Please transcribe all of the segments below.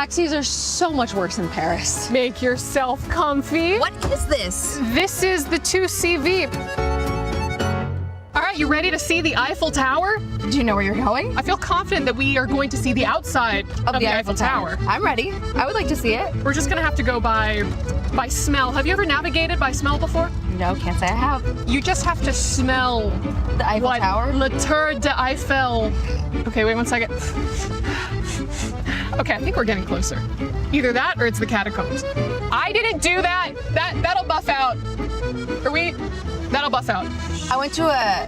taxis are so much worse in Paris. Make yourself comfy. What is this? This is the 2CV. All right, you ready to see the Eiffel Tower? Do you know where you're going? I feel confident that we are going to see the outside of the Eiffel Tower. I'm ready. I would like to see it. We're just gonna have to go by smell. Have you ever navigated by smell before? No, can't say I have. You just have to smell The Eiffel Tower? Le Tour de Eiffel. Okay, wait one second. Okay, I think we're getting closer. Either that or it's the catacombs. I didn't do that. That'll buff out. That'll buff out. I went to a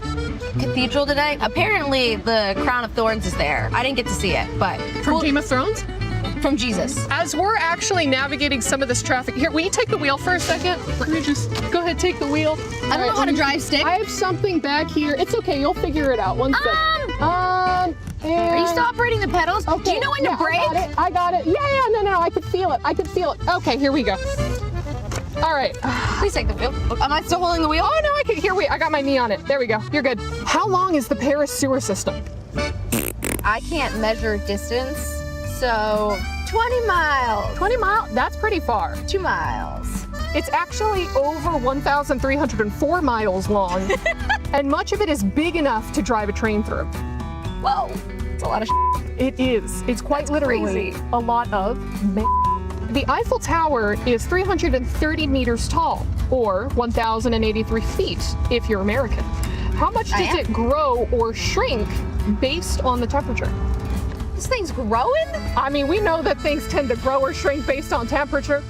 cathedral today. Apparently the crown of thorns is there. I didn't get to see it, but From Game of Thrones? from Jesus. As we're actually navigating some of this traffic, here, will you take the wheel for a second? Let me just go ahead, take the wheel. I don't know how to drive stick. I have something back here. It's okay, you'll figure it out. One second. Are you still operating the pedals? Okay, Do you know when to brake? I got it. Yeah, no, I could feel it. Okay, here we go. All right. Please take the wheel. Am I still holding the wheel? Oh, no, I can. Here, wait, I got my knee on it. There we go. You're good. How long is the Paris sewer system? I can't measure distance, so 20 miles. 20 miles? That's pretty far. 2 miles. It's actually over 1,304 miles long, and much of it is big enough to drive a train through. Whoa, it's a lot of It is. It's quite That's literally crazy. a lot of The Eiffel Tower is 330 meters tall, or 1,083 feet if you're American. How much does it grow or shrink based on the temperature? This thing's growing? I mean, we know that things tend to grow or shrink based on temperature.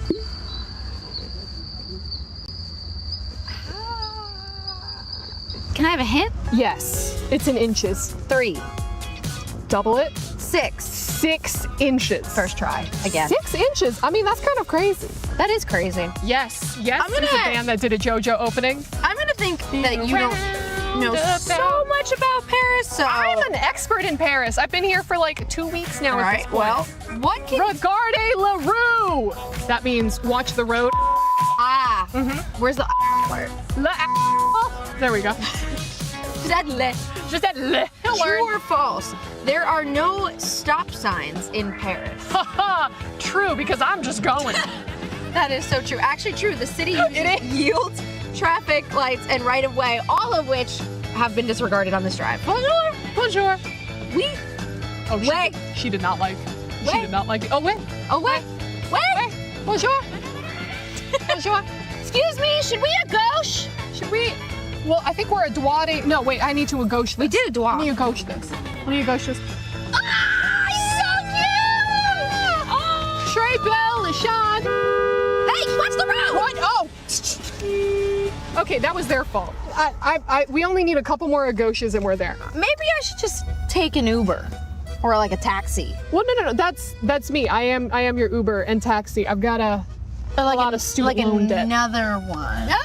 Can I have a hint? Yes, it's in inches. 3. Double it. 6. 6 inches. First try, again. 6 inches? I mean, that's kind of crazy. That is crazy. Yes, I'm there's a band that did a JoJo opening. I'm gonna think that you don't know so much about Paris, so... I'm an expert in Paris. I've been here for like 2 weeks now at this point. Well, what can... Regardez la rue! That means watch the road. Where's the part? There we go. Just that le word. True or false? There are no stop signs in Paris. Haha, true, because I'm just going. That is so true. Actually true, the city yields traffic lights and right of way, all of which have been disregarded on this drive. Bonjour. Bonjour. Oui. Oh, Wait. She did not like. She Wait. did not like it. Oh, wait. Oh, wait. Wait. Bonjour. Bonjour. Excuse me, should we a gauche? Should we? Well, I think we're a droite. No, wait, I need to a gauche this. We did a droite. Let me a gauche this. Let me a gauche this. Ah, so cute! Oh. Très belle, le chat. Hey, watch the road! What? Oh. Okay, that was their fault. We only need a couple more gauches and we're there. Maybe I should just take an Uber or like a taxi. Well, no. That's me. I am your Uber and taxi. I've got a lot of student loan debt. Another one. No!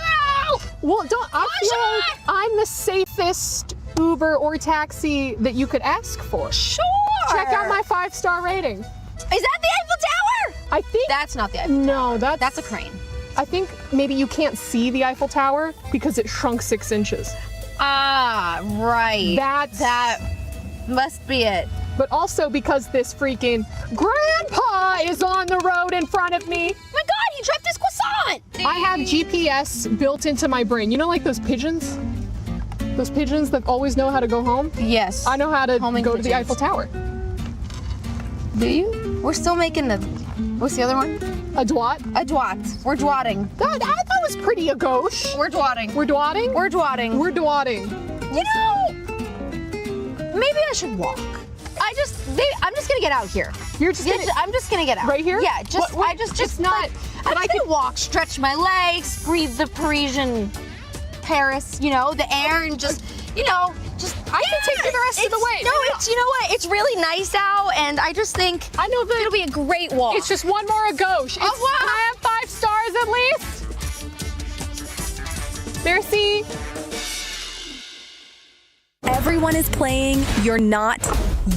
Well, I feel like I'm the safest Uber or taxi that you could ask for. Sure. Check out my 5-star rating. Is that the Eiffel Tower? I think That's not the Eiffel Tower. No, That's a crane. I think maybe you can't see the Eiffel Tower because it shrunk 6 inches. Ah, right. That must be it. But also because this freaking grandpa is on the road in front of me. Oh my God, he dropped his croissant. I have GPS built into my brain. You know, like those pigeons? Those pigeons that always know how to go home? Yes. I know how to Homing go to the pigeons. Eiffel Tower. Do you? We're still making the... What's the other one? A droite? A droite. We're droiting. That was pretty a gauche. We're droiting. We're droiting? We're droiting. We're droiting. You know, maybe I should walk. I'm just gonna get out here. You're just gonna, I'm just gonna get out. right here? Yeah, just What- I just it's not. I'm just gonna walk, stretch my legs, breathe the Parisian Paris, you know, the air, and just, you know, just. I can take you the rest of the way. No, it's, you know what? It's really nice out, and I just think I know that it'll be a great walk. it's just one more a gauche. Au revoir. Can I have 5 stars at least? Merci. Everyone is playing, you're not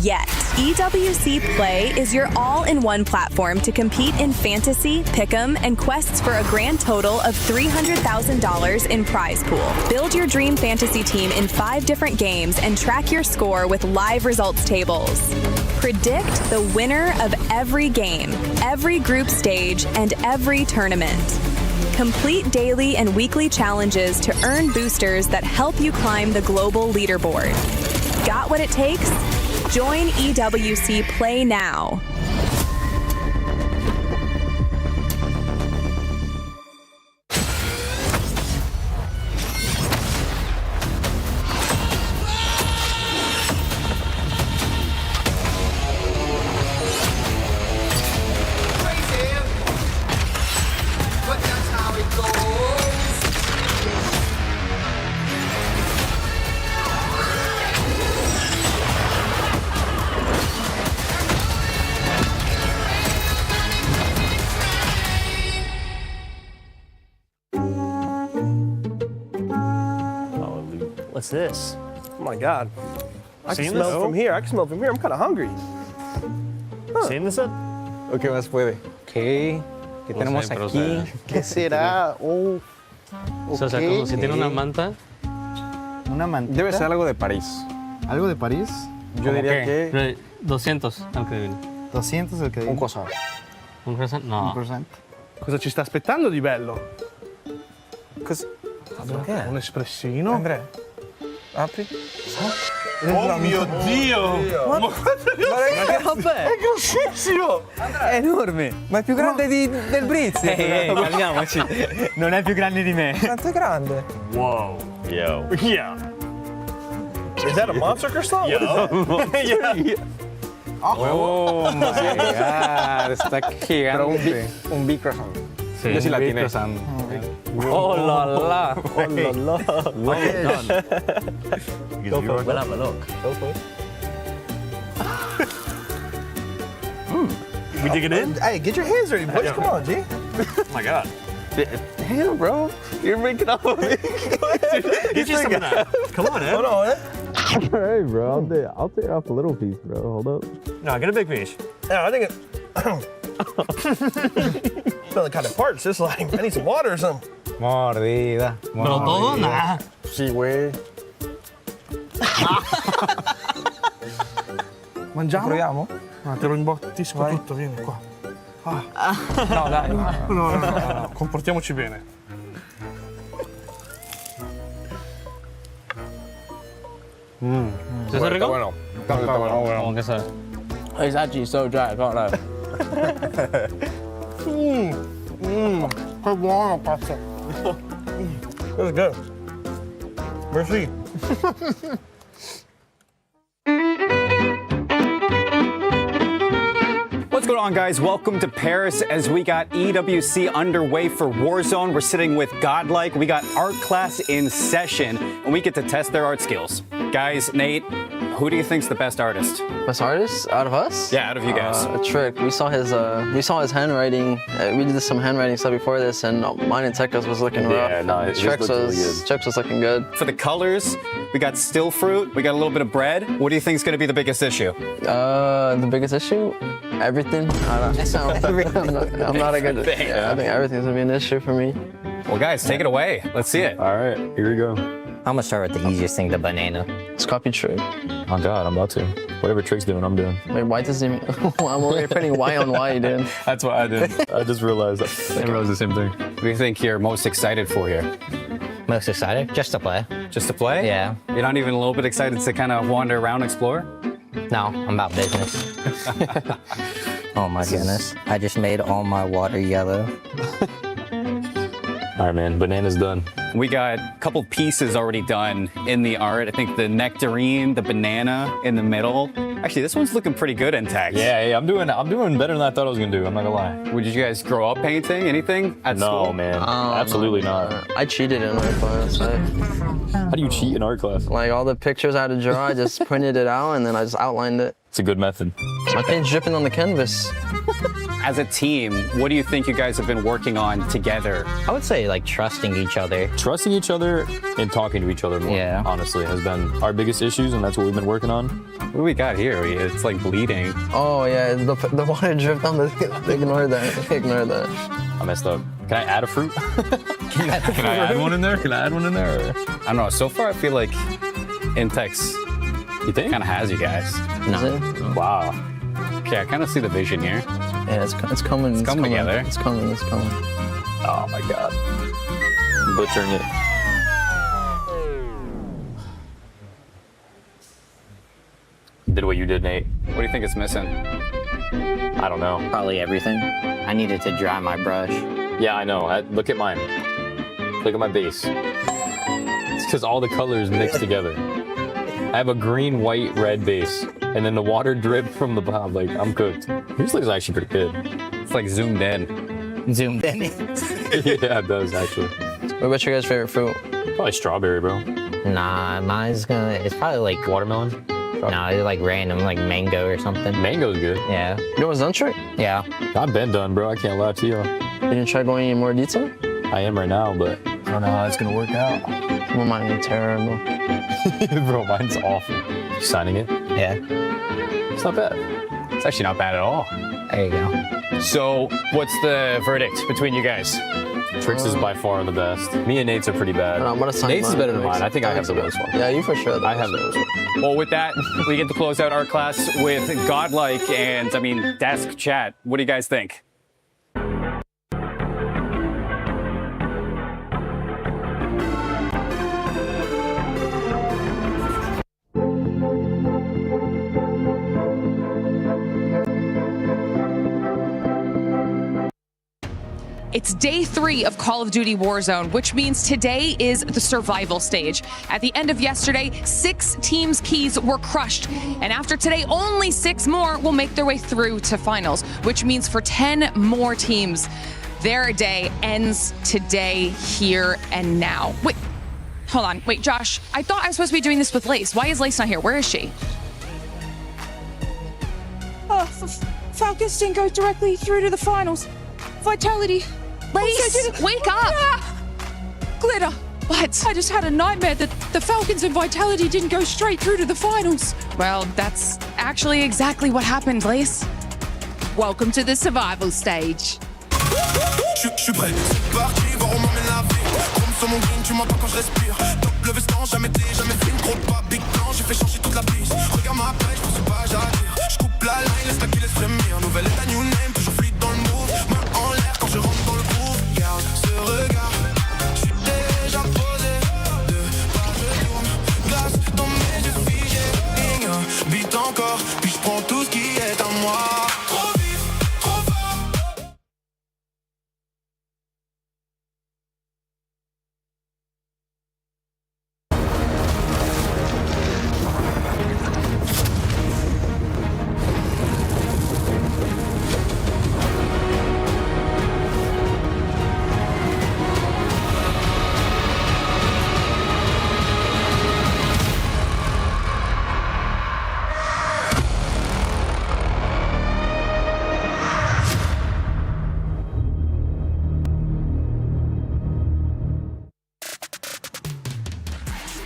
yet. EWC Play is your all-in-one platform to compete in fantasy, pick'em, and quests for a grand total of $300,000 in prize pool. Build your dream fantasy team in 5 different games and track your score with live results tables. Predict the winner of every game, every group stage, and every tournament. Complete daily and weekly challenges to earn boosters that help you climb the global leaderboard. Got what it takes? Join EWC Play now. What's this? Oh my God. I can Seen smell this? it from here. I can smell it from here. I'm kind of hungry. ¿Seen this? Ed? ¿Qué más puede? Ok. ¿Qué tenemos pero, o aquí? sea, ¿Qué será? Oh. O sea, como si tiene una manta. Una mantita. Debe ser algo de París. ¿Algo de París? Yo diría que 200 al que viene. 200 el que un croissant. ¿Un croissant? No. Cosa ci sta aspettando di bello? Cosa? Un espressino. Andrea, apri. Oh mio Dio! Ma Che roba è? è grossissimo! È enorme, ma è più grande del Brizz. Calmiamoci. Non è più grande di me. Quanto è grande? Whoa. Yo. Yeah. Is that a monster croissant? Yo. Yeah. Oh my God, está gigante. Un big croissant. Sí, Yo sí la un big tiene. croissant. Oh la la. Well done. We'll have a look. We digging in? Hey, get your hands ready, boys. Come on, G. Oh my God. Damn, bro. You're making off with me. Get you some of that. Come on, Ed. Hold on, man. Hey, bro, I'll tear off a little piece, bro. Hold up. No, get a big piece. Yeah, I think it. Smelling kind of parched. It's like, I need some water or something. Mordida. Pero todo, nada. Sí, güey. Mangiamo? Proviamo? Ah, te lo imbottisco tutto, vieni qua. No, dai. No, comportiamoci bene. ¿Sí se rico? Bueno. Está bueno. ¿Cómo que sabe? It's actually so dry, I can't lie. Che buono, pazzo. That was good. Merci. What's going on, guys? Welcome to Paris as we got EWC underway for Warzone. We're sitting with Godlike. We got art class in session, and we get to test their art skills. Guys, Nate, who do you think's the best artist? Best artist out of us? Yeah, out of you guys. Trick. We saw his handwriting. We did some handwriting stuff before this, and mine and Tekka's was looking rough. Yeah, no, his Trick's looked really good. Trick's was looking good. For the colors, we got still fruit. We got a little bit of bread. What do you think's going to be the biggest issue? The biggest issue? Everything. I don't know. I'm not a good. Yeah, I think everything's gonna be an issue for me. Well, guys, take it away. Let's see it. All right, here we go. I'm gonna start with the easiest thing, the banana. It's copy Trick. Oh God, I'm about to. Whatever Trick's doing, I'm doing. Wait, why does he? I'm already putting Y on Y, dude. That's what I did. I just realized. I realized the same thing. What do you think you're most excited for here? Most excited? Just to play. Just to play? Yeah. You're not even a little bit excited to kind of wander around, explore? No, I'm about business. Oh my goodness. I just made all my water yellow. All right, man. Banana's done. We got a couple pieces already done in the art. I think the nectarine, the banana in the middle. Actually, this one's looking pretty good in text. Yeah, hey, I'm doing better than I thought I was gonna do. I'm not gonna lie. Would you guys grow up painting anything at school? No, man. Absolutely not. I cheated in art class. How do you cheat in art class? Like all the pictures I had to draw, I just printed it out and then I just outlined it. It's a good method. My paint's dripping on the canvas. As a team, what do you think you guys have been working on together? I would say like trusting each other. Trusting each other and talking to each other more, Yeah. honestly, has been our biggest issues, and that's what we've been working on. What do we got here? It's like bleeding. Oh yeah, the water dripped on the. Ignore that. Ignore that. I messed up. Can I add a fruit? Can I add one in there? Can I add one in there? Or? I don't know. So far, I feel like Intex You think? kind of has you guys. No. Wow. Okay, I kind of see the vision here. Yeah, it's coming. It's coming together. It's coming. It's coming. Oh my god. I'm butchering it. Did what you did, Nate. What do you think is missing? I don't know. Probably everything. I needed to dry my brush. Yeah, I know. Look at mine. Look at my base. It's because all the colors mixed together. I have a green, white, red base, and then the water drip from the bottom. Like, I'm cooked. Yours looks actually pretty good. It's like zoomed in. Zoomed in. Yeah, it does actually. What's your guys' favorite fruit? Probably strawberry, bro. Nah, it's probably like Watermelon? no, it's like random, like mango or something. Mango's good. Yeah. You was done, Trey? Yeah. I've been done, bro. I can't lie to you. You didn't try going in more detail? I am right now, but I don't know how it's gonna work out. Well, mine is terrible. Bro, mine's awful. You signing it? Yeah. It's not bad. It's actually not bad at all. There you go. So, what's the verdict between you guys? Trix is by far the best. Me and Nate's are pretty bad. I'm gonna sign Nate's is mine. better than mine. I think I have the worst one. Yeah, you for sure. I have the worst one. Well, with that, we get to close out our class with Godlike and, I mean, Desk Chat. What do you guys think? It's day 3 of Call of Duty Warzone, which means today is the survival stage. At the end of yesterday, 6 teams' keys were crushed. And after today, only 6 more will make their way through to finals, which means for 10 more teams, their day ends today, here and now. Wait, hold on. Wait, Josh, I thought I was supposed to be doing this with Lace. Why is Lace not here? Where is she? Falcons didn't go directly through to the finals. Vitality. Lace, wake up! Glitter. What? I just had a nightmare that the Falcons and Vitality didn't go straight through to the finals. Well, that's actually exactly what happened, Lace. Welcome to the survival stage. Je suis prêt, c'est parti, voir on m'emmène la vie. Chrome sur mon green, tu m'entends quand je respire. Top le veston, jamais fait une gros pas, big plan, j'ai fait changer toute la piste. Regarde ma pêche, je pense pas, j'attire. Je coupe la line, laisse ta qui laisse frémir. Nouvelle état, new name, toujours fluide dans le move. Main en l'air quand je rentre dans le groove. Garde ce regard, je suis déjà posé. De part je tourne, glace dans mes yeux figés. Beat encore, puis je prends tout ce qui est à moi.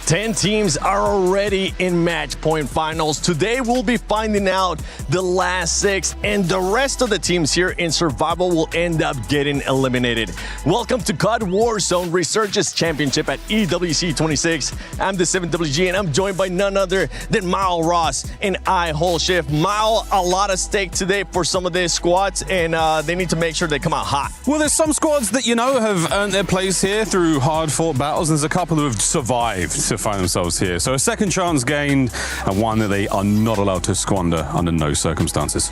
Ten teams are already in match point finals. Today we'll be finding out the last 6, and the rest of the teams here in survival will end up getting eliminated. Welcome to COD Warzone Resurgence Championship at EWC 26. I'm the 7WG and I'm joined by none other than Mile Ross and I Whole Shift. Mile, a lot of stake today for some of these squads, and they need to make sure they come out hot. Well, there's some squads that, you know, have earned their place here through hard-fought battles. There's a couple who have survived to find themselves here. So a second chance gained, and one that they are not allowed to squander under no circumstances.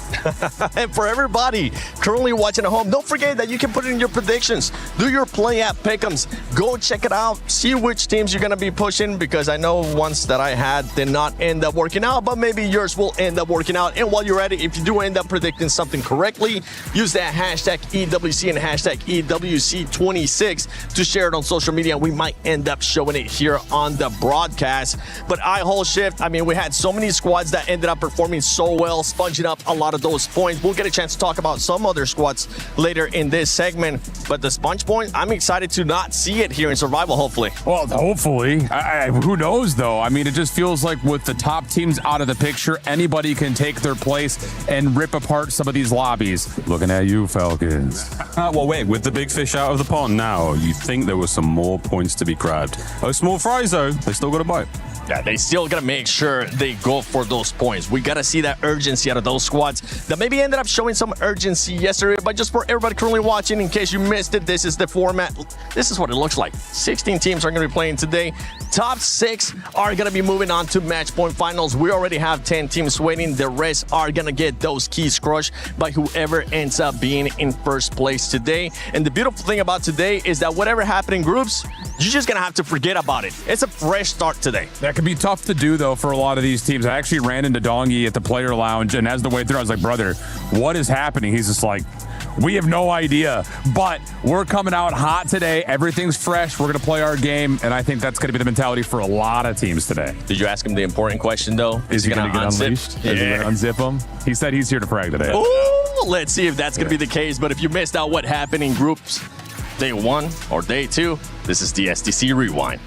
And for everybody currently watching at home, don't forget that you can put in your predictions. Do your play at Pick'ems. Go check it out. See which teams you're going to be pushing, because I know ones that I had did not end up working out, but maybe yours will end up working out. And while you're at it, if you do end up predicting something correctly, use that hashtag EWC and hashtag EWC26 to share it on social media. We might end up showing it here on the broadcast. But I Whole Shift, I mean, we had so many squads that ended up performing so well, sponging up a lot of those points. We'll get a chance to talk about some other squads later in this segment, but the sponge point, I'm excited to not see it here in survival, hopefully. Well, hopefully. Who knows, though? I mean, it just feels like with the top teams out of the picture, anybody can take their place and rip apart some of these lobbies. Looking at you, Falcons. Well, wait, with the big fish out of the pond now, you think there was some more points to be grabbed. Oh, small fries, though. they still got to bite. Yeah, they still got to make sure they go for those points. We got to see that urgency out of those squads that maybe ended up showing some urgency yesterday. But just for everybody currently watching, in case you missed it, this is the format. This is what it looks like. 16 teams are going to be playing today. Top 6 are going to be moving on to match point finals. We already have 10 teams waiting. The rest are going to get those keys crushed by whoever ends up being in first place today. And the beautiful thing about today is that whatever happened in groups, you're just going to have to forget about it. It's a fresh start today. That could be tough to do, though, for a lot of these teams. I actually ran into Dongi at the player lounge, and as the way through, I was like, brother, what is happening? He's just like, we have no idea, but we're coming out hot today. Everything's fresh. We're going to play our game, and I think that's going to be the mentality for a lot of teams today. Did you ask him the important question, though? Is he going to get unleashed? Yeah. Is he going to unzip him? He said he's here to frag today. Ooh, let's see if that's going to be the case. But if you missed out what happened in groups day 1 or day 2, this is the STC Rewind.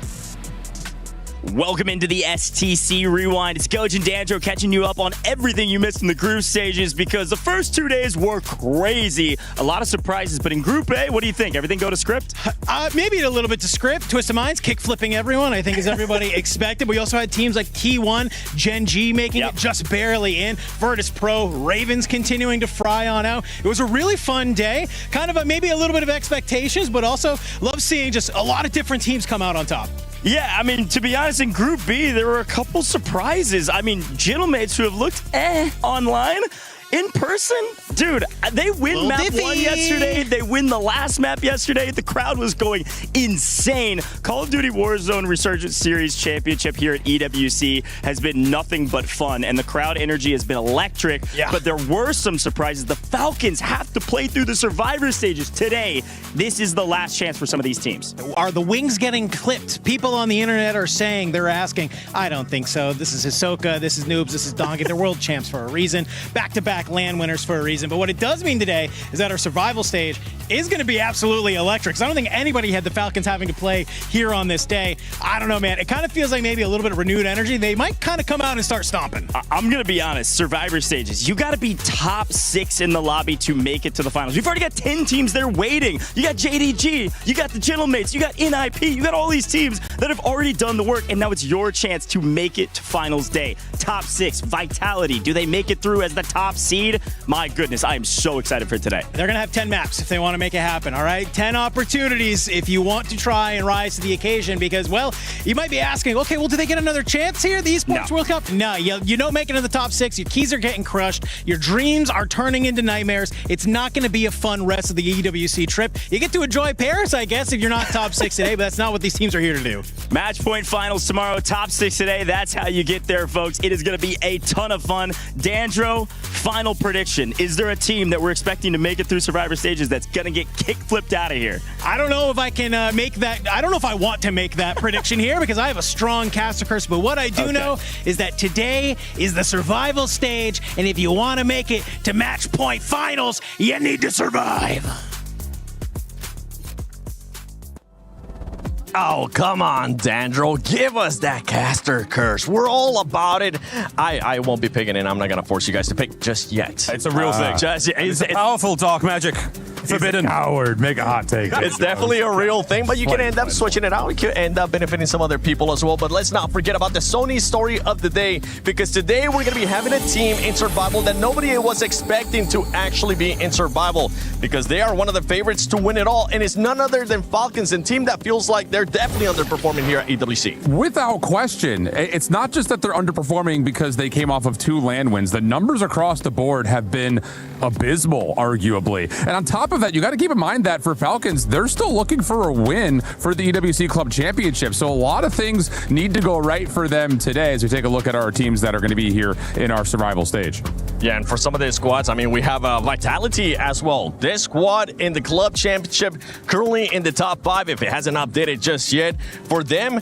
Welcome into the STC Rewind. It's Coach and Dandro catching you up on everything you missed in the group stages because the first 2 days were crazy. A lot of surprises, but in Group A, what do you think? Everything go to script? Maybe a little bit to script. Twist of Minds, kick flipping everyone, I think, as everybody expected. We also had teams like T1, Gen G making it just barely in. Virtus Pro, Ravens continuing to fry on out. It was a really fun day. Kind of maybe a little bit of expectations, but also love seeing just a lot of different teams come out on top. Yeah, I mean, to be honest, in Group B, there were a couple surprises. I mean, Gentlemates who have looked online. In person, dude, they win map 1 yesterday. They win the last map yesterday. The crowd was going insane. Call of Duty Warzone Resurgence Series Championship here at EWC has been nothing but fun, and the crowd energy has been electric. Yeah. But there were some surprises. The Falcons have to play through the survivor stages today. This is the last chance for some of these teams. Are the wings getting clipped? People on the internet are saying, they're asking, I don't think so. This is Hisoka, this is Noobs, this is Donkey. They're world champs for a reason. Back-to-back land winners for a reason. But what it does mean today is that our survival stage is going to be absolutely electric. So I don't think anybody had the Falcons having to play here on this day. I don't know, man. It kind of feels like maybe a little bit of renewed energy. They might kind of come out and start stomping. I'm going to be honest. Survivor stages, you got to be top 6 in the lobby to make it to the finals. We've already got 10 teams there waiting. You got JDG, you got the Gentlemates, you got NIP, you got all these teams that have already done the work, and now it's your chance to make it to finals day. Top 6, Vitality. Do they make it through as the top seed? My goodness, I am so excited for today. They're going to have 10 maps if they want to make it happen, all right? 10 opportunities if you want to try and rise to the occasion because, well, you might be asking, okay, well, do they get another chance here, the Esports World Cup? No, you don't make it in the top 6. Your keys are getting crushed. Your dreams are turning into nightmares. It's not going to be a fun rest of the EWC trip. You get to enjoy Paris, I guess, if you're not top 6 today, but that's not what these teams are here to do. Match point finals tomorrow, top 6 today. That's how you get there, folks. It is going to be a ton of fun. Dandro, final prediction. Is there a team that we're expecting to make it through survivor stages that's going to get kick-flipped out of here? I don't know if I can make that. I don't know if I want to make that prediction here because I have a strong caster curse, but what I do know is that today is the survival stage, and if you want to make it to match point finals, you need to survive. Oh, come on, Dandro. Give us that caster curse. We're all about it. I won't be picking it. I'm not going to force you guys to pick just yet. It's a real thing. It's powerful dark magic. Forbidden. Coward. Make a hot take. It's definitely a real thing, but you can end up switching it out. You can end up benefiting some other people as well. But let's not forget about the Sony story of the day, because today we're going to be having a team in survival that nobody was expecting to actually be in survival, because they are one of the favorites to win it all, and it's none other than Falcons, a team that feels like they're definitely underperforming here at EWC. Without question. It's not just that they're underperforming because they came off of 2 land wins. The numbers across the board have been abysmal, arguably. And on top of that, you got to keep in mind that for Falcons, they're still looking for a win for the EWC Club Championship. So a lot of things need to go right for them today as we take a look at our teams that are going to be here in our survival stage. Yeah, and for some of the squads, I mean, we have Vitality as well. This squad in the Club Championship, currently in the top 5, if it hasn't updated just yet. For them,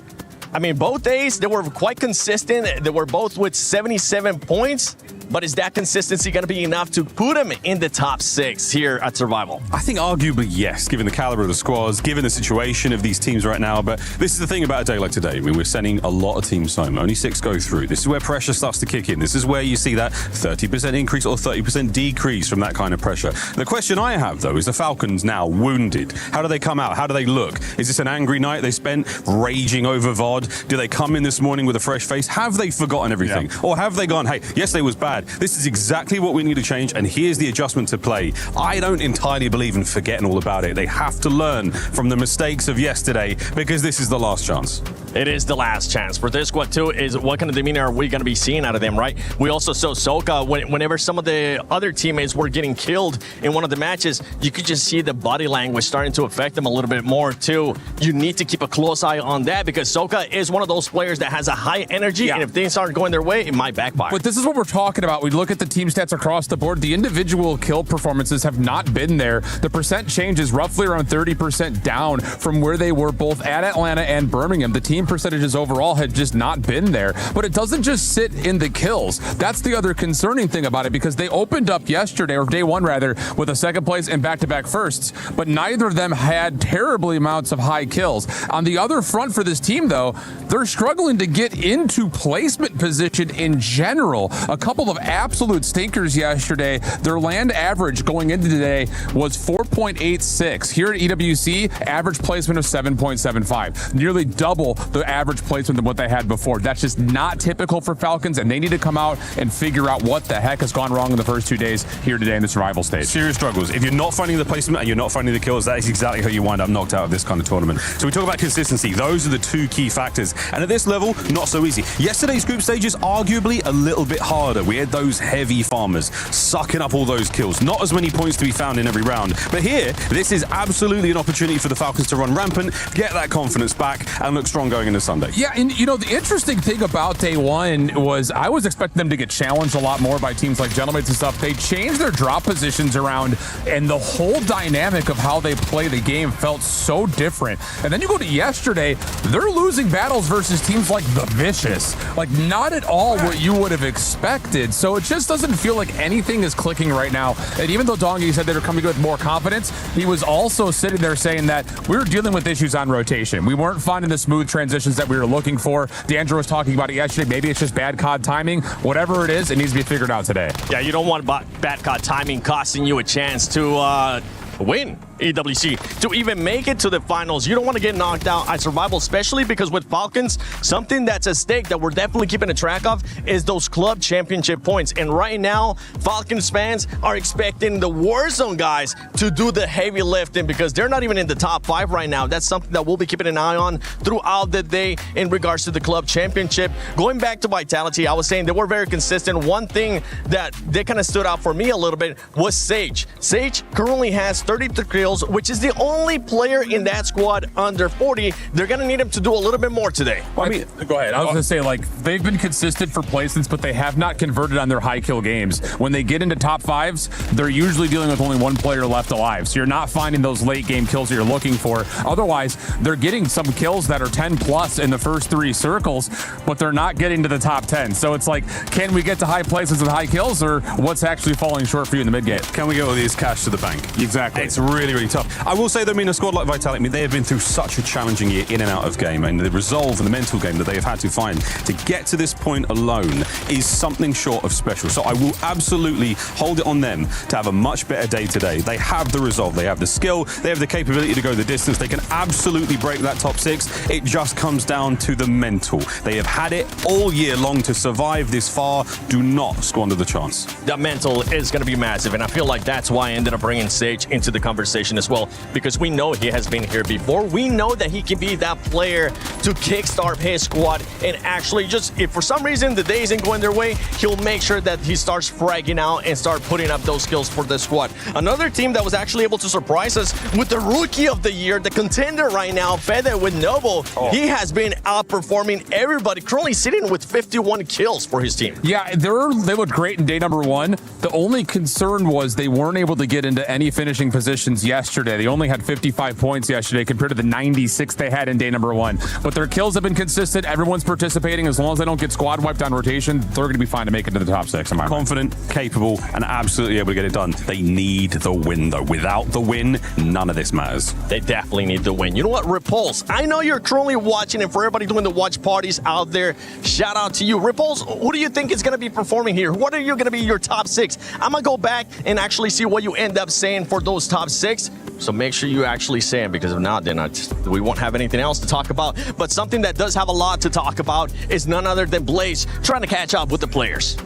I mean, both days, they were quite consistent. They were both with 77 points. but is that consistency going to be enough to put them in the top 6 here at Survival? I think arguably yes, given the caliber of the squads, given the situation of these teams right now. But this is the thing about a day like today. I mean, we're sending a lot of teams home. Only 6 go through. This is where pressure starts to kick in. This is where you see that 30% increase or 30% decrease from that kind of pressure. The question I have, though, is the Falcons now wounded. How do they come out? How do they look? Is this an angry night they spent raging over VOD? Do they come in this morning with a fresh face? Have they forgotten everything? Yeah. Or have they gone, hey, yesterday was bad. This is exactly what we need to change, and here's the adjustment to play. I don't entirely believe in forgetting all about it. They have to learn from the mistakes of yesterday because this is the last chance. It is the last chance for this squad too. Is what kind of demeanor are we going to be seeing out of them, right? We also saw Soka whenever some of the other teammates were getting killed in one of the matches, you could just see the body language starting to affect them a little bit more too. You need to keep a close eye on that because Soka is one of those players that has a high energy, and if things aren't going their way, it might backfire. But this is what we're talking about. We look at the team stats across the board. The individual kill performances have not been there. The percent change is roughly around 30% down from where they were both at Atlanta and Birmingham. The team percentages overall have just not been there. But it doesn't just sit in the kills. That's the other concerning thing about it because they opened up yesterday, or day one rather, with a second place and back-to-back firsts, but neither of them had terribly amounts of high kills. On the other front for this team, though, they're struggling to get into placement position in general. A couple of absolute stinkers yesterday. Their land average going into today was 4.86. Here at EWC, average placement of 7.75. Nearly double the average placement than what they had before. That's just not typical for Falcons, and they need to come out and figure out what the heck has gone wrong in the first 2 days here today in the survival stage. Serious struggles. If you're not finding the placement and you're not finding the kills, that is exactly how you wind up knocked out of this kind of tournament. So we talk about consistency. Those are the 2 key factors. And at this level, not so easy. Yesterday's group stages, arguably a little bit harder. We had those heavy farmers sucking up all those kills. Not as many points to be found in every round. But here, this is absolutely an opportunity for the Falcons to run rampant, get that confidence back, and look strong going into Sunday. Yeah, and you know, the interesting thing about day one was I was expecting them to get challenged a lot more by teams like Gentlemates and stuff. They changed their drop positions around, and the whole dynamic of how they play the game felt so different. And then you go to yesterday, they're losing battles versus teams like the Vicious. Like, not at all what you would have expected. So it just doesn't feel like anything is clicking right now. And even though Dongi said they were coming with more confidence, he was also sitting there saying that we were dealing with issues on rotation. We weren't finding the smooth transitions that we were looking for. D'Angelo was talking about it yesterday. Maybe it's just bad COD timing. Whatever it is, it needs to be figured out today. Yeah, you don't want bad COD timing costing you a chance to win EWC, to even make it to the finals. You don't want to get knocked out at survival, especially because with Falcons, something that's at stake that we're definitely keeping a track of is those club championship points. And right now, Falcons fans are expecting the Warzone guys to do the heavy lifting because they're not even in the top 5 right now. That's something that we'll be keeping an eye on throughout the day in regards to the club championship. Going back to Vitality, I was saying they were very consistent. One thing that they kind of stood out for me a little bit was Sage. Sage currently has 33 kills, which is the only player in that squad under 40. They're going to need him to do a little bit more today. Well, I mean, go ahead. I was going to say, like, they've been consistent for placements, but they have not converted on their high kill games. When they get into top 5s, they're usually dealing with only one player left alive. So you're not finding those late game kills that you're looking for. Otherwise, they're getting some kills that are 10 plus in the first 3 circles, but they're not getting to the top 10. So it's like, can we get to high places with high kills, or what's actually falling short for you in the mid game? Can we get all these cash to the bank? Exactly. It's really tough. I will say that, I mean, a squad like Vitality, I mean, they have been through such a challenging year in and out of game, and the resolve and the mental game that they have had to find to get to this point alone is something short of special. So I will absolutely hold it on them to have a much better day today. They have the resolve, they have the skill, they have the capability to go the distance. They can absolutely break that top 6. It just comes down to the mental. They have had it all year long to survive this far. Do not squander the chance. The mental is going to be massive, and I feel like that's why I ended up bringing Sage into the conversation as well, because we know he has been here before. We know that he can be that player to kickstart his squad and actually just, if for some reason the day isn't going their way, he'll make sure that he starts fragging out and start putting up those skills for the squad. Another team that was actually able to surprise us with the rookie of the year, the contender right now, Fede with Noble. He has been outperforming everybody, currently sitting with 51 kills for his team. Yeah, they looked great in day number 1. The only concern was they weren't able to get into any finishing positions yet. yesterday. They only had 55 points yesterday compared to the 96 they had in day number 1. But their kills have been consistent. Everyone's participating. As long as they don't get squad wiped on rotation, they're going to be fine to make it to the top 6. Confident, capable, and absolutely able to get it done. They need the win, though. Without the win, none of this matters. They definitely need the win. You know what, Repulse? I know you're currently watching, and for everybody doing the watch parties out there, shout out to you. Repulse, who do you think is going to be performing here? What are you going to be your top 6? I'm going to go back and actually see what you end up saying for those top 6. So make sure you actually say it, because if not, then we won't have anything else to talk about. But something that does have a lot to talk about is none other than Blaze trying to catch up with the players.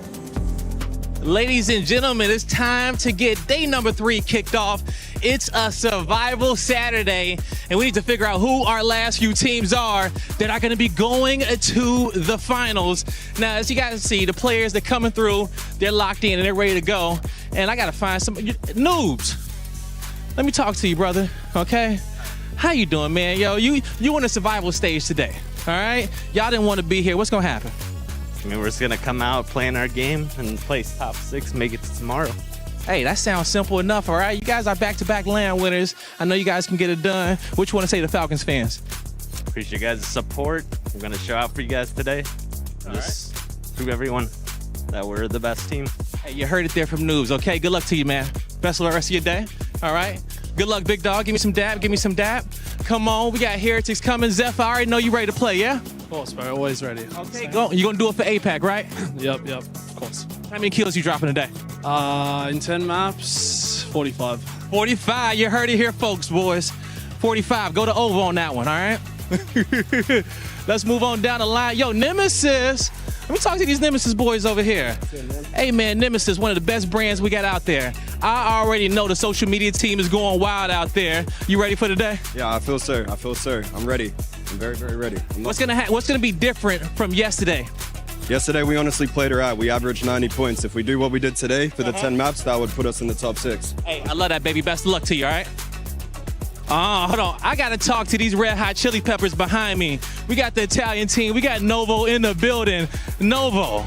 Ladies and gentlemen, it's time to get day number 3 kicked off. It's a survival Saturday, and we need to figure out who our last few teams are that are going to be going to the finals. Now, as you guys see, the players, they're coming through, they're locked in, and they're ready to go. And I got to find some noobs. Let me talk to you, brother, okay? How you doing, man? Yo, you on a survival stage today, all right? Y'all didn't want to be here. What's going to happen? I mean, we're just gonna come out, playing our game, and place top 6, make it to tomorrow. Hey, that sounds simple enough, all right? You guys are back-to-back LAN winners. I know you guys can get it done. What you want to say to Falcons fans? Appreciate you guys' support. We're gonna show out for you guys today. Just prove everyone that we're the best team. Hey, you heard it there from Noobs, okay? Good luck to you, man. Best of the rest of your day, all right? Good luck, big dog. Give me some dap, give me some dap. Come on, we got Heretics coming. Zeph, I already know you ready to play, yeah? Of course, bro. Always ready. Okay, go. You gonna do it for APAC, right? Yep, of course. How many kills you dropping today? In 10 maps, 45. 45, you heard it here, folks, boys. 45, go to over on that one, all right? Let's move on down the line. Yo, Nemesis. Let me talk to these Nemesis boys over here. Hey, man, Nemesis, one of the best brands we got out there. I already know the social media team is going wild out there. You ready for today? Yeah, I feel so. I'm ready. I'm very, very ready. What's gonna be different from yesterday? Yesterday, we honestly played her out. We averaged 90 points. If we do what we did today for the 10 maps, that would put us in the top 6. Hey, I love that, baby. Best of luck to you, all right? Hold on. I got to talk to these Red Hot Chili Peppers behind me. We got the Italian team. We got Novo in the building. Novo,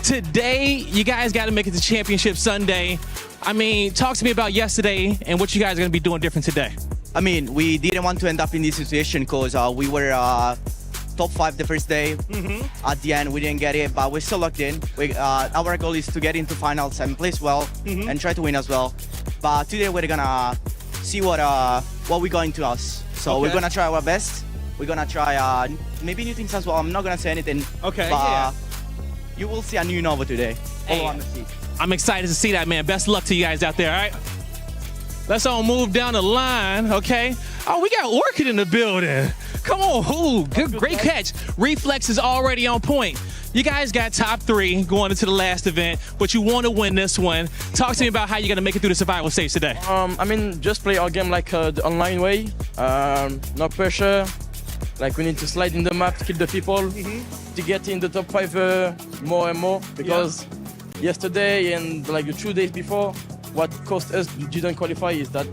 today, you guys got to make it to Championship Sunday. I mean, talk to me about yesterday and what you guys are going to be doing different today. I mean, we didn't want to end up in this situation because we were top 5 the first day. At the end, we didn't get it, but we're still locked in. Our goal is to get into finals and place well and try to win as well. But today, we're going to see what we got into us. So we're going to try our best. We're going to try maybe new things as well. I'm not going to say anything. Okay, but you will see a new Nova today. Hey, I'm excited to see that, man. Best of luck to you guys out there, all right? Let's all move down the line, okay? Oh, we got Orchid in the building. Come on, ooh, great catch. Reflex is already on point. You guys got top 3 going into the last event, but you want to win this one. Talk to me about how you're going to make it through the survival stage today. I mean, just play our game like the online way. No pressure. Like, we need to slide in the map to kill the people to get in the top 5 more and more. Because yesterday and like the 2 days before, what cost us didn't qualify is that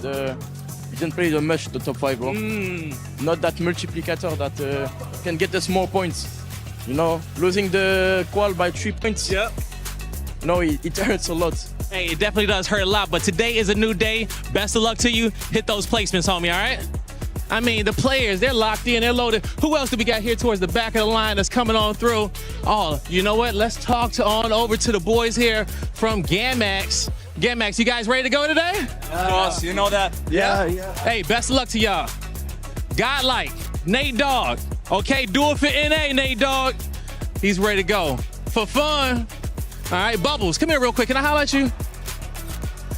we didn't play the much the top 5, bro. Not that multiplicator that can get us more points. You know, losing the qual by 3 points. Yep. No, it hurts a lot. Hey, it definitely does hurt a lot, but today is a new day. Best of luck to you. Hit those placements, homie, all right? I mean, the players, they're locked in, they're loaded. Who else do we got here towards the back of the line that's coming on through? Oh, you know what? Let's talk on over to the boys here from Gamax. Gamax, you guys ready to go today? Of course, you know that. Yeah. Hey, best of luck to y'all. Godlike, Nate Dogg. Okay, do it for NA, Nate Dogg. He's ready to go. For fun. All right, Bubbles, come here real quick. Can I holler at you?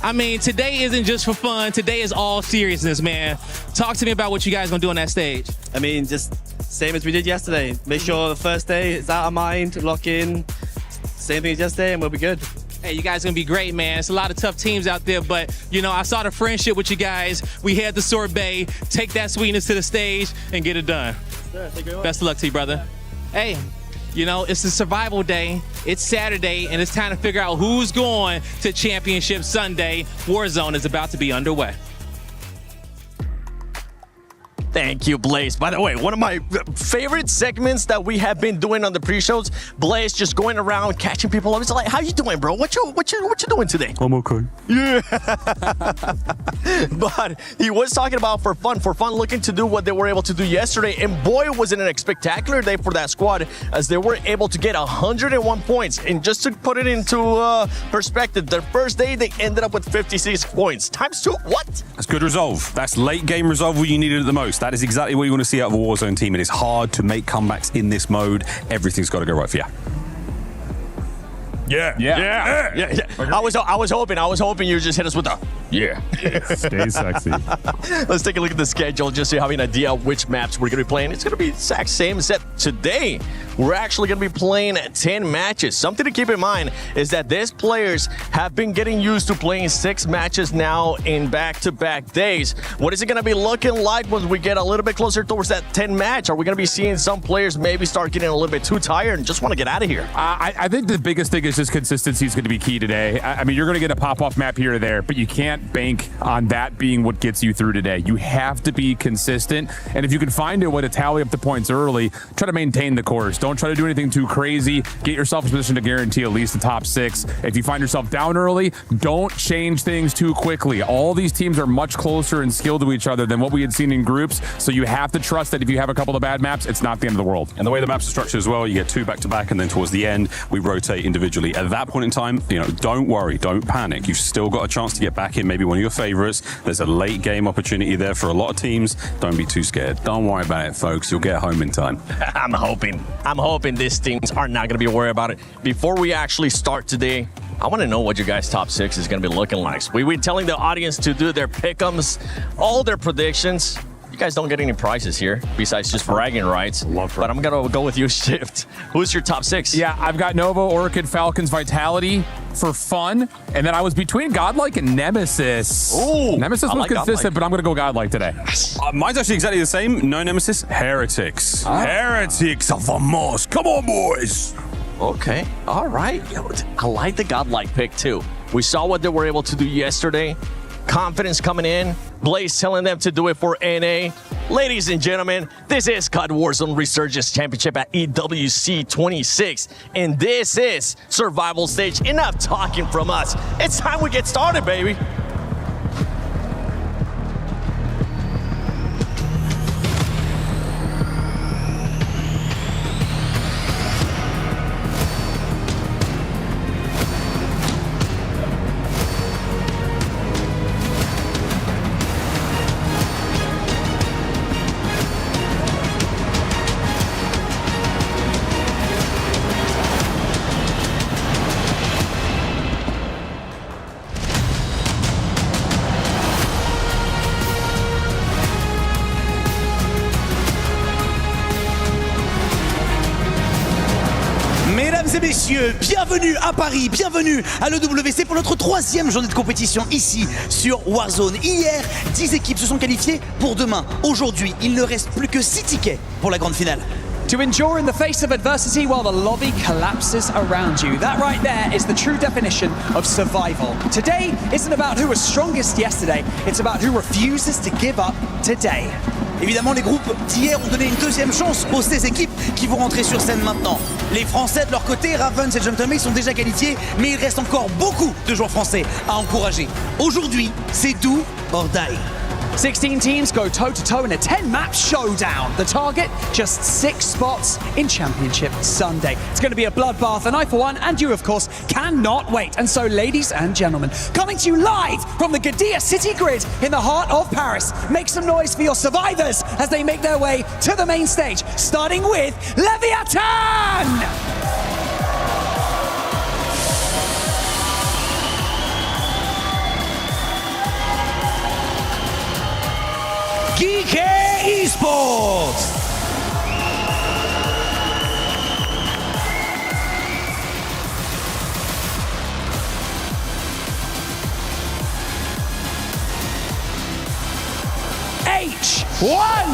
I mean, today isn't just for fun. Today is all seriousness, man. Talk to me about what you guys gonna do on that stage. I mean, just same as we did yesterday. Make sure the first day is out of mind, lock in. Same thing as yesterday, and we'll be good. Hey, you guys gonna be great, man. It's a lot of tough teams out there, but you know, I saw the friendship with you guys. We had the sorbet. Take that sweetness to the stage and get it done. Best of luck to you, brother. Hey, you know, it's the survival day. It's Saturday, and it's time to figure out who's going to Championship Sunday. Warzone is about to be underway. Thank you, Blaze. By the way, one of my favorite segments that we have been doing on the pre-shows, Blaze just going around catching people up. It's like, how you doing, bro? What you doing today? I'm okay. Yeah. But he was talking about for fun, looking to do what they were able to do yesterday. And boy, was it a spectacular day for that squad as they were able to get 101 points. And just to put it into perspective, their first day, they ended up with 56 points. Times 2, what? That's good resolve. That's late game resolve where you needed it the most. That is exactly what you want to see out of a Warzone team. It is hard to make comebacks in this mode. Everything's got to go right for you. Yeah. I was hoping you just hit us with a yeah. Stay sexy. Let's take a look at the schedule just to have an idea of which maps we're going to be playing. It's going to be the exact same, except today we're actually going to be playing 10 matches. Something to keep in mind is that these players have been getting used to playing 6 matches now in back-to-back days. What is it going to be looking like when we get a little bit closer towards that 10 match? Are we going to be seeing some players maybe start getting a little bit too tired and just want to get out of here? I think the biggest thing is just consistency is going to be key today. I mean, you're going to get a pop-off map here or there, but you can't bank on that being what gets you through today. You have to be consistent, and if you can find a way to tally up the points early, try to maintain the course. Don't try to do anything too crazy. Get yourself in a position to guarantee at least the top 6. If you find yourself down early, don't change things too quickly. All these teams are much closer in skill to each other than what we had seen in groups, so you have to trust that if you have a couple of bad maps, it's not the end of the world. And the way the maps are structured as well, you get 2 back-to-back, and then towards the end, we rotate individually. At that point in time, don't worry, don't panic. You've still got a chance to get back in maybe one of your favorites. There's a late game opportunity there for a lot of teams. Don't be too scared. Don't worry about it, folks. You'll get home in time. I'm hoping these teams are not going to be worried about it. Before we actually start today, I want to know what your guys' top 6 is going to be looking like. So we've been telling the audience to do their pick'ems, all their predictions. You guys don't get any prizes here besides just bragging rights. But I'm going to go with you, Shift. Who's your top 6? Yeah, I've got Nova, Orchid, Falcons, Vitality for fun. And then I was between Godlike and Nemesis. Ooh, Nemesis was consistent, Godlike. but I'm going to go Godlike today. Mine's actually exactly the same. No Nemesis. Heretics. Heretics are vamos. Come on, boys. Okay, all right. I like the Godlike pick, too. We saw what they were able to do yesterday. Confidence coming in. Blaze telling them to do it for NA. Ladies and gentlemen, this is COD Warzone Resurgence Championship at EWC 26. And this is Survival Stage. Enough talking from us. It's time we get started, baby. Mesdames et messieurs, bienvenue à Paris, bienvenue à l'EWC pour notre 3e journée de compétition ici sur Warzone. Hier, 10 équipes se sont qualifiées pour demain. Aujourd'hui, il ne reste plus que 6 tickets pour la grande finale. To endure in the face of adversity while the lobby collapses around you. That right there is the true definition of survival. Today isn't about who was strongest yesterday, it's about who refuses to give up today. Évidemment, les groupes d'hier ont donné une 2e chance aux 16 équipes qui vont rentrer sur scène maintenant. Les Français de leur côté, Ravens et Gentlemen sont déjà qualifiés, mais il reste encore beaucoup de joueurs français à encourager. Aujourd'hui, c'est do or die. 16 teams go toe-to-toe in a 10-map showdown. The target, just 6 spots in Championship Sunday. It's going to be a bloodbath, and I, for one, and you, of course, cannot wait. And so, ladies and gentlemen, coming to you live from the Gadia City Grid in the heart of Paris, make some noise for your survivors as they make their way to the main stage, starting with Leviathan! Geek Esports! H1!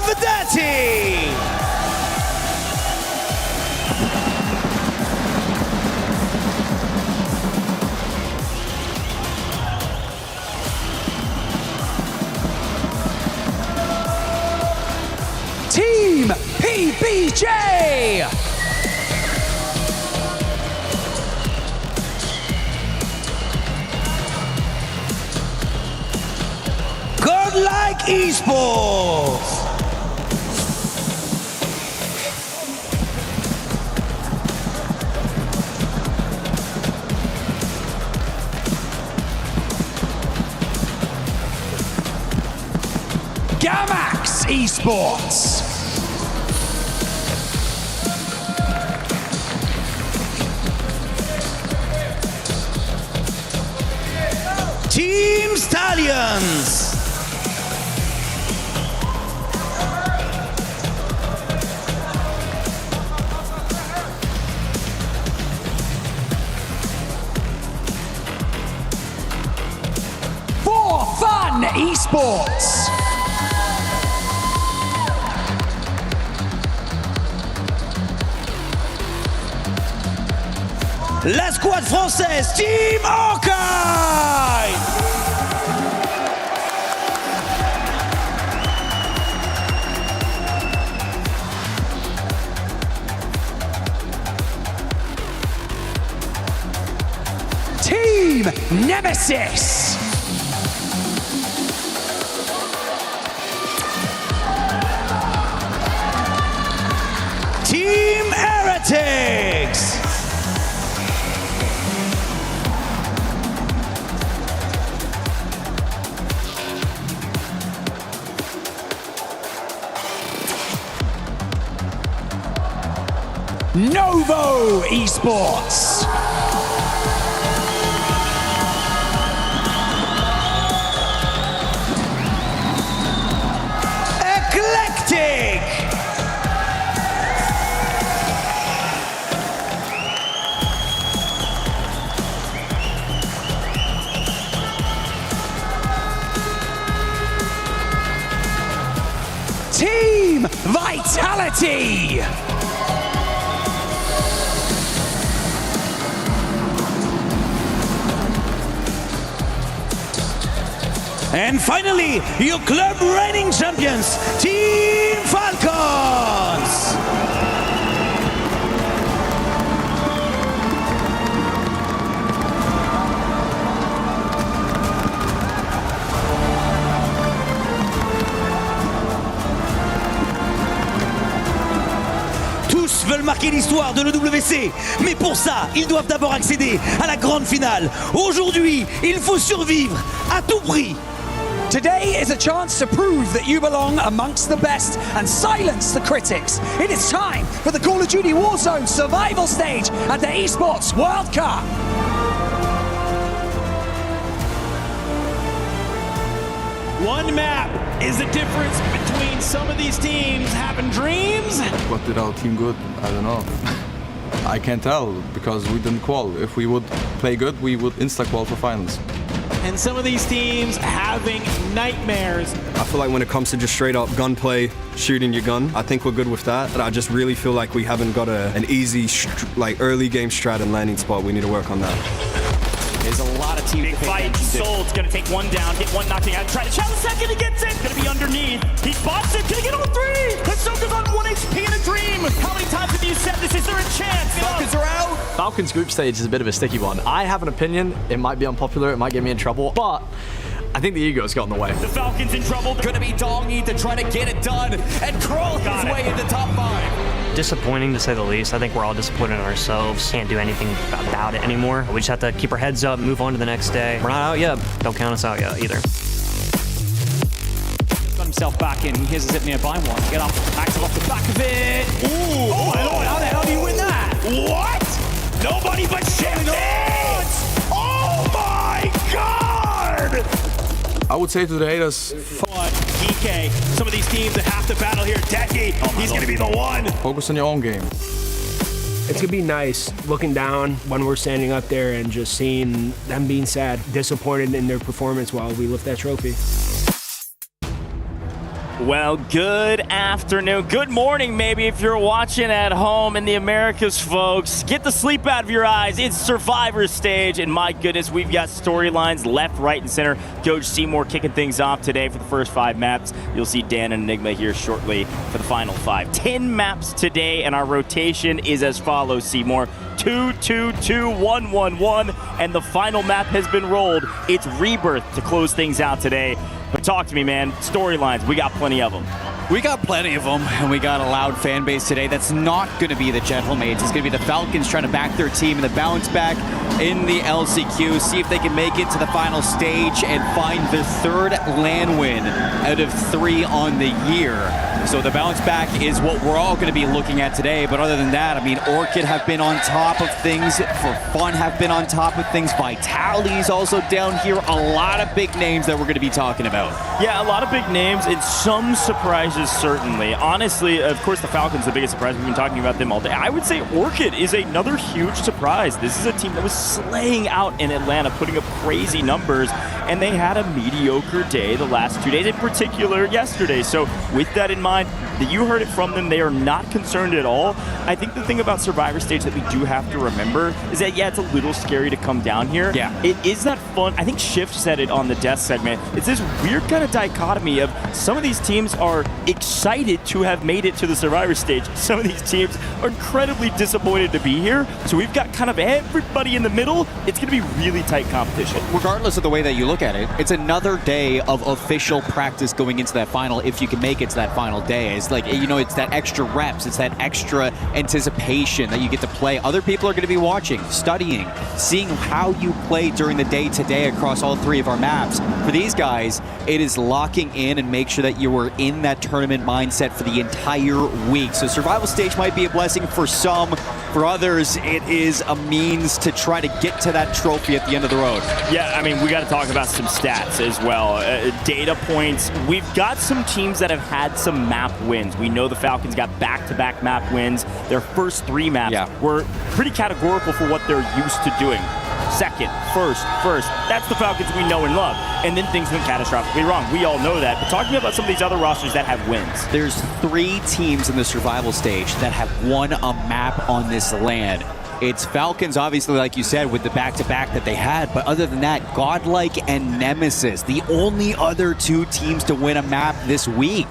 Vedati! EBJ! Godlike Esports! Gamax Esports! Team Stallions! For Fun Esports! La squad française, Team Hawkeye! Team Nemesis! Team Heretics! Novo Esports! Eclectic! Team Vitality! And finally, your club reigning champions, Team Falcons! Tous veulent marquer l'histoire de l'EWC, mais pour ça, ils doivent d'abord accéder à la grande finale. Aujourd'hui, il faut survivre à tout prix. Today is a chance to prove that you belong amongst the best and silence the critics. It is time for the Call of Duty Warzone survival stage at the Esports World Cup. One map is the difference between some of these teams having dreams. What did our team good? I don't know. I can't tell because we didn't qual. If we would play good, we would insta-qual for finals. And some of these teams having nightmares. I feel like when it comes to just straight up gunplay, shooting your gun, I think we're good with that. But I just really feel like we haven't got an easy, early game strat and landing spot. We need to work on that. There's a lot of teams. Big fight. Sold's gonna take one down, get one knocking out. Try to challenge second, he gets it. Gonna be underneath. He spots it. Can he get all three? Hisoka's on 1 HP in a dream. How many times have you said this? Is there a chance? Falcons are out. Falcons group stage is a bit of a sticky one. I have an opinion. It might be unpopular. It might get me in trouble. But I think the ego's got in the way. The Falcons in trouble. Gonna be Dongy to try to get it done and crawl his way into top 5. Disappointing to say the least. I think we're all disappointed in ourselves. Can't do anything about it anymore. We just have to keep our heads up, move on to the next day. We're not out yet. Don't count us out yet either. Got himself back in. Here's a zip nearby one. Get up, active off the back of it. Ooh! Oh my lord, how the hell do you win that? What? Nobody but champions! Oh my god! I would say to the haters, DK, some of these teams that have to battle here. Decky, he's going to be the one. focus on your own game. It's going to be nice looking down when we're standing up there and just seeing them being sad, disappointed in their performance while we lift that trophy. Well, good afternoon. Good morning, maybe, if you're watching at home in the Americas, folks. Get the sleep out of your eyes. It's Survivor Stage, and my goodness, we've got storylines left, right, and center. Coach Seymour kicking things off today for the first 5 maps. You'll see Dan and Enigma here shortly for the final 5. 10 maps today, and our rotation is as follows, Seymour. 2-2-2-1-1-1, and the final map has been rolled. It's Rebirth to close things out today. But talk to me, man. Storylines, we got plenty of them. We got plenty of them, and we got a loud fan base today. That's not going to be the Gentlemaids. It's going to be the Falcons trying to back their team in the bounce back in the LCQ, see if they can make it to the final stage and find their 3rd LAN win out of 3 on the year. So the bounce back is what we're all going to be looking at today. But other than that, I mean, Orchid have been on top of things. For Fun have been on top of things. Vitality's also down here. A lot of big names that we're going to be talking about. Yeah, a lot of big names and some surprises, certainly. Honestly, of course, the Falcons, the biggest surprise. We've been talking about them all day. I would say Orchid is another huge surprise. This is a team that was slaying out in Atlanta, putting up crazy numbers, and they had a mediocre day the last 2 days, in particular yesterday. So with that in mind, that you heard it from them, they are not concerned at all. I think the thing about Survivor Stage that we do have to remember is that, yeah, it's a little scary to come down here. Yeah. It is that fun. I think Shift said it on the death segment. It's this weird kind of dichotomy of some of these teams are excited to have made it to the Survivor Stage. Some of these teams are incredibly disappointed to be here. So we've got kind of everybody in the middle. It's going to be really tight competition. Regardless of the way that you look at it, it's another day of official practice going into that final, if you can make it to that final day. It's like, you know, it's that extra reps, it's that extra anticipation that you get to play. Other people are going to be watching, studying, seeing how you play during the day today across all 3 of our maps. For these guys, it is locking in and make sure that you are in that tournament mindset for the entire week. So Survival Stage might be a blessing for some. For others, it is a means to try to get to that trophy at the end of the road. Yeah, I mean, we got to talk about some stats as well. Data points. We've got some teams that have had some map wins. We know the Falcons got back-to-back map wins. Their first 3 maps were pretty categorical for what they're used to doing. Second, first. That's the Falcons we know and love. And then things went catastrophically wrong. We all know that. But talking about some of these other rosters that have wins. There's 3 teams in the Survival Stage that have won a map on this LAN. It's Falcons, obviously, like you said, with the back-to-back that they had. But other than that, Godlike and Nemesis, the only other 2 teams to win a map this week.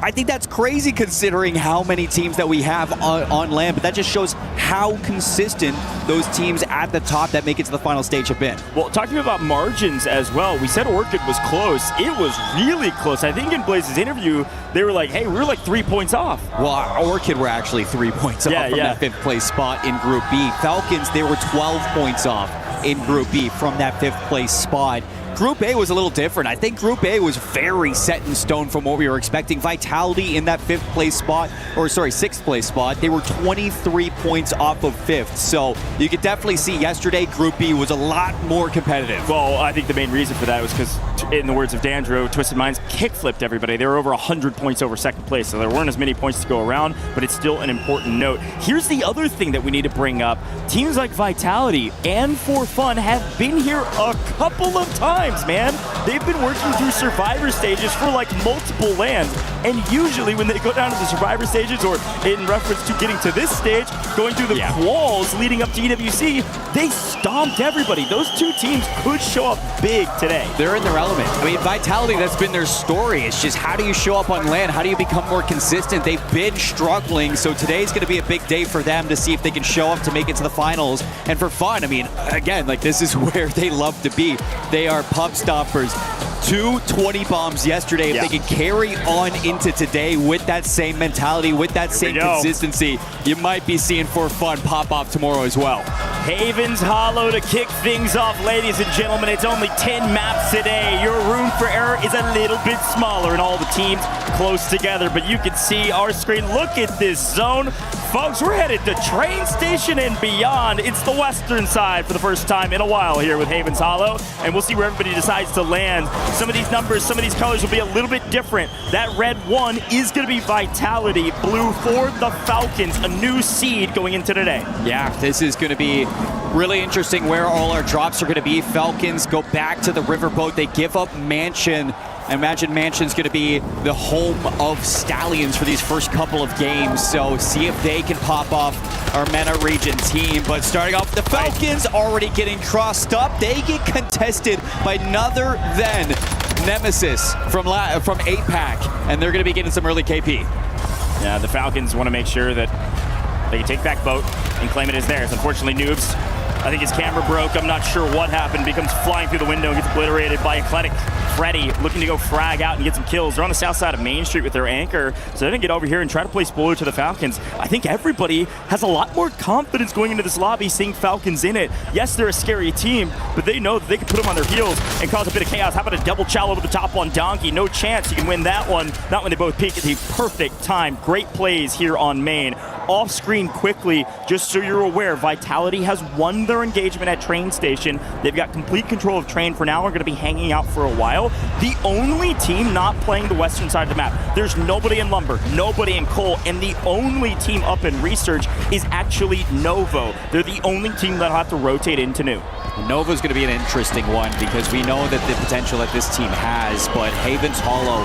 I think that's crazy considering how many teams that we have on LAN, but that just shows how consistent those teams at the top that make it to the final stage have been. Well, talking about margins as well, we said Orchid was close. It was really close. I think in Blaze's interview, they were like, hey, we're like 3 points off. Well, Orchid were actually 3 points off from that 5th place spot in Group B. Falcons, they were 12 points off in Group B from that 5th place spot. Group A was a little different. I think Group A was very set in stone from what we were expecting. Vitality in that 5th place spot, or sorry, 6th place spot, they were 23 points off of 5th. So you could definitely see yesterday Group B was a lot more competitive. Well, I think the main reason for that was because, in the words of Dandro, Twisted Minds kick-flipped everybody. They were over 100 points over 2nd place, so there weren't as many points to go around, but it's still an important note. Here's the other thing that we need to bring up. Teams like Vitality and For Fun have been here a couple of times. Man, they've been working through Survivor Stages for like multiple LANs, and usually when they go down to the Survivor Stages, or in reference to getting to this stage, going through the quals leading up to EWC, they stomped everybody. Those 2 teams could show up big today. They're in their element. I mean, Vitality, that's been their story. It's just, how do you show up on LAN? How do you become more consistent? They've been struggling, so today's going to be a big day for them to see if they can show up to make it to the finals. And For Fun, I mean, again, like, this is where they love to be. They are pump stoppers. 2 20 bombs yesterday. If they can carry on into today with that same mentality, with that same consistency, you might be seeing For Fun pop off tomorrow as well. Havens Hollow to kick things off, ladies and gentlemen. It's only 10 maps today. Your room for error is a little bit smaller, and all the teams close together. But you can see our screen. Look at this zone. Folks, we're headed to train station and beyond. It's the western side for the first time in a while here with Havens Hollow, and we'll see where everybody decides to land. Some of these numbers, some of these colors will be a little bit different. That red 1 is going to be Vitality. Blue for the Falcons, a new seed going into today. Yeah, this is going to be really interesting where all our drops are going to be. Falcons go back to the riverboat. They give up Mansion I imagine Mansion's going to be the home of Stallions for these first couple of games, so see if they can pop off our MENA region team. But starting off, the Falcons already getting crossed up. They get contested by none than Nemesis from APAC, and they're going to be getting some early KP. Yeah, the Falcons want to make sure that they can take back boat and claim it as theirs. Unfortunately, Noobs, I think his camera broke. I'm not sure what happened. Becomes flying through the window and gets obliterated by Eclectic. Freddy looking to go frag out and get some kills. They're on the south side of Main Street with their anchor, so they're going to get over here and try to play spoiler to the Falcons. I think everybody has a lot more confidence going into this lobby seeing Falcons in it. Yes, they're a scary team, but they know that they can put them on their heels and cause a bit of chaos. How about a double chow over the top on Donkey? No chance you can win that one. Not when they both peak at the perfect time. Great plays here on Main. Off screen quickly, just so you're aware, Vitality has won their engagement at Train Station. They've got complete control of Train for now. We're going to be hanging out for a while. The only team not playing the western side of the map. There's nobody in Lumber, nobody in Coal, and the only team up in Research is actually Novo. They're the only team that'll have to rotate into New. Novo's going to be an interesting one because we know that the potential that this team has, but Haven's Hollow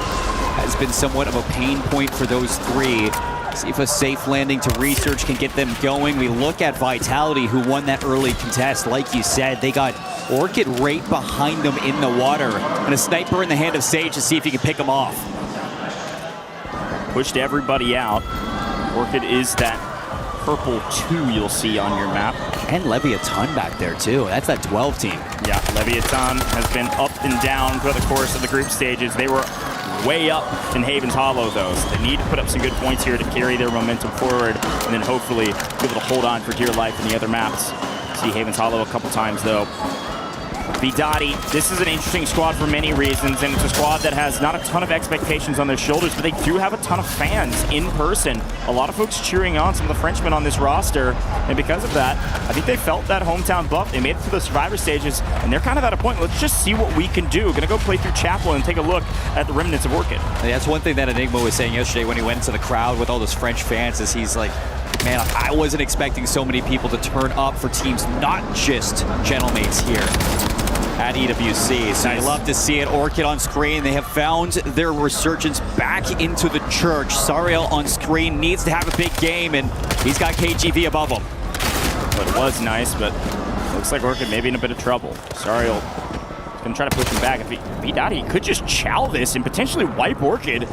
has been somewhat of a pain point for those three. See if a safe landing to Research can get them going. We look at Vitality, who won that early contest. Like you said, they got Orchid right behind them in the water, and a sniper in the hand of Sage to see if he can pick them off. Pushed everybody out. Orchid is that purple 2 you'll see on your map. And Leviathan back there too. That's that 12 team. Yeah, Leviathan has been up and down throughout the course of the group stages. They were way up in Haven's Hollow, though, so they need to put up some good points here to carry their momentum forward, and then hopefully be able to hold on for dear life in the other maps. See Haven's Hollow a couple times, though. Vidati, this is an interesting squad for many reasons, and it's a squad that has not a ton of expectations on their shoulders, but they do have a ton of fans in person. A lot of folks cheering on some of the Frenchmen on this roster, and because of that, I think they felt that hometown buff. They made it to the Survivor stages, and they're kind of at a point, let's just see what we can do. Gonna go play through Chapel and take a look at the remnants of Orchid. That's one thing that Enigma was saying yesterday when he went into the crowd with all those French fans, is he's like, man, I wasn't expecting so many people to turn up for teams, not just Gentlemates here at EWC. So you love to see it. Orchid on screen. They have found their resurgence back into the church. Sariel on screen needs to have a big game, and he's got KGV above him. But it was nice, but looks like Orchid may be in a bit of trouble. Sariel is going to try to push him back. If he died, he could just chow this and potentially wipe Orchid.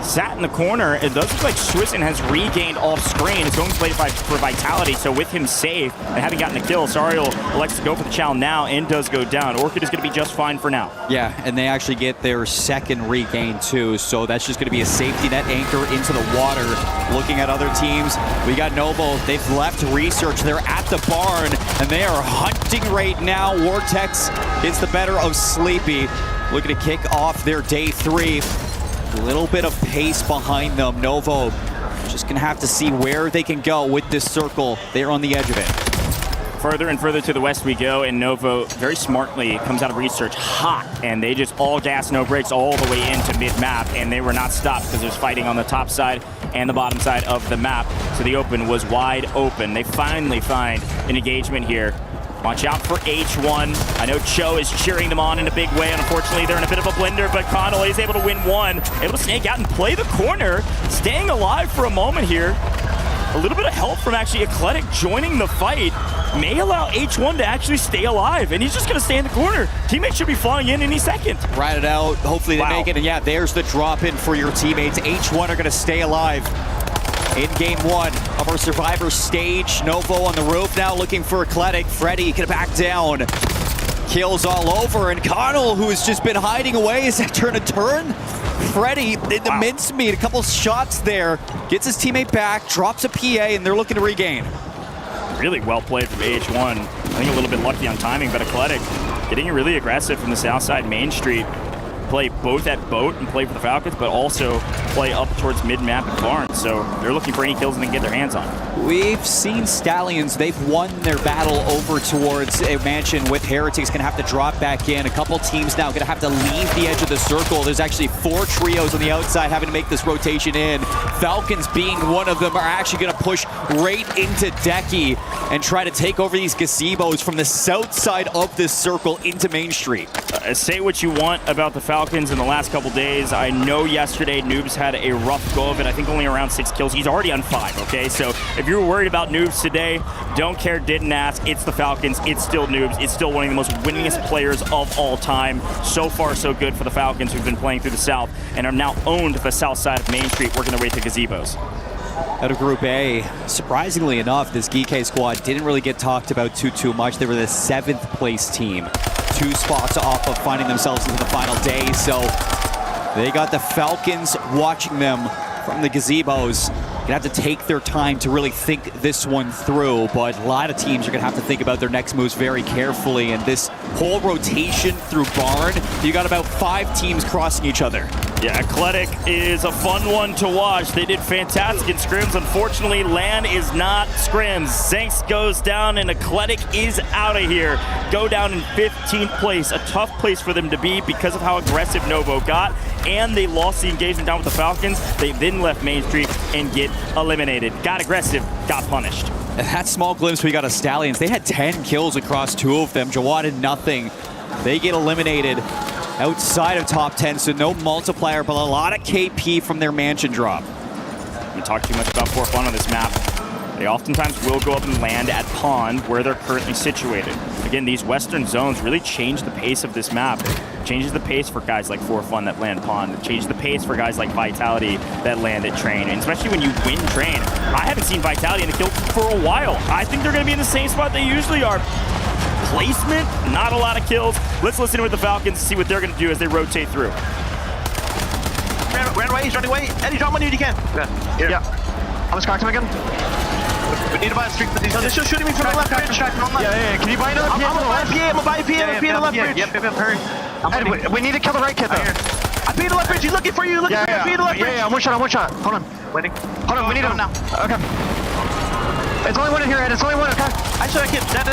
Sat in the corner. It does look like Swisson has regained off screen. It's going to play for Vitality, so with him safe and having gotten the kill, Sariel elects to go for the chow now and does go down. Orchid is going to be just fine for now. Yeah, and they actually get their second regain too, so that's just going to be a safety net anchor into the water. Looking at other teams, we got Noble. They've left Research. They're at the barn, and they are hunting right now. Vortex is the better of Sleepy. Looking to kick off their day 3. A little bit of pace behind them. Novo just gonna have to see where they can go with this circle. They're on the edge of it. Further and further to the west we go, and Novo very smartly comes out of Research hot, and they just all gas, no brakes all the way into mid-map, and they were not stopped because there's fighting on the top side and the bottom side of the map. So the open was wide open. They finally find an engagement here. Watch out for H1. I know Cho is cheering them on in a big way, and unfortunately they're in a bit of a blender, but Connolly is able to win one, able to snake out and play the corner, staying alive for a moment here. A little bit of help from actually Eclectic joining the fight may allow H1 to actually stay alive, and he's just going to stay in the corner. Teammates should be flying in any second. Ride it out. Hopefully they make it, and yeah, there's the drop-in for your teammates. H1 are going to stay alive. In game 1 of our Survivor stage, Novo on the roof now looking for Eclectic. Freddy can back down. Kills all over, and Connell, who has just been hiding away, is that turn a turn? Freddy in the mincemeat, a couple shots there, gets his teammate back, drops a PA, and they're looking to regain. Really well played from H1. I think a little bit lucky on timing, but Eclectic getting really aggressive from the south side Main Street. Play both at boat and play for the Falcons, but also play up towards mid-map and Barnes. So they're looking for any kills they can get their hands on. We've seen Stallions. They've won their battle over towards a mansion with Heretics. Going to have to drop back in. A couple teams now going to have to leave the edge of the circle. There's actually 4 trios on the outside having to make this rotation in. Falcons being one of them are actually going to push right into Decky and try to take over these gazebos from the south side of this circle into Main Street. Say what you want about the Falcons. Falcons in the last couple days. I know yesterday Noobs had a rough go of it. I think only around 6 kills. He's already on 5, okay? So if you were worried about Noobs today, don't care, didn't ask. It's the Falcons. It's still Noobs. It's still one of the most winningest players of all time. So far, so good for the Falcons, who've been playing through the South and are now owned the south side of Main Street, working their way to gazebos. Out of Group A, surprisingly enough, this GK squad didn't really get talked about too much. They were the 7th place team, 2 spots off of finding themselves into the final day. So they got the Falcons watching them from the gazebos. Gonna have to take their time to really think this one through, but a lot of teams are gonna have to think about their next moves very carefully. And this whole rotation through Barn, you got about 5 teams crossing each other. Yeah, Athletic is a fun one to watch. They did fantastic in scrims. Unfortunately, LAN is not scrims. Zanks goes down and Athletic is out of here. Go down in 15th place. A tough place for them to be because of how aggressive Novo got, and they lost the engagement down with the Falcons. They then left Main Street and get eliminated. Got aggressive, got punished. That small glimpse we got of Stallions. They had 10 kills across 2 of them. Jawad had nothing. They get eliminated outside of top 10, so no multiplier, but a lot of KP from their mansion drop. We talk too much about For Fun on this map. They oftentimes will go up and land at Pond, where they're currently situated. Again, these western zones really change the pace of this map. It changes the pace for guys like For Fun that land Pond. It changes the pace for guys like Vitality that land at Train. And especially when you win Train. I haven't seen Vitality in the kill for a while. I think they're going to be in the same spot they usually are. Placement, not a lot of kills. Let's listen with the Falcons to see what they're going to do as they rotate through. Ran away, he's running away. Eddie, drop money if you can. Yeah. I was cracked him again. We need to buy a streak with these. No, they're still shooting me from the left bridge. Yeah. Can you buy another PA? I'm gonna buy a PA. I'm gonna buy a PA. I'm gonna PA the left bridge. Yep, hurry. Eddie, we need to kill the right kid though. I PA the left bridge. He's looking for you. Looking for you. I PA the left bridge. Yeah, I'm one shot. Hold on. Waiting. Hold on, we need him now. Okay. It's only one in here, Ed. It's only one, okay? I saw a kid. Dead.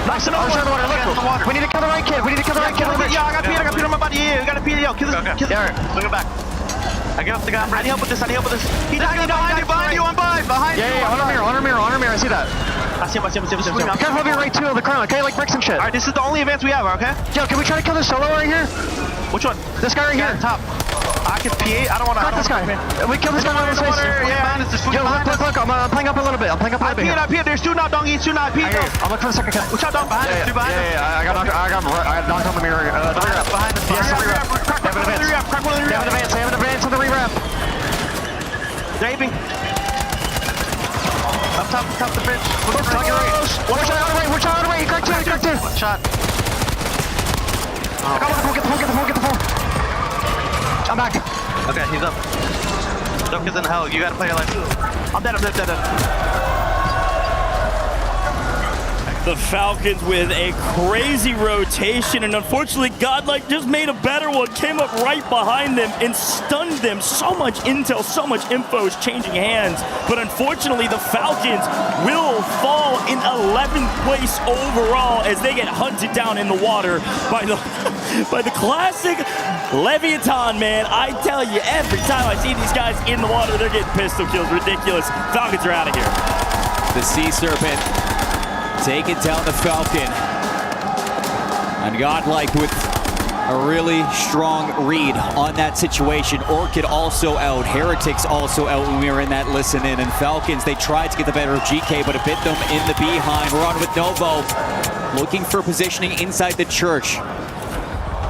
Nice. Another one. We need to kill the right kid. Yeah, I got Peter on my body. Yeah, we got a Peter. Yo, kill this. Yeah, bring him back. I get off the gun. I need help with this. He died behind you. I'm behind you. Yeah, on our mirror. I see that. I see him. Be careful of your right too of the crown, okay? Like bricks and shit. Alright, this is the only advance we have, okay? Yo, can we try to kill this solo right here? Which one? This guy right here. Top. I can PA. I don't want to. Crack this guy. We kill this guy on his face. Yeah. Yo, look. I'm playing up a little bit. I PA. There's 2 now, Dongy. 2 now. I'm looking for the second kill. Watch out, Dong. Behind us. 2 behind us. Yeah. I got knocked on the mirror. The re-wrap. Behind us. Yes, the re-wrap. Crack one of the re-wrap. They have an advance on the re-wrap. They're aping. Up top the bridge. Watch out, out of way. He cracked 2. One shot. I got one. Get the phone. I'm back. Okay, he's up. Duck is in hell. You gotta play your life. I'm dead. The Falcons with a crazy rotation, and unfortunately Godlike just made a better one, came up right behind them and stunned them. So much intel, so much info is changing hands, but unfortunately the Falcons will fall in 11th place overall as they get hunted down in the water by the classic Leviathan, man. I tell you, every time I see these guys in the water, they're getting pistol kills. Ridiculous. Falcons are out of here. The Sea Serpent taking down the Falcon. And Godlike with a really strong read on that situation. Orchid also out. Heretics also out when we were in that listen in. And Falcons, they tried to get the better of GK, but it bit them in the behind. We're on with Novo, looking for positioning inside the church.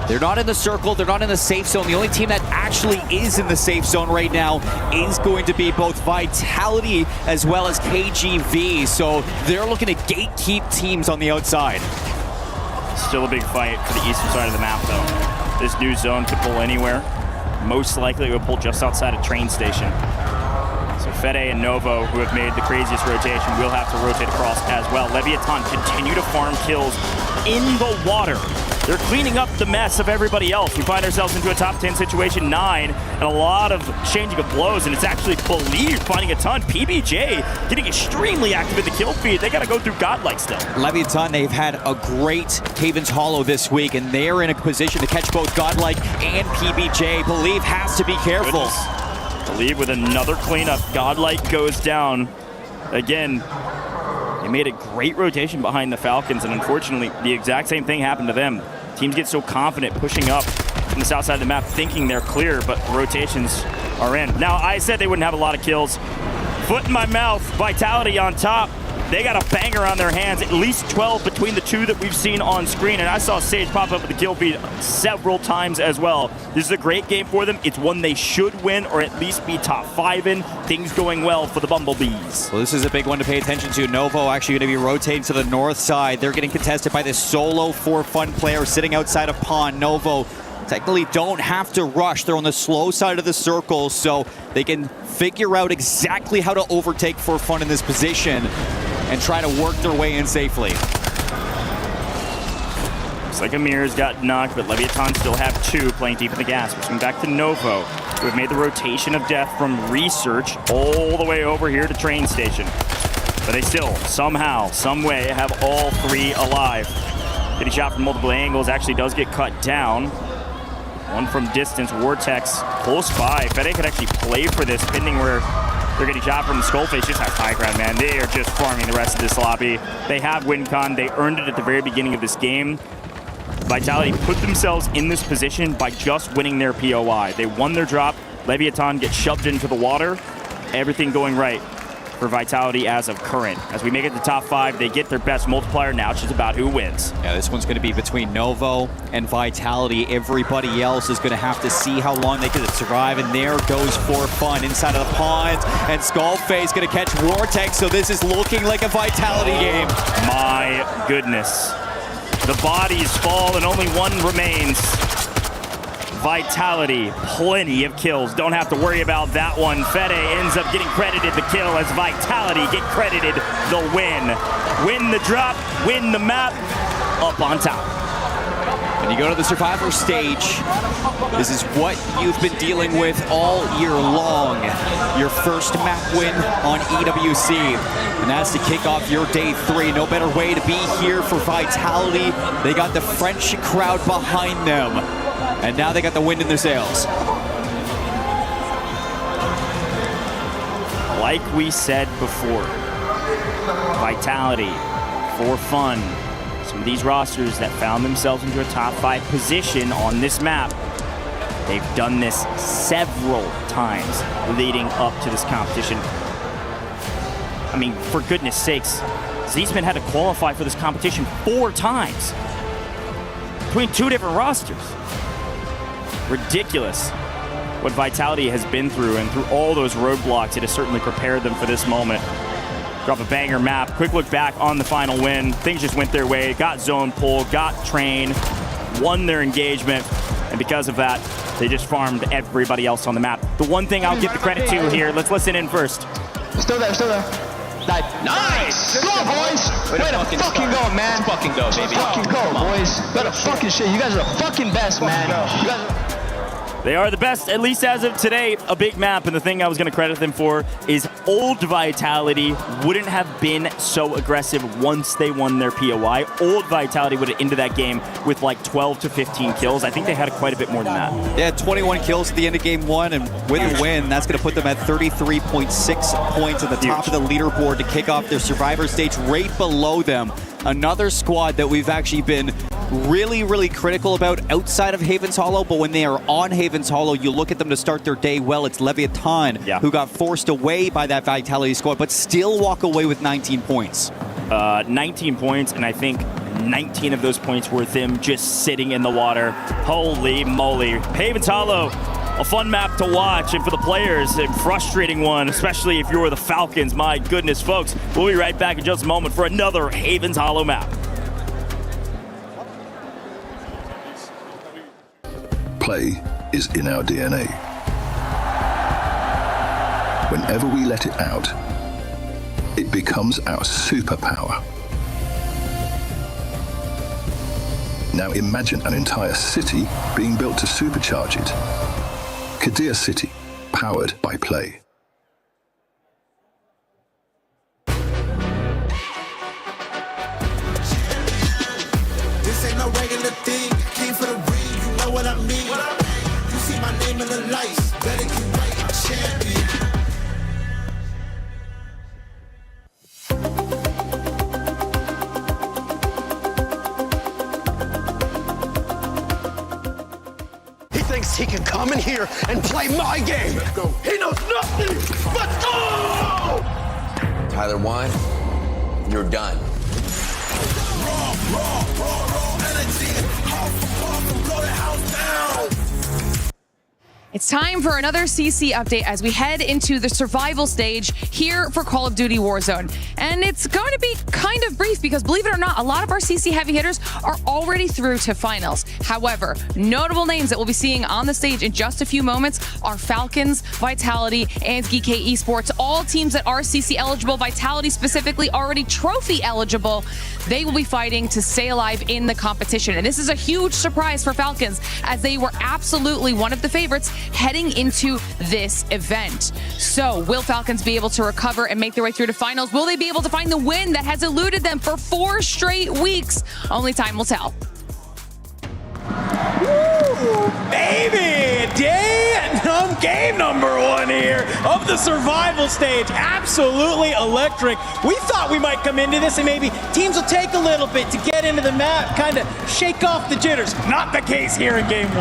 They're not in the circle, they're not in the safe zone. The only team that actually is in the safe zone right now is going to be both Vitality as well as KGV. So they're looking to gatekeep teams on the outside. Still a big fight for the eastern side of the map though. This new zone could pull anywhere. Most likely it will pull just outside a train station. So Fede and Novo, who have made the craziest rotation, will have to rotate across as well. Leviathan continue to farm kills in the water. They're cleaning up the mess of everybody else. We find ourselves into a top 10 situation, 9, and a lot of changing of blows, and it's actually Believe finding a ton. PBJ getting extremely active in the kill feed. They got to go through Godlike still. Leviathan, they've had a great Haven's Hollow this week, and they're in a position to catch both Godlike and PBJ. Believe has to be careful. Believe with another cleanup. Godlike goes down. Again, they made a great rotation behind the Falcons, and unfortunately, the exact same thing happened to them. Teams get so confident pushing up from the south side of the map, thinking they're clear, but rotations are in. Now, I said they wouldn't have a lot of kills. Foot in my mouth, Vitality on top. They got a banger on their hands, at least 12 between the two that we've seen on screen. And I saw Sage pop up with the kill feed several times as well. This is a great game for them. It's one they should win or at least be top 5 in. Things going well for the Bumblebees. Well, this is a big one to pay attention to. Novo actually going to be rotating to the north side. They're getting contested by this solo for fun player sitting outside of Pond. Novo technically don't have to rush. They're on the slow side of the circle, so they can figure out exactly how to overtake for fun in this position and try to work their way in safely. Looks like Amir's got knocked, but Leviathan still have 2 playing deep in the gas. Swing back to Novo, who have made the rotation of death from research all the way over here to train station. But they still, somehow, some way, have all 3 alive. Getting shot from multiple angles, actually does get cut down. One from distance, Vortex close by. Fede could actually play for this, pending where they're getting shot from the Skullface. Just has high ground, man. They are just farming the rest of this lobby. They have win con. They earned it at the very beginning of this game. Vitality put themselves in this position by just winning their POI. They won their drop. Leviathan gets shoved into the water. Everything going right for Vitality as of current. As we make it to top 5, they get their best multiplier. Now it's just about who wins. Yeah, this one's going to be between Novo and Vitality. Everybody else is going to have to see how long they can survive. And there goes for fun inside of the pond. And Skullface going to catch Vortex. So this is looking like a Vitality game. My goodness. The bodies fall and only one remains. Vitality, plenty of kills. Don't have to worry about that one. Fede ends up getting credited the kill as Vitality get credited the win. Win the drop, win the map, up on top. When you go to the Survivor stage, this is what you've been dealing with all year long. Your first map win on EWC. And that's to kick off your day 3. No better way to be here for Vitality. They got the French crowd behind them. And now they got the wind in their sails. Like we said before, Vitality, for fun. Some of these rosters that found themselves into a top 5 position on this map, they've done this several times leading up to this competition. I mean, for goodness sakes, Zeesman had to qualify for this competition 4 times between 2 different rosters. Ridiculous what Vitality has been through, and through all those roadblocks, it has certainly prepared them for this moment. Drop a banger map, quick look back on the final win. Things just went their way, got zone pull, got train, won their engagement, and because of that, they just farmed everybody else on the map. The one thing I'll give the credit to here, let's listen in first. Still there, still there. Nice! Go, boys! Way to fucking go, man! Let's fucking go, baby. Fucking go, boys! Better fucking shit. You guys are the fucking best, man. You guys are... They are the best, at least as of today. A big map, and the thing I was going to credit them for is old Vitality wouldn't have been so aggressive once they won their POI. Old Vitality would have ended that game with like 12 to 15 kills. I think they had quite a bit more than that. Yeah, 21 kills at the end of game 1, and with the win, that's going to put them at 33.6 points at the top of the leaderboard to kick off their Survivor stage. Right below them, another squad that we've actually been really critical about outside of Havens Hollow, but when they are on Havens Hollow, you look at them to start their day well. It's Leviathan, who got forced away by that Vitality squad, but still walk away with 19 points. 19 points, and I think 19 of those points were them just sitting in the water. Holy moly. Havens Hollow, a fun map to watch, and for the players, a frustrating one, especially if you're the Falcons. My goodness, folks. We'll be right back in just a moment for another Havens Hollow map. Play is in our DNA. Whenever we let it out, it becomes our superpower. Now imagine an entire city being built to supercharge it. Kadir City, powered by Play. This ain't no regular thing. Came for the ring, you know what I mean. You see my name in the lights, better get right, I'm champion. thinks he can come in here and play my game. Let's go. He knows nothing. Let's go! Tyler 1, you're done. Raw energy. House for pop, blow the house down. It's time for another CC update as we head into the survival stage here for Call of Duty Warzone. And it's going to be kind of brief because, believe it or not, a lot of our CC heavy hitters are already through to finals. However, notable names that we'll be seeing on the stage in just a few moments are Falcons, Vitality, and GK Esports, all teams that are CC eligible. Vitality specifically already trophy eligible. They will be fighting to stay alive in the competition. And this is a huge surprise for Falcons as they were absolutely one of the favorites heading into this event. So will Falcons be able to recover and make their way through to finals? Will they be able to find the win that has eluded them for 4 straight weeks? Only time will tell. Woo, baby, game number 1 here of the survival stage. Absolutely electric. We thought we might come into this and maybe teams will take a little bit to get into the map, kind of shake off the jitters. Not the case here in game 1.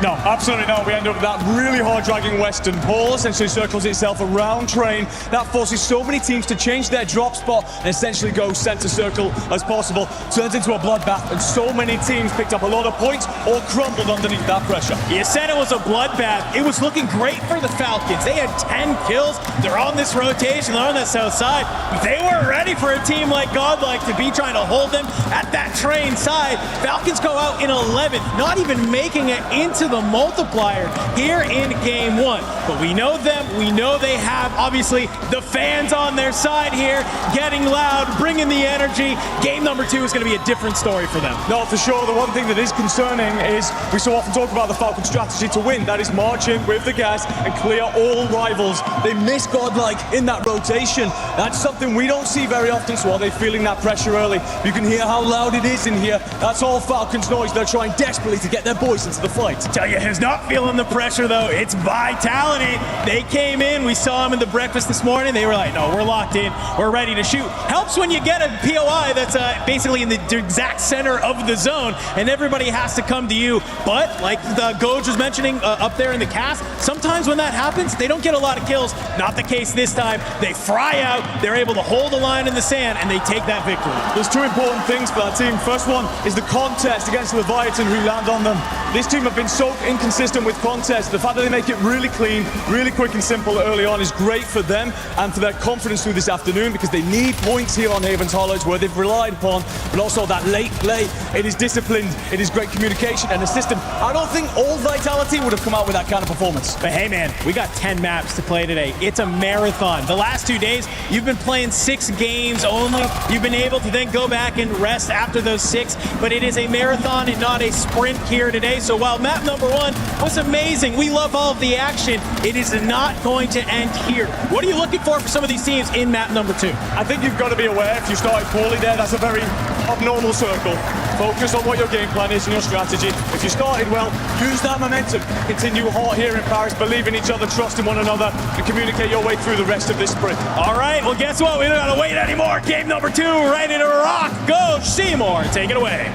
No, absolutely not. We end up with that really hard dragging western pole, essentially circles itself around train. That forces so many teams to change their drop spot and essentially go center circle as possible. Turns into a bloodbath, and so many teams picked up a lot of points or crumbled underneath that pressure. You said it was a bloodbath. It was looking great for the Falcons. They had 10 kills. They're on this rotation. They're on the south side. They weren't ready for a team like Godlike to be trying to hold them at that train side. Falcons go out in 11th, not even making it into the multiplier here in game 1. But we know them. We know they have, obviously, the fans on their side here, getting loud, bringing the energy. Game number 2 is going to be a different story for them. No, for sure. The one thing that is concerning is we so often talk about the Falcon strategy to win. That is march in with the gas and clear all rivals. They miss Godlike in that rotation. That's something we don't see very often, so are they feeling that pressure early? You can hear how loud it is in here. That's all Falcons noise. They're trying desperately to get their boys into the fight. Tell you who's not feeling the pressure, though. It's Vitality. They came in. We saw them in the breakfast this morning. They were like, no, we're locked in. We're ready to shoot. Helps when you get a POI that's basically in the exact center of the zone, and everybody has to come to you. But, like the Goj was mentioning up there in the cast, sometimes when that happens, they don't get a lot of kills. Not the case this time. They fry out. They're able to hold the line in the sand, and they take that victory. There's 2 important things for that team. First one is the contest against Leviathan, who land on them. This team have been so inconsistent with contests. The fact that they make it really clean, really quick and simple early on is great for them and for their confidence through this afternoon, because they need points here on Havens Hollows where they've relied upon, but also that late play. It is disciplined, it is great communication and a system. I don't think all Vitality would have come out with that kind of performance. But hey man, we got 10 maps to play today. It's a marathon. The last 2 days, you've been playing 6 games only. You've been able to then go back and rest after those 6, but it is a marathon and not a sprint here today. So while map number 1 was amazing, we love all of the action, it is not going to end here. What are you looking for some of these teams in map number 2? I think you've got to be aware if you started poorly there, that's a very abnormal circle. Focus on what your game plan is and your strategy. If you started well, use that momentum. Continue hot here in Paris, believe in each other, trust in one another, and communicate your way through the rest of this sprint. All right, well guess what? We don't gotta wait anymore. Game number 2, ready to rock. Go Seymour, take it away.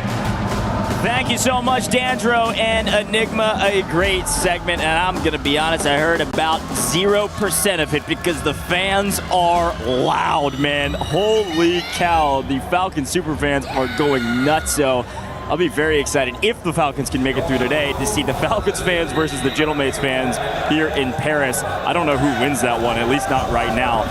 Thank you so much, Dandro and Enigma. A great segment, and I'm going to be honest, I heard about 0% of it because the fans are loud, man. Holy cow, the Falcon superfans are going nuts. So I'll be very excited if the Falcons can make it through today to see the Falcons fans versus the Gentlemates fans here in Paris. I don't know who wins that one, at least not right now.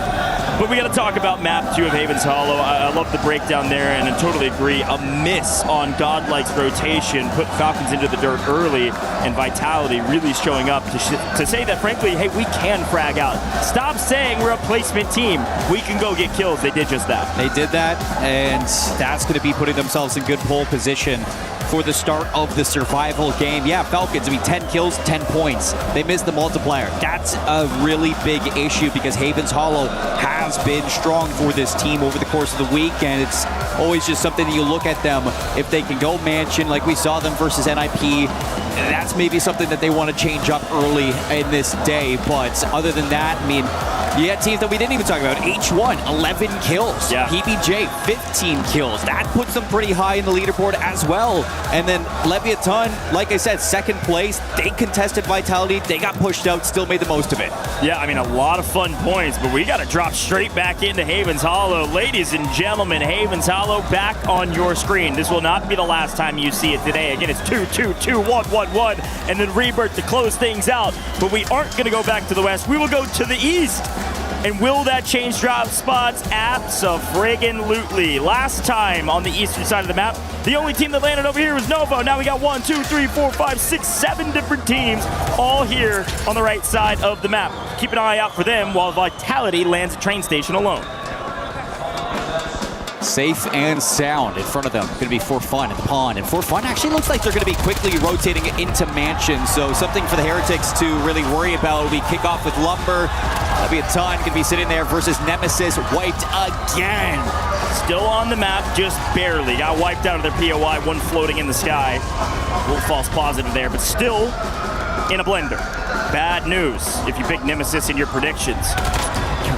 But we got to talk about map 2 of Havens Hollow. I love the breakdown there, and I totally agree. A miss on Godlike's rotation put Falcons into the dirt early, and Vitality really showing up to say that, frankly, hey, we can frag out. Stop saying we're a placement team. We can go get kills. They did just that. They did that, and that's going to be putting themselves in good pole position for the start of the survival game. Yeah, Falcons, 10 kills, 10 points. They missed the multiplier. That's a really big issue because Havens Hollow has been strong for this team over the course of the week, and it's always just something that you look at them. If they can go mansion like we saw them versus NIP, that's maybe something that they want to change up early in this day. But other than that, I mean, you had teams that we didn't even talk about. H1, 11 kills. Yeah. PBJ, 15 kills. That puts them pretty high in the leaderboard as well. And then Leviathan, like I said, second place. They contested Vitality. They got pushed out, still made the most of it. Yeah, I mean, a lot of fun points, but we got to drop straight back into Havens Hollow. Ladies and gentlemen, Havens Hollow back on your screen. This will not be the last time you see it today. Again, it's 2-2-2-1-1-1, and then Rebirth to close things out. But we aren't going to go back to the west. We will go to the east. And will that change drop spots? Abso-friggin-lutely. Last time on the eastern side of the map, the only team that landed over here was Novo. Now we got 1, 2, 3, 4, 5, 6, 7 different teams all here on the right side of the map. Keep an eye out for them while Vitality lands at train station alone. Safe and sound in front of them. Going to be For Fun at the pond. And For Fun actually looks like they're going to be quickly rotating into Mansion. So something for the Heretics to really worry about. We kick off with Lumber. That'll be a ton. Going to be sitting there versus Nemesis. Wiped again. Still on the map, just barely. Got wiped out of their POI. One floating in the sky. A little false positive there, but still in a blender. Bad news if you pick Nemesis in your predictions.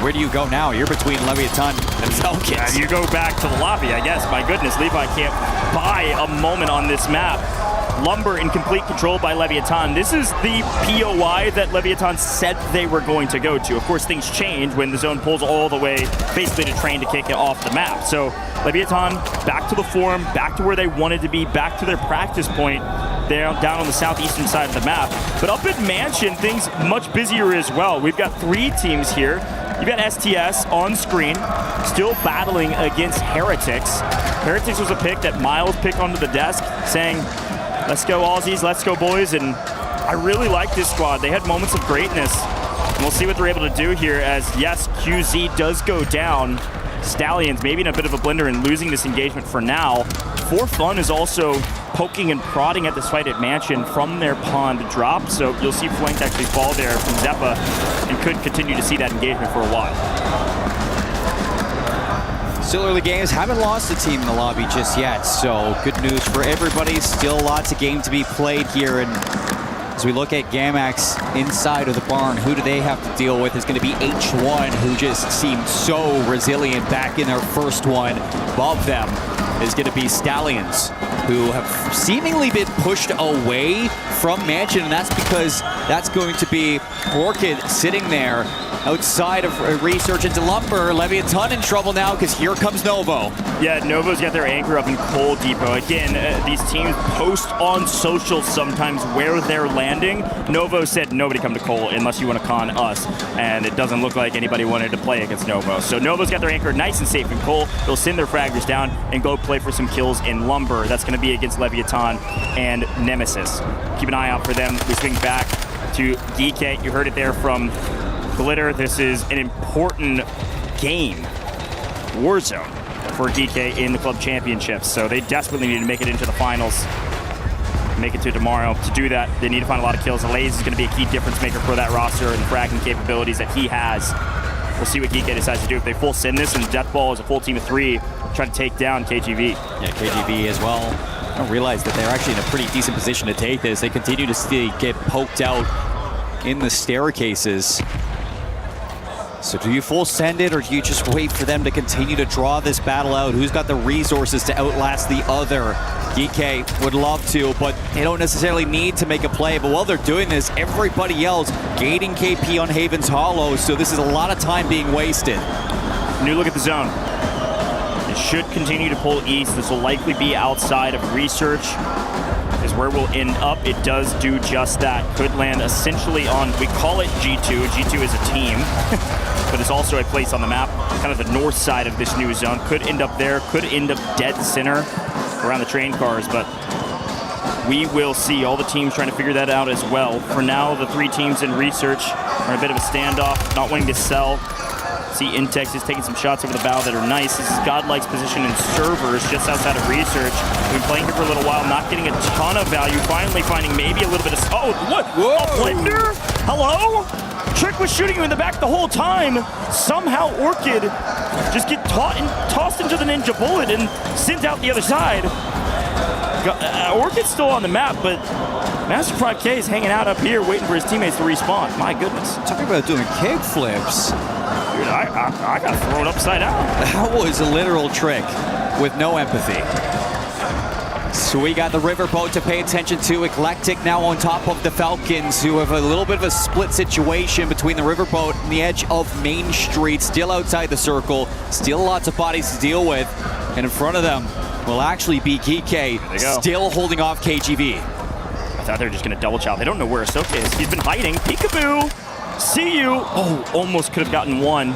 Where do you go now? You're between Leviathan and Falcons. You go back to the lobby, I guess. My goodness, Levi can't buy a moment on this map. Lumber in complete control by Leviathan. This is the POI that Leviathan said they were going to go to. Of course, things change when the zone pulls all the way basically to train to kick it off the map. So Leviathan back to the forum, back to where they wanted to be, back to their practice point. They're down on the southeastern side of the map. But up at Mansion, things much busier as well. We've got 3 teams here. You've got STS on screen, still battling against Heretics. Heretics was a pick that Miles picked onto the desk, saying, let's go Aussies, let's go boys, and I really like this squad. They had moments of greatness, and we'll see what they're able to do here as, yes, QZ does go down. Stallions maybe in a bit of a blender and losing this engagement for now. For Fun is also poking and prodding at this fight at Mansion from their pond drop, so you'll see Flank actually fall there from Zeppa and could continue to see that engagement for a while. Still early games, haven't lost a team in the lobby just yet, so good news for everybody. Still lots of game to be played here, and as we look at Gamax inside of the barn, who do they have to deal with? Is going to be H1, who just seemed so resilient back in their first one. Above them is going to be Stallions, who have seemingly been pushed away from Mansion, and that's because that's going to be Orchid sitting there outside of research into Lumber. Leviathan in trouble now because here comes Novo. Yeah, Novo's got their anchor up in Coal Depot. Again, these teams post on social sometimes where they're landing. Novo said nobody come to Coal unless you want to con us, and it doesn't look like anybody wanted to play against Novo. So Novo's got their anchor nice and safe in Coal. They'll send their fraggers down and go play for some kills in Lumber. That's going to be against Leviathan and Nemesis. Keep an eye out for them. We swing back to DK. You heard it there from Glitter. This is an important game, Warzone, for DK in the club championships. So they desperately need to make it into the finals, make it to tomorrow. To do that, they need to find a lot of kills. Laze is going to be a key difference maker for that roster and the fragging capabilities that he has. We'll see what DK decides to do. If they full send this and Deathball is a full team of 3, try to take down KGV. Yeah, KGV as well. I don't realize that they're actually in a pretty decent position to take this. They continue to get poked out in the staircases. So do you full send it, or do you just wait for them to continue to draw this battle out? Who's got the resources to outlast the other? DK would love to, but they don't necessarily need to make a play. But while they're doing this, everybody else gating KP on Havens Hollow, so this is a lot of time being wasted. New look at the zone. It should continue to pull east. This will likely be outside of research. Is where we'll end up. It does do just that. Could land essentially on, we call it G2. G2 is a team, but it's also a place on the map, kind of the north side of this new zone. Could end up there, could end up dead center around the train cars, but we will see. All the teams trying to figure that out as well. For now, the 3 teams in research are in a bit of a standoff, not wanting to sell. See Intex is taking some shots over the bow that are nice. This is Godlike's position in servers just outside of research. We've been playing here for a little while, not getting a ton of value. Finally finding maybe a little bit of... Oh, what? Whoa. A blender? Hello? Trick was shooting you in the back the whole time. Somehow Orchid just get tossed into the ninja bullet and sent out the other side. Orchid's still on the map, but Master 5K is hanging out up here waiting for his teammates to respawn. My goodness. Talking about doing kick flips. Dude, I got thrown upside down. That was a literal trick with no empathy. So we got the Riverboat to pay attention to. Eclectic now on top of the Falcons, who have a little bit of a split situation between the Riverboat and the edge of Main Street, still outside the circle, still lots of bodies to deal with. And in front of them will actually be Kike, still holding off KGV. I thought they were just going to double chow. They don't know where Ahsoka is. He's been hiding. Peekaboo! See you! Oh, almost could have gotten one.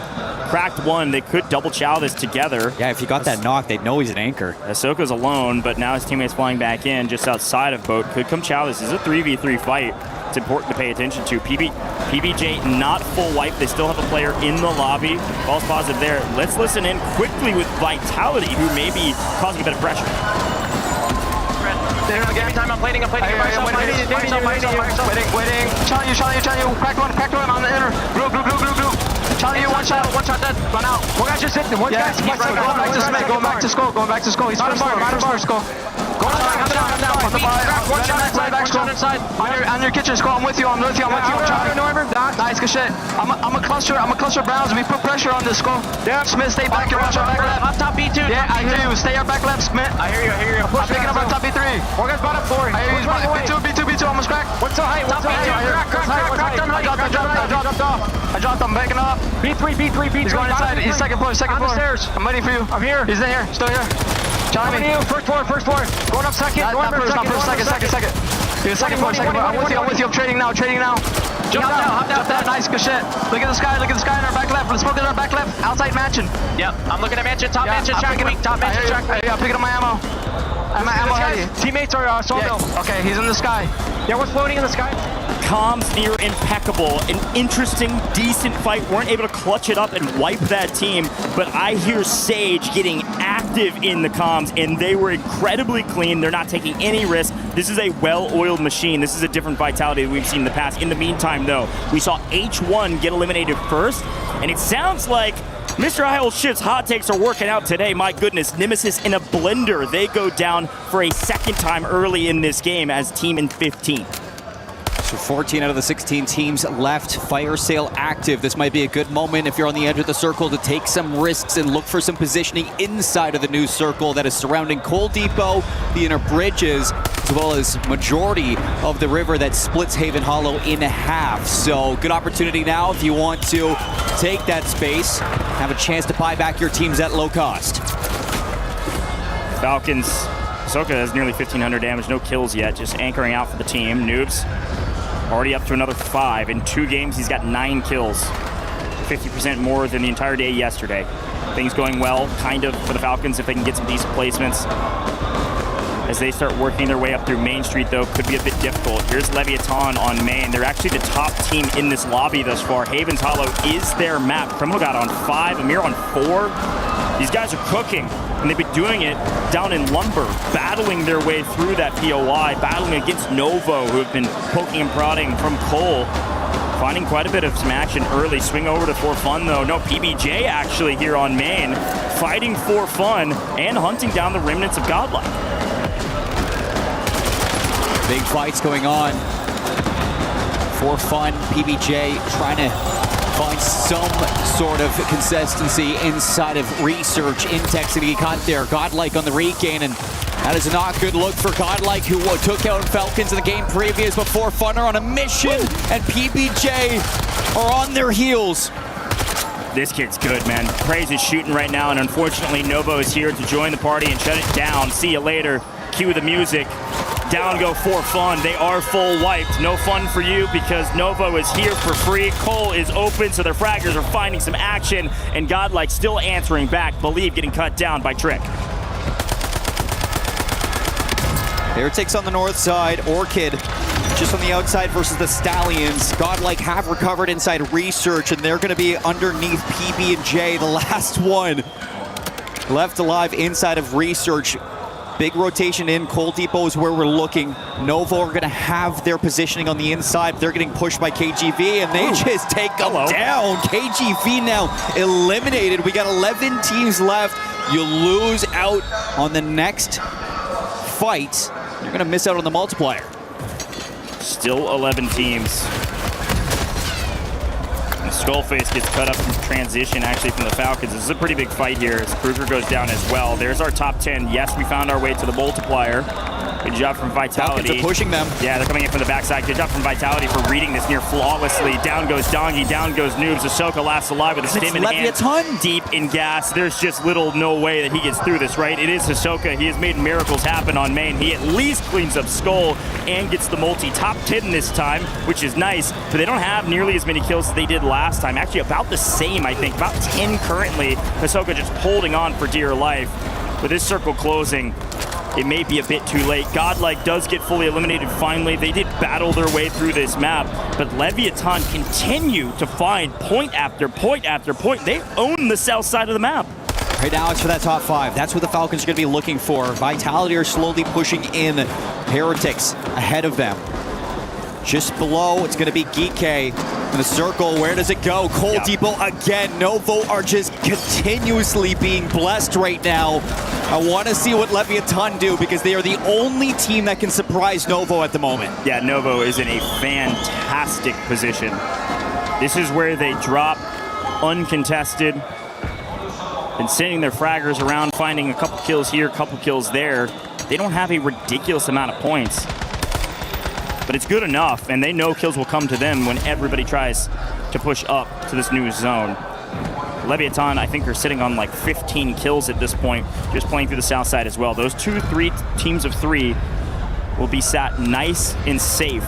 Cracked one. They could double chow this together. Yeah, if he got that knock, they'd know he's an anchor. Ahsoka's alone, but now his teammate's flying back in just outside of Boat. Could come chow this. This is a 3v3 fight. It's important to pay attention to. PBJ not full wipe. They still have a player in the lobby. False positive there. Let's listen in quickly with Vitality, who may be causing a bit of pressure. Give me time. I'm plating. Waiting. Challenge you. Crack one on the inner. Blue. Challenge you. One shot dead. Run out. One guy's just hitting. One guy's going back to skull. He's first skull. Go down. I'm down. One shot inside. On your kitchen skull. I'm with you. Nice, good shit. I'm a cluster Browns. We put pressure on this skull. Smith, stay back and watch our back left. Up top B2. Yeah, I hear you. Stay our back left, Smith. I hear you. I'm picking up on top B3. One guy's bottom 4. I hear you. B2. Almost cracked. What's the height? Top B2. Crack. I dropped him. Backing up. B3. He's going inside. He's second floor. I'm waiting for you. I'm here. He's in here. Still here. Challenge me. First floor. Going up second. Not first. Second. Dude, second floor. I'm with you. I'm trading now. Jump down. Nice. Good shit. Look at the sky in our back left. Let's smoke in our back left. Outside mansion. Yep. I'm looking at mansion. Top mansion. Top mansion. Yeah, I'm picking up my ammo. I'm ammo heavy. Teammates are sawmill. Okay, he's in the sky. Yeah, we're floating in the sky. Comms near impeccable. An interesting, decent fight. Weren't able to clutch it up and wipe that team, but I hear Sage getting active in the comms, and they were incredibly clean. They're not taking any risk. This is a well-oiled machine. This is a different Vitality that we've seen in the past. In the meantime, though, we saw H1 get eliminated first, and it sounds like Mr. Shit's hot takes are working out today. My goodness, Nemesis in a blender. They go down for a second time early in this game as team in 15. So 14 out of the 16 teams left. Fire sale active. This might be a good moment if you're on the edge of the circle to take some risks and look for some positioning inside of the new circle that is surrounding Coal Depot, the inner bridges, as well as majority of the river that splits Haven Hollow in half. So good opportunity now if you want to take that space, have a chance to buy back your teams at low cost. Falcons, Ahsoka has nearly 1,500 damage, no kills yet, just anchoring out for the team. Noobs already up to another 5. In 2 games, he's got 9 kills. 50% more than the entire day yesterday. Things going well, kind of, for the Falcons if they can get some decent placements. As they start working their way up through Main Street, though, could be a bit difficult. Here's Leviathan on main. They're actually the top team in this lobby thus far. Haven's Hollow is their map. Criminal got on 5, Amir on 4. These guys are cooking, and they've been doing it down in Lumber, battling their way through that POI, battling against Novo, who have been poking and prodding from Cole. Finding quite a bit of some action early. Swing over to For Fun, though. No, PBJ actually here on main, fighting For Fun and hunting down the remnants of Godlike. Big fights going on. For Fun, PBJ trying to find some sort of consistency inside of Research. Intex, and he caught there. Godlike on the regain, and that is not a good look for Godlike, who took out Falcons in the game previous, but For Fun are on a mission, and PBJ are on their heels. This kid's good, man. Praise is shooting right now, and unfortunately, Novo is here to join the party and shut it down. See you later. Cue the music. Down go For Fun. They are full wiped. No fun for you because Novo is here for free. Cole is open, so their fraggers are finding some action, and Godlike still answering back. Believe getting cut down by Trick. There takes on the north side. Orchid just on the outside versus the Stallions. Godlike have recovered inside Research, and they're going to be underneath PB&J, the last one left alive inside of Research. Big rotation in. Coal Depot is where we're looking. Novo are going to have their positioning on the inside. They're getting pushed by KGV, and they just take them down. KGV now eliminated. We got 11 teams left. You lose out on the next fight. You're going to miss out on the multiplier. Still 11 teams. And Skullface gets cut up in transition, actually, from the Falcons. This is a pretty big fight here as Kruger goes down as well. There's our top 10. Yes, we found our way to the multiplier. Good job from Vitality. Falcons are pushing them. Yeah, they're coming in from the backside. Good job from Vitality for reading this near flawlessly. Down goes Dongi, down goes Noobs. Ahsoka lasts alive with a stim in hand. Deep in gas. There's just no way that he gets through this, right? It is Ahsoka. He has made miracles happen on main. He at least cleans up Skull and gets the multi. Top 10 this time, which is nice, but they don't have nearly as many kills as they did last time. Actually, about the same, I think. About 10 currently. Ahsoka just holding on for dear life. With this circle closing, it may be a bit too late. Godlike does get fully eliminated finally. They did battle their way through this map, but Leviathan continue to find point after point after point. They own the south side of the map. Right now it's for that top 5. That's what the Falcons are going to be looking for. Vitality are slowly pushing in. Heretics ahead of them. Just below, it's going to be Geeky. In the circle, where does it go? Cold Depot again. Novo are just continuously being blessed right now. I want to see what Leviathan do because they are the only team that can surprise Novo at the moment. Yeah, Novo is in a fantastic position. This is where they drop uncontested and sending their fraggers around, finding a couple kills here, a couple kills there. They don't have a ridiculous amount of points, but it's good enough, and they know kills will come to them when everybody tries to push up to this new zone. Leviathan, I think, are sitting on like 15 kills at this point, just playing through the south side as well. Those 3 teams of 3 will be sat nice and safe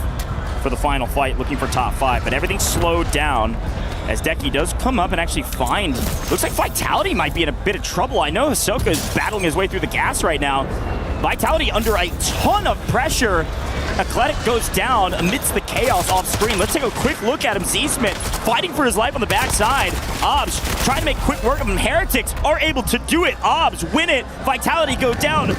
for the final fight, looking for top 5. But everything's slowed down as Deki does come up and actually find, looks like Vitality might be in a bit of trouble. I know Ahsoka is battling his way through the gas right now. Vitality under a ton of pressure. Athletic goes down amidst the chaos off screen. Let's take a quick look at him. Z-Smith fighting for his life on the backside. Obs trying to make quick work of him. Heretics are able to do it. Obs win it. Vitality go down.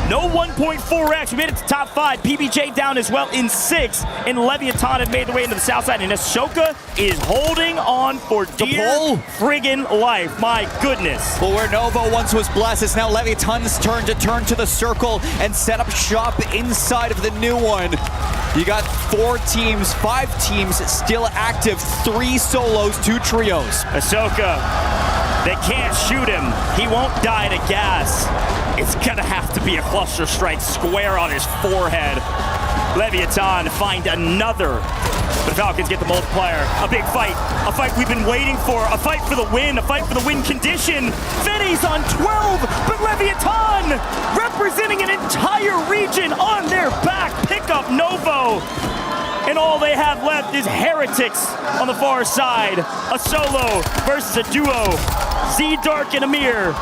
No 1.4x. We made it to top 5. PBJ down as well in 6. And Leviathan have made their way into the south side. And Ahsoka is holding on for dear friggin' life. My goodness. Well, where Novo once was blessed, it's now Leviathan's turn to the circle and set up shop inside of the new one. You got 4 teams, 5 teams still active. 3 solos, 2 trios. Ahsoka, they can't shoot him. He won't die to gas. It's gonna have to be a cluster strike square on his forehead. Leviathan find another. The Falcons get the multiplier. A big fight. A fight we've been waiting for. A fight for the win. A fight for the win condition. Fetty's on 12, but Leviathan representing an entire region on their back. Pick up Novo. And all they have left is Heretics on the far side. A solo versus a duo. Z-Dark and Amir.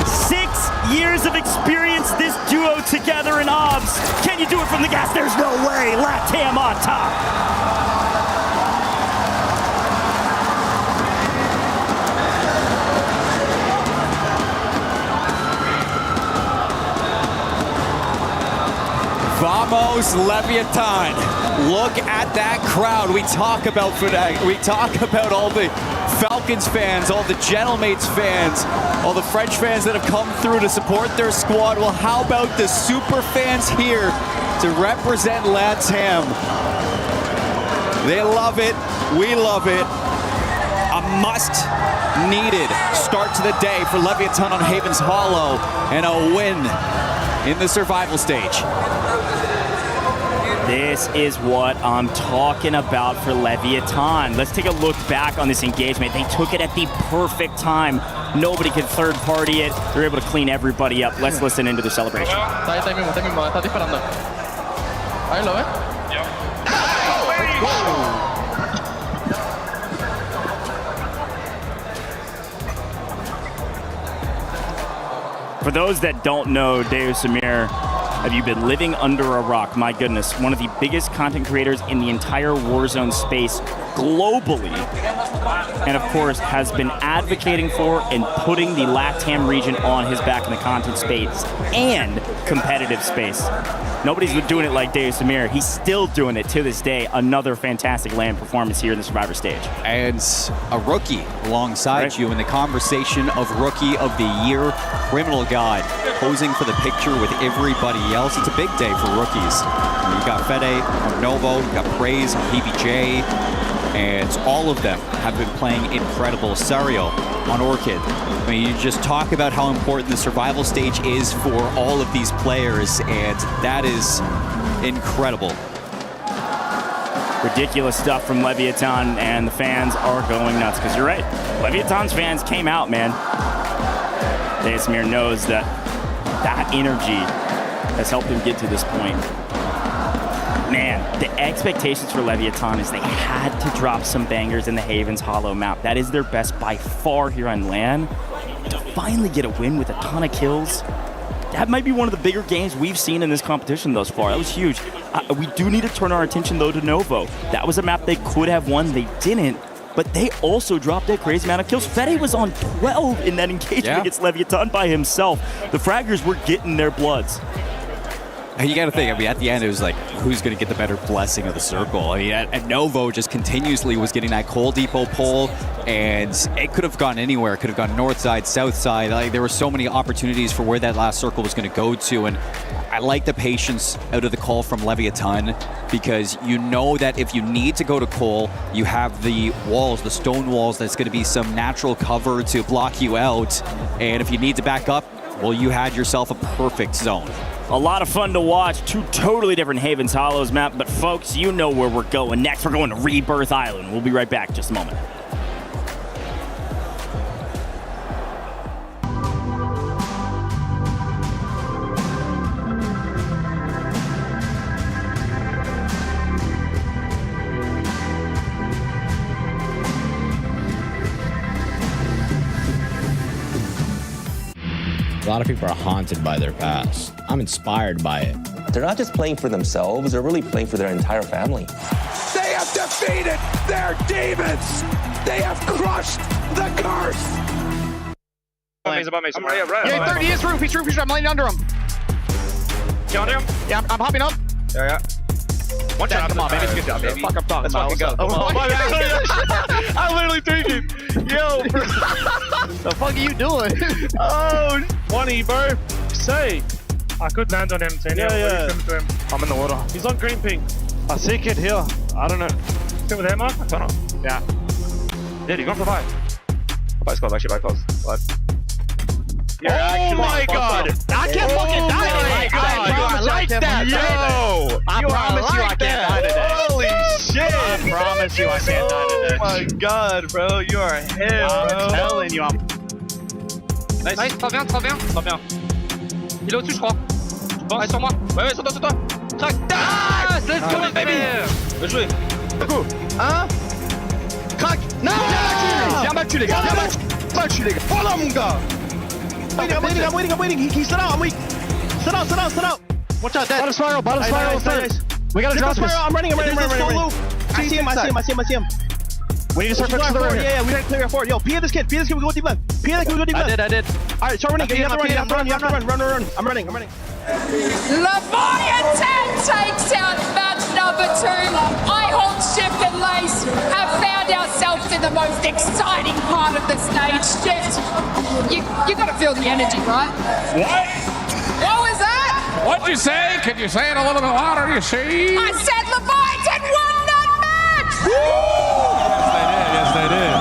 6 years of experience, this duo together in Obs. Can you do it from the gas? There's no way. Latam on top. Vamos Leviathan. Look at that crowd. We talk about all the Falcons fans, all the Gentlemates fans, all the French fans that have come through to support their squad. Well, how about the super fans here to represent Latam? They love it. We love it. A must-needed start to the day for Leviathan on Haven's Hollow and a win in the survival stage. This is what I'm talking about for Leviathan. Let's take a look back on this engagement. They took it at the perfect time. Nobody could third party it. They're able to clean everybody up. Let's listen into the celebration. For those that don't know Deus Amir, have you been living under a rock? My goodness, one of the biggest content creators in the entire Warzone space globally. And of course, has been advocating for and putting the LATAM region on his back in the content space. And competitive space. Nobody's been doing it like Dave Samir. He's still doing it to this day. Another fantastic land performance here in the Survivor stage. And a rookie alongside you in the conversation of Rookie of the Year, Criminal God, posing for the picture with everybody else. It's a big day for rookies. You got Fede on Novo, you got Praise on PBJ, and all of them have been playing incredible. Sario on Orchid. I mean, you just talk about how important the survival stage is for all of these players, and that is incredible. Ridiculous stuff from Leviathan, and the fans are going nuts, because you're right. Leviathan's fans came out, man. Dave Samir knows that that energy has helped him get to this point. Man, the expectations for Leviathan is they had to drop some bangers in the Havens Hollow map. That is their best by far here on LAN. To finally get a win with a ton of kills, that might be one of the bigger games we've seen in this competition thus far. That was huge. We do need to turn our attention, though, to Novo. That was a map they could have won. They didn't, but they also dropped a crazy amount of kills. Fede was on 12 in that engagement against Leviathan by himself. The fraggers were getting their bloods. You got to think, I mean, at the end, it was like, who's going to get the better blessing of the circle? I mean, at Novo just continuously was getting that coal depot pull, and it could have gone anywhere. It could have gone north side, south side. Like, there were so many opportunities for where that last circle was going to go to, and I like the patience out of the call from Leviathan, because you know that if you need to go to coal, you have the walls, the stone walls, that's going to be some natural cover to block you out, and if you need to back up, well, you had yourself a perfect zone. A lot of fun to watch. Two totally different Havens Hollows map, but folks, you know where we're going next. We're going to Rebirth Island. We'll be right back in just a moment. A lot of people are haunted by their past. I'm inspired by it. They're not just playing for themselves, they're really playing for their entire family. They have defeated their demons! They have crushed the curse! I'm 30, he's roof, I'm laying under him. You under him? Yeah, I'm hopping up. Yeah. One shot, come on, baby. Good job, baby. Fuck, I'm talking. Let's fucking go. I'm literally thinking, yo, the fuck are you doing? Oh, 1E, bro. Say. I could land on him, Tanya. Yeah. To him. I'm in the water. He's on green ping. I see a kid here. I don't know. Still with him, Mark? I don't know. Yeah. Dude, you're going for five. By squad, actually, by close. What? Oh my god! I can't fucking die today! I like that! Yo! I promise you I can't die today. Holy shit! I promise you I can't die today. Oh my god, bro. You are him, bro. I'm telling you, I'm... Nice, très bien. Il est au-dessus, je crois. Ouais, sur moi. Ouais, sur toi. Crac. Ah, let's go, baby! Bien joué. Go. 1. Crac. Non! Bien battu, les gars. Bien battu, les gars. Voilà, mon gars! I'm waiting. He stood out. I'm weak. Sit out. Watch out, Dad. Bottom spiral. We gotta drop this. I'm running. I see him. We need to start fixing the road. Yeah, we gotta clear it forward. Yo, PA this kid, we go deep left. I did. Alright, start running. You have to run. I'm running. Leviathan takes out match number 2. I hold shift and lace have found ourselves in the most exciting part of the stage. Just, you gotta feel the energy, right? What was that? What'd you say? Could you say it a little bit louder, you see? I said Leviathan won that match! Yes, they did.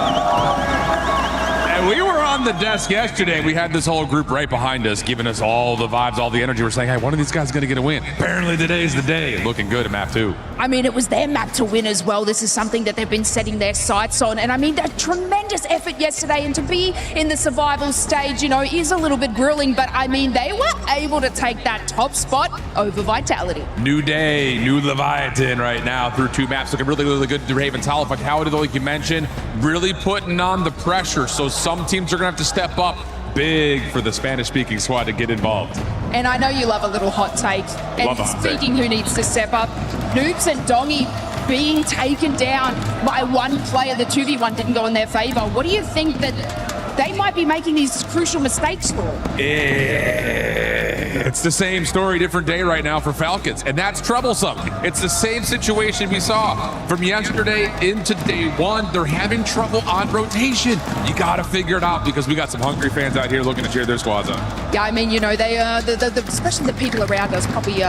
And we were on the desk yesterday. We had this whole group right behind us, giving us all the vibes, all the energy. We're saying, hey, one of these guys is going to get a win. Apparently today's the day. Looking good at map 2. I mean, it was their map to win as well. This is something that they've been setting their sights on. And I mean, that tremendous effort yesterday, and to be in the survival stage, is a little bit grueling, but I mean, they were able to take that top spot over Vitality. New day, new Leviathan right now through 2 maps. Looking really, really good to Havens Hollow. Like how like you mentioned, really putting on the pressure. So some teams are going to have to step up big for the Spanish-speaking squad to get involved. And I know you love a little hot take. And speaking who needs to step up, Noobs and Dongy being taken down by one player. The 2v1 didn't go in their favor. What do you think that they might be making these crucial mistakes for. It's the same story, different day right now for Falcons, and that's troublesome. It's the same situation we saw from yesterday into day one. They're having trouble on rotation. You got to figure it out because we got some hungry fans out here looking to cheer their squads on. Yeah, I mean, you know, they especially the people around us probably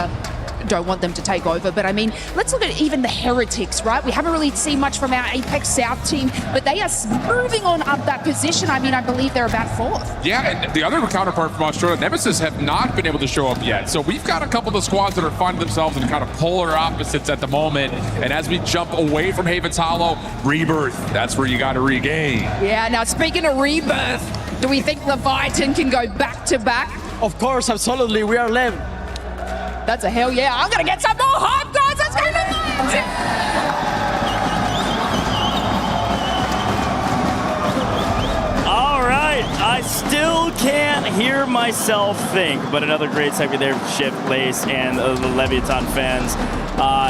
don't want them to take over. But I mean, let's look at even the Heretics, right? We haven't really seen much from our Apex South team, but they are moving on up that position. I mean, I believe they're about 4th. Yeah, and the other counterpart from Australia, Nemesis, have not been able to show up yet. So we've got a couple of the squads that are finding themselves in kind of polar opposites at the moment. And as we jump away from Havens Hollow, Rebirth, that's where you got to regain. Yeah, now speaking of Rebirth, do we think Leviathan can go back to back? Of course, absolutely. We are Lev. That's a hell yeah. I'm going to get some more hype, guys. Let's go Leviathan! All right, I still can't hear myself think, but another great segment there from Shift, Lace, and the Leviathan fans.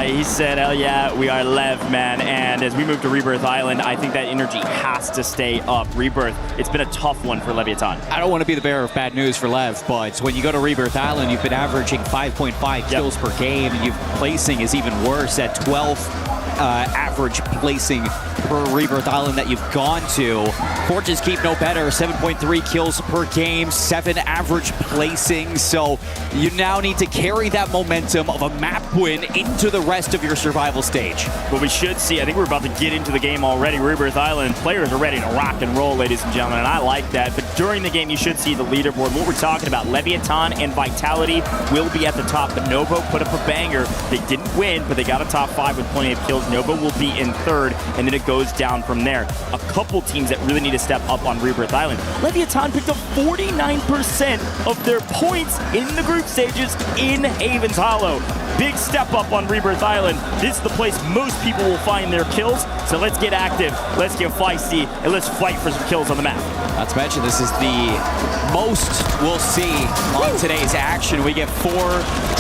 He said, hell yeah, we are Lev, man. And as we move to Rebirth Island, I think that energy has to stay up. Rebirth, it's been a tough one for Leviathan. I don't want to be the bearer of bad news for Lev, but when you go to Rebirth Island, you've been averaging 5.5 kills per game, and your placing is even worse at 12th average placing per Rebirth Island that you've gone to. Forges keep no better, 7.3 kills per game, 7 average placing. So you now need to carry that momentum of a map win into the rest of your survival stage. What we should see, I think we're about to get into the game already. Rebirth Island players are ready to rock and roll, ladies and gentlemen, and I like that. But during the game, you should see the leaderboard. What we're talking about, Leviathan and Vitality will be at the top, but Novo put up a banger. They didn't win, but they got a top 5 with plenty of kills. Novo will be in 3rd, and then it goes down from there. A couple teams that really need to step up on Rebirth Island. Leviathan picked up 49% of their points in the group stages in Havens Hollow. Big step up on Rebirth Island. This is the place most people will find their kills, so let's get active, let's get feisty, and let's fight for some kills on the map. Not to mention, this is the most we'll see on today's action. We get 4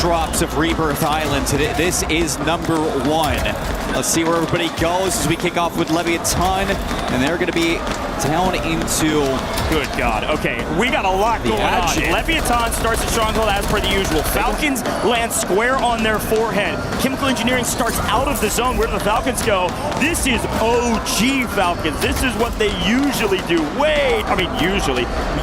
drops of Rebirth Island today. This is number 1. Let's see where everybody goes as we kick off with Leviathan, and they're going to be down into... Good God. Okay, we got a lot going on. Leviathan starts at Stronghold as per the usual. Falcons land square on their forehead. Chemical Engineering starts out of the zone. Where do the Falcons go? This is OG Falcons. This is what they usually do.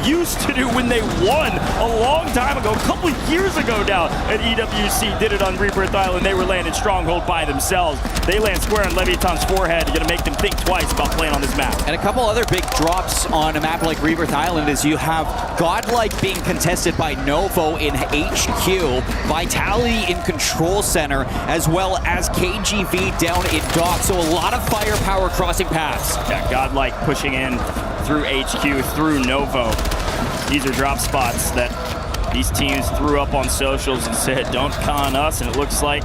Used to do when they won a long time ago, a couple of years ago now at EWC. Did it on Rebirth Island. They were landing Stronghold by themselves. They land square on Leviathan's forehead. Going to make them think twice about playing on this map. And a couple other big drops on a map like Rebirth Island is you have Godlike being contested by Novo in HQ, Vitality in Control Center, as well as KGV down in Dock. So a lot of firepower crossing paths. Yeah, Godlike pushing in through HQ, through Novo. These are drop spots that these teams threw up on socials and said, don't con us, and it looks like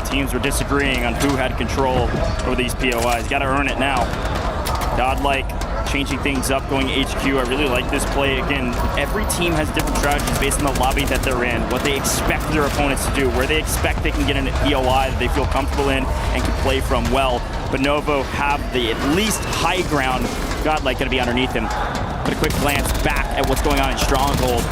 teams were disagreeing on who had control over these POIs. Got to earn it now. Godlike changing things up, going HQ. I really like this play. Again, every team has different strategies based on the lobby that they're in, what they expect their opponents to do, where they expect they can get an POI that they feel comfortable in and can play from well. But Novo have the at least high ground. Godlike going to be underneath him. But a quick glance back at what's going on in Stronghold.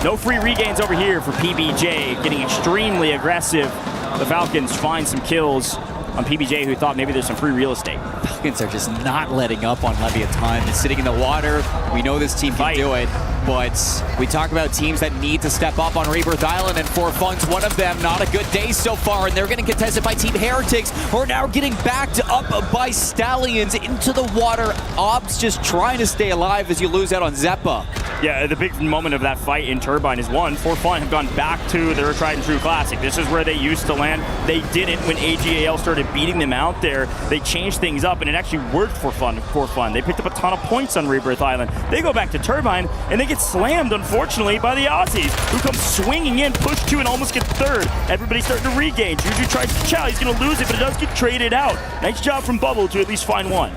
No free regains over here for PBJ, getting extremely aggressive. The Falcons find some kills on PBJ, who thought maybe there's some free real estate. Falcons are just not letting up on Leviathan. It's sitting in the water. We know this team can do it, but we talk about teams that need to step up on Rebirth Island, and For Fun's one of them. Not a good day so far, and they're getting contested by Team Heretics, who are now getting backed up by Stallions into the water. Obs just trying to stay alive as you lose out on Zeppa. Yeah, the big moment of that fight in Turbine is one. For Fun have gone back to their tried and true classic. This is where they used to land. They didn't when AGAL started beating them out there. They changed things up, and it actually worked for Fun. They picked up a ton of points on Rebirth Island. They go back to Turbine, and they get slammed, unfortunately, by the Aussies, who come swinging in, push 2, and almost get 3rd. Everybody's starting to regain. Juju tries to chow. He's going to lose it, but it does get traded out. Nice job from Bubble to at least find 1.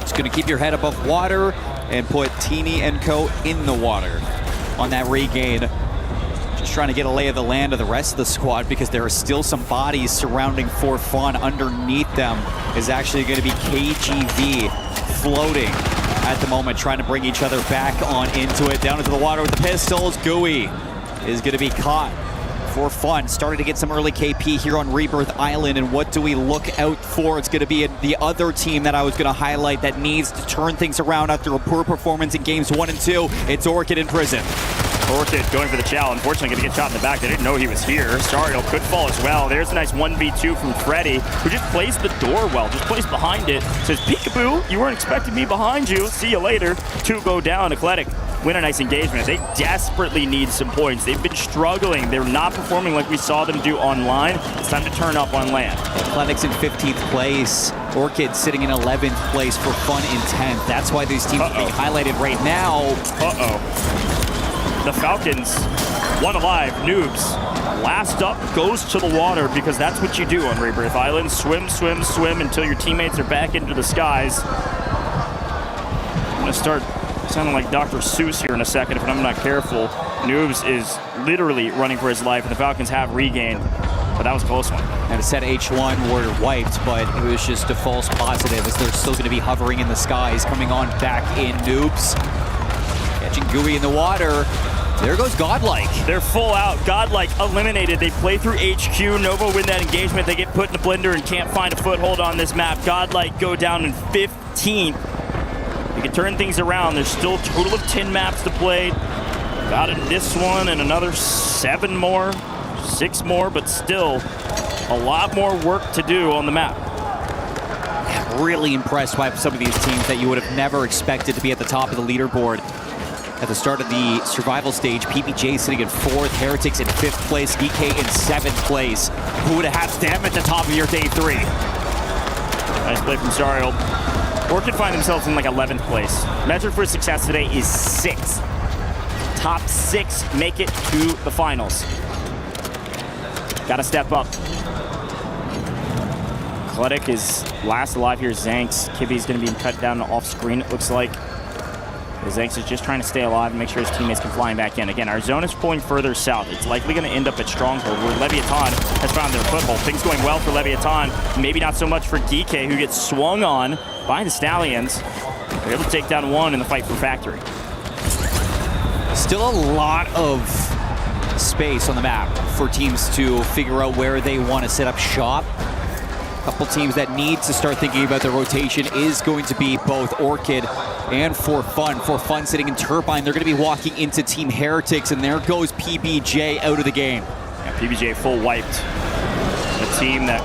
It's going to keep your head above water and put Teeny and Co. in the water on that regain. Just trying to get a lay of the land of the rest of the squad, because there are still some bodies surrounding For Fun. Underneath them is actually going to be KGV floating at the moment, trying to bring each other back on into it. Down into the water with the pistols. Gooey is going to be caught for fun. Starting to get some early KP here on Rebirth Island, and what do we look out for? It's going to be the other team that I was going to highlight that needs to turn things around after a poor performance in games 1 and 2. It's Orchid in prison. Orchid going for the chow. Unfortunately, going to get shot in the back. They didn't know he was here. Sariel could fall as well. There's a nice 1v2 from Freddy, who just plays the door well, just plays behind it. Says, peekaboo, you weren't expecting me behind you. See you later. 2 go down. Eclectic win a nice engagement. They desperately need some points. They've been struggling. They're not performing like we saw them do online. It's time to turn up on land. Eclectic's in 15th place. Orchid sitting in 11th place. For fun in 10th. That's why these teams are being highlighted right now. The Falcons, one alive, Noobs. Last up goes to the water, because that's what you do on Rebirth Island. Swim, swim, swim until your teammates are back into the skies. I'm gonna start sounding like Dr. Seuss here in a second if I'm not careful. Noobs is literally running for his life, and the Falcons have regained, but that was a close one. And it said H1 were wiped, but it was just a false positive, as they're still gonna be hovering in the skies, coming on back in Noobs. Catching Gooey in the water. There goes Godlike. They're full out. Godlike eliminated. They play through HQ. Nova win that engagement. They get put in the blender and can't find a foothold on this map. Godlike go down in 15th. They can turn things around. There's still a total of 10 maps to play. Got in this one and another 7 more, 6 more, but still a lot more work to do on the map. Really impressed by some of these teams that you would have never expected to be at the top of the leaderboard. At the start of the survival stage, PBJ sitting in 4th, Heretics in 5th place, DK in 7th place. Who would have had them at the top of your day 3? Nice play from Sariel. Orchid find themselves in like 11th place. Measure for success today is 6th. Top 6 make it to the finals. Gotta step up. Eclectic is last alive here. Zanks. Kibby's gonna be cut down off screen, it looks like. Zanks is just trying to stay alive and make sure his teammates can fly back in. Again, our zone is pulling further south. It's likely going to end up at Stronghold, where Leviathan has found their foothold. Things going well for Leviathan. Maybe not so much for DK, who gets swung on by the Stallions. They're able to take down 1 in the fight for Factory. Still a lot of space on the map for teams to figure out where they want to set up shop. A couple teams that need to start thinking about their rotation is going to be both Orchid and For Fun. For Fun sitting in Turbine. They're going to be walking into Team Heretics, and there goes PBJ out of the game. Yeah, PBJ full wiped. A team that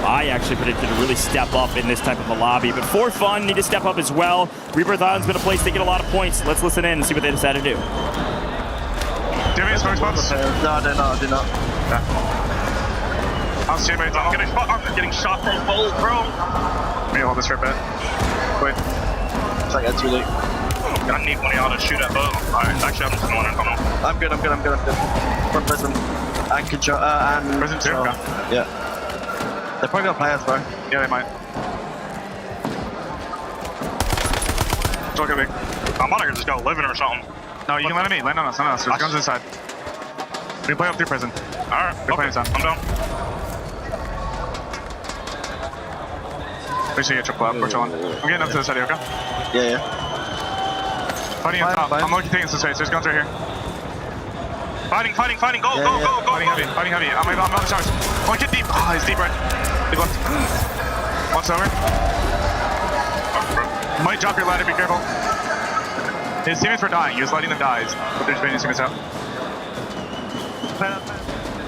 I actually predicted to really step up in this type of a lobby, but For Fun need to step up as well. Rebirth Island's been a place they get a lot of points. Let's listen in and see what they decide to do. Do you have any smoke spots? No, I do not. Okay. How's teammates? I'm getting shot from both, bro. Let me hold this for a bit. Wait. It's like that's too late. I need one of y'all to shoot at both. Alright, actually, I'm just going in. Hold on. I'm good. For prison. And control. And prison too? Okay. Yeah. They're probably gonna play us, bro. Yeah, they might. It's okay, big. I'm gonna just go live in or something. No, you can land on me. Land on us. Land on us. There's guns inside. We play up through prison. Alright, we're playing inside. I'm down. Make sure you get your club. We're chilling. I'm getting up to this area, okay? Yeah. Fighting on top. I'm looking things this way. There's guns right here. Fighting. Go. Fighting heavy. I'm on the showers. One get deep. Oh, he's deep right. Deep left. One's over. Might drop your ladder. Be careful. His teammates were dying. He was letting them die. But there's been teammates out.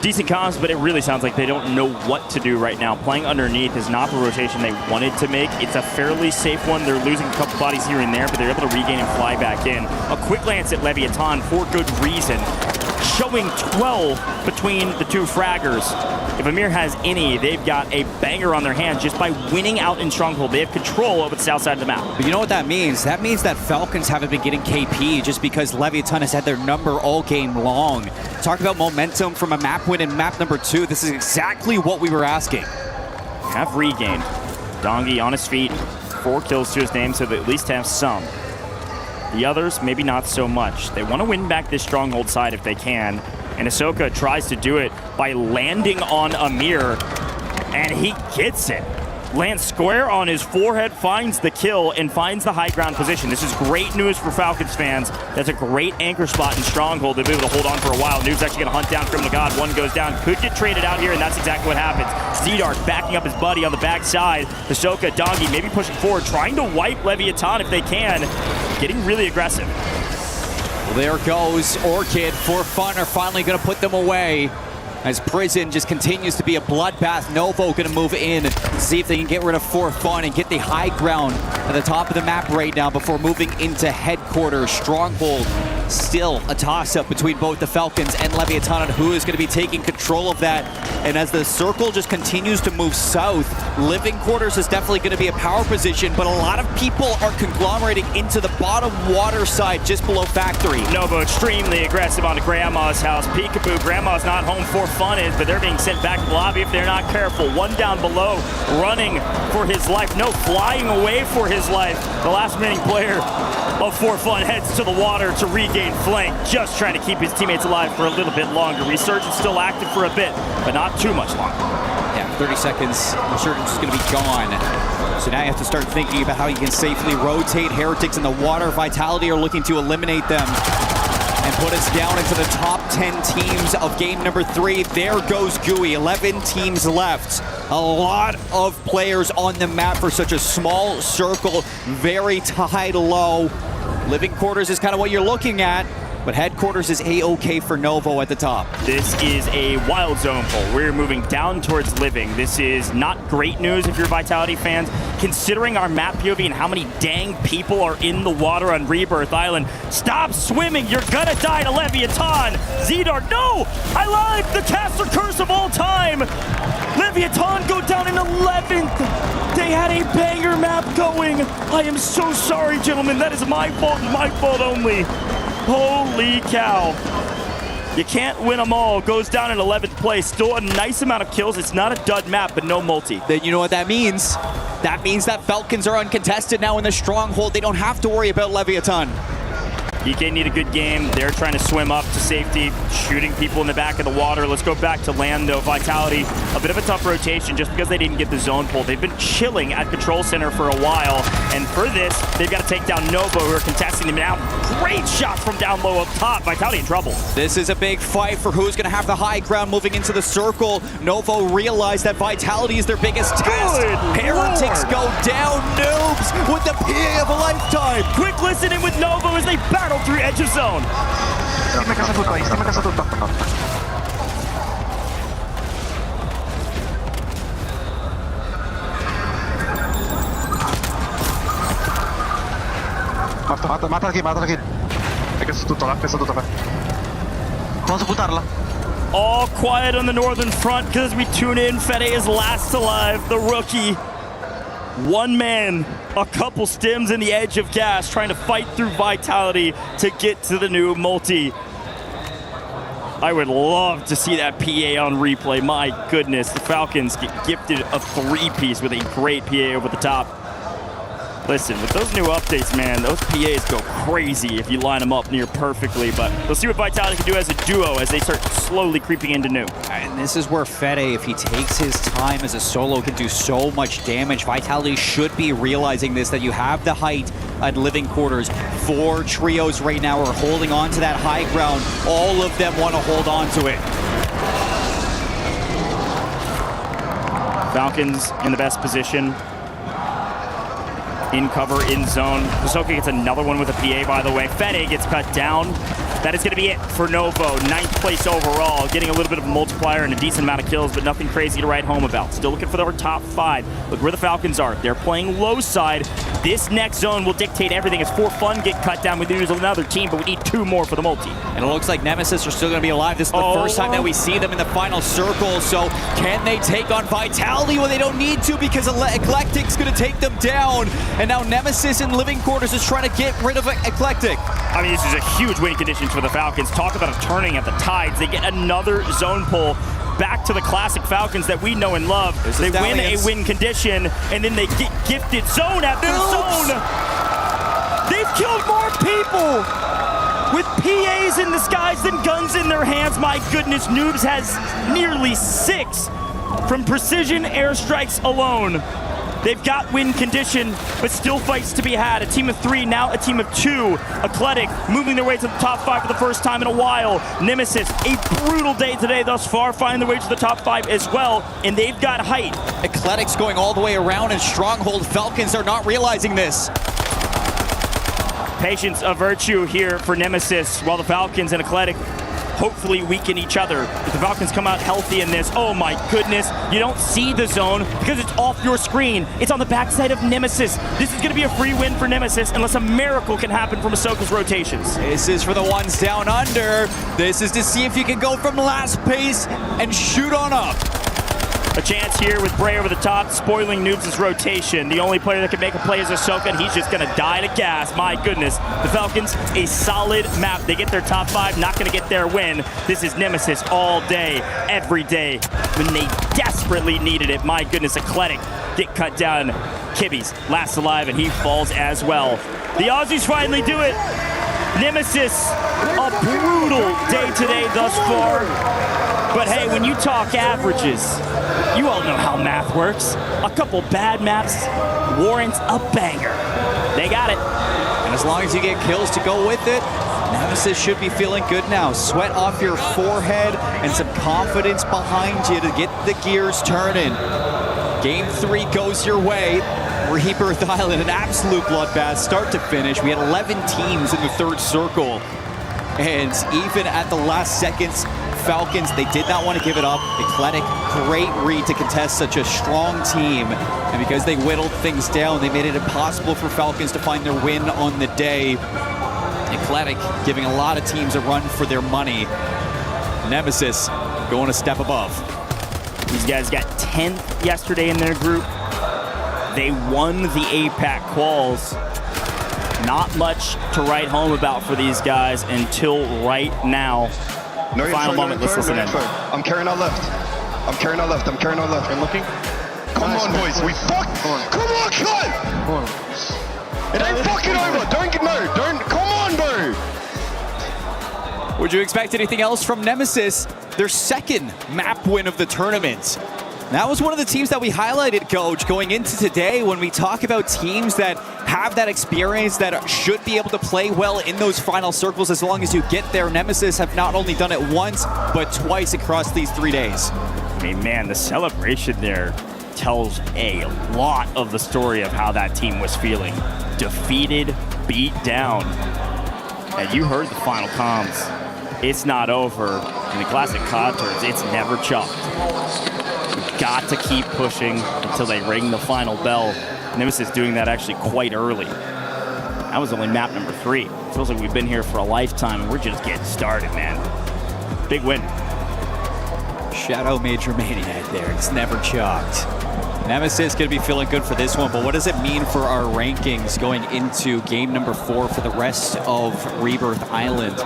Decent comms, but it really sounds like they don't know what to do right now. Playing underneath is not the rotation they wanted to make. It's a fairly safe one. They're losing a couple bodies here and there, but they're able to regain and fly back in. A quick glance at Leviathan for good reason. Showing 12 between the 2 fraggers. If Amir has any, they've got a banger on their hands just by winning out in Stronghold. They have control over the south side of the map. But you know what that means? That means that Falcons haven't been getting KP just because Leviathan has had their number all game long. Talk about momentum from a map win in map number 2. This is exactly what we were asking. Have regained. Dongi on his feet. 4 kills to his name, so they at least have some. The others, maybe not so much. They want to win back this Stronghold side if they can. And Ahsoka tries to do it by landing on Amir, and he gets it. lands square on his forehead, finds the kill, and finds the high ground position. This is great news for Falcons fans. That's a great anchor spot in Stronghold. They'll be able to hold on for a while. Noob's actually going to hunt down Criminal God. One goes down. Could get traded out here, and that's exactly what happens. Zdark backing up his buddy on the backside. Hisoka, Dongi maybe pushing forward, trying to wipe Leviathan if they can. Getting really aggressive. Well, there goes Orchid. For Fun are finally going to put them away, as Prison just continues to be a bloodbath. Novo going to move in, see if they can get rid of For Fun and get the high ground at the top of the map right now before moving into headquarters. Stronghold still a toss-up between both the Falcons and Leviathan on who is going to be taking control of that. And as the circle just continues to move south, Living Quarters is definitely going to be a power position, but a lot of people are conglomerating into the bottom water side just below Factory. Novo extremely aggressive onto Grandma's house. Peekaboo, Grandma's not home. For Fun is, but they're being sent back to the lobby if they're not careful. One down below, running for his life. No, flying away for his life. The last remaining player of For Fun heads to the water to regain flank, just trying to keep his teammates alive for a little bit longer. Resurgence still active for a bit, but not too much longer. Yeah, 30 seconds, Resurgence is going to be gone. So now you have to start thinking about how you can safely rotate Heretics in the water. Vitality are looking to eliminate them and put us down into the top 10 teams of game number 3. There goes Gooey, 11 teams left. A lot of players on the map for such a small circle, very tied low. Living Quarters is kind of what you're looking at, but headquarters is A-OK for Novo at the top. This is a wild zone pull. We're moving down towards Living. This is not great news if you're Vitality fans, considering our map POV and how many dang people are in the water on Rebirth Island. Stop swimming, you're gonna die to Leviathan. Zdark, no! I lied, the caster curse of all time. Leviathan go down in 11th. They had a banger map going. I am so sorry, gentlemen. That is my fault and my fault only. Holy cow. You can't win them all. Goes down in 11th place. Still a nice amount of kills. It's not a dud map, but no multi. Then you know what that means? That means that Falcons are uncontested now in the Stronghold. They don't have to worry about Leviathan. EK need a good game. They're trying to swim up to safety, shooting people in the back of the water. Let's go back to land, though. Vitality, a bit of a tough rotation just because they didn't get the zone pull. They've been chilling at Control Center for a while, and for this, they've got to take down Novo, who are contesting them now. Great shots from down low up top. Vitality in trouble. This is a big fight for who's going to have the high ground moving into the circle. Novo realized that Vitality is their biggest test. Heretics go down. Noobs with the PA of a lifetime. Quick listening with Novo as they battle through edge of zone. Stimme casa tutta. Matala kill. Hai preso tutta. Posso buttarla? All quiet on the northern front because we tune in. Fede is last alive, the rookie. One man, a couple stims in the edge of gas, trying to fight through Vitality to get to the new multi. I would love to see that PA on replay. My goodness, the Falcons get gifted a 3-piece with a great PA over the top. Listen, with those new updates, man, those PAs go crazy if you line them up near perfectly, but we'll see what Vitality can do as a duo as they start slowly creeping into new. And this is where Fede, if he takes his time as a solo, can do so much damage. Vitality should be realizing this, that you have the height at Living Quarters. 4 trios right now are holding on to that high ground. All of them want to hold on to it. Falcons in the best position. In cover, in zone. Hisoka gets another one with a PA, by the way. Fede gets cut down. That is going to be it for Novo. 9th place overall, getting a little bit of a multiplier and a decent amount of kills, but nothing crazy to write home about. Still looking for their top 5. Look where the Falcons are. They're playing low side. This next zone will dictate everything. As For Fun get cut down, we lose another team, but we need 2 more for the multi. And it looks like Nemesis are still going to be alive. This is the first time that we see them in the final circle. So can they take on Vitality? Well, they don't need to because Eclectic's going to take them down. And now Nemesis in Living Quarters is trying to get rid of Eclectic. I mean, this is a huge win condition for the Falcons. Talk about a turning at the tides. They get another zone pull back to the classic Falcons that we know and love. They win a win condition, and then they get gifted zone after zone. They've killed more people with PAs in the skies than guns in their hands. My goodness, Noobs has nearly 6 from precision airstrikes alone. They've got win condition, but still fights to be had. A team of 3, now a team of 2. Athletic moving their way to the top 5 for the first time in a while. Nemesis, a brutal day today thus far, finding their way to the top 5 as well, and they've got height. Athletic's going all the way around in Stronghold. Falcons are not realizing this. Patience a virtue here for Nemesis, while the Falcons and Athletic hopefully weaken each other. If the Falcons come out healthy in this, oh my goodness, you don't see the zone because it's off your screen. It's on the backside of Nemesis. This is going to be a free win for Nemesis unless a miracle can happen from Ahsoka's rotations. This is for the ones down under. This is to see if you can go from last pace and shoot on up. A chance here with Bray over the top, spoiling Noobs' rotation. The only player that can make a play is Ahsoka, and he's just going to die to gas. My goodness. The Falcons, a solid map. They get their top 5, not going to get their win. This is Nemesis all day, every day, when they desperately needed it. My goodness, Athletic get cut down. Kibby's last alive, and he falls as well. The Aussies finally do it. Nemesis, a brutal day today thus far. But hey, when you talk averages, you all know how math works. A couple bad maps warrants a banger. They got it. And as long as you get kills to go with it, Nemesis should be feeling good now. Sweat off your forehead and some confidence behind you to get the gears turning. Game 3 goes your way. Rebirth Island, an absolute bloodbath, start to finish. We had 11 teams in the third circle. And even at the last seconds, Falcons, they did not want to give it up. Athletic, great read to contest such a strong team. And because they whittled things down, they made it impossible for Falcons to find their win on the day. Athletic giving a lot of teams a run for their money. Nemesis going a step above. These guys got 10th yesterday in their group. They won the APAC quals. Not much to write home about for these guys until right now. No Final info, moment, no let's info, listen no in. info. I'm carrying our left. I'm carrying our left. I'm carrying our left. I'm looking. Come on, boys. We fuck. Come on, cut. It ain't fucking over. Don't. Come on, bro. Would you expect anything else from Nemesis? Their second map win of the tournament. That was one of the teams that we highlighted, Coach, going into today when we talk about teams that have that experience, that should be able to play well in those final circles as long as you get there. Nemesis have not only done it once, but twice across these 3 days. I mean, man, the celebration there tells a lot of the story of how that team was feeling. Defeated, beat down. And you heard the final comms. It's not over. In the classic COD terms, it's never chalked. Got to keep pushing until they ring the final bell. Nemesis doing that actually quite early. That was only map number 3. It feels like we've been here for a lifetime and we're just getting started, man. Big win. Shadow Major Maniac there. It's never chalked. Nemesis going to be feeling good for this one, but what does it mean for our rankings going into game number 4 for the rest of Rebirth Island?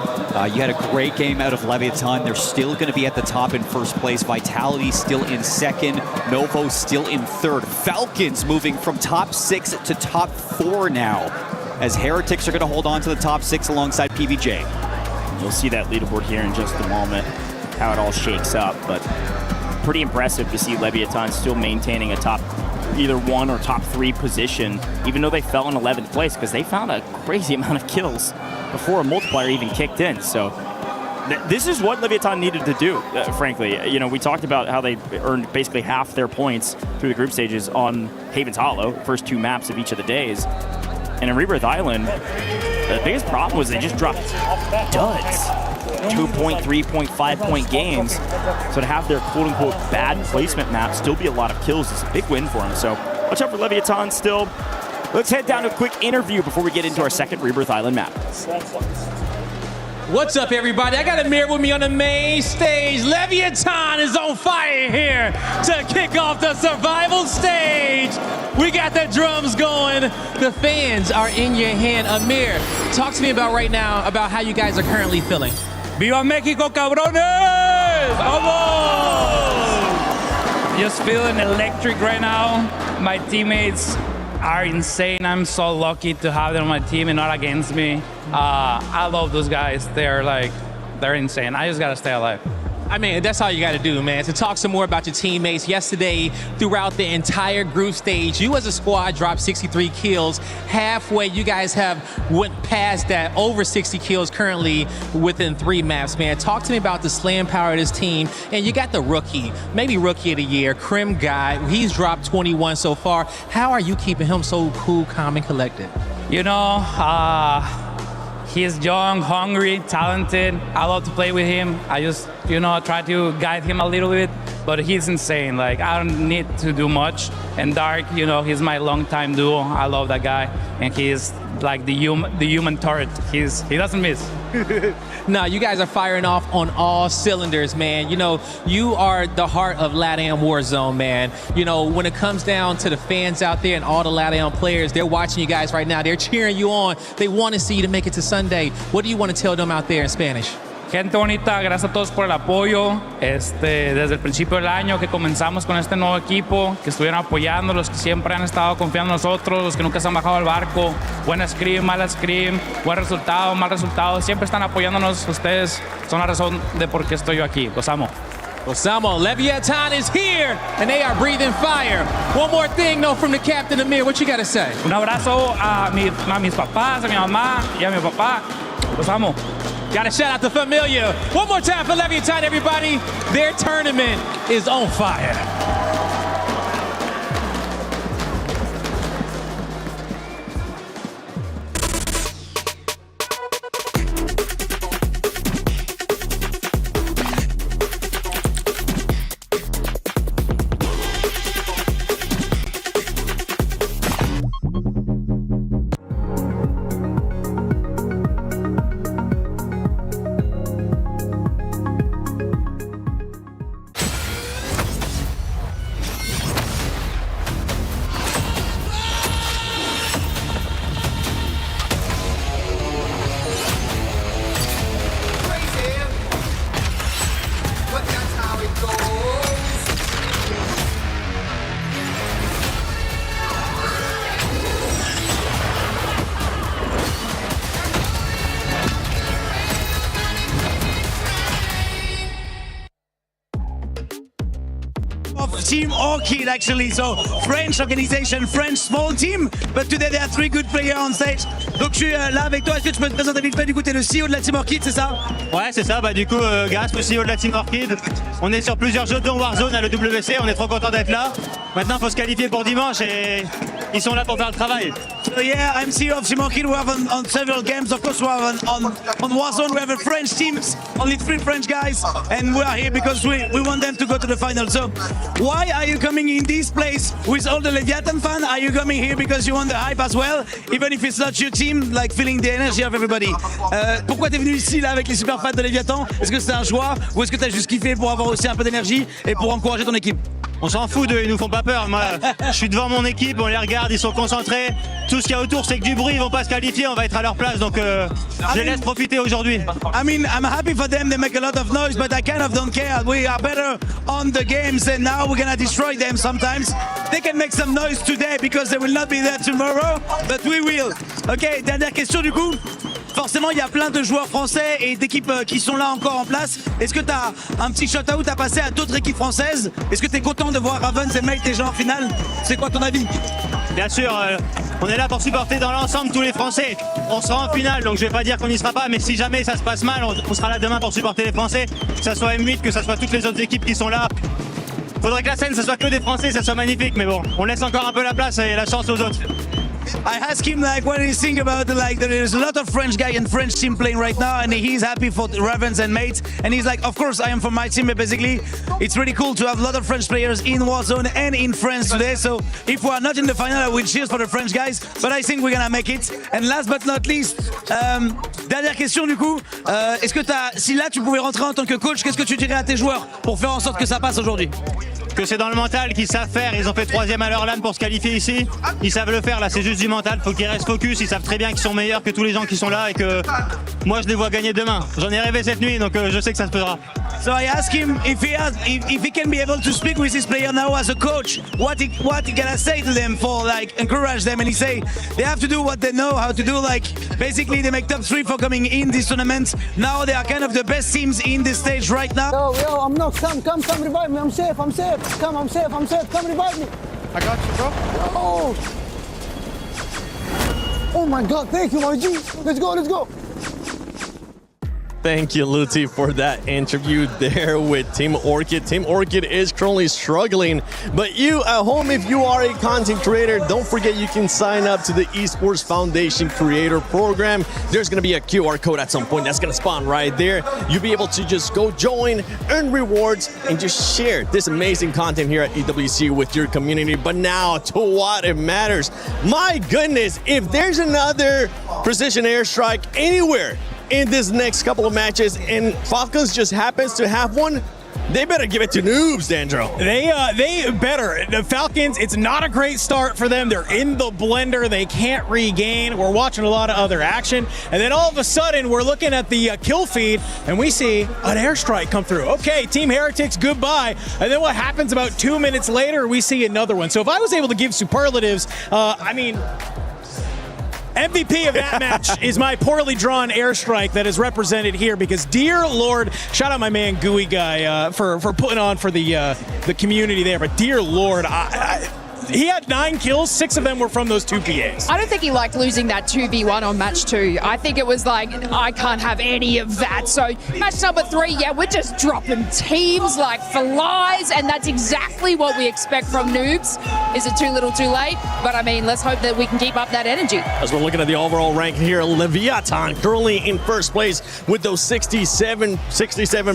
You had a great game out of Leviathan. They're still going to be at the top in first place. Vitality still in second. Novo still in third. Falcons moving from top 6 to top 4 now, as Heretics are going to hold on to the top 6 alongside PVJ. You'll see that leaderboard here in just a moment, how it all shakes up, but pretty impressive to see Leviathan still maintaining a top either 1 or top 3 position, even though they fell in 11th place because they found a crazy amount of kills before a multiplier even kicked in. So this is what Leviathan needed to do, frankly. You know, we talked about how they earned basically half their points through the group stages on Haven's Hollow, first 2 maps of each of the days. And in Rebirth Island, the biggest problem was they just dropped duds. 2-point, 3-point, 5-point games. So to have their quote-unquote bad placement map still be a lot of kills is a big win for them. So watch out for Leviathan still. Let's head down to a quick interview before we get into our second Rebirth Island map. What's up, everybody? I got a mirror with me on the main stage. Leviathan is on fire here to kick off the survival stage. We got the drums going. The fans are in your hand. Amir, talk to me about right now about how you guys are currently feeling. ¡Viva México, cabrones! ¡Vamos! Just feeling electric right now. My teammates are insane. I'm so lucky to have them on my team and not against me. I love those guys. They're insane. I just gotta stay alive. I mean, that's all you got to do, man. To talk some more about your teammates. Yesterday, throughout the entire group stage, you as a squad dropped 63 kills. Halfway, you guys have went past that, over 60 kills currently within 3 maps, man. Talk to me about the slam power of this team. And you got the rookie, maybe rookie of the year, Krim guy. He's dropped 21 so far. How are you keeping him so cool, calm, and collected? You know, he's young, hungry, talented. I love to play with him. I just, you know, try to guide him a little bit, but he's insane. Like, I don't need to do much. And Dark, you know, he's my longtime duo. I love that guy. And he's like the human turret. He doesn't miss. No, you guys are firing off on all cylinders, man. You know, you are the heart of LATAM Warzone, man. You know, when it comes down to the fans out there and all the LATAM players, they're watching you guys right now. They're cheering you on. They want to see you to make it to Sunday. What do you want to tell them out there in Spanish? Gente bonita, gracias a todos por el apoyo. Desde el principio del año que comenzamos con este nuevo equipo, que estuvieron apoyando, los que siempre han estado confiando en nosotros, los que nunca se han bajado al barco. Buena scrim, mala scrim, buen resultado, mal resultado. Siempre están apoyándonos. Ustedes son la razón de por qué estoy yo aquí. Los amo. Los amo. Leviathan is here, and they are breathing fire. One more thing, though, from the captain, Amir. What you got to say? Un abrazo a mis papás, a mi mamá y a mi papá. Los amo. Got to shout out to Familia. One more time for Leviathan, everybody. Their tournament is on fire. Team Orchid, actually. So French organization, French small team, but today there are 3 good players on stage. Donc je suis là avec toi. Est-ce que tu peux te présenter vite fait? Du coup, t'es le CEO de la Team Orchid, c'est ça? Ouais, c'est ça. Bah du coup, grâce au CEO de la Team Orchid, on est sur plusieurs jeux dont Warzone à l'EWC. On est trop content d'être là. Maintenant, il faut se qualifier pour dimanche et ils sont là pour faire le travail. So yeah, I'm CEO of Team Orchid. We have on several games. Of course, we have on Warzone. We have a French team, only 3 French guys, and we are here because we want them to go to the final. So why are you coming in this place with all the Leviathan fans? Are you coming here because you want the hype as well, even if it's not your team, like feeling the energy of everybody? Pourquoi t'es venu ici là avec les super fans de Leviathan? Est-ce que c'est un choix ou est-ce que t'as juste kiffé pour avoir aussi un peu d'énergie et pour encourager ton équipe? On s'en fout d'eux, ils nous font pas peur. Moi, je suis devant mon équipe, on les regarde, ils sont concentrés. Tout ce qu'il y a autour, c'est que du bruit, ils vont pas se qualifier, on va être à leur place. Donc, je les laisse profiter aujourd'hui. I mean, I'm happy for them. They make a lot of noise, but I kind of don't care. We are better on the games, and now we're gonna destroy them sometimes. They can make some noise today because they will not be there tomorrow, but we will. Ok, dernière question du coup. Forcément, il y a plein de joueurs français et d'équipes qui sont là encore en place. Est-ce que tu as un petit shout-out à passer à d'autres équipes françaises? Est-ce que tu es content de voir Ravens et Mate déjà en finale? C'est quoi ton avis? Bien sûr, on est là pour supporter dans l'ensemble tous les Français. On sera en finale, donc je vais pas dire qu'on n'y sera pas, mais si jamais ça se passe mal, on sera là demain pour supporter les Français. Que ça soit M8, que ça soit toutes les autres équipes qui sont là. Faudrait que la scène, ça soit que des Français, ça soit magnifique, mais bon, on laisse encore un peu la place et la chance aux autres. I asked him like what do you think about like there's a lot of French guy and French team playing right now and he's happy for Ravens and Mates and he's like of course I am from my team but basically it's really cool to have a lot of French players in Warzone and in France today, so if we are not in the final I will cheers for the French guys but I think we're gonna make it. And last but not least, dernière question du coup, est-ce que si là tu pouvais rentrer en tant que coach, qu'est-ce que tu dirais à tes joueurs pour faire en sorte que ça passe aujourd'hui? Que c'est dans le mental qu'ils savent faire, ils ont fait 3e à leur LAN pour se qualifier ici, ils savent le faire là, c'est juste du mental, faut qu'ils restent focus, ils savent très bien qu'ils sont meilleurs que tous les gens qui sont là et que moi je les vois gagner demain. J'en ai rêvé cette nuit donc je sais que ça se fera. So I asked him if he can be able to speak with his player now as a coach. What he gonna say to them for like encourage them, and he say they have to do what they know how to do. Like basically they make top 3 for coming in this tournament. Now they are kind of the best teams in this stage right now. Yo, I'm not. Come revive me. I'm safe. Come, I'm safe. Come revive me. I got you, bro. Yo. Oh my God! Thank you, my G. Let's go. Thank you, Luti, for that interview there with Team Orchid. Team Orchid is currently struggling, but you at home, if you are a content creator, don't forget you can sign up to the Esports Foundation Creator Program. There's going to be a QR code at some point that's going to spawn right there. You'll be able to just go join, earn rewards, and just share this amazing content here at EWC with your community. But now to what it matters. My goodness, if there's another precision airstrike anywhere in this next couple of matches and Falcons just happens to have one, they better give it to noobs, Dandro. They better. The Falcons, it's not a great start for them. They're in the blender. They can't regain. We're watching a lot of other action. And then all of a sudden, we're looking at the kill feed, and we see an airstrike come through. Okay, Team Heretics, goodbye. And then what happens about 2 minutes later, we see another one. So if I was able to give superlatives, MVP of that match is my poorly drawn airstrike that is represented here, because dear Lord, shout out my man Gooey Guy for putting on for the community there, but dear Lord, he had 9 kills, 6 of them were from those 2 PAs. I don't think he liked losing that 2v1 on match 2. I think it was like, I can't have any of that. So match number 3, yeah, we're just dropping teams like flies, and that's exactly what we expect from noobs. Is it too little too late? But I mean, let's hope that we can keep up that energy. As we're looking at the overall rank here, Leviathan currently in first place with those 67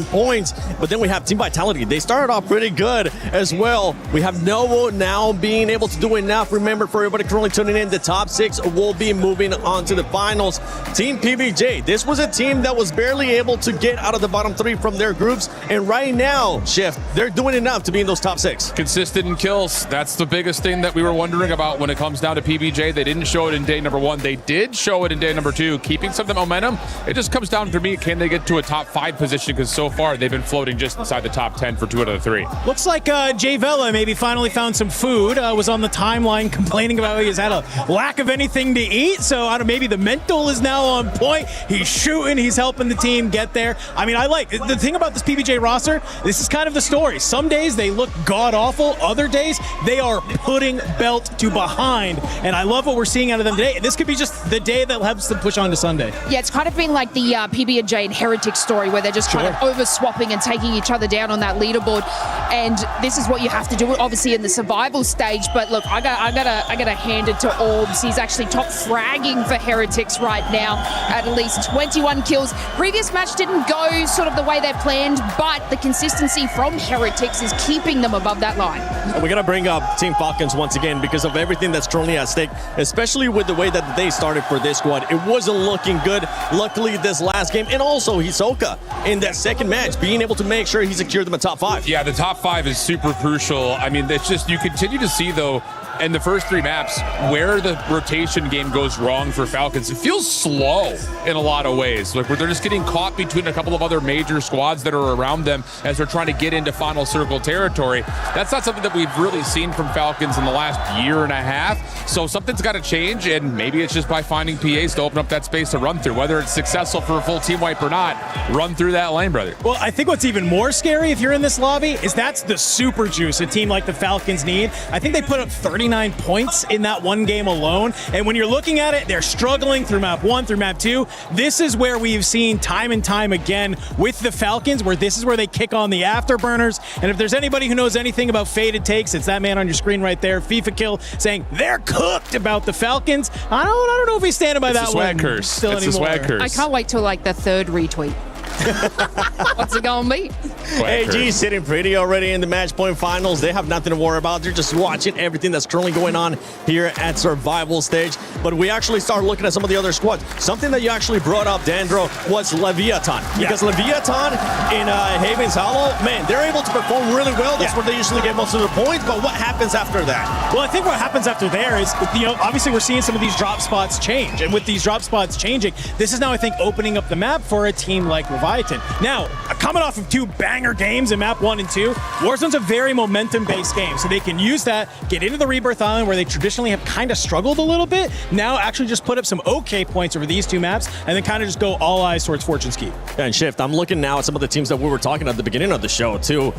points. But then we have Team Vitality. They started off pretty good as well. We have Novo now being able to do enough. Remember, for everybody currently tuning in, the top 6 will be moving on to the finals. Team PBJ, this was a team that was barely able to get out of the bottom 3 from their groups, and right now, Shift, they're doing enough to be in those top 6. Consistent in kills. That's the biggest thing that we were wondering about when it comes down to PBJ. They didn't show it in day number 1. They did show it in day number 2, keeping some of the momentum. It just comes down to me, can they get to a top 5 position? Because so far, they've been floating just inside the top 10 for 2 out of the 3. Looks like Jay Vela maybe finally found some food. Was on the timeline complaining about how he's had a lack of anything to eat. So maybe the mental is now on point. He's shooting. He's helping the team get there. I mean, I like the thing about this PBJ roster. This is kind of the story. Some days they look god awful. Other days they are putting belt to behind. And I love what we're seeing out of them today. This could be just the day that helps them push on to Sunday. Yeah, it's kind of been like the PB&J and Heretics story, where they're just kind of over swapping and taking each other down on that leaderboard. And this is what you have to do, obviously, in the survival stage. But look, I gotta hand it to Orbs. He's actually top fragging for Heretics right now at least 21 kills. Previous match didn't go sort of the way they planned, but the consistency from Heretics is keeping them above that line. And we're gonna bring up Team Falcons once again because of everything that's currently at stake, especially with the way that they started for this squad. It wasn't looking good. Luckily, this last game, and also Hisoka in that second match, being able to make sure he secured them a top 5. Yeah, the top 5 is super crucial. I mean, it's just, you continue to see, though, in the first 3 maps, where the rotation game goes wrong for Falcons, it feels slow in a lot of ways. Like, where they're just getting caught between a couple of other major squads that are around them as they're trying to get into final circle territory. That's not something that we've really seen from Falcons in the last year and a half. So something's got to change, and maybe it's just by finding PAs to open up that space to run through. Whether it's successful for a full team wipe or not, run through that lane, brother. Well, I think what's even more scary if you're in this lobby is that's the super juice a team like the Falcons need. I think they put up 39 points in that one game alone. And when you're looking at it, they're struggling through map 1, through map 2. This is where we've seen time and time again with the Falcons, where this is where they kick on the afterburners. And if there's anybody who knows anything about faded takes, it's that man on your screen right there, FIFA Kill, saying they're cooked about the Falcons. I don't know if he's standing by that one. It's a swag curse. I can't wait till like the 3rd retweet. What's it gonna be? AG sitting pretty already in the match point finals. They have nothing to worry about. They're just watching everything that's currently going on here at survival stage. But but we actually start looking at some of the other squads. Something that you actually brought up, Dandro, was Leviathan. Because Leviathan in Haven's Hollow, man, they're able to perform really well. That's where they usually get most of their points, but what happens after that? Well, I think what happens after there is, obviously we're seeing some of these drop spots change, and with these drop spots changing, this is now, I think, opening up the map for a team like Leviathan. Now, coming off of 2 banger games in map 1 and 2, Warzone's a very momentum-based game, so they can use that, get into the Rebirth Island where they traditionally have kind of struggled a little bit, now actually just put up some okay points over these 2 maps, and then kind of just go all eyes towards Fortune's Keep. And Shift, I'm looking now at some of the teams that we were talking at the beginning of the show, too.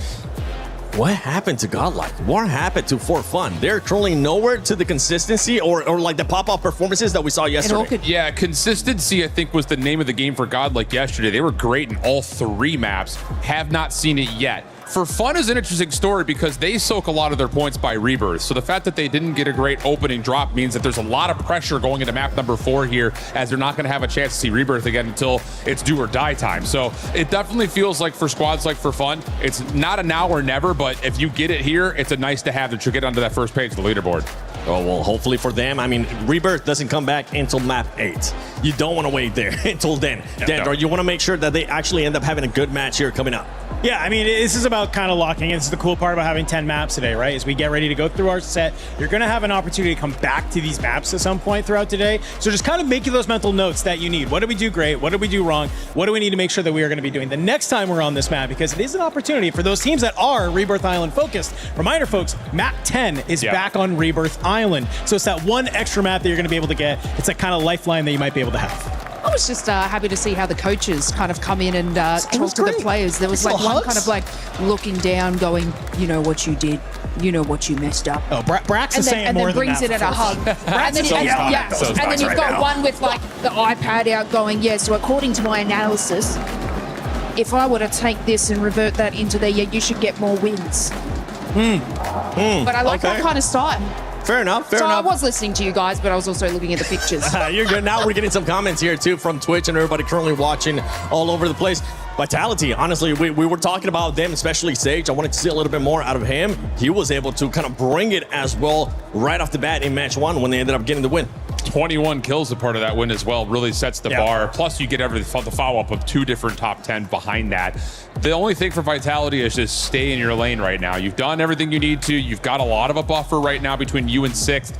What happened to Godlike? What happened to For Fun? They're currently nowhere to the consistency or like the pop-up performances that we saw yesterday. Yeah, consistency, I think, was the name of the game for Godlike yesterday. They were great in all 3 maps. Have not seen it yet. For Fun is an interesting story because they soak a lot of their points by Rebirth. So the fact that they didn't get a great opening drop means that there's a lot of pressure going into map number 4 here, as they're not going to have a chance to see Rebirth again until it's do or die time. So it definitely feels like for squads like For Fun, it's not a now or never, but if you get it here, it's a nice to have that you'll get onto that first page of the leaderboard. Oh, well, hopefully for them. I mean, Rebirth doesn't come back until map 8. You don't want to wait there until then. Dandro, you want to make sure that they actually end up having a good match here coming up. Yeah, I mean, this is about kind of locking in. This is the cool part about having 10 maps today, right? As we get ready to go through our set, you're going to have an opportunity to come back to these maps at some point throughout today. So just kind of making those mental notes that you need. What did we do great? What did we do wrong? What do we need to make sure that we are going to be doing the next time we're on this map? Because it is an opportunity for those teams that are Rebirth Island focused. Reminder, folks, map 10 is back on Rebirth Island. So it's that one extra map that you're going to be able to get. It's that kind of lifeline that you might be able to have. I was just happy to see how the coaches kind of come in and talk to the players. There was like one kind of like looking down, going, you know what you did, you know what you messed up. Oh, Brax is saying more than that. And then brings it at a hug. And then you've got one with like the iPad out going, so according to my analysis, if I were to take this and revert that into there, you should get more wins. But I like that kind of style. Fair enough. I was listening to you guys, but I was also looking at the pictures. You're good. Now we're getting some comments here, too, from Twitch and everybody currently watching all over the place. Vitality, honestly, we were talking about them, especially Sage. I wanted to see a little bit more out of him. He was able to kind of bring it as well right off the bat in match 1 when they ended up getting the win. 21 kills a part of that win as well. Really sets the bar. Plus, you get the follow-up of 2 different top 10 behind that. The only thing for Vitality is just stay in your lane right now. You've done everything you need to. You've got a lot of a buffer right now between you and 6th.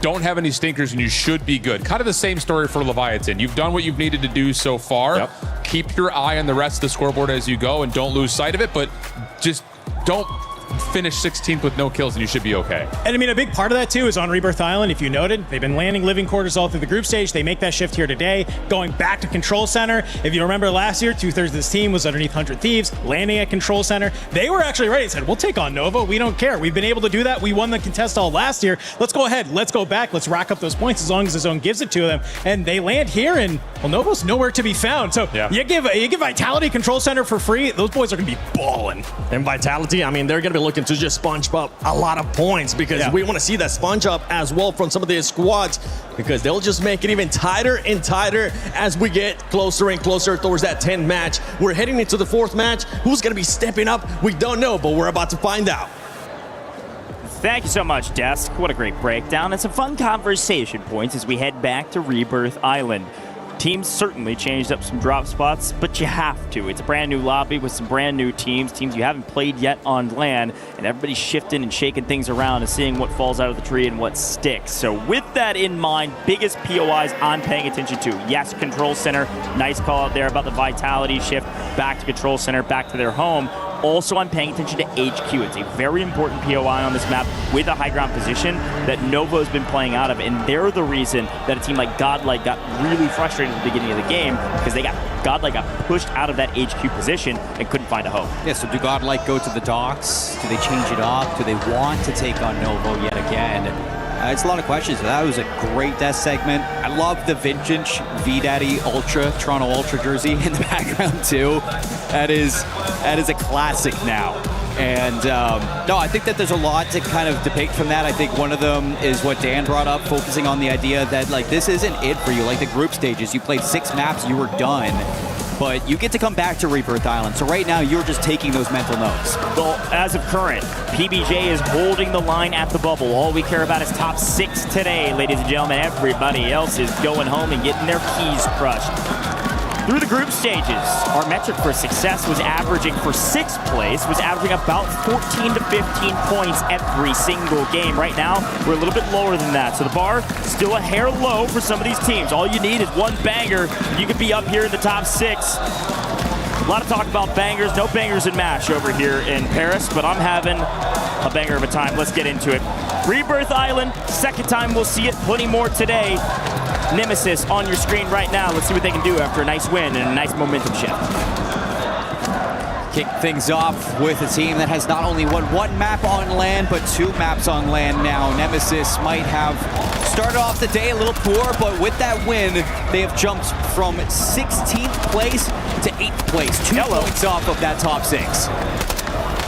Don't have any stinkers, and you should be good. Kind of the same story for Leviathan. You've done what you've needed to do so far. Keep your eye on the rest of the scoreboard as you go, and don't lose sight of it, but just don't finish 16th with no kills and you should be okay. And I mean, a big part of that too is on Rebirth Island. If you noted, they've been landing living quarters all through the group stage. They make that shift here today, going back to Control Center. If you remember last year, 2/3 of this team was underneath 100 Thieves, landing at Control Center. They were actually ready. They said, we'll take on Nova. We don't care. We've been able to do that. We won the contest all last year. Let's go ahead. Let's go back. Let's rack up those points as long as the zone gives it to them. And they land here, and well, Nova's nowhere to be found. So you give Vitality Control Center for free. Those boys are going to be balling. And Vitality, I mean, they're going to be looking to just sponge up a lot of points because we want to see that sponge up as well from some of these squads because they'll just make it even tighter and tighter as we get closer and closer towards that 10th match. We're heading into the 4th match. Who's going to be stepping up? We don't know, but we're about to find out. Thank you so much, Desk. What a great breakdown and some fun conversation points as we head back to Rebirth Island. Teams certainly changed up some drop spots, but you have to. It's a brand new lobby with some brand new teams you haven't played yet on LAN, and everybody's shifting and shaking things around and seeing what falls out of the tree and what sticks. So with that in mind, biggest POIs I'm paying attention to. Yes, Control Center, nice call out there about the Vitality shift back to Control Center, back to their home. Also, I'm paying attention to HQ. It's a very important POI on this map with a high ground position that Novo's been playing out of, and they're the reason that a team like Godlike got really frustrated at the beginning of the game because Godlike got pushed out of that HQ position and couldn't find a home. Yeah, so do Godlike go to the docks? Do they change it up? Do they want to take on Novo yet again? It's a lot of questions. That was a great death segment. I love the vintage V-Daddy Ultra, Toronto Ultra jersey in the background too. That is a classic now. And no, I think that there's a lot to kind of depict from that. I think one of them is what Dan brought up, focusing on the idea that like this isn't it for you. Like the group stages, you played 6 maps, you were done. but you get to come back to Rebirth Island. So right now, you're just taking those mental notes. Well, as of current, PBJ is holding the line at the bubble. All we care about is top 6 today, ladies and gentlemen. Everybody else is going home and getting their keys crushed. Through the group stages, our metric for success was averaging for 6th place, was averaging about 14 to 15 points every single game. Right now, we're a little bit lower than that. So the bar still a hair low for some of these teams. All you need is one banger, and you could be up here in the top 6. A lot of talk about bangers. No bangers in MASH over here in Paris, but I'm having a banger of a time. Let's get into it. Rebirth Island, second time we'll see it. Plenty more today. Nemesis on your screen right now. Let's see what they can do after a nice win and a nice momentum shift. Kick things off with a team that has not only won 1 map on land, but 2 maps on land now. Nemesis might have started off the day a little poor, but with that win, they have jumped from 16th place to 8th place. 2 points off of that top 6.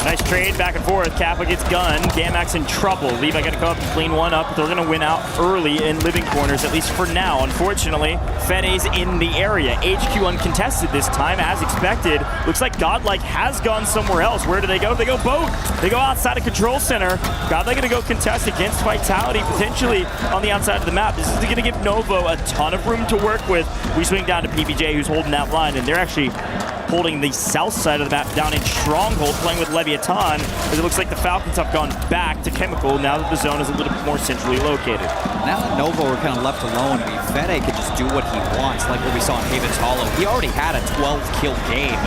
Nice trade back and forth. Kappa gets gun. Gamax in trouble. Levi got to come up and clean one up. They're going to win out early in living quarters, at least for now. Unfortunately, Fede's in the area. HQ uncontested this time, as expected. Looks like Godlike has gone somewhere else. Where do they go? They go boat. They go outside of Control Center. Godlike going to go contest against Vitality, potentially on the outside of the map. This is going to give Novo a ton of room to work with. We swing down to PBJ, who's holding that line, and they're actually holding the south side of the map down in Stronghold, playing with Leviathan, as it looks like the Falcons have gone back to Chemical now that the zone is a little bit more centrally located. Now that Novo are kind of left alone, I mean, Fede can just do what he wants, like what we saw in Haven's Hollow. He already had a 12-kill game.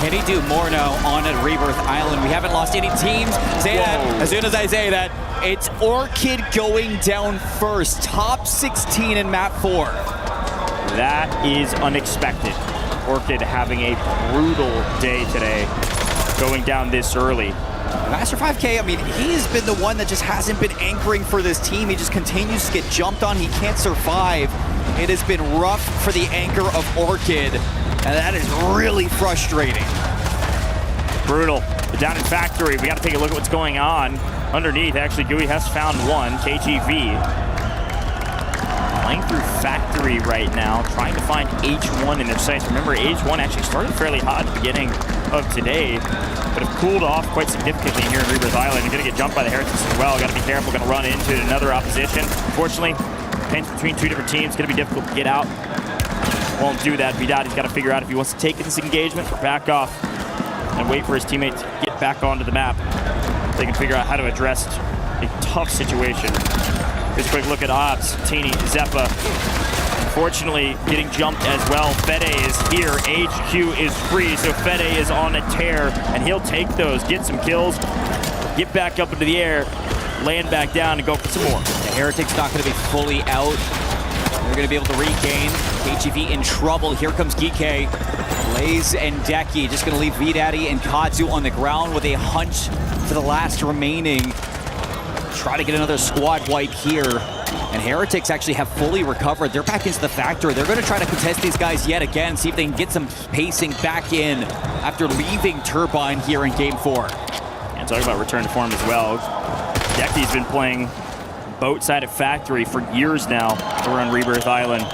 Can he do more now on at Rebirth Island? We haven't lost any teams. Say that. As soon as I say that, it's Orchid going down first. Top 16 in map 4. That is unexpected. Orchid having a brutal day today, going down this early. Master 5K, I mean, he's been the one that just hasn't been anchoring for this team. He just continues to get jumped on. He can't survive. It has been rough for the anchor of Orchid, and that is really frustrating. Brutal. But down in Factory, we got to take a look at what's going on. Underneath, actually, Gooey has found one, KGV. Playing through Factory right now, trying to find H1 in their sights. Remember, H1 actually started fairly hot at the beginning of today, but have cooled off quite significantly here in Rebirth Island. You're going to get jumped by the Heretics as well. Got to be careful, going to run into another opposition. Unfortunately, pinch between 2 different teams, going to be difficult to get out. Won't do that. Vidati's got to figure out if he wants to take this engagement or back off and wait for his teammate to get back onto the map. They can figure out how to address a tough situation. Here's a quick look at Ops, Teeny, Zeppa. Unfortunately, getting jumped as well. Fede is here, HQ is free, so Fede is on a tear, and he'll take those, get some kills, get back up into the air, land back down, and go for some more. The Heretics not going to be fully out. They're going to be able to regain. KGV in trouble. Here comes Geeke. Blaze and Deki just going to leave V-Daddy and Kadzu on the ground with a hunch for the last remaining. Try to get another squad wipe here. And Heretics actually have fully recovered. They're back into the factory. They're going to try to contest these guys yet again, see if they can get some pacing back in after leaving Turbine here in Game 4. And talking about return to form as well. Deki's been playing boat side of Factory for years now over on Rebirth Island.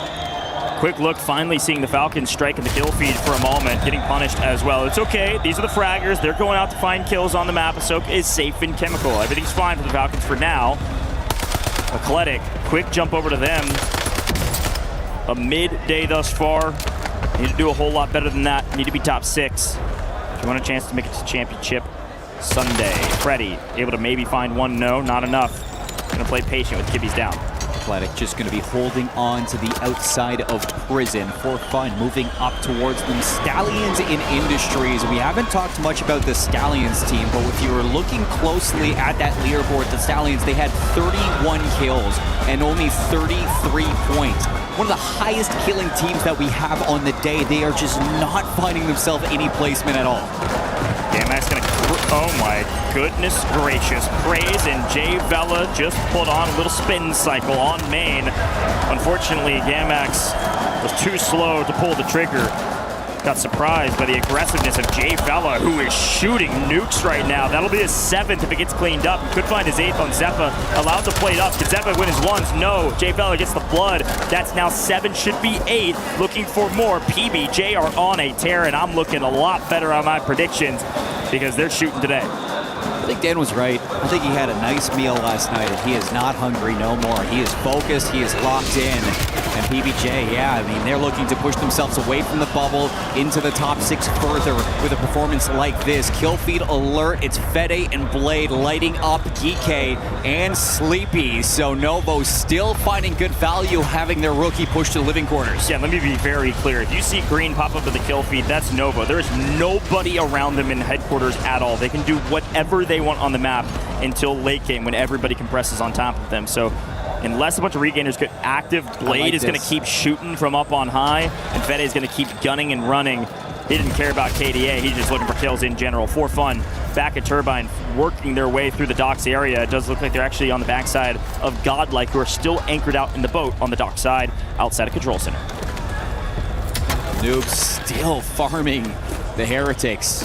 Quick look, finally seeing the Falcons striking the kill feed for a moment, getting punished as well. It's okay, these are the fraggers. They're going out to find kills on the map. Ahsoka is safe in Chemical. Everything's fine for the Falcons for now. Eclectic, quick jump over to them. A midday thus far. Need to do a whole lot better than that. Need to be top 6. If you want a chance to make it to the championship Sunday. Freddy, able to maybe find one. No, not enough. Gonna play patient with Kibby's down. Athletic just going to be holding on to the outside of prison for fun, moving up towards them. Stallions in Industries. We haven't talked much about the Stallions team, but if you were looking closely at that leaderboard, the Stallions, they had 31 kills and only 33 points. One of the highest killing teams that we have on the day. They are just not finding themselves any placement at all. Gamax gonna, oh my goodness gracious. Praise and Jay Vela just put on a little spin cycle on main. Unfortunately, Gamax was too slow to pull the trigger. got surprised by the aggressiveness of Jay Fella, who is shooting nukes right now. That'll be his 7th if it gets cleaned up. Could find his 8th on Zeppa. Allowed to play it up. Can Zeppa win his 1s? No. Jay Fella gets the blood. That's now 7, should be 8. Looking for more. PBJ are on a tear, and I'm looking a lot better on my predictions because they're shooting today. I think Dan was right. I think he had a nice meal last night, and he is not hungry no more. He is focused. He is locked in. And PBJ, yeah, I mean, they're looking to push themselves away from the bubble into the top 6 further with a performance like this. Kill feed alert. It's Fede and Blade lighting up Geeke and Sleepy. So Novo still finding good value having their rookie push to living quarters. Yeah, let me be very clear. If you see green pop up at the kill feed, that's Novo. There is nobody around them in headquarters at all. They can do whatever they want on the map until late game when everybody compresses on top of them. So unless a bunch of regainers get active, Blade is going to keep shooting from up on high, and Fede is going to keep gunning and running. He didn't care about KDA. He's just looking for kills in general. For fun, back at Turbine, working their way through the docks area. It does look like they're actually on the backside of Godlike, who are still anchored out in the boat on the dock side outside of Control Center. Noobs still farming the Heretics.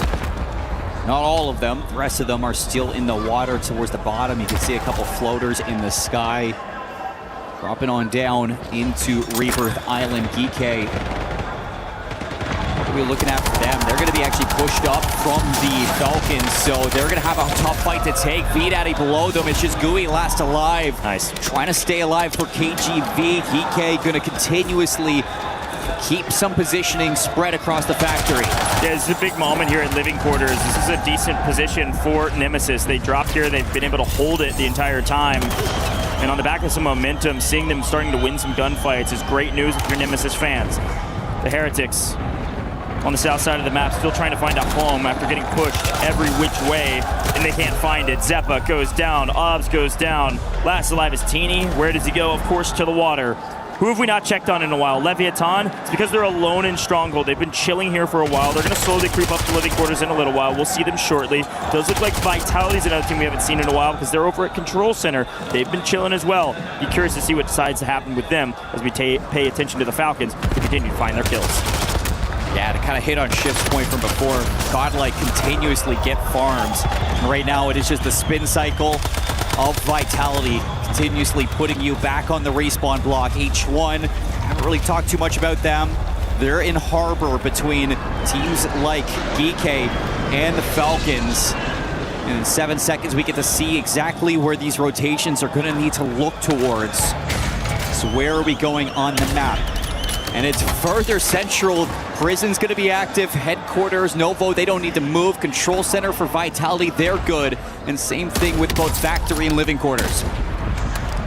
Not all of them. The rest of them are still in the water towards the bottom. You can see a couple floaters in the sky. Dropping on down into Rebirth Island. Geeke. What are we looking at for them? They're going to be actually pushed up from the Falcons, so they're going to have a tough fight to take. V-Daddy below them. It's just Gooey last alive. Nice. Trying to stay alive for KGV. Geeke going to continuously keep some positioning spread across the factory. Yeah, this is a big moment here at living quarters. This is a decent position for Nemesis. They dropped here. They've been able to hold it the entire time. And on the back of some momentum, seeing them starting to win some gunfights is great news if you're Nemesis fans. The Heretics on the south side of the map still trying to find a home after getting pushed every which way, and they can't find it. Zeppa goes down. Obs goes down. Last alive is Teeny. Where does he go? Of course, to the water. Who have we not checked on in a while? Leviathan. It's because they're alone in Stronghold. They've been chilling here for a while. They're going to slowly creep up to living quarters in a little while. We'll see them shortly. Does look like Vitality's another team we haven't seen in a while because they're over at Control Center. They've been chilling as well. Be curious to see what decides to happen with them as we pay attention to the Falcons to continue to find their kills. Yeah, to kind of hit on Shift's point from before, Godlike continuously get farms. And right now it is just the spin cycle of Vitality, continuously putting you back on the respawn block. H1, haven't really talked too much about them. They're in harbor between teams like Geeke and the Falcons. And in 7 seconds, we get to see exactly where these rotations are going to need to look towards. So where are we going on the map? And it's further central. Prison's going to be active. Headquarters, Novo, they don't need to move. Control Center for Vitality, they're good. And same thing with both Factory and Living Quarters.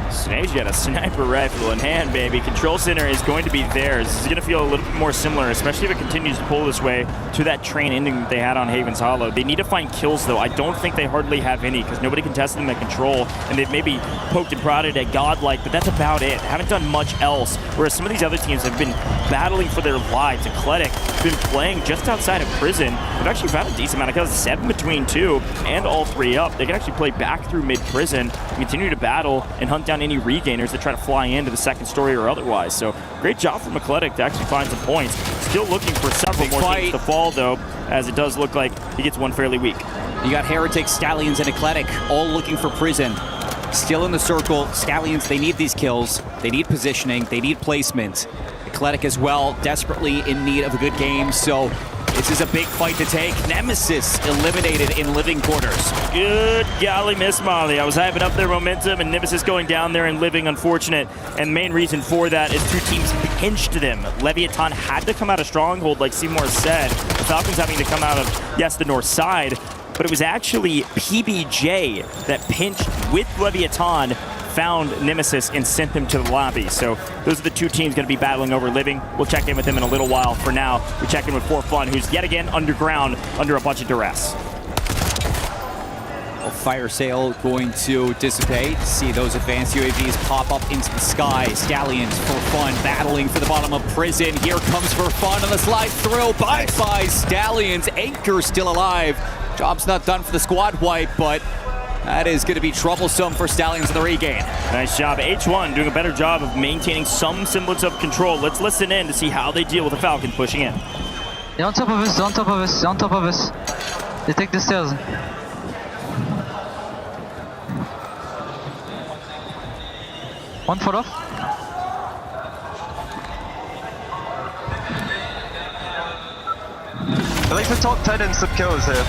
Snage got a sniper rifle in hand, baby. Control Center is going to be theirs. This is going to feel a little bit more similar, especially if it continues to pull this way to that train ending that they had on Haven's Hollow. They need to find kills, though. I don't think they hardly have any because nobody can test them at Control, and they've maybe poked and prodded at Godlike, but that's about it. Haven't done much else, whereas some of these other teams have been battling for their lives. Eclectic been playing just outside of Prison. They've actually found a decent amount of kills, 7 between 2 and all 3 up. They can actually play back through mid-Prison, continue to battle, and hunt down any regainers that try to fly into the second story or otherwise. So great job from Eclectic to actually find some points. Still looking for several more teams to fall, though, as it does look like he gets one fairly weak. You got Heretic, Stallions, and Eclectic all looking for Prison. Still in the circle. Stallions, they need these kills. They need positioning. They need placement. Eclectic as well, desperately in need of a good game. So this is a big fight to take. Nemesis eliminated in living quarters. Good golly, Miss Molly. I was hyping up their momentum, and Nemesis going down there and living unfortunate. And the main reason for that is 2 teams pinched them. Leviathan had to come out of Stronghold, like Seymour said. The Falcons having to come out of, yes, the north side, but it was actually PBJ that pinched with Leviathan, found Nemesis, and sent them to the lobby. So those are the 2 teams going to be battling over living. We'll check in with them in a little while. For now, we check in with For Fun, who's yet again underground under a bunch of duress. Well, fire sale going to dissipate. See those advanced UAVs pop up into the sky. Stallions, For Fun, battling for the bottom of Prison. Here comes For Fun on the slide through. By Stallions. Anchor still alive. Job's not done for the squad wipe, but that is going to be troublesome for Stallions in the regain. Nice job. H1 doing a better job of maintaining some semblance of control. Let's listen in to see how they deal with the Falcons pushing in. They're on top of us, they're on top of us, they're on top of us. They take the stairs. One fall off. I like the top 10 in some kills here.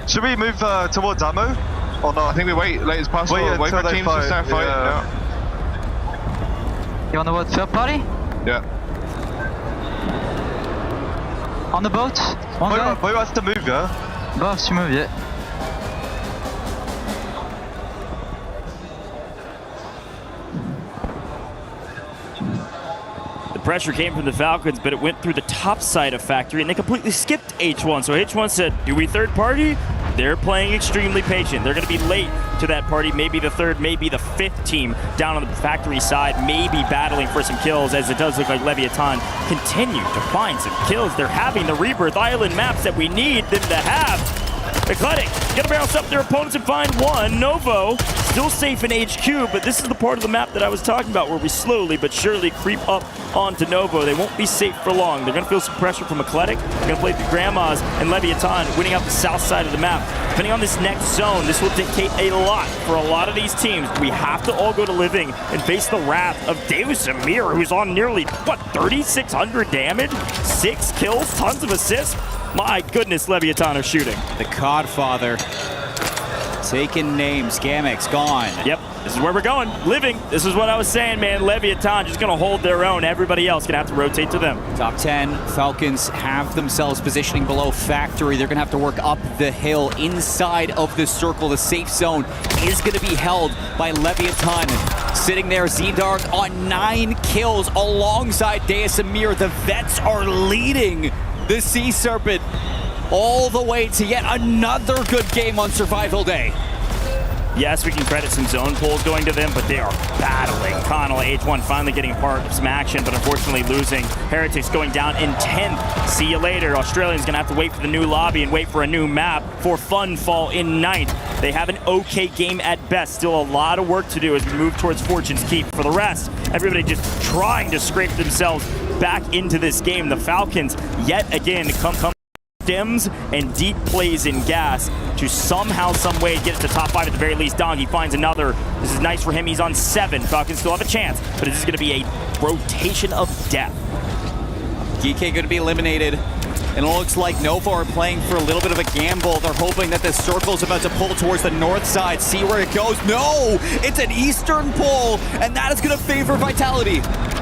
Should we move towards ammo? Or not? I think we wait late as possible. Wait for teams to start fighting. Yeah. You on the what? Third party? Yeah. On the boat? One guy? Boy has to move, yeah? Boy has to move, yeah. Pressure came from the Falcons, but it went through the top side of Factory, and they completely skipped H1. So H1 said, do we third party? They're playing extremely patient. They're going to be late to that party, maybe the third, maybe the fifth team down on the Factory side, maybe battling for some kills, as it does look like Leviathan continue to find some kills. They're having the Rebirth Island maps that we need them to have. Eclectic, gonna bounce up their opponents and find one. Novo, still safe in HQ, but this is the part of the map that I was talking about where we slowly but surely creep up onto Novo. They won't be safe for long. They're gonna feel some pressure from Eclectic. They're gonna play through Grandma's and Leviathan, winning out the south side of the map. Depending on this next zone, this will dictate a lot for a lot of these teams. We have to all go to Living and face the wrath of Deus Amir, who's on nearly, what, 3,600 damage? 6 kills, tons of assists. My goodness, Leviathan are shooting. The COD father taking names. Gamex gone. Yep, this is where we're going. Living. This is what I was saying, man. Leviathan just going to hold their own. Everybody else going to have to rotate to them. Top 10. Falcons have themselves positioning below Factory. They're going to have to work up the hill inside of the circle. The safe zone is going to be held by Leviathan. Sitting there, Z-Dark on 9 kills alongside Deus Amir. The Vets are leading the Sea Serpent all the way to yet another good game on Survival Day. Yes, we can credit some zone pulls going to them, but they are battling. Connell, H1 finally getting a part of some action, but unfortunately losing. Heretics going down in 10th. See you later. Australians going to have to wait for the new lobby and wait for a new map for Fun fall in 9th. They have an okay game at best. Still a lot of work to do as we move towards Fortune's Keep. For the rest, everybody just trying to scrape themselves back into this game. The Falcons, yet again, come stems and deep plays in gas to somehow, some way get it to top 5 at the very least. Dongi finds another. This is nice for him. He's on 7. Falcons still have a chance, but this is going to be a rotation of death. GK going to be eliminated. And it looks like Nova are playing for a little bit of a gamble. They're hoping that the circle's about to pull towards the north side. See where it goes. No! It's an eastern pull, and that is going to favor Vitality.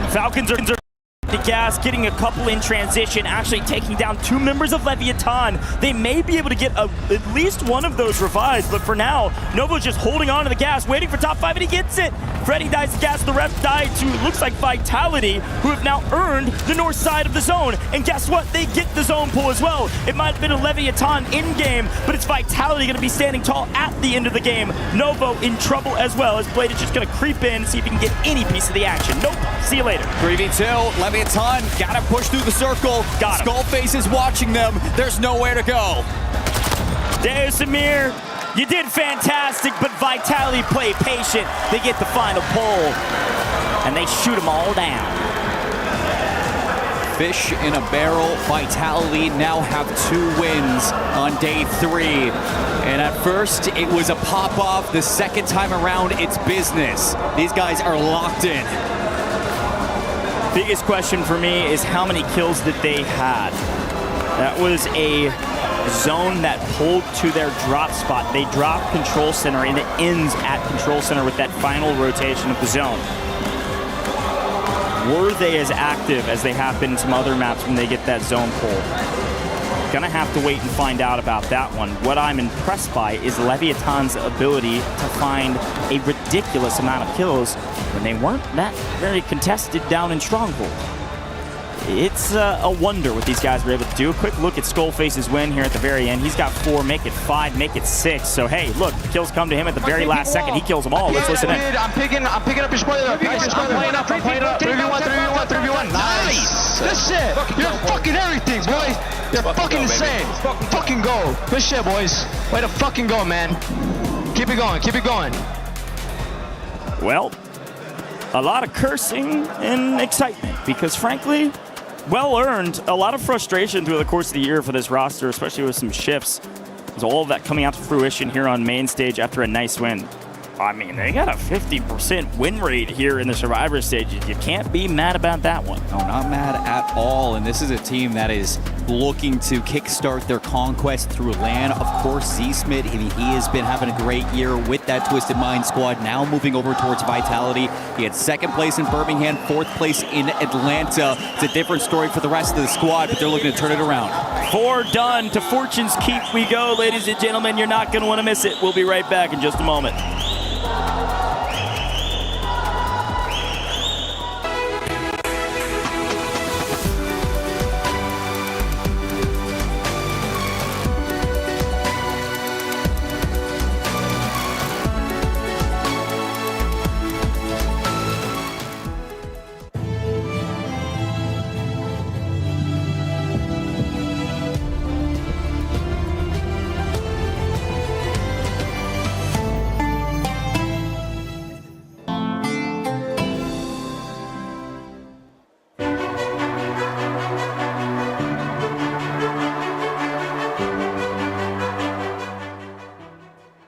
Falcons are the gas, getting a couple in transition, actually taking down 2 members of Leviathan. They may be able to get at least one of those revives, but for now, Novo's just holding on to the gas, waiting for top 5, and he gets it. Freddy dies to gas, the ref died to, looks like Vitality, who have now earned the north side of the zone. And guess what? They get the zone pull as well. It might have been a Leviathan in-game, but it's Vitality going to be standing tall at the end of the game. Novo in trouble as well, as Blade is just going to creep in, see if he can get any piece of the action. Nope. See you later. 3v2, Leviathan gotta push through the circle. Skullface is watching them. There's nowhere to go. Deus Amir, you did fantastic, but Vitality play patient. They get the final pull, and they shoot them all down. Fish in a barrel. Vitality now have 2 wins on day 3. And at first, it was a pop-off. The second time around, it's business. These guys are locked in. Biggest question for me is how many kills did they have? That was a zone that pulled to their drop spot. They dropped Control Center, and it ends at Control Center with that final rotation of the zone. Were they as active as they have been in some other maps when they get that zone pull? Gonna have to wait and find out about that one. What I'm impressed by is Leviathan's ability to find a ridiculous amount of kills when they weren't that very contested down in Stronghold. It's a wonder what these guys were able to do. A quick look at Skullface's win here at the very end. He's got 4, make it 5, make it 6. So hey, look, kills come to him at the very last second. He kills them all. Let's listen in. I'm picking up your spoiler. Guys, I'm playing up. 3v1. Nice. Good shit. You're fucking everything, boy. You're fucking insane. Fucking go. Good shit, boys. Way to fucking go, man. Keep it going. Keep it going. Well, a lot of cursing and excitement because, frankly, well earned. A lot of frustration through the course of the year for this roster, especially with some shifts. There's all of that coming out to fruition here on main stage after a nice win. I mean, they got a 50% win rate here in the Survivor stage. You can't be mad about that one. No, not mad at all. And this is a team that is looking to kickstart their conquest through LAN. Of course, Z-Smith, he has been having a great year with that Twisted Mind squad, now moving over towards Vitality. He had 2nd place in Birmingham, 4th place in Atlanta. It's a different story for the rest of the squad, but they're looking to turn it around. 4 done. To Fortune's Keep we go, ladies and gentlemen. You're not going to want to miss it. We'll be right back in just a moment.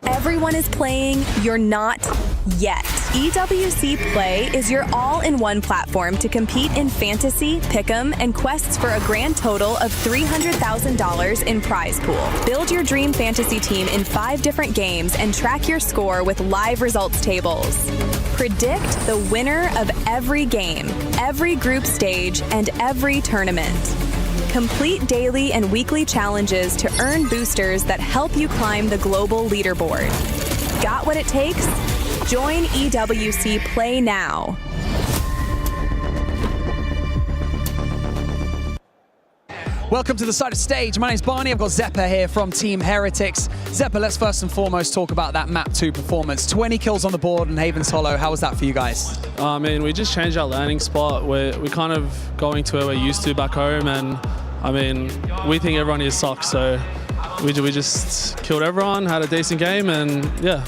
Everyone is playing, you're not yet. EWC Play is your all-in-one platform to compete in fantasy, pick'em, and quests for a grand total of $300,000 in prize pool. Build your dream fantasy team in 5 different games and track your score with live results tables. Predict the winner of every game, every group stage, and every tournament. Complete daily and weekly challenges to earn boosters that help you climb the global leaderboard. Got what it takes? Join EWC Play now. Welcome to the side of stage. My name's Barney. I've got Zeppa here from Team Heretics. Zeppa, let's first and foremost talk about that map 2 performance. 20 kills on the board in Haven's Hollow. How was that for you guys? I mean, we just changed our landing spot. We're kind of going to where we're used to back home, and I mean, we think everyone here sucks, so we just killed everyone, had a decent game, and yeah.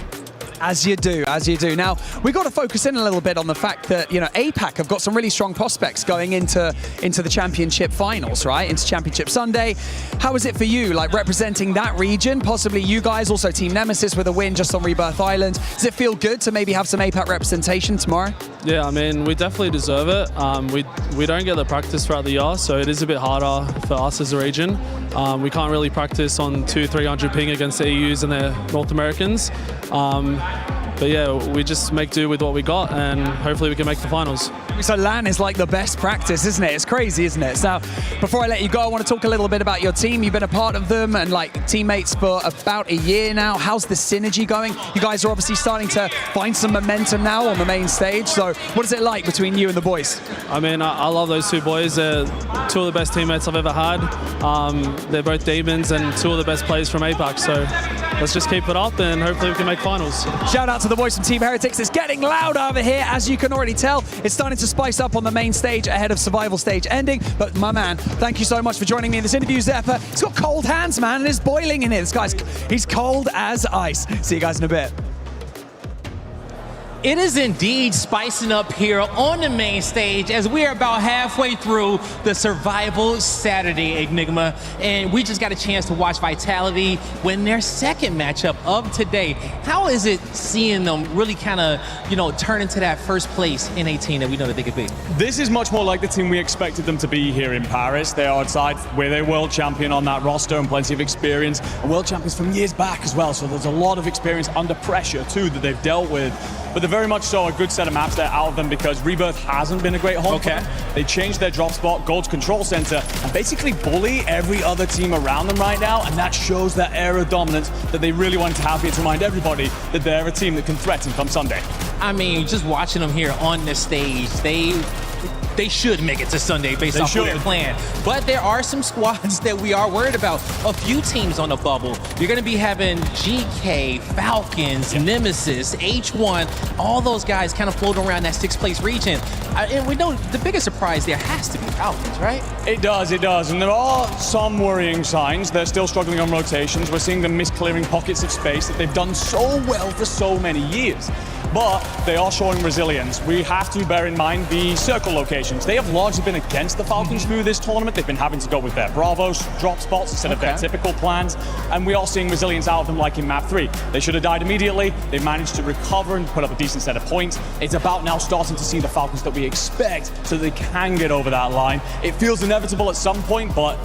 As you do, as you do. Now, we got to focus in a little bit on the fact that, you know, APAC have got some really strong prospects going into the championship finals, right? Into Championship Sunday. How is it for you, like representing that region? Possibly you guys, also Team Nemesis with a win just on Rebirth Island. Does it feel good to maybe have some APAC representation tomorrow? Yeah, I mean, we definitely deserve it. We don't get the practice throughout the year, so it is a bit harder for us as a region. We can't really practice on 200-300 ping against the EUs and the North Americans. But yeah, we just make do with what we got, and hopefully we can make the finals. So LAN is like the best practice, isn't it? It's crazy, isn't it? So before I let you go, I want to talk a little bit about your team. You've been a part of them and like teammates for about a year now. How's the synergy going? You guys are obviously starting to find some momentum now on the main stage. So what is it like between you and the boys? I mean, I love those 2 boys. They're 2 of the best teammates I've ever had. They're both demons and 2 of the best players from APAC. So let's just keep it up and hopefully we can make finals. Shout out to the boys from Team Heretics. It's getting loud over here, as you can already tell. It's starting to spice up on the main stage ahead of Survival Stage ending. But my man, thank you so much for joining me in this interview, Zeppa. He's got cold hands, man, and it's boiling in here. This guy's, he's cold as ice. See you guys in a bit. It is indeed spicing up here on the main stage as we are about halfway through the Survival Saturday Enigma, and we just got a chance to watch Vitality win their 2nd matchup of today. How is it seeing them really kind of, you know, turn into that first place in 18 that we know that they could be? This is much more like the team we expected them to be here in Paris. They are a side with a world champion on that roster and plenty of experience. And world champions from years back as well, so there's a lot of experience under pressure too that they've dealt with. But they're very much so a good set of maps there out of them because Rebirth hasn't been a great home for them. They changed their drop spot, Gold's control center, and basically bully every other team around them right now, and that shows that air of dominance that they really wanted to have here to remind everybody that they're a team that can threaten come Sunday. I mean, just watching them here on the stage, they should make it to Sunday based off of their plan. But there are some squads that we are worried about. A few teams on the bubble. You're going to be having GK, Falcons, Nemesis, H1, all those guys kind of floating around that 6th place region. And we know the biggest surprise there has to be Falcons, right? It does. And there are some worrying signs. They're still struggling on rotations. We're seeing them misclearing pockets of space that they've done so well for so many years. but they are showing resilience. We have to bear in mind the circle locations. They have largely been against the Falcons through this tournament. They've been having to go with their Bravos drop spots instead of their typical plans, and we are seeing resilience out of them like in map 3. They should have died immediately. They managed to recover and put up a decent set of points. It's about now starting to see the Falcons that we expect so they can get over that line. It feels inevitable at some point, but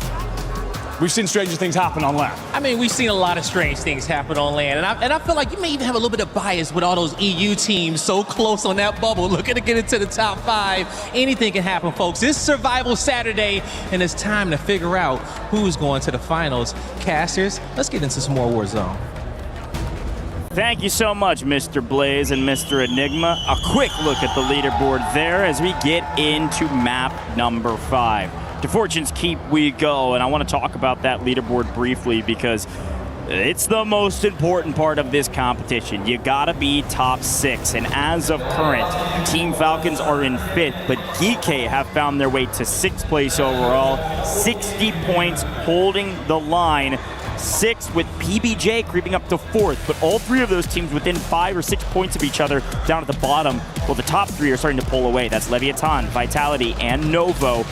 we've seen stranger things happen on land. I mean, we've seen a lot of strange things happen on land, and I feel like you may even have a little bit of bias with all those EU teams so close on that bubble, looking to get into the top 5. Anything can happen, folks. It's Survival Saturday, and it's time to figure out who's going to the finals. Casters, let's get into some more Warzone. Thank you so much, Mr. Blaze and Mr. Enigma. A quick look at the leaderboard there as we get into map number 5. To Fortune's Keep we go, and I want to talk about that leaderboard briefly because it's the most important part of this competition. You gotta be top 6, and as of current, Team Falcons are in 5th, but GK have found their way to 6th place overall, 60 points, holding the line. 6th with PBJ creeping up to 4th, but all 3 of those teams within 5 or 6 points of each other down at the bottom. Well, the top 3 are starting to pull away. That's Leviathan, Vitality, and Novo.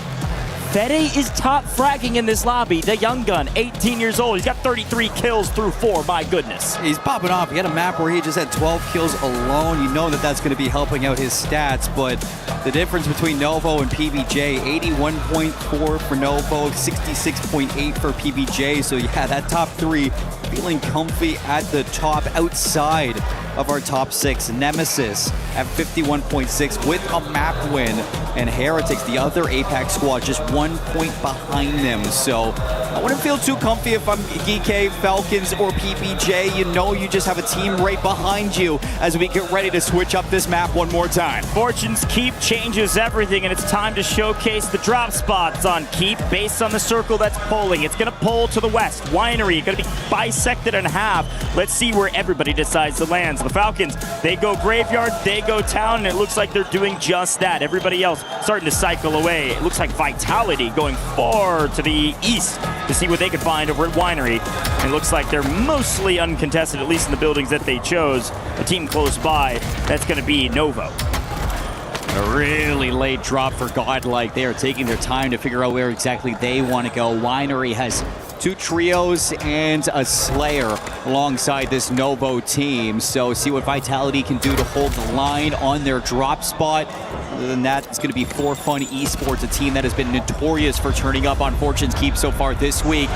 Fede is top fragging in this lobby. The young gun, 18 years old. He's got 33 kills through 4. My goodness. He's popping off. He had a map where he just had 12 kills alone. You know that that's going to be helping out his stats, but the difference between Novo and PBJ, 81.4 for Novo, 66.8 for PBJ. So yeah, that top 3 feeling comfy at the top outside of our top 6. Nemesis at 51.6 with a map win, and Heretics, the other APAC squad, just 1 point behind them. So I wouldn't feel too comfy if I'm GK, Falcons, or PBJ. You know you just have a team right behind you as we get ready to switch up this map one more time. Fortune's Keep changes everything, and it's time to showcase the drop spots on Keep based on the circle that's polling. It's going to pull to the west. Winery going to be bisected in half. Let's see where everybody decides to land. So the Falcons, they go Graveyard, they go Town, and it looks like they're doing just that. Everybody else starting to cycle away. It looks like Vitality going far to the east to see what they can find over at Winery. And it looks like they're mostly uncontested, at least in the buildings that they chose. A team close by, that's going to be Novo. A really late drop for Godlike. They are taking their time to figure out where exactly they want to go. Winery has 2 trios and a Slayer alongside this Novo team. So see what Vitality can do to hold the line on their drop spot. Other than that, it's going to be For Fun Esports, a team that has been notorious for turning up on Fortune's Keep so far this week,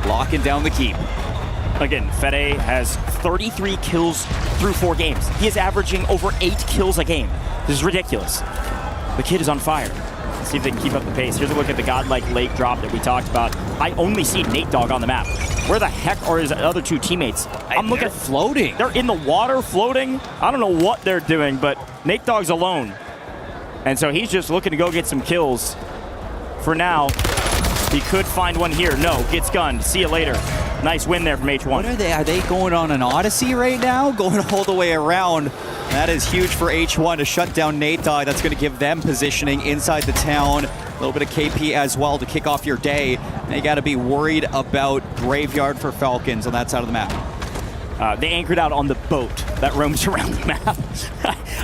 locking down the keep. Again, Fede has 33 kills through 4 games. He is averaging over 8 kills a game. This is ridiculous. The kid is on fire. Let's see if they can keep up the pace. Here's a look at the Godlike late drop that we talked about. I only see Nate Dogg on the map. Where the heck are his other 2 teammates? I'm looking at floating. They're in the water floating. I don't know what they're doing, but Nate Dogg's alone. And so he's just looking to go get some kills. For now, he could find one here. No, gets gunned. See you later. Nice win there from H1. What are they? Are they going on an Odyssey right now? Going all the way around. That is huge for H1 to shut down Nate Dogg. That's going to give them positioning inside the town. A little bit of KP as well to kick off your day. And you got to be worried about Graveyard for Falcons on that side of the map. They anchored out on the boat that roams around the map.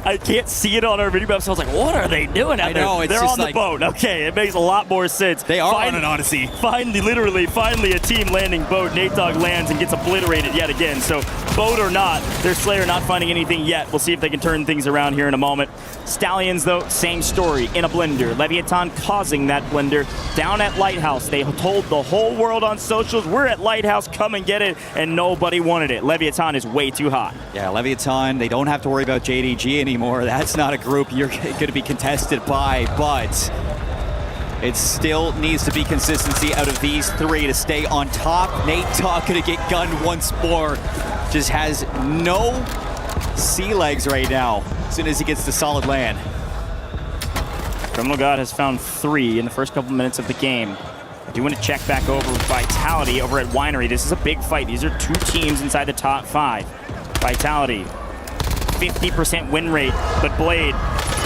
I can't see it on our video map, so I was like, what are they doing out there? I know, it's They're just on the like, boat. Okay, it makes a lot more sense. They are on an Odyssey. Finally a team landing boat. Nate Dogg lands and gets obliterated yet again. So boat or not, their Slayer not finding anything yet. We'll see if they can turn things around here in a moment. Stallions, though, same story. In a blender. Leviathan causing that blender. Down at Lighthouse, they told the whole world on socials, we're at Lighthouse, come and get it, and nobody wanted it. Leviathan is way too hot. Yeah, Leviathan, they don't have to worry about JDG anymore. That's not a group you're going to be contested by, but it still needs to be consistency out of these 3 to stay on top. Nate Dogg going to get gunned once more. Just has no sea legs right now as soon as he gets to solid land. Criminal God has found 3 in the first couple minutes of the game. I do want to check back over Vitality over at Winery. This is a big fight. These are 2 teams inside the top 5. Vitality, 50% win rate, but Blade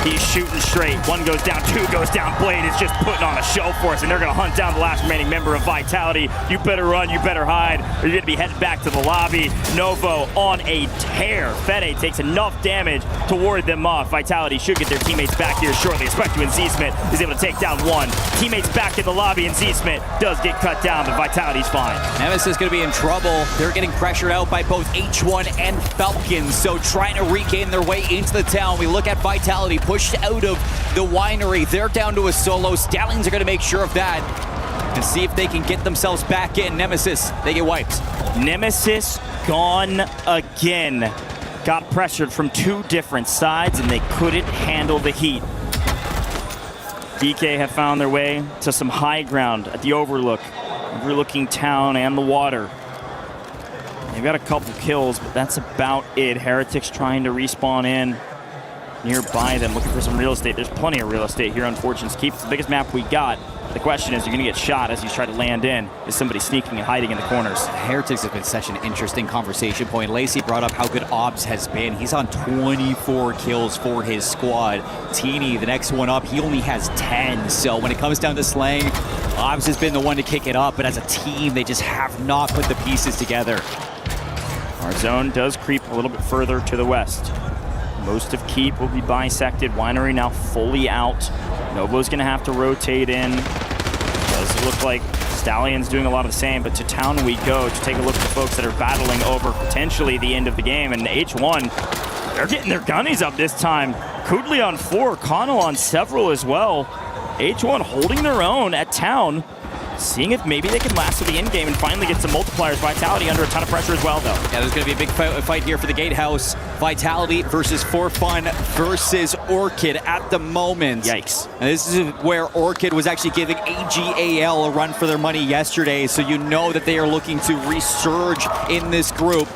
He's shooting straight. One goes down, two goes down. Blade is just putting on a show for us, and they're going to hunt down the last remaining member of Vitality. You better run, you better hide, or you're going to be headed back to the lobby. Novo on a tear. Fede takes enough damage to ward them off. Vitality should get their teammates back here shortly, especially when Z-Smith is able to take down one. Teammates back in the lobby, and Z-Smith does get cut down, but Vitality's fine. Nemesis is going to be in trouble. They're getting pressured out by both H1 and Falcons, so trying to regain their way into the town. We look at Vitality pushed out of the winery. They're down to a solo. Stallions are going to make sure of that and see if they can get themselves back in. Nemesis, they get wiped. Nemesis gone again. Got pressured from two different sides, and they couldn't handle the heat. DK have found their way to some high ground at the overlooking town and the water. They've got a couple kills, but that's about it. Heretics trying to respawn in nearby them, looking for some real estate. There's plenty of real estate here on Fortune's Keep. It's the biggest map we got. The question is, you're going to get shot as you try to land in. Is somebody sneaking and hiding in the corners? Heretics has been such an interesting conversation point. Lacey brought up how good Obs has been. He's on 24 kills for his squad. Teeny, the next one up, he only has 10. So when it comes down to slaying, Obs has been the one to kick it up, but as a team, they just have not put the pieces together. Our zone does creep a little bit further to the west. Most of Keep will be bisected. Winery now fully out. Novo's going to have to rotate in. Does look like Stallion's doing a lot of the same, but to town we go to take a look at the folks that are battling over potentially the end of the game. And H1, they're getting their gunnies up this time. Kudley on 4, Connell on several as well. H1 holding their own at town, seeing if maybe they can last to the end game and finally get some multipliers. Vitality under a ton of pressure as well, though. Yeah, there's going to be a big fight here for the Gatehouse. Vitality versus For Fun versus Orchid at the moment. Yikes. And this is where Orchid was actually giving AGAL a run for their money yesterday, so you know that they are looking to resurge in this group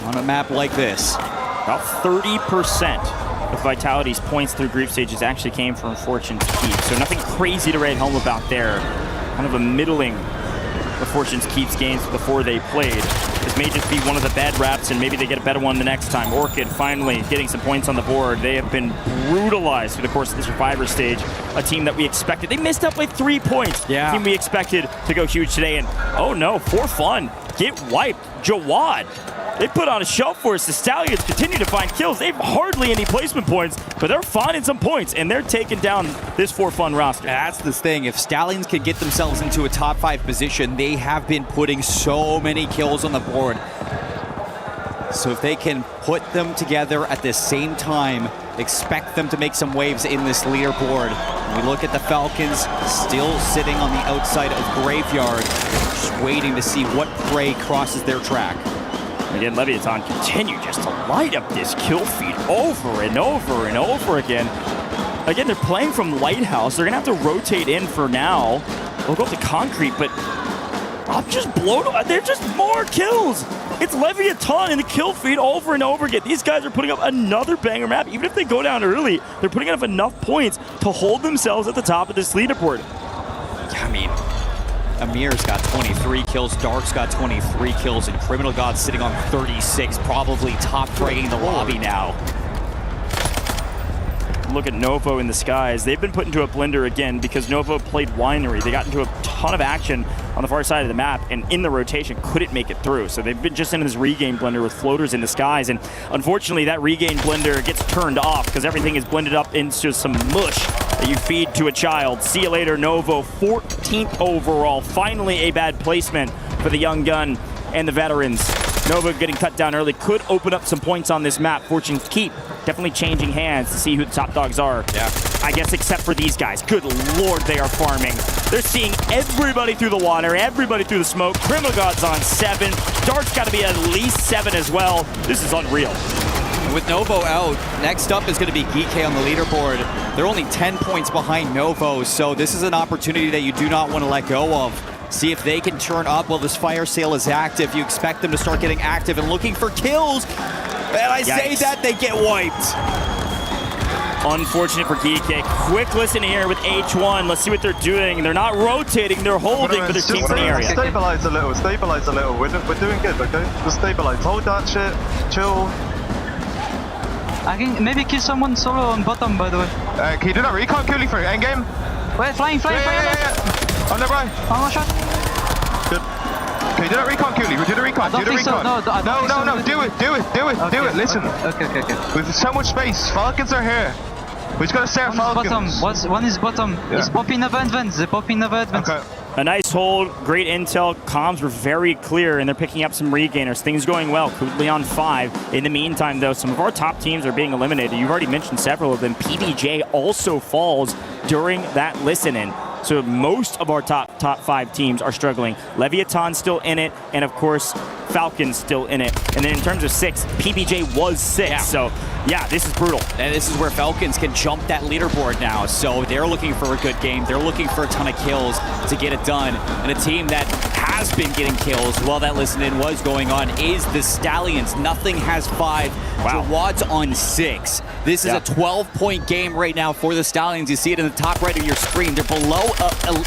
on a map like this. About 30% of Vitality's points through group stages actually came from Fortune's Keep, so nothing crazy to write home about there. Kind of a middling of Fortune's Keep's games before they played. This may just be one of the bad raps, and maybe they get a better one the next time. Orchid finally getting some points on the board. They have been brutalized through the course of the Survivor stage. A team that we expected. They missed up like 3 points. Yeah. A team we expected to go huge today, and oh no, For Fun get wiped. Jawad. They put on a show for us. The Stallions continue to find kills. They have hardly any placement points, but they're finding some points, and they're taking down this For Fun roster. That's the thing. If Stallions can get themselves into a top 5 position, they have been putting so many kills on the board. So if they can put them together at the same time, expect them to make some waves in this leaderboard. We look at the Falcons still sitting on the outside of Graveyard, just waiting to see what prey crosses their track. Again, Leviathan continue just to light up this kill feed over and over and over again. Again, they're playing from Lighthouse. They're going to have to rotate in for now. They'll go up to Concrete, but I'm just blown away. They're just more kills. It's Leviathan in the kill feed over and over again. These guys are putting up another banger map. Even if they go down early, they're putting up enough points to hold themselves at the top of this leaderboard. I mean, Amir's got 23 kills, Dark's got 23 kills, and Criminal God's sitting on 36, probably top-fragging the lobby now. Look at Novo in the skies. They've been put into a blender again because Novo played Winery. They got into a ton of action on the far side of the map, and in the rotation couldn't make it through. So they've been just in this regain blender with floaters in the skies, and unfortunately that regain blender gets turned off because everything is blended up into some mush that you feed to a child. See you later, Novo. 14th overall. Finally a bad placement for the young gun and the veterans. Novo getting cut down early could open up some points on this map. Fortune's Keep definitely changing hands to see who the top dogs are. Yeah. I guess except for these guys. Good Lord, they are farming. They're seeing everybody through the water, everybody through the smoke. Criminal God's on 7. Dark's got to be at least 7 as well. This is unreal. With Novo out, next up is going to be Geeky on the leaderboard. They're only 10 points behind Novo, so this is an opportunity that you do not want to let go of. See if they can turn up while this fire sale is active. You expect them to start getting active and looking for kills. And I say that, they get wiped. Unfortunate for Geeky. Quick listen here with H1. Let's see what they're doing. They're not rotating, they're holding, but their team's in the area. Stabilize a little, stabilize a little. We're doing good, okay? Just stabilize. Hold that shit, chill. I can maybe kill someone solo on bottom, by the way. Can you do that recon kill for endgame? Wait, flying. Yeah. On the right. One shot. Good. Can you do that recon kill? Do the recon. Do the recon. No. Do it. Listen. Okay. With so much space, Falcons are here. We just gotta stare at Falcons. One is bottom. Yeah. He's popping over advance. They're popping over advance. Okay. A nice hold, great intel. Comms were very clear, and they're picking up some regainers. Things going well. Kudli on 5. In the meantime, though, some of our top teams are being eliminated. You've already mentioned several of them. PBJ also falls during that listen-in. So most of our top 5 teams are struggling. Leviathan still in it, and of course, Falcons still in it. And then in terms of 6, PBJ was 6. Yeah. So yeah, this is brutal. And this is where Falcons can jump that leaderboard now. So they're looking for a good game. They're looking for a ton of kills to get it done. And a team that has been getting kills while that listen-in was going on is the Stallions. Nothing has 5. Wow. Jawad's on 6. This is a 12-point game right now for the Stallions. You see it in the top right of your screen. They're below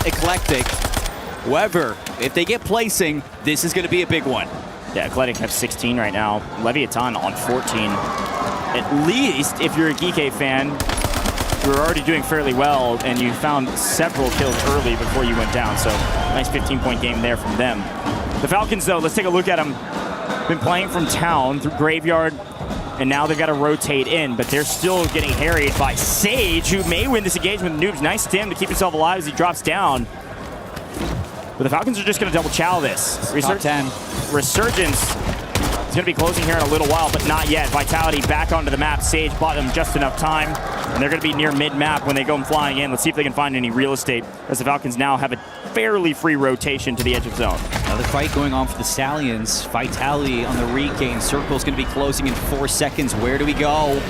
Eclectic. However, if they get placing, this is going to be a big one. Yeah, Eclectic have 16 right now. Leviathan on 14. At least, if you're a Geekay fan, you're already doing fairly well, and you found several kills early before you went down. So, nice 15-point game there from them. The Falcons, though, let's take a look at them. Been playing from town through Graveyard, and now they've got to rotate in, but they're still getting harried by Sage, who may win this engagement with Noobs. Nice stim to keep himself alive as he drops down. But the Falcons are just going to double chow this. Top 10. Resurgence is going to be closing here in a little while, but not yet. Vitality back onto the map. Sage bought them just enough time, and they're going to be near mid-map when they go flying in. Let's see if they can find any real estate, as the Falcons now have a fairly free rotation to the edge of zone. Another fight going on for the Stallions. Vitality on the regain. Circle's going to be closing in 4 seconds. Where do we go?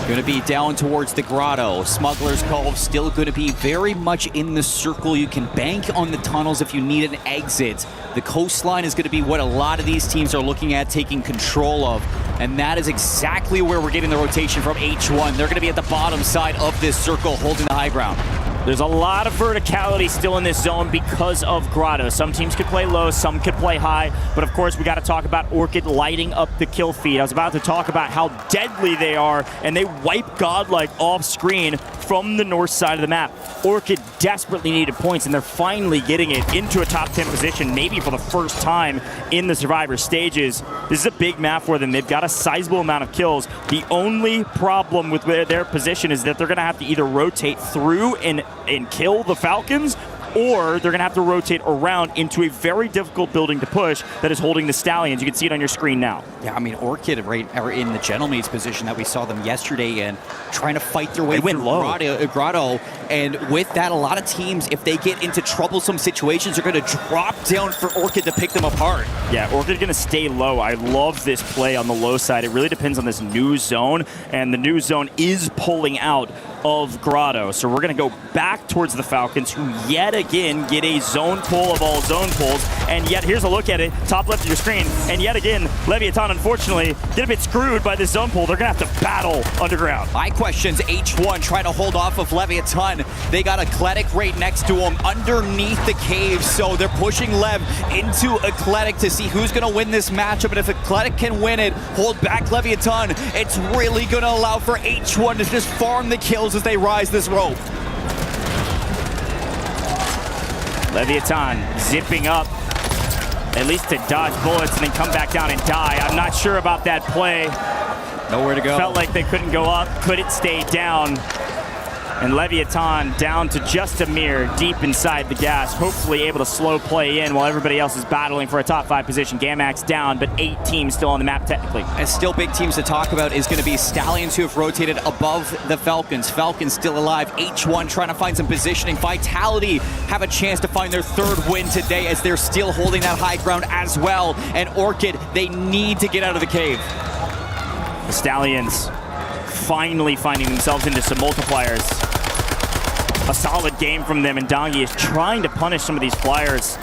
Going to be down towards the grotto. Smuggler's Cove still going to be very much in the circle. You can bank on the tunnels if you need an exit. The coastline is going to be what a lot of these teams are looking at taking control of. And that is exactly where we're getting the rotation from H1. They're going to be at the bottom side of this circle holding the high ground. There's a lot of verticality still in this zone because of Grotto. Some teams could play low, some could play high, but of course we got to talk about Orchid lighting up the kill feed. I was about to talk about how deadly they are, and they wipe Godlike off screen from the north side of the map. Orchid desperately needed points, and they're finally getting it into a top 10 position, maybe for the first time in the Survivor stages. This is a big map for them. They've got a sizable amount of kills. The only problem with their position is that they're going to have to either rotate through and kill the Falcons, or they're going to have to rotate around into a very difficult building to push that is holding the Stallions. You can see it on your screen now. Yeah, I mean, Orchid are in the Gentleman's position that we saw them yesterday and trying to fight their way through Grotto. And with that, a lot of teams, if they get into troublesome situations, are going to drop down for Orchid to pick them apart. Yeah, Orchid going to stay low. I love this play on the low side. It really depends on this new zone, and the new zone is pulling out of Grotto. So we're going to go back towards the Falcons, who yet again get a zone pull of all zone pulls. And yet, here's a look at it, top left of your screen. And yet again, Leviathan, unfortunately, get a bit screwed by this zone pull. They're going to have to battle underground. My question's H1 trying to hold off of Leviathan. They got Eclectic right next to him underneath the cave. So they're pushing Lev into Eclectic to see who's going to win this matchup. And if Eclectic can win it, hold back Leviathan, it's really going to allow for H1 to just farm the kills as they rise this rope. Leviathan zipping up, at least to dodge bullets and then come back down and die. I'm not sure about that play. Nowhere to go. Felt like they couldn't go up, couldn't stay down. And Leviathan down to just a mere deep inside the gas, hopefully able to slow play in while everybody else is battling for a top 5 position. Gamax down, but 8 teams still on the map technically. And still big teams to talk about is going to be Stallions, who have rotated above the Falcons. Falcons still alive. H1 trying to find some positioning. Vitality have a chance to find their 3rd win today as they're still holding that high ground as well. And Orchid, they need to get out of the cave. The Stallions finally finding themselves into some multipliers. A solid game from them, and Dongi is trying to punish some of these flyers.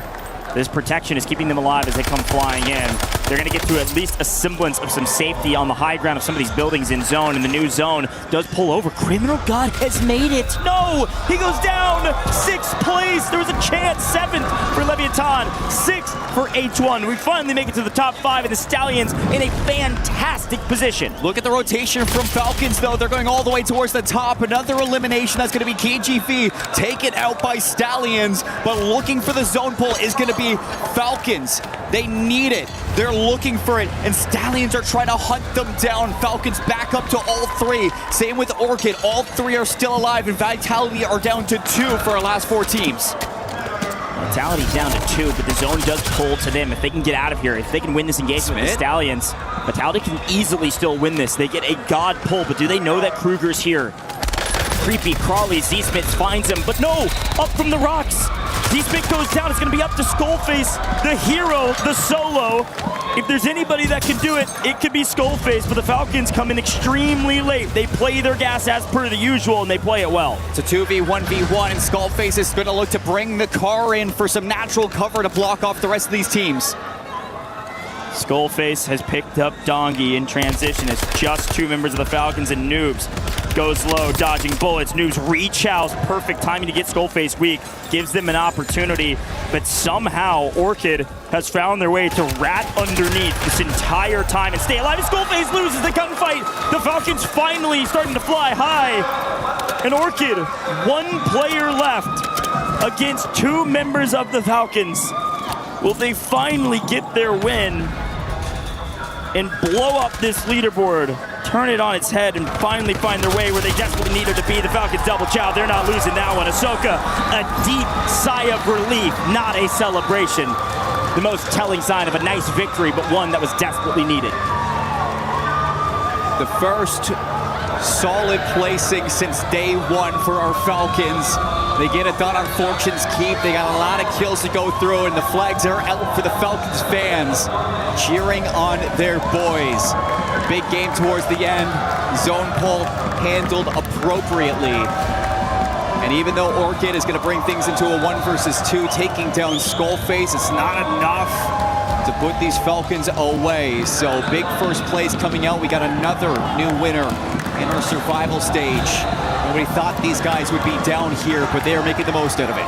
This protection is keeping them alive as they come flying in. they're going to get to at least a semblance of some safety on the high ground of some of these buildings in zone, and the new zone does pull over. Criminal God has made it. No, he goes down. 6th place. There was a chance. 7th for Leviathan. 6th for H1. We finally make it to the top 5, and the Stallions in a fantastic position. Look at the rotation from Falcons, though. They're going all the way towards the top. Another elimination. That's going to be KGV taken out by Stallions, but looking for the zone pull is going to be Falcons. They need it. They're looking for it, and Stallions are trying to hunt them down. Falcons back up to all 3. Same with Orchid. All 3 are still alive, and Vitality are down to 2 for our last 4 teams. Vitality down to 2, but the zone does pull to them. If they can get out of here, if they can win this engagement with the Stallions, Vitality can easily still win this. They get a God pull, but do they know that Kruger's here? Creepy Crawley, Z-Smith finds him, but no! Up from the rocks! Z-Smith goes down, it's gonna be up to Skullface, the hero, the solo. If there's anybody that can do it, it could be Skullface, but the Falcons come in extremely late. They play their gas as per the usual, and they play it well. It's a 2v1v1, and Skullface is gonna look to bring the car in for some natural cover to block off the rest of these teams. Skullface has picked up Dongi in transition. It's just 2 members of the Falcons, and Noobs goes low, dodging bullets. Noobs rechows, perfect timing to get Skullface weak, gives them an opportunity, but somehow Orchid has found their way to rat underneath this entire time and stay alive. And Skullface loses the gunfight. The Falcons finally starting to fly high. And Orchid, 1 player left against 2 members of the Falcons. Will they finally get their win and blow up this leaderboard, turn it on its head, and finally find their way where they desperately needed to be? The Falcons double chow. They're not losing that one. Ahsoka, a deep sigh of relief, not a celebration. The most telling sign of a nice victory, but one that was desperately needed. The first solid placing since day 1 for our Falcons. They get it done on Fortune's Keep. They got a lot of kills to go through, and the flags are out for the Falcons fans, cheering on their boys. Big game towards the end. Zone pull handled appropriately. And even though Orchid is going to bring things into a 1 versus 2, taking down Skullface, it's not enough to put these Falcons away. So big first place coming out. We got another new winner in our survival stage. Nobody thought these guys would be down here, but they are making the most out of it.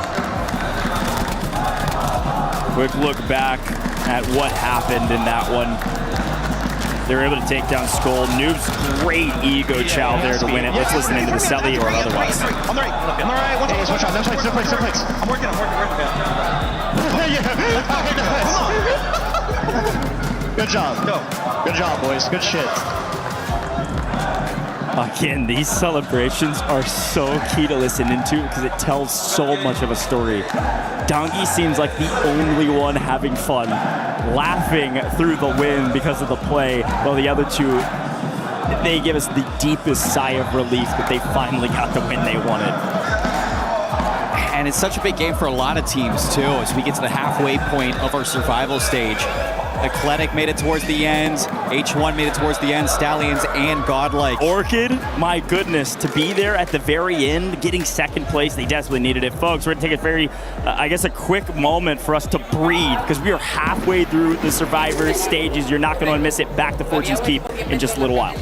Quick look back at what happened in that one. They were able to take down Skull. Noob's great ego chow there to win it. Let's listen into the Selly or otherwise. On the right. One time. Switch on. No plates. I'm working. Good job. Good job, boys. Good shit. Again, these celebrations are so key to listen into because it tells so much of a story. Dongi seems like the only one having fun, laughing through the win because of the play, while the other 2, they give us the deepest sigh of relief that they finally got the win they wanted. And it's such a big game for a lot of teams, too, as we get to the halfway point of our survival stage. Eclectic made it towards the end. H1 made it towards the end. Stallions and Godlike. Orchid, my goodness, to be there at the very end, getting 2nd place, they desperately needed it. Folks, we're going to take a very, a quick moment for us to breathe because we are halfway through the Survivor stages. You're not going to miss it. Back to Fortune's Keep in just a little while.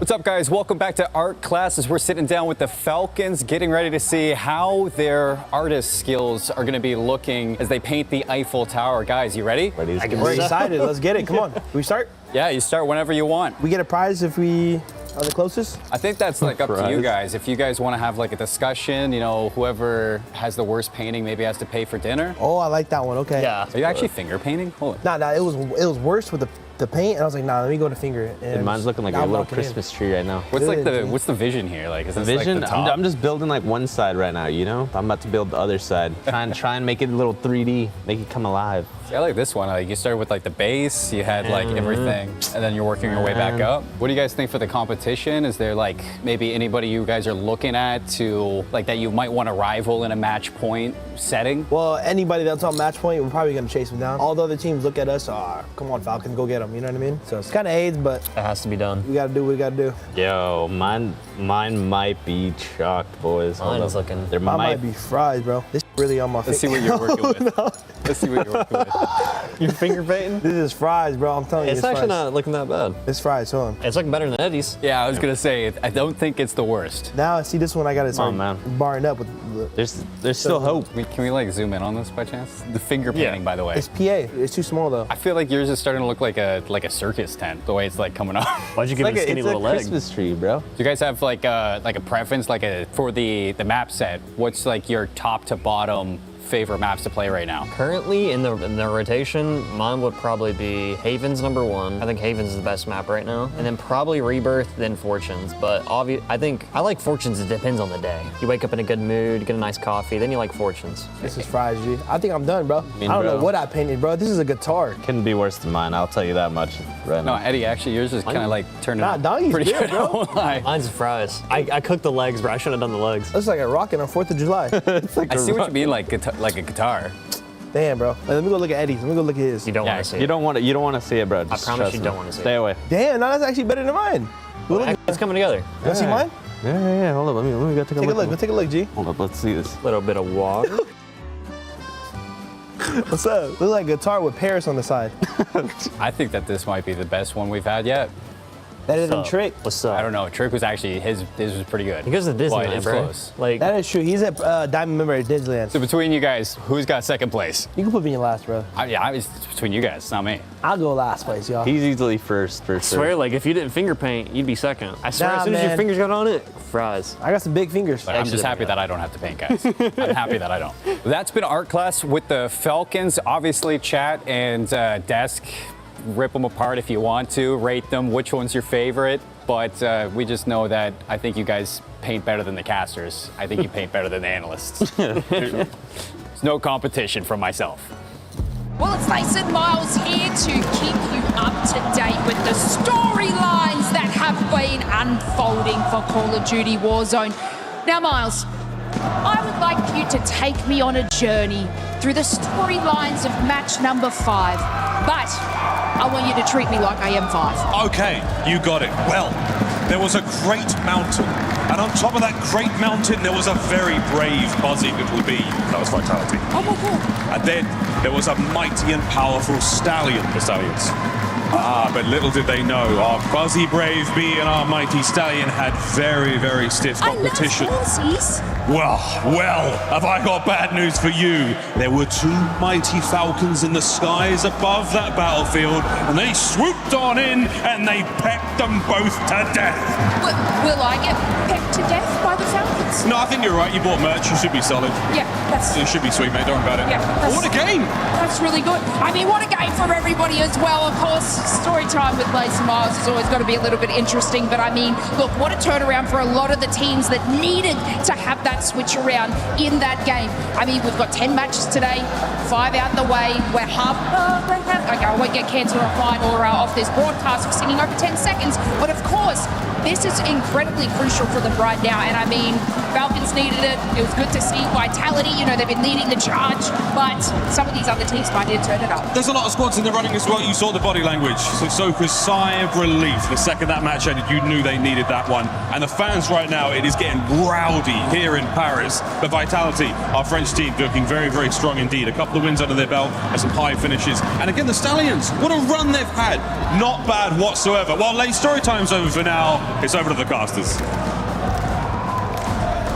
What's up, guys? Welcome back to Art Class as we're sitting down with the Falcons, getting ready to see how their artist skills are going to be looking as they paint the Eiffel Tower. Guys, you ready? We're excited. Let's get it. Come on. Can we start? Yeah, you start whenever you want. We get a prize if we are the closest? I think that's like up to you guys. If you guys want to have like a discussion, you know, whoever has the worst painting maybe has to pay for dinner. Oh, I like that one. Okay. Yeah. Are you actually finger painting? Hold on. Nah, it was worse with the paint, and I was like, nah, let me go to finger. And mine's looking like a little Christmas tree right now. What's the vision here? Like, is the this vision? like the top? I'm just building like one side right now, you know? I'm about to build the other side. Try and make it a little 3D, make it come alive. See, I like this one. Like, you started with like the base, you had like everything, and then you're working your way back up. What do you guys think for the competition? Is there like maybe anybody you guys are looking at to like that you might want to rival in a match point setting? Well, anybody that's on match point, we're probably gonna chase them down. All the other teams look at us, come on, Falcon, go get them. You know what I mean? So it's kind of AIDS, but it has to be done. We gotta do what we gotta do. Yo, mine might be chalked, boys. Mine's looking. Mine might be fries, bro. This really on my face. Let's see what you're working with. No. Let's see what you're working with. You're finger painting? This is fries, bro. I'm telling you. It's actually not looking that bad. It's fries, hold on. It's looking better than Eddie's. Yeah, I was gonna say, I don't think it's the worst. Now, see this one, I got it barring up with There's still hope. Can we like zoom in on this by chance? The finger painting, by the way. It's PA. It's too small though. I feel like yours is starting to look like a circus tent, the way it's like coming up. Why'd you give it a skinny little leg? It's a Christmas tree, bro. Do you guys have like a preference, for the map set? What's like your top to bottom favorite maps to play right now? Currently in the rotation, mine would probably be Haven's #1. I think Haven's is the best map right now. And then probably Rebirth, then Fortunes. But I think I like Fortunes, it depends on the day. You wake up in a good mood, get a nice coffee, then you like Fortunes. This is fries, G. I think I'm done, bro. I don't know what I painted, bro. This is a guitar. Couldn't be worse than mine, I'll tell you that much right now. No, Eddie, actually yours is kind of like turning out Donnie's pretty good, good. bro. Mine's fries. I cooked the legs, bro. I shouldn't have done the legs. Looks like a rocket on 4th of July. I see what you mean, like a guitar. Damn, bro. Let me go look at Eddie's. Let me go look at his. You don't want to see it. You don't want to see it, bro. Just I promise you don't want to see it. Stay away. Damn, no, that's actually better than mine. It's coming together. You want to see mine? Yeah. Hold up. Let me go take a look. Go take a look, G. Hold up. Let's see this. Little bit of water. What's up? Look like a guitar with Paris on the side. I think that this might be the best one we've had yet. Better than Trick. What's up? I don't know. Trick was actually his was pretty good. He goes to Disneyland, but it's bro. close. Like that is true. He's a diamond member at Disneyland. So between you guys, who's got second place? You can put me in last, bro. It's between you guys, not me. I'll go last place, y'all. He's easily first for sure. I swear, like if you didn't finger paint, you'd be second. I swear, Nah, as soon as your man. fingers got on it, fries. I got some big fingers. But I'm just happy that I don't have to paint, guys. I'm happy that I don't. That's been Art Class with the Falcons. Obviously, chat and desk, rip them apart if you want to, rate them, which one's your favorite. But we just know that I think you guys paint better than the casters. I think you paint better than the analysts. There's no competition from myself. Well, it's Mason Miles here to keep you up to date with the storylines that have been unfolding for Call of Duty Warzone. Now, Miles, I would like you to take me on a journey through the storylines of match number 5, but I want you to treat me like I am 5. Okay, you got it. Well, there was a great mountain, and on top of that great mountain, there was a very brave, buzzy little bee. That was Vitality. Oh my God. And then there was a mighty and powerful stallion. The stallions. But little did they know, our buzzy brave bee and our mighty stallion had very, very stiff competition. Well, have I got bad news for you? There were 2 mighty falcons in the skies above that battlefield, and they swooped on in and they pecked them both to death. Will I get pecked to death by the Falcons? No, I think you're right. You bought merch. You should be solid. Yeah, that's... It should be sweet, mate. Don't worry about it. Yeah, what a game! That's really good. I mean, what a game for everybody as well. Of course, story time with Mason Miles is always got to be a little bit interesting, but I mean, look, what a turnaround for a lot of the teams that needed to have that switch around in that game. I mean, we've got 10 matches today, 5 out of the way. We're okay, I won't get cancelled offline or off this broadcast for singing over 10 seconds, but of course, this is incredibly crucial for them right now, and I mean, Falcons Falcons needed it. It was good to see Vitality. You know, they've been leading the charge, but some of these other teams might need to turn it up. There's a lot of squads in the running as well. You saw the body language. So Soka's sigh of relief the second that match ended. You knew they needed that one. And the fans right now, it is getting rowdy here in Paris. But Vitality, our French team, looking very, very strong indeed. A couple of wins under their belt and some high finishes. And again, the Stallions, what a run they've had. Not bad whatsoever. Well, late story time's over for now. It's over to the casters.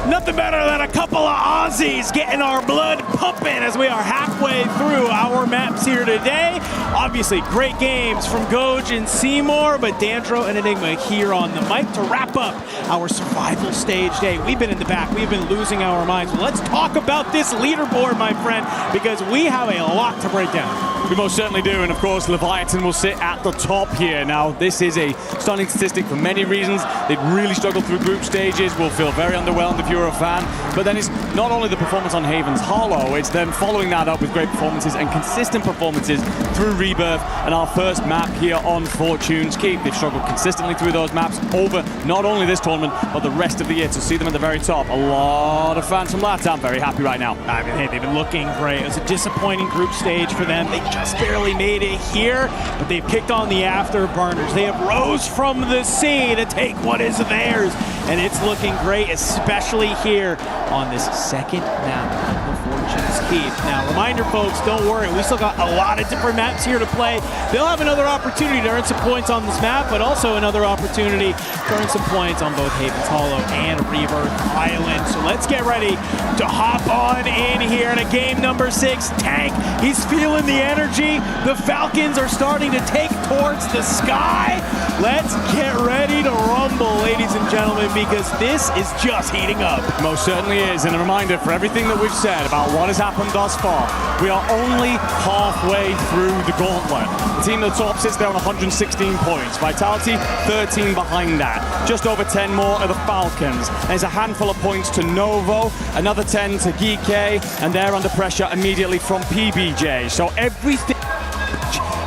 Nothing better than a couple of Aussies getting our blood pumping as we are halfway through our maps here today. Obviously, great games from Goj and Seymour, but Dandro and Enigma here on the mic to wrap up our survival stage day. We've been in the back. We've been losing our minds. Well, let's talk about this leaderboard, my friend, because we have a lot to break down. We most certainly do, and of course Leviathan will sit at the top here. Now, this is a stunning statistic for many reasons. They've really struggled through group stages, will feel very underwhelmed if you're a fan, but then it's not only the performance on Haven's Hollow, it's them following that up with great performances and consistent performances through Rebirth and our first map here on Fortune's Keep. They've struggled consistently through those maps over not only this tournament, but the rest of the year. To see them at the very top, a lot of fans from LATAM very happy right now. I mean, hey, they've been looking great. It was a disappointing group stage for them. They just barely made it here, but they've kicked on the afterburners. They have rose from the sea to take what is theirs, and it's looking great, especially here on this second map of Fortune's Keep. Now, reminder, folks, don't worry. We still got a lot of different maps here to play. They'll have another opportunity to earn some points on this map, but also another opportunity to earn some points on both Haven's Hollow and Rebirth Island. So let's get ready to hop on in here to game number 6. Tank, he's feeling the energy. The Falcons are starting to take towards the sky. Let's get ready to rumble, ladies and gentlemen, because this is just heating up. Most certainly is, and a reminder for everything that we've said about what has happened thus far. We are only halfway through the gauntlet. The team at the top sits there on 116 points. Vitality, 13 behind that. Just over 10 more are the Falcons. There's a handful of points to Novo, another 10 to Geek, and they're under pressure immediately from PBJ. So everything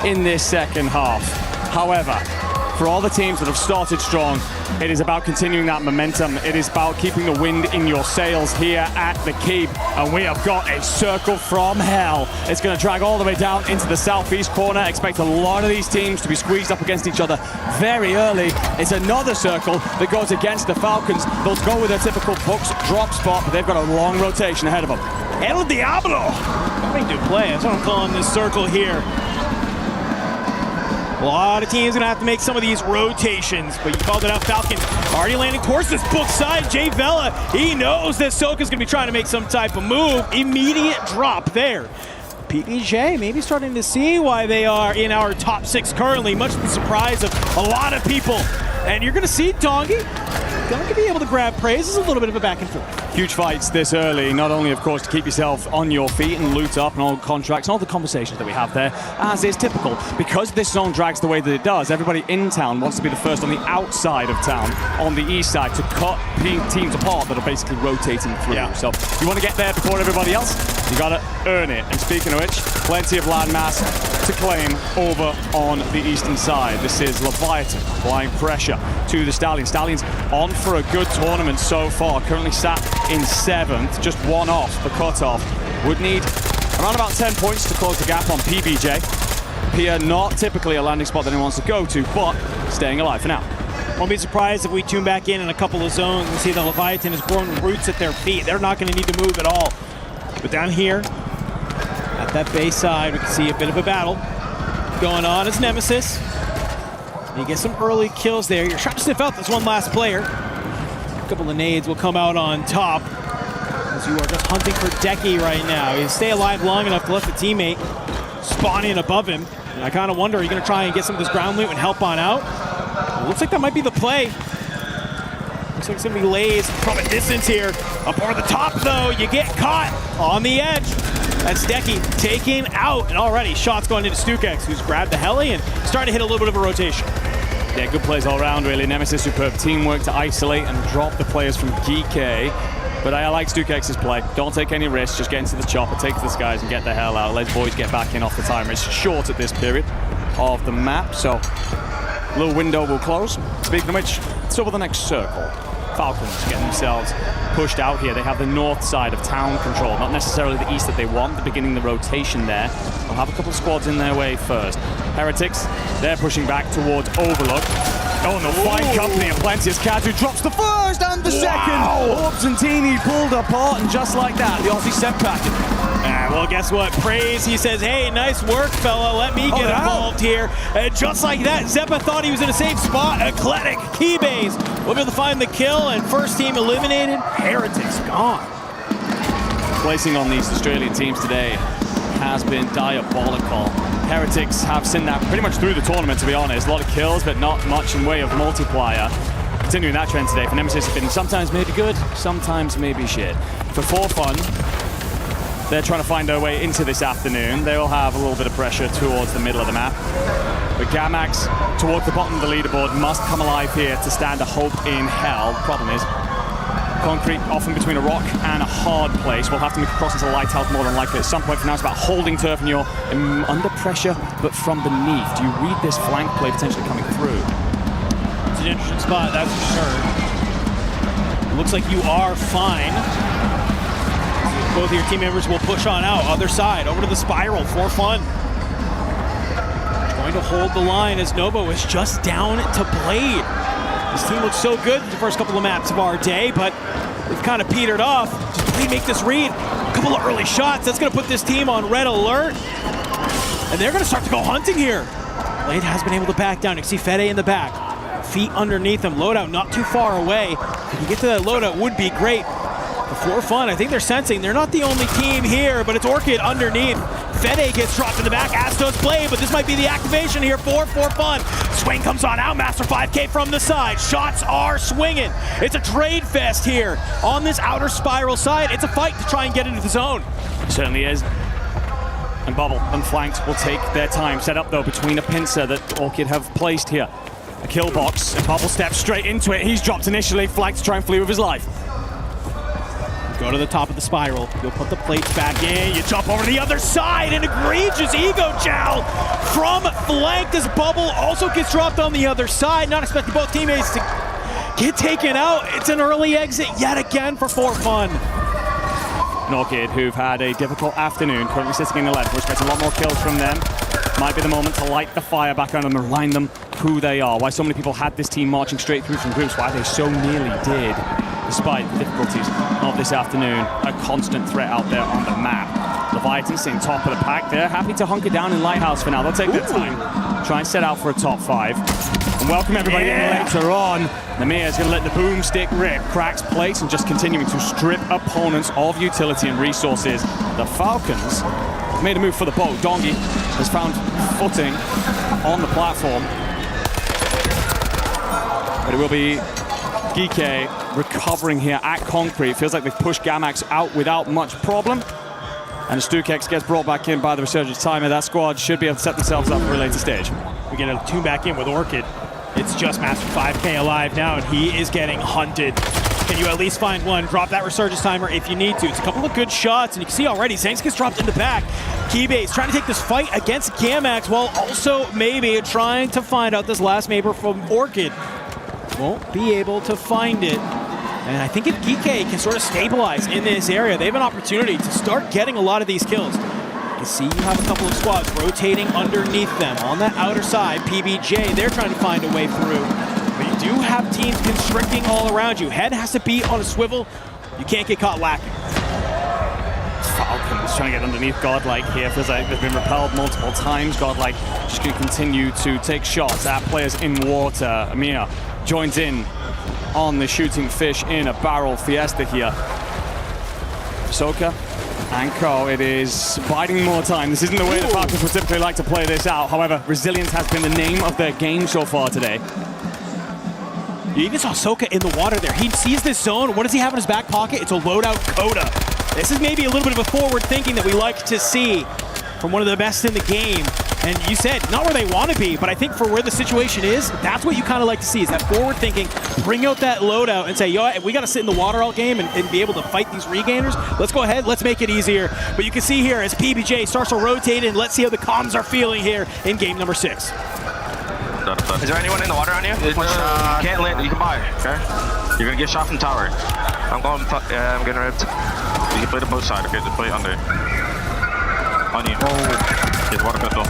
in this second half. However, for all the teams that have started strong, it is about continuing that momentum. It is about keeping the wind in your sails here at the Keep. And we have got a circle from hell. It's going to drag all the way down into the southeast corner. Expect a lot of these teams to be squeezed up against each other very early. It's another circle that goes against the Falcons. They'll go with their typical Bucks drop spot, but they've got a long rotation ahead of them. El Diablo coming to play. That's what I'm calling this circle here. A lot of teams gonna have to make some of these rotations, but you called it out. Falcon already landing towards this book side. Jay Vela, he knows that Soka's gonna be trying to make some type of move. Immediate drop there. PBJ maybe starting to see why they are in our top 6 currently, much to the surprise of a lot of people. And you're gonna see Dongi gonna be able to grab praise. It's a little bit of a back and forth. Huge fights this early, not only, of course, to keep yourself on your feet and loot up and all contracts and all the conversations that we have there, as is typical. Because this zone drags the way that it does, everybody in town wants to be the first on the outside of town, on the east side, to cut teams apart that are basically rotating through. Yeah. So you want to get there before everybody else, you got to earn it. And speaking of which, plenty of landmass to claim over on the eastern side. This is Leviathan applying pressure to the Stallions. Stallions on for a good tournament so far, currently sat in 7th, just one off the cutoff. Would need around about 10 points to close the gap on PBJ. Pia, not typically a landing spot that anyone wants to go to, but staying alive for now. Won't be surprised if we tune back in a couple of zones and see the Leviathan has grown roots at their feet. They're not going to need to move at all. But down here, at that base side, we can see a bit of a battle going on. It's Nemesis. You get some early kills there. You're trying to sniff out this one last player. A couple of nades will come out on top as you are just hunting for Decky right now. You stay alive long enough to let the teammate spawn in above him. And I kind of wonder, are you going to try and get some of this ground loot and help on out? It looks like that might be the play. Looks like it's going to be Lays from a distance here. Up over the top, though, you get caught on the edge. That's Decky taken out. And already shots going into Stukex, who's grabbed the heli and starting to hit a little bit of a rotation. Yeah, good plays all around, really. Nemesis, superb teamwork to isolate and drop the players from GK. But I like Stukex's play. Don't take any risks. Just get into the chopper, take to the skies, and get the hell out. Let boys get back in off the timer. It's short at this period of the map, so a little window will close. Speaking of which, it's over the next circle. Falcons getting themselves pushed out here. They have the north side of town control, not necessarily the east that they want. The beginning of the rotation there. They'll have a couple of squads in their way first. Heretics, they're pushing back towards Overlook. Oh, and the fine company of Plentius. Kadu drops the first and the second. Orbs and Teeny pulled apart, and just like that, the Aussie set packet. Well, guess what? Praise, he says, hey, nice work, fella. Let me get involved here. And just like that, Zeppa thought he was in a safe spot. Eclectic, Keybase will be able to find the kill, and first team eliminated. Heretics gone. Placing on these Australian teams today has been diabolical. Heretics have seen that pretty much through the tournament, to be honest. A lot of kills, but not much in way of multiplier. Continuing that trend today for Nemesis has been sometimes maybe good, sometimes maybe shit. For fun, they're trying to find their way into this afternoon. They will have a little bit of pressure towards the middle of the map. But Gamax, towards the bottom of the leaderboard, must come alive here to stand a hope in hell. The problem is, concrete often between a rock and a hard place. We'll have to move across into the lighthouse more than likely at some point. For now, it's about holding turf, and you're under pressure, but from beneath. Do you read this flank play potentially coming through? It's an interesting spot, that's for sure. It looks like you are fine. Both of your team members will push on out. Other side, over to the spiral for fun. Going to hold the line as Novo is just down to Blade. This team looks so good the first couple of maps of our day, but they've kind of petered off. Does Blade make this read? A couple of early shots. That's going to put this team on red alert. And they're going to start to go hunting here. Blade has been able to back down. You can see Fede in the back. Feet underneath him. Loadout not too far away. If you get to that loadout, would be great. For fun, I think they're sensing they're not the only team here, but it's Orchid underneath. Fede gets dropped in the back, as does Blade, but this might be the activation here for fun. Swing comes on out, Master 5K from the side. Shots are swinging. It's a trade fest here on this outer spiral side. It's a fight to try and get into the zone. It certainly is. And Bubble, unflanked, will take their time. Set up, though, between a pincer that Orchid have placed here. A kill box, and Bubble steps straight into it. He's dropped initially, flanked to try and flee with his life. Go to the top of the spiral. You'll put the plates back in. You jump over to the other side. An egregious ego chow from flanked as Bubble also gets dropped on the other side. Not expecting both teammates to get taken out. It's an early exit yet again for fun. Orchid, who've had a difficult afternoon, currently sitting in 11th. We're expecting a lot more kills from them. Might be the moment to light the fire back on them and remind them who they are. Why so many people had this team marching straight through from groups. Why they so nearly did. Despite the difficulties of this afternoon, a constant threat out there on the map. Leviathan sitting top of the pack. They're happy to hunker down in Lighthouse for now. They'll take their time, try and set out for a top 5. And welcome everybody in later on. Namir is going to let the boomstick rip, cracks plates, and just continuing to strip opponents of utility and resources. The Falcons made a move for the boat. Dongi has found footing on the platform. But it will be Geeke recovering here at concrete. Feels like they've pushed Gamax out without much problem. And Stukex gets brought back in by the resurgence timer. That squad should be able to set themselves up for a later stage. We get a tune back in with Orchid. It's just Master 5K alive now, and he is getting hunted. Can you at least find one? Drop that resurgence timer if you need to. It's a couple of good shots, and you can see already Zanks gets dropped in the back. Keybase trying to take this fight against Gamax while also maybe trying to find out this last neighbor from Orchid. Won't be able to find it. And I think if Geeke can sort of stabilize in this area, they have an opportunity to start getting a lot of these kills. You can see you have a couple of squads rotating underneath them. On that outer side, PBJ, they're trying to find a way through. But you do have teams constricting all around you. Head has to be on a swivel. You can't get caught lacking. Falcons trying to get underneath Godlike here. Feels like they've been repelled multiple times. Godlike just going to continue to take shots at players in water. Amir joins in on the shooting fish in a barrel fiesta here. Soka and Co. It is biding more time. This isn't the way the Falcons would typically like to play this out. However, resilience has been the name of their game so far today. You even saw Soka in the water there. He sees this zone. What does he have in his back pocket? It's a loadout Coda. This is maybe a little bit of a forward thinking that we like to see from one of the best in the game. And you said, not where they want to be, but I think for where the situation is, that's what you kind of like to see, is that forward thinking, bring out that loadout and say, yo, we got to sit in the water all game and be able to fight these regainers. Let's go ahead, let's make it easier. But you can see here as PBJ starts to rotate, and let's see how the comms are feeling here in game number 6. Is there anyone in the water on you? You can't land. You can buy. Okay. You're gonna get shot from tower. I'm getting ripped. You can play the both side. Okay, just play under. On you. Oh. Get water pistol.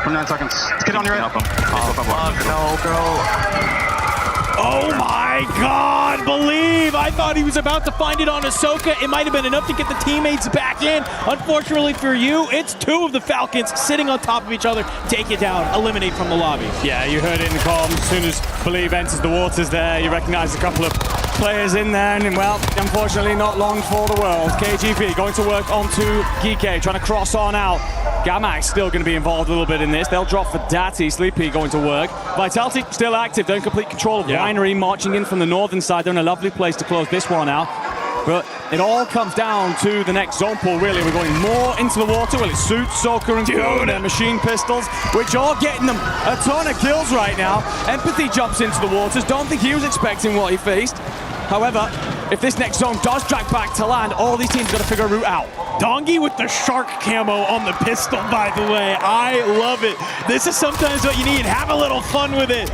29 seconds. Let's get on your right. Help him. No, go. Oh my God, believe. I thought he was about to find it on Ahsoka. It might have been enough to get the teammates back in. Unfortunately for you, it's two of the Falcons sitting on top of each other. Take it down, eliminate from the lobby. Yeah, you heard it in the comms. As soon as Believe enters the waters there, you recognize a couple of players in there, and well, unfortunately not long for the world. KGP going to work onto Geeke, trying to cross on out. Gamak's still going to be involved a little bit in this. They'll drop for Dati. Sleepy going to work. Vitality still active. They're in complete control of Winery, marching in from the northern side. They're in a lovely place to close this one out. But it all comes down to the next zone pool, really. We're going more into the water. Well, it's Suits, Soka, and Crow, their machine pistols, which are getting them a ton of kills right now. Empathy jumps into the waters. Don't think he was expecting what he faced. However, if this next zone does drag back to land, all these teams got to figure a route out. Dongi with the shark camo on the pistol, by the way. I love it. This is sometimes what you need. Have a little fun with it.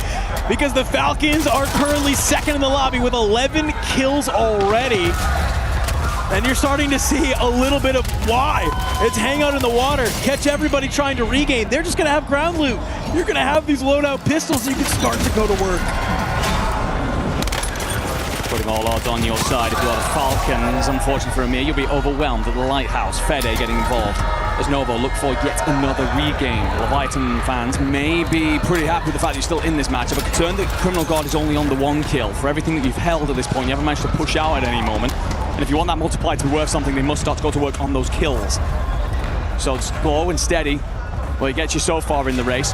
Because the Falcons are currently second in the lobby with 11 kills already. And you're starting to see a little bit of why. It's hang out in the water, catch everybody trying to regain. They're just going to have ground loot. You're going to have these loadout pistols so you can start to go to work. Putting all odds on your side if you are the Falcons. Unfortunately for Amir, you'll be overwhelmed at the Lighthouse. Fede getting involved as Novo look for yet another regain. Leviathan fans may be pretty happy with the fact that you're still in this matchup, but concerned that Criminal God is only on the one kill. For everything that you've held at this point, you haven't managed to push out at any moment. And if you want that multiplier to be worth something, they must start to go to work on those kills. So slow and steady, well, it gets you so far in the race,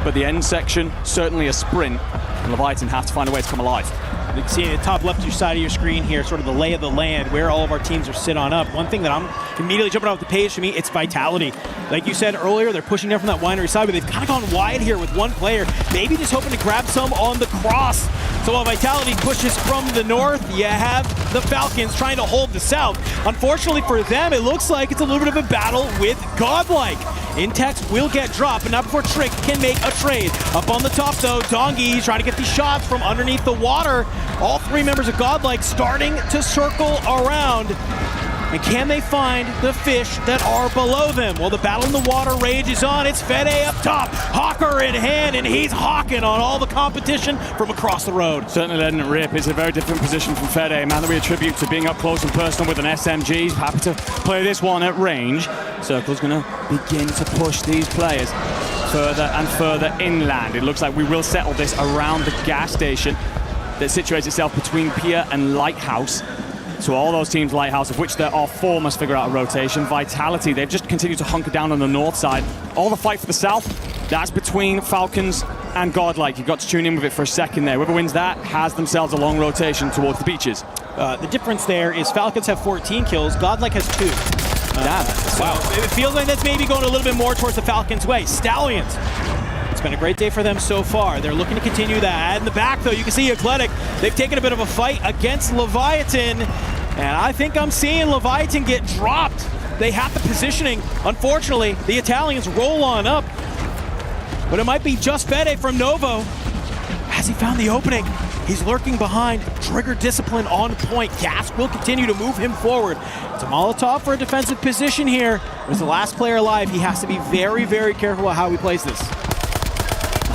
but the end section, certainly a sprint, and Leviathan have to find a way to come alive. You can see at the top left of your side of your screen here, sort of the lay of the land, where all of our teams are sit on up. One thing that I'm immediately jumping off the page to me, it's Vitality. Like you said earlier, they're pushing down from that Winery side, but they've kind of gone wide here with one player, maybe just hoping to grab some on the cross. So while Vitality pushes from the north, you have the Falcons trying to hold the south. Unfortunately for them, it looks like it's a little bit of a battle with Godlike. Intex will get dropped, but not before Trick can make a trade. Up on the top, though, Dongi trying to get these shots from underneath the water. All three members of Godlike starting to circle around. And can they find the fish that are below them? Well, the battle in the water rages on. It's Fede up top, Hawker in hand, and he's hawking on all the competition from across the road. Certainly letting it rip. It's a very different position from Fede, man that we attribute to being up close and personal with an SMG. He's happy to play this one at range. Circle's going to begin to push these players further and further inland. It looks like we will settle this around the gas station that situates itself between Pier and Lighthouse. So all those teams, Lighthouse, of which there are four, must figure out a rotation. Vitality, they've just continued to hunker down on the north side. All the fight for the south, that's between Falcons and Godlike. You've got to tune in with it for a second there. Whoever wins that has themselves a long rotation towards the beaches. The difference there is Falcons have 14 kills, Godlike has 2. Wow. It feels like that's maybe going a little bit more towards the Falcons' way. Stallions. It's been a great day for them so far. They're looking to continue that. In the back, though, you can see Eclectic. They've taken a bit of a fight against Leviathan, and I think I'm seeing Leviathan get dropped. They have the positioning. Unfortunately, the Italians roll on up, but it might be just Fede from Novo. Has he found the opening? He's lurking behind. Trigger discipline on point. Gas will continue to move him forward. It's a Molotov for a defensive position here. As the last player alive, he has to be very, very careful about how he plays this.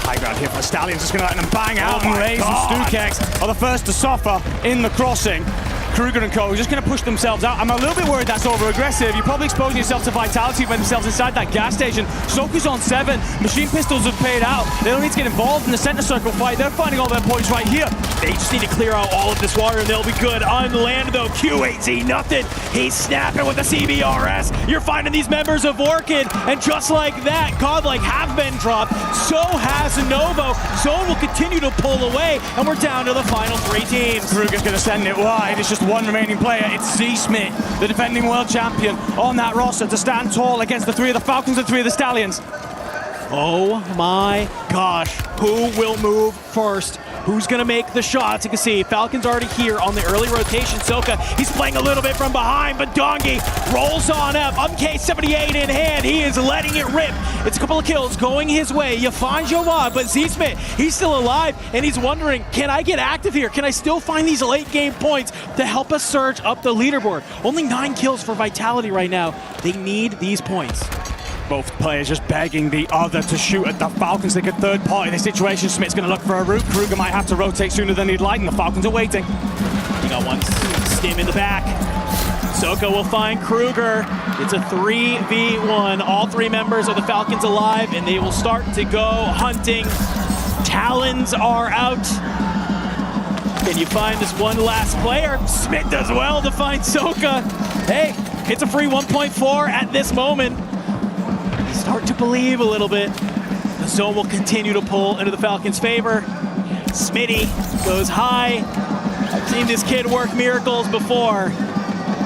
High ground here for Stallions, just going to let them bang out, and Raze and Stukex are the first to suffer in the crossing. Kruger and co. just going to push themselves out. I'm a little bit worried that's over-aggressive. You're probably exposing yourself to Vitality when themselves inside that gas station. Soku's on 7. Machine pistols have paid out. They don't need to get involved in the center circle fight. They're finding all their points right here. They just need to clear out all of this water and they'll be good. On land, though, Q8Z, nothing. He's snapping with the CBRS. You're finding these members of Orchid, and just like that, Godlike have been dropped. So has Novo. Zone will continue to pull away, and we're down to the final 3 teams. Kruger's going to send it wide. It's just one remaining player. It's Z Smith, the defending world champion, on that roster to stand tall against the 3 of the Falcons and 3 of the Stallions. Oh my gosh. Who will move first? Who's going to make the shots? You can see Falcon's already here on the early rotation. Soka, he's playing a little bit from behind, but Dongi rolls on up. MK78 in hand. He is letting it rip. It's a couple of kills going his way. You find Jawad, but Z-Smith, he's still alive, and he's wondering, can I get active here? Can I still find these late game points to help us surge up the leaderboard? Only 9 kills for Vitality right now. They need these points. Both players just begging the other to shoot at the Falcons. They get third party in the situation. Smith's going to look for a route. Kruger might have to rotate sooner than he'd like, and the Falcons are waiting. You got one stim in the back. Soka will find Kruger. It's a 3v1. All 3 members of the Falcons alive, and they will start to go hunting. Talons are out. Can you find this one last player? Smith does well to find Soka. Hey, it's a free 1.4 at this moment. Start to believe a little bit. The zone will continue to pull into the Falcons' favor. Smitty goes high. I've seen this kid work miracles before,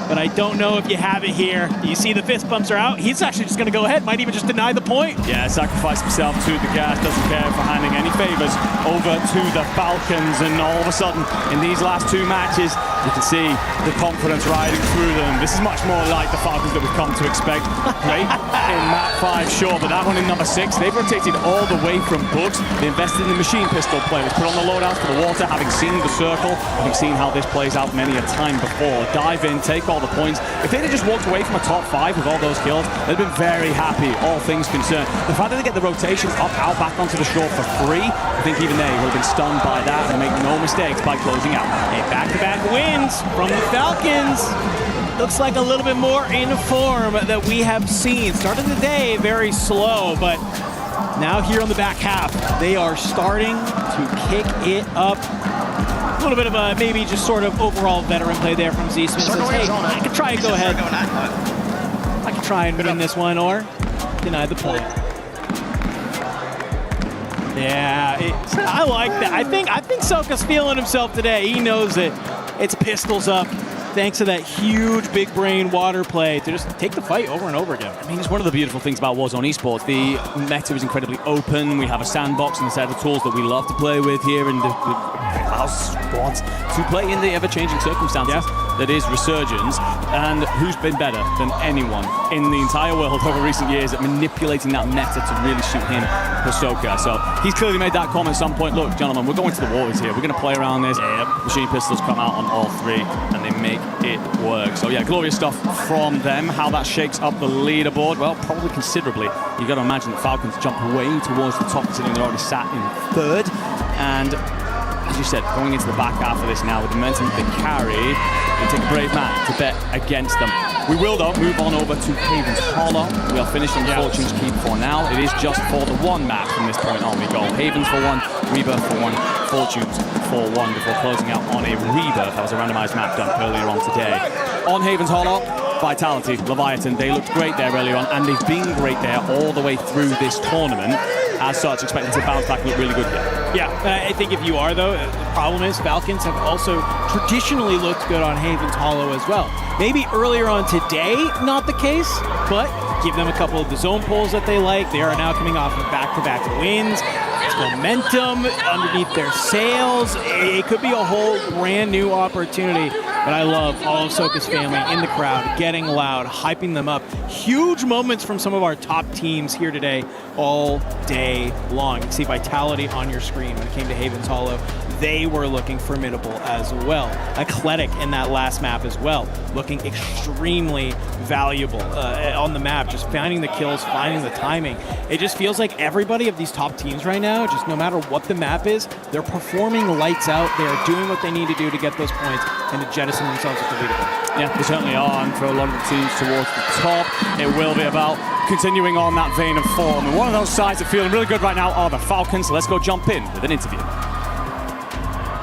but I don't know if you have it here. You see the fist bumps are out. He's actually just going to go ahead, might even just deny the point. Yeah, sacrifice himself to the gas, doesn't care for handing any favors over to the Falcons, and all of a sudden, in these last 2 matches, you can see the confidence riding through them. This is much more like the Falcons that we've come to expect. Great in map 5, sure, but that one in number 6, they've rotated all the way from books. They invested in the machine pistol play. They put on the loadouts for the water, having seen the circle, having seen how this plays out many a time before. Dive in, take all the points. If they'd have just walked away from a top 5 with all those kills, they'd have been very happy, all things concerned. The fact that they get the rotation out back onto the shore for free, I think even they would have been stunned by that and make no mistakes by closing out. A back-to-back wins from the Falcons. Looks like a little bit more in form that we have seen. Started the day very slow, but now here on the back half, they are starting to kick it up. A little bit of a maybe just sort of overall veteran play there from Z-Smith. Says, hey, I could try and go ahead. I could try and win this one or deny the point. Yeah, I like that. I think Soka's feeling himself today. He knows it. It's pistols up, thanks to that huge big brain water play to just take the fight over and over again. I mean, it's one of the beautiful things about Warzone Esports. The meta is incredibly open. We have a sandbox and a set of tools that we love to play with here, and allows squads to play in the ever-changing circumstances that is Resurgence. And who's been better than anyone in the entire world over recent years at manipulating that meta to really suit him, Soka. So he's clearly made that comment at some point. Look, gentlemen, we're going to the waters here. We're going to play around this. Machine pistols come out on all 3, and they make it work. So yeah, glorious stuff from them. How that shakes up the leaderboard, well, probably considerably. You've got to imagine that Falcons jump way towards the top, considering they're already sat in 3rd. And as you said, going into the back half of this now with the momentum that they carry, they take a brave man to bet against them. We will, though, move on over to Haven's Hollow. We are finished on Fortune's Keep for now. It is just for the 1 map from this point on. We go Havens for 1, Rebirth for 1, Fortunes for 1 before closing out on a Rebirth. That was a randomized map done earlier on today. On Haven's Hollow, Vitality, Leviathan, they looked great there earlier on, and they've been great there all the way through this tournament. As such, expecting to bounce back and look really good here. Yeah, I think if you are, though, the problem is Falcons have also traditionally looked good on Haven's Hollow as well. Maybe earlier on today, not the case, but give them a couple of the zone pulls that they like. They are now coming off of back-to-back wins. It's momentum underneath their sails. It could be a whole brand new opportunity. But I love all of Soka's family in the crowd, getting loud, hyping them up. Huge moments from some of our top teams here today all day long. You can see Vitality on your screen when it came to Haven's Hollow. They were looking formidable as well. Eclectic in that last map as well, looking extremely valuable on the map, just finding the kills, finding the timing. It just feels like everybody of these top teams right now, just no matter what the map is, they're performing lights out. They're doing what they need to do to get those points and to jettison themselves at the leaderboard. Yeah, they certainly are, and for a lot of the teams towards the top, it will be about continuing on that vein of form. And one of those sides that are feeling really good right now are the Falcons. So let's go jump in with an interview.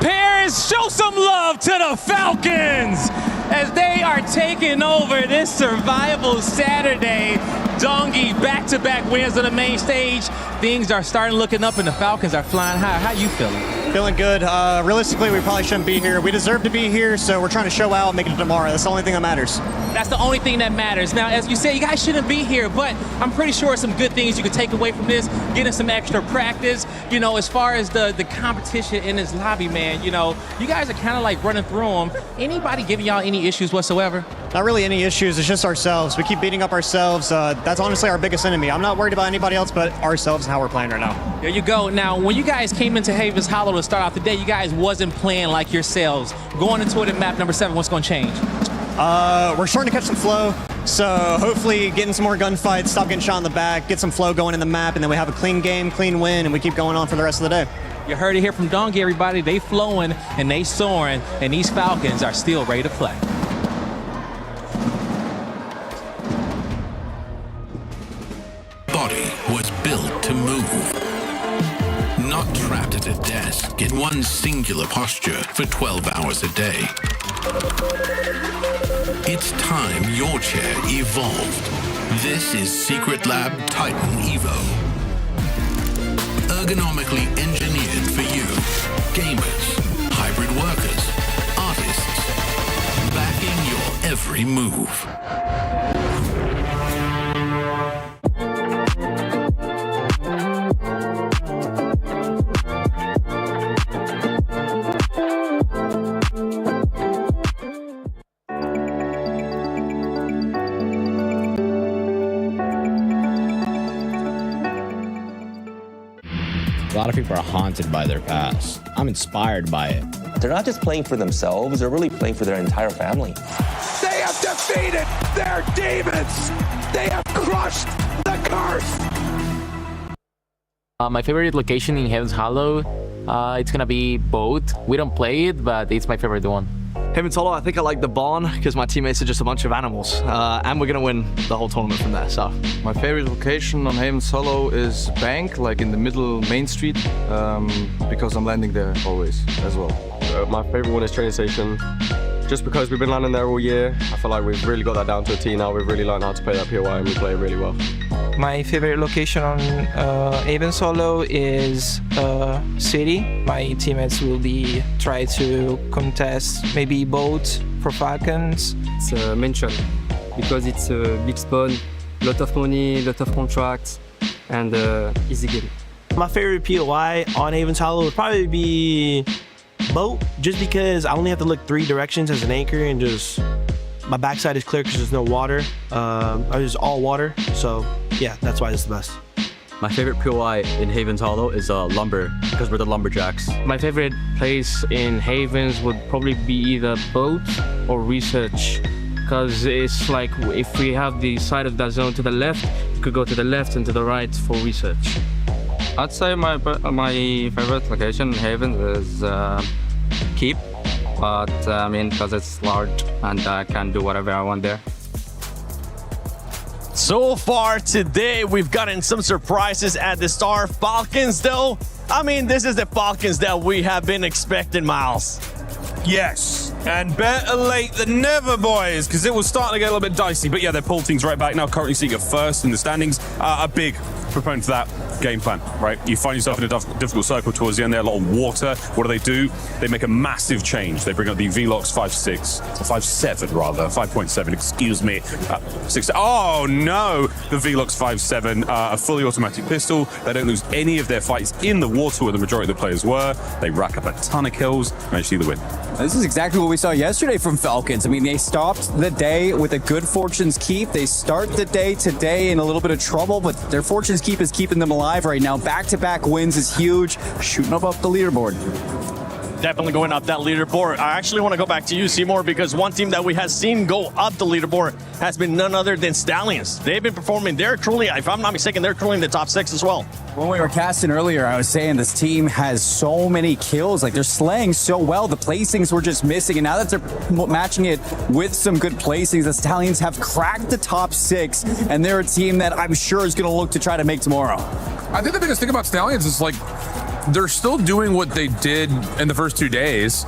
Parents, show some love to the Falcons as they are taking over this Survival Saturday. Dongi, back-to-back wins on the main stage. Things are starting looking up and the Falcons are flying high. How you feeling? Feeling good. Realistically, we probably shouldn't be here. We deserve to be here, so we're trying to show out and make it tomorrow. That's the only thing that matters. That's the only thing that matters. Now, as you said, you guys shouldn't be here, but I'm pretty sure some good things you could take away from this, getting some extra practice. You know, as far as the competition in this lobby, man, you know, you guys are kind of like running through them. Anybody giving y'all any issues whatsoever? Not really any issues, it's just ourselves. We keep beating up ourselves. That's honestly our biggest enemy. I'm not worried about anybody else but ourselves and how we're playing right now. There you go. Now, when you guys came into Havens Hollow to start off the day, you guys wasn't playing like yourselves. Going into it at map number 7, what's going to change? We're starting to catch some flow, so hopefully getting some more gunfights, stop getting shot in the back, get some flow going in the map, and then we have a clean game, clean win, and we keep going on for the rest of the day. You heard it here from Donkey, everybody. They flowing and they soaring, and these Falcons are still ready to play. Body was built to move, not trapped at a desk in one singular posture for 12 hours a day. It's time your chair evolved. This is Secret Lab Titan Evo. Ergonomically engineered for you, gamers, hybrid workers, artists, backing your every move. A lot of people are haunted by their past. I'm inspired by it. They're not just playing for themselves, they're really playing for their entire family. They have defeated their demons! They have crushed the curse! My favorite location in Havens Hollow, it's gonna be Boat. We don't play it, but it's my favorite one. Havens Hollow, I think I like the barn because my teammates are just a bunch of animals, and we're gonna win the whole tournament from there. So my favorite location on Havens Hollow is Bank, like in the middle main street, because I'm landing there always as well. My favorite one is Training Station, just because we've been landing there all year. I feel like we've really got that down to a T now. We've really learned how to play that POI, and we play it really well. My favorite location on Havens Hollow is City. My teammates will be try to contest maybe Boat for Falcons. It's Mention because it's a big spawn, lot of money, lot of contracts, and easy game. My favorite POI on Havens Hollow would probably be Boat, just because I only have to look 3 directions as an anchor and just my backside is clear because there's no water. It's all water, so yeah, that's why it's the best. My favorite POI in Havens Hollow is Lumber, because we're the Lumberjacks. My favorite place in Havens would probably be either Boat or Research, because it's like if we have the side of that zone to the left, we could go to the left and to the right for Research. I'd say my favorite location in Havens is Keep, but I mean, because it's large and I can do whatever I want there. So far today, we've gotten some surprises at the start. Falcons, though, I mean, this is the Falcons that we have been expecting, Miles. Yes, and better late than never, boys, because it was starting to get a little bit dicey. But yeah, their pool team's right back now, currently sitting at first in the standings. A big proponent for that game plan, right? You find yourself in a difficult circle towards the end there, a lot of water. What do? They make a massive change. They bring up the Velox 5.6, or 5.7 rather, 5.7, excuse me. 6. Oh no, the Velox 5.7, a fully automatic pistol. They don't lose any of their fights in the water where the majority of the players were. They rack up a ton of kills, manage to see the win. This is exactly what we saw yesterday from Falcons. I mean, they stopped the day with a good Fortune's Keep. They start the day today in a little bit of trouble, but their Fortune's Keep is keeping them alive right now. Back-to-back wins is huge, shooting up the leaderboard. Definitely going up that leaderboard. I actually want to go back to you, Seymour, because one team that we have seen go up the leaderboard has been none other than Stallions. They've been performing. They're truly, if I'm not mistaken, they're truly in the top 6 as well. When we were casting earlier, I was saying this team has so many kills. Like, they're slaying so well. The placings were just missing, and now that they're matching it with some good placings, the Stallions have cracked the top 6, and they're a team that I'm sure is going to look to try to make tomorrow. I think the biggest thing about Stallions is, like, they're still doing what they did in the first 2 days.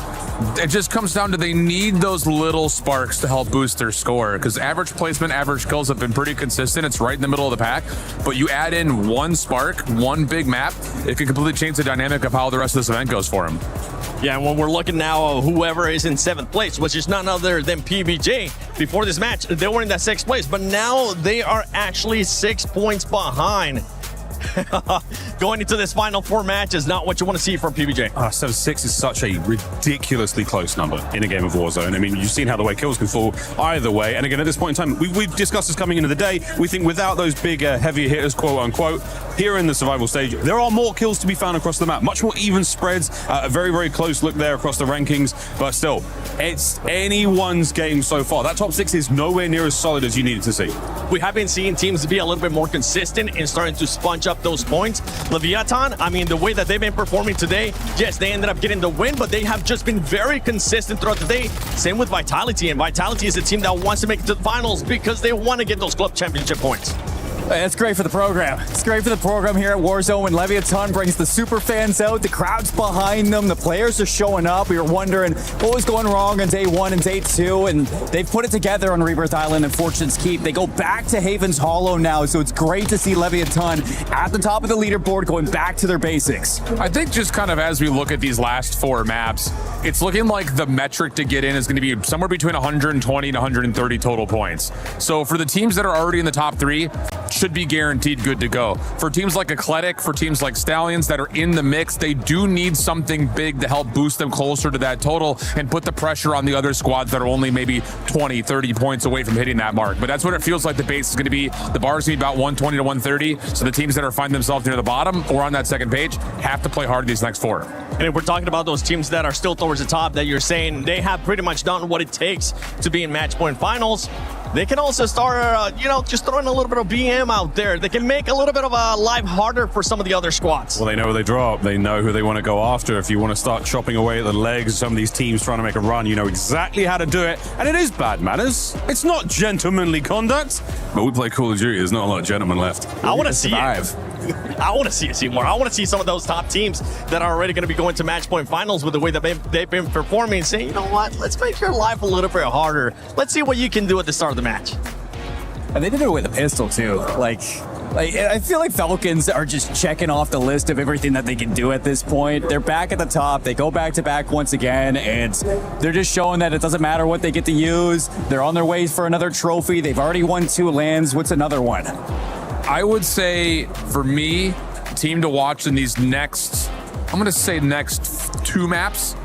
It just comes down to they need those little sparks to help boost their score, because average placement, average kills have been pretty consistent. It's right in the middle of the pack, but you add in one spark, one big map, it can completely change the dynamic of how the rest of this event goes for them. Yeah, and when we're looking now, whoever is in 7th place, which is none other than PBJ, before this match, they were in that 6th place, but now they are actually 6 points behind. Going into this final 4 matches, not what you want to see from PBJ. 7-6 is such a ridiculously close number in a game of Warzone. I mean, you've seen how the way kills can fall either way. And again, at this point in time, we've discussed this coming into the day. We think without those big heavy hitters, quote unquote, here in the survival stage, there are more kills to be found across the map. Much more even spreads. A very, very close look there across the rankings. But still, it's anyone's game so far. That top 6 is nowhere near as solid as you needed to see. We have been seeing teams be a little bit more consistent and starting to sponge up those points. Leviathan, I mean, the way that they've been performing today, yes, they ended up getting the win, but they have just been very consistent throughout the day. Same with Vitality, and Vitality is a team that wants to make it to the finals because they want to get those club championship points. It's great for the program. It's great for the program here at Warzone when Leviathan brings the super fans out, the crowd's behind them, the players are showing up. We were wondering what was going wrong on day 1 and day 2, and they've put it together on Rebirth Island and Fortune's Keep. They go back to Haven's Hollow now, so it's great to see Leviathan at the top of the leaderboard going back to their basics. I think just kind of as we look at these last 4 maps, it's looking like the metric to get in is going to be somewhere between 120 and 130 total points. So for the teams that are already in the top 3, should be guaranteed good to go. For teams like Eclectic, for teams like Stallions that are in the mix, they do need something big to help boost them closer to that total and put the pressure on the other squads that are only maybe 20, 30 points away from hitting that mark. But that's what it feels like the base is going to be. The bar is going to be about 120 to 130. So the teams that are finding themselves near the bottom or on that second page have to play hard these next 4. And if we're talking about those teams that are still towards the top, that you're saying they have pretty much done what it takes to be in match point finals, they can also start, just throwing a little bit of BM out there. They can make a little bit of a life harder for some of the other squads. Well, they know where they drop. They know who they want to go after. If you want to start chopping away at the legs of some of these teams trying to make a run, you know exactly how to do it. And it is bad manners. It's not gentlemanly conduct. But we play Call of Duty. There's not a lot of gentlemen left. I want to see it. I want to see more. I want to see some of those top teams that are already going to be going to match point finals with the way that they've been performing, saying, you know what, let's make your life a little bit harder. Let's see what you can do at the start of the match. And they did it with a pistol too. Like I feel like Falcons are just checking off the list of everything that they can do at this point. They're back at the top. They go back to back once again, and they're just showing that it doesn't matter what they get to use. They're on their way for another trophy. They've already won 2 lands. What's another one? I would say, for me, team to watch in these next 2 maps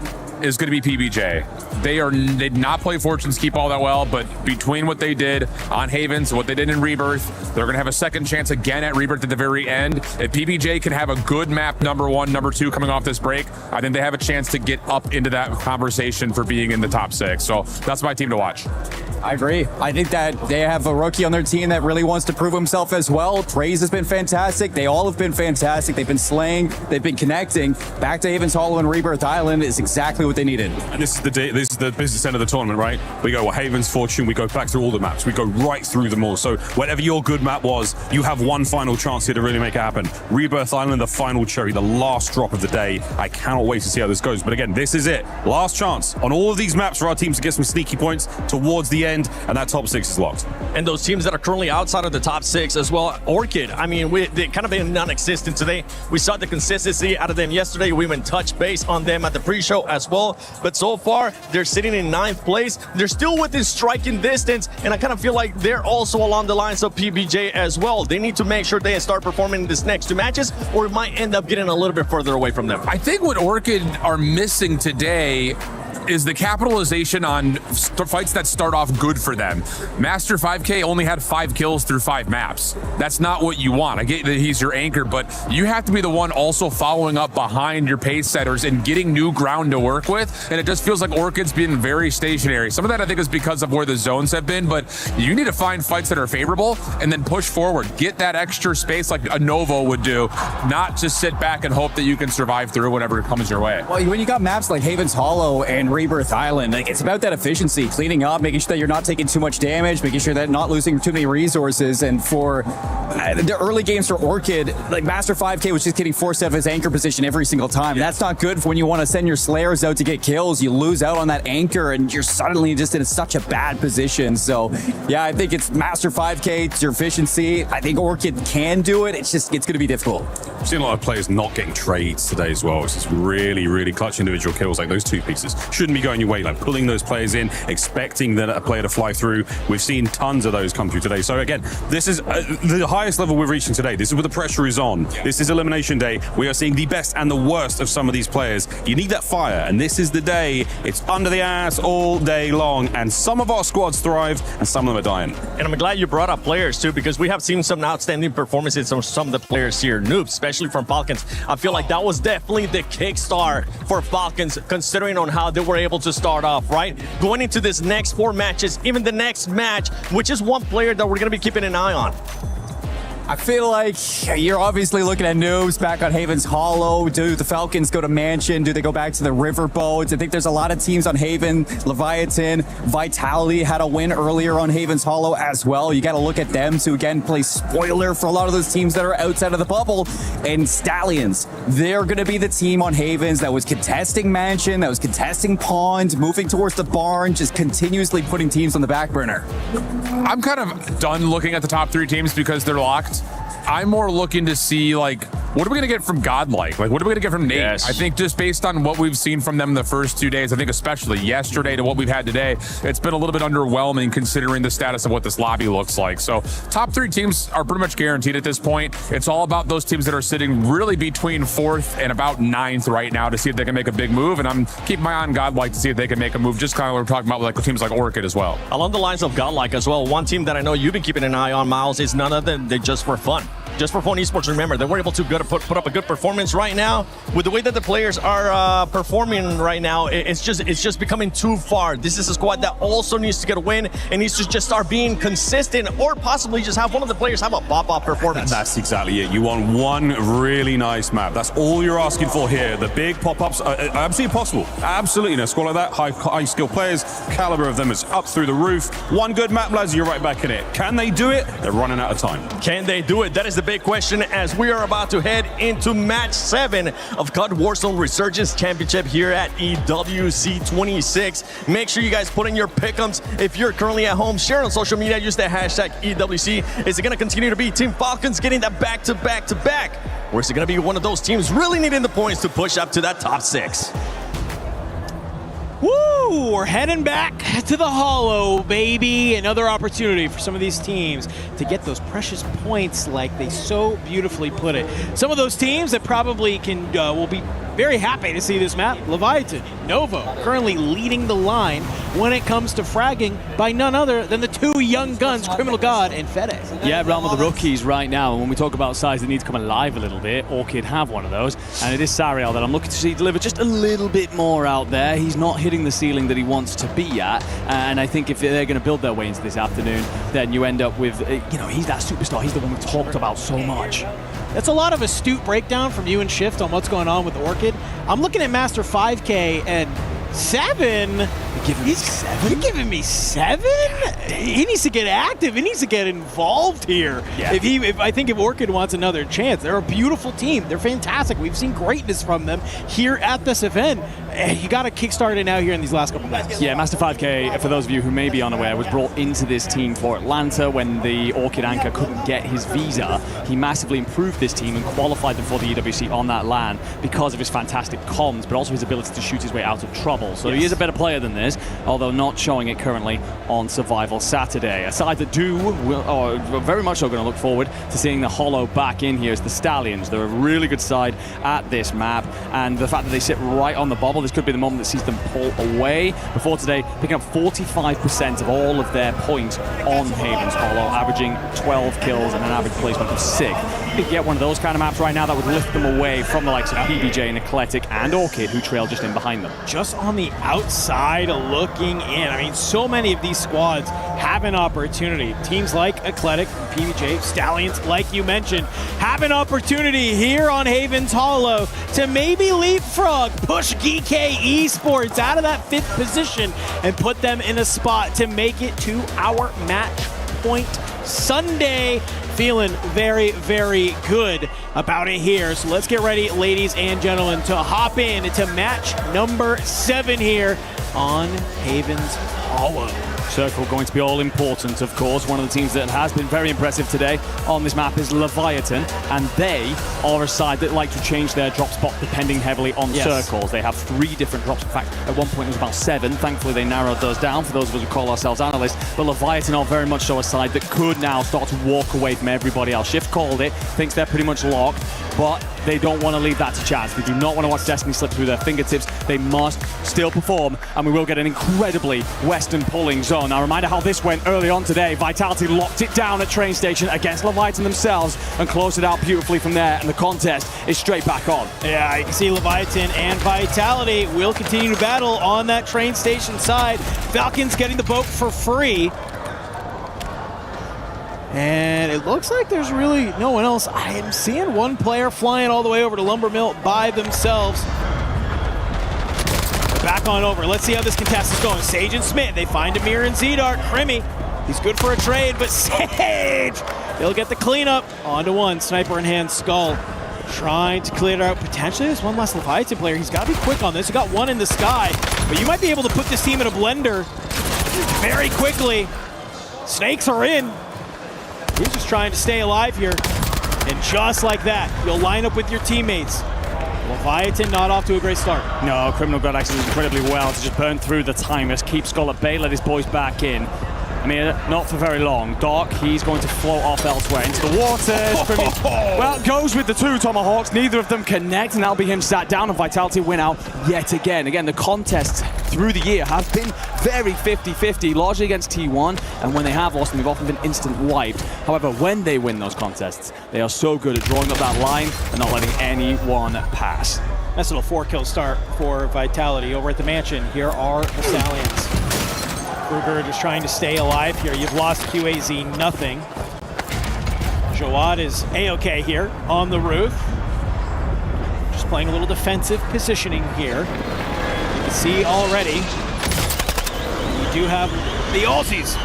is going to be PBJ. They did not play Fortune's Keep all that well, but between what they did on Havens, what they did in Rebirth, they're going to have a second chance again at Rebirth at the very end. If PBJ can have a good map number 1, number 2 coming off this break, I think they have a chance to get up into that conversation for being in the top 6. So that's my team to watch. I agree. I think that they have a rookie on their team that really wants to prove himself as well. Praise has been fantastic. They all have been fantastic. They've been slaying. They've been connecting. Back to Haven's Hollow and Rebirth Island is exactly what they needed. And this is the business end of the tournament, right? We go Haven's, Fortune, we go back through all the maps. We go right through them all. So whatever your good map was, you have one final chance here to really make it happen. Rebirth Island, the final cherry, the last drop of the day. I cannot wait to see how this goes. But again, this is it. Last chance on all of these maps for our teams to get some sneaky points towards the end, and that top 6 is locked. And those teams that are currently outside of the top 6 as well, Orchid, I mean, they kind of been non-existent today. We saw the consistency out of them yesterday. We even touched base on them at the pre-show as well. But so far, they're sitting in 9th place. They're still within striking distance, and I kind of feel like they're also along the lines of PBJ as well. They need to make sure they start performing in this next 2 matches, or it might end up getting a little bit further away from them. I think what Orchid are missing today is the capitalization on fights that start off good for them. Master 5K only had 5 kills through 5 maps. That's not what you want. I get that he's your anchor, but you have to be the one also following up behind your pace setters and getting new ground to work with. And it just feels like Orchid's been very stationary. Some of that I think is because of where the zones have been, but you need to find fights that are favorable and then push forward. Get that extra space like a Novo would do, not just sit back and hope that you can survive through whatever comes your way. Well, when you got maps like Haven's Hollow and Rebirth Island, like, it's about that efficiency, cleaning up, making sure that you're not taking too much damage, making sure that not losing too many resources. And for the early games for Orchid, like Master 5K was just getting forced out of his anchor position every single time. Yeah. That's not good for when you want to send your Slayers out to get kills. You lose out on that anchor and you're suddenly just in such a bad position. So yeah, I think it's Master 5K, it's your efficiency. I think Orchid can do it. It's going to be difficult. I've seen a lot of players not getting trades today as well. It's just really, really clutch individual kills like those 2 pieces. Shouldn't shouldn't be going your way, like pulling those players in, expecting a player to fly through. We've seen tons of those come through today. So again, this is the highest level we're reaching today. This is where the pressure is on. This is elimination day. We are seeing the best and the worst of some of these players. You need that fire, and this is the day. It's under the ass all day long, and some of our squads thrive, and some of them are dying. And I'm glad you brought up players too, because we have seen some outstanding performances from some of the players here. Noobs, especially from Falcons. I feel like that was definitely the kickstart for Falcons, considering on how they were able to start off, right? Going into this next 4 matches, even the next match, which is one player that we're going to be keeping an eye on. I feel like you're obviously looking at Noobs back on Haven's Hollow. Do the Falcons go to Mansion? Do they go back to the Riverboats? I think there's a lot of teams on Haven. Leviathan, Vitality had a win earlier on Haven's Hollow as well. You got to look at them to, again, play spoiler for a lot of those teams that are outside of the bubble. And Stallions, they're going to be the team on Havens that was contesting Mansion, that was contesting Pond, moving towards the barn, just continuously putting teams on the back burner. I'm kind of done looking at the top 3 teams because they're locked. I'm more looking to see, like, what are we going to get from Godlike? Like, what are we going to get from Nate? Yes. I think just based on what we've seen from them the first 2 days, I think especially yesterday to what we've had today, it's been a little bit underwhelming considering the status of what this lobby looks like. So top 3 teams are pretty much guaranteed at this point. It's all about those teams that are sitting really between 4th and about 9th right now to see if they can make a big move. And I'm keeping my eye on Godlike to see if they can make a move, just kind of what we're talking about with like teams like Orchid as well. Along the lines of Godlike as well, one team that I know you've been keeping an eye on, Miles, is none other than Just For Fun. Just For Fun Esports, remember, they were able to put up a good performance right now. With the way that the players are performing right now, it's just becoming too far. This is a squad that also needs to get a win and needs to just start being consistent, or possibly just have one of the players have a pop-up performance. That's exactly it. You want one really nice map. That's all you're asking for here. The big pop-ups are absolutely possible. Absolutely. In a squad like that, high skill players, caliber of them is up through the roof. One good map, lads, you're right back in it. Can they do it? They're running out of time. Can they do it? That is the big question as we are about to head into match 7 of COD Warzone Resurgence Championship here at EWC 26. Make sure you guys put in your pick'ems. If you're currently at home, share on social media, use the hashtag EWC. Is it going to continue to be Team Falcons getting that back-to-back-to-back? Or is it going to be one of those teams really needing the points to push up to that top 6? Woo! We're heading back to the Hollow, baby. Another opportunity for some of these teams to get those precious points like they so beautifully put it. Some of those teams that probably will be very happy to see this map. Leviathan, Novo, currently leading the line when it comes to fragging by none other than the 2 young guns, Criminal God and Fede. Yeah, realm of the rookies right now. And when we talk about size, they need to come alive a little bit. Orchid have one of those. And it is Sariel that I'm looking to see deliver just a little bit more out there. He's not hitting the ceiling that he wants to be at. And I think if they're going to build their way into this afternoon, then you end up with, he's that superstar. He's the one we talked about so much. That's a lot of astute breakdown from you and Shift on what's going on with Orchid. I'm looking at Master 5K and 7. You're giving me 7? He needs to get active. He needs to get involved here. Yeah. I think if Orchid wants another chance, they're a beautiful team. They're fantastic. We've seen greatness from them here at this event. You got to kickstart it now here in these last couple minutes. Yeah, Master 5K, for those of you who may be unaware, was brought into this team for Atlanta when the Orchid anchor couldn't get his visa. He massively improved this team and qualified them for the EWC on that LAN because of his fantastic comms, but also his ability to shoot his way out of trouble. So he is a better player than this, although not showing it currently on Survival Saturday. A side that are very much so going to look forward to seeing the Hollow back in here is the Stallions. They're a really good side at this map, and the fact that they sit right on the bubble, this could be the moment that sees them pull away. Before today, picking up 45% of all of their points on Haven's Hollow, averaging 12 kills and an average placement of 6. You could get one of those kind of maps right now that would lift them away from the likes of PBJ and Eclectic and Orchid, who trail just in behind them. Just on the outside looking in. I mean, so many of these squads have an opportunity. Teams like Eclectic, PBJ, Stallions, like you mentioned, have an opportunity here on Haven's Hollow to maybe leapfrog, push GK Esports out of that 5th position and put them in a spot to make it to our match point Sunday. Feeling very, very good about it here. So let's get ready, ladies and gentlemen, to hop in to match number 7 here on Haven's Hollow. Circle going to be all important, of course. One of the teams that has been very impressive today on this map is Leviathan, and they are a side that like to change their drop spot depending heavily on circles. They have 3 different drops. In fact, at one point it was about 7. Thankfully, they narrowed those down for those of us who call ourselves analysts. But Leviathan are very much so a side that could now start to walk away from everybody else. Shift called it, thinks they're pretty much locked, but they don't want to leave that to chance. They do not want to watch Destiny slip through their fingertips. They must still perform, and we will get an incredibly Western pulling zone. Now, a reminder how this went early on today. Vitality locked it down at train station against Leviathan themselves and closed it out beautifully from there, and the contest is straight back on. Yeah, you can see Leviathan and Vitality will continue to battle on that train station side. Falcons getting the boat for free. And it looks like there's really no one else. I am seeing one player flying all the way over to Lumber Mill by themselves. Back on over. Let's see how this contest is going. Sage and Smith, they find Amir and Zedart. Crimmy, he's good for a trade, but Sage, he'll get the cleanup. On to one, sniper in hand, Skull. Trying to clear it out. Potentially there's one less Leviathan player. He's got to be quick on this. He got one in the sky, but you might be able to put this team in a blender very quickly. Snakes are in. He's just trying to stay alive here. And just like that, you'll line up with your teammates. Leviathan not off to a great start. No, Criminal got actually incredibly well to just burn through the time. Just keep Skull at bay, let his boys back in. I mean, not for very long. Doc, he's going to float off elsewhere into the waters. Well, goes with the 2 Tomahawks. Neither of them connect, and that'll be him sat down, and Vitality win out yet again. Again, the contests through the year have been very 50-50, largely against T1, and when they have lost them, they've often been instant wiped. However, when they win those contests, they are so good at drawing up that line and not letting anyone pass. Nice little 4-kill start for Vitality over at the mansion. Here are the Stallions. Kruger just trying to stay alive here. You've lost QAZ nothing. Jawad is A-okay here on the roof. Just playing a little defensive positioning here. You can see already, we do have the Aussies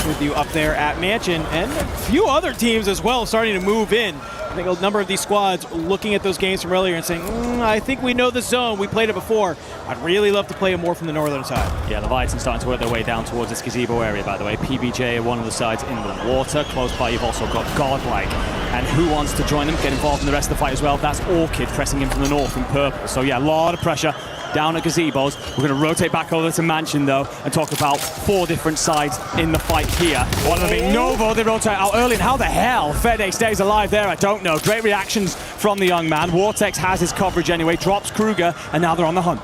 with you up there at Mansion, and a few other teams as well starting to move in. I think a number of these squads looking at those games from earlier and saying, I think we know the zone. We played it before. I'd really love to play it more from the northern side. Yeah, Leviathan starting to work their way down towards this gazebo area, by the way. PBJ are one of the sides in the water. Close by, you've also got Godlike. And who wants to join them, get involved in the rest of the fight as well? That's Orchid pressing in from the north in purple. So yeah, a lot of pressure down at gazebos. We're going to rotate back over to Mansion, though, and talk about 4 different sides in the fight here. One of them being Novo. They rotate out early, and how the hell Fede stays alive there, I don't know. Great reactions from the young man. Vortex has his coverage anyway, drops Kruger, and now they're on the hunt.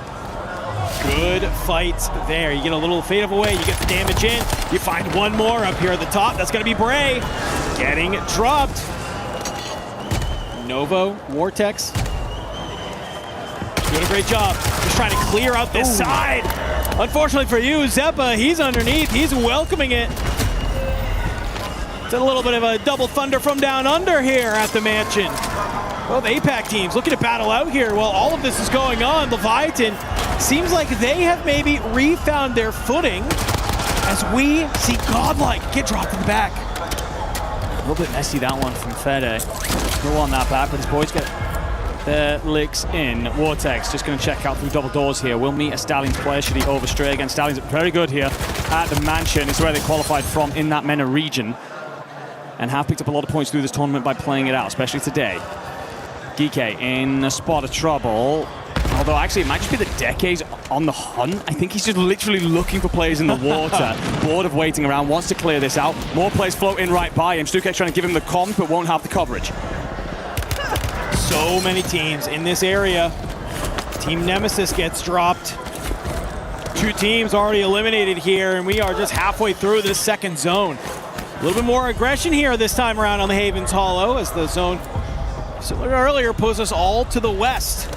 Good fight there. You get a little fade away, you get the damage in. You find one more up here at the top. That's going to be Bray getting dropped. Novo, Vortex, doing a great job. Just trying to clear out this side. Unfortunately for you, Zeppa, he's underneath. He's welcoming it. It's a little bit of a double thunder from down under here at the mansion. Both APAC teams looking to battle out here while all of this is going on. Leviathan seems like they have maybe refound their footing as we see Godlike get dropped in the back. A little bit messy, that one from Fede. Go on that back, but his boys get their licks in. Vortex just going to check out through double doors here. We'll meet a Stallions player should he overstray again. Stallions are very good here at the mansion. It's where they qualified from in that MENA region and have picked up a lot of points through this tournament by playing it out, especially today. Geeke in a spot of trouble. Although actually it might just be the Decades on the hunt. I think he's just literally looking for players in the water. Bored of waiting around, wants to clear this out. More players float in right by him. Stuke's trying to give him the comms, but won't have the coverage. So many teams in this area. Team Nemesis gets dropped. 2 teams already eliminated here, and we are just halfway through this second zone. A little bit more aggression here this time around on the Havens Hollow as the zone, similar to earlier, pulls us all to the west.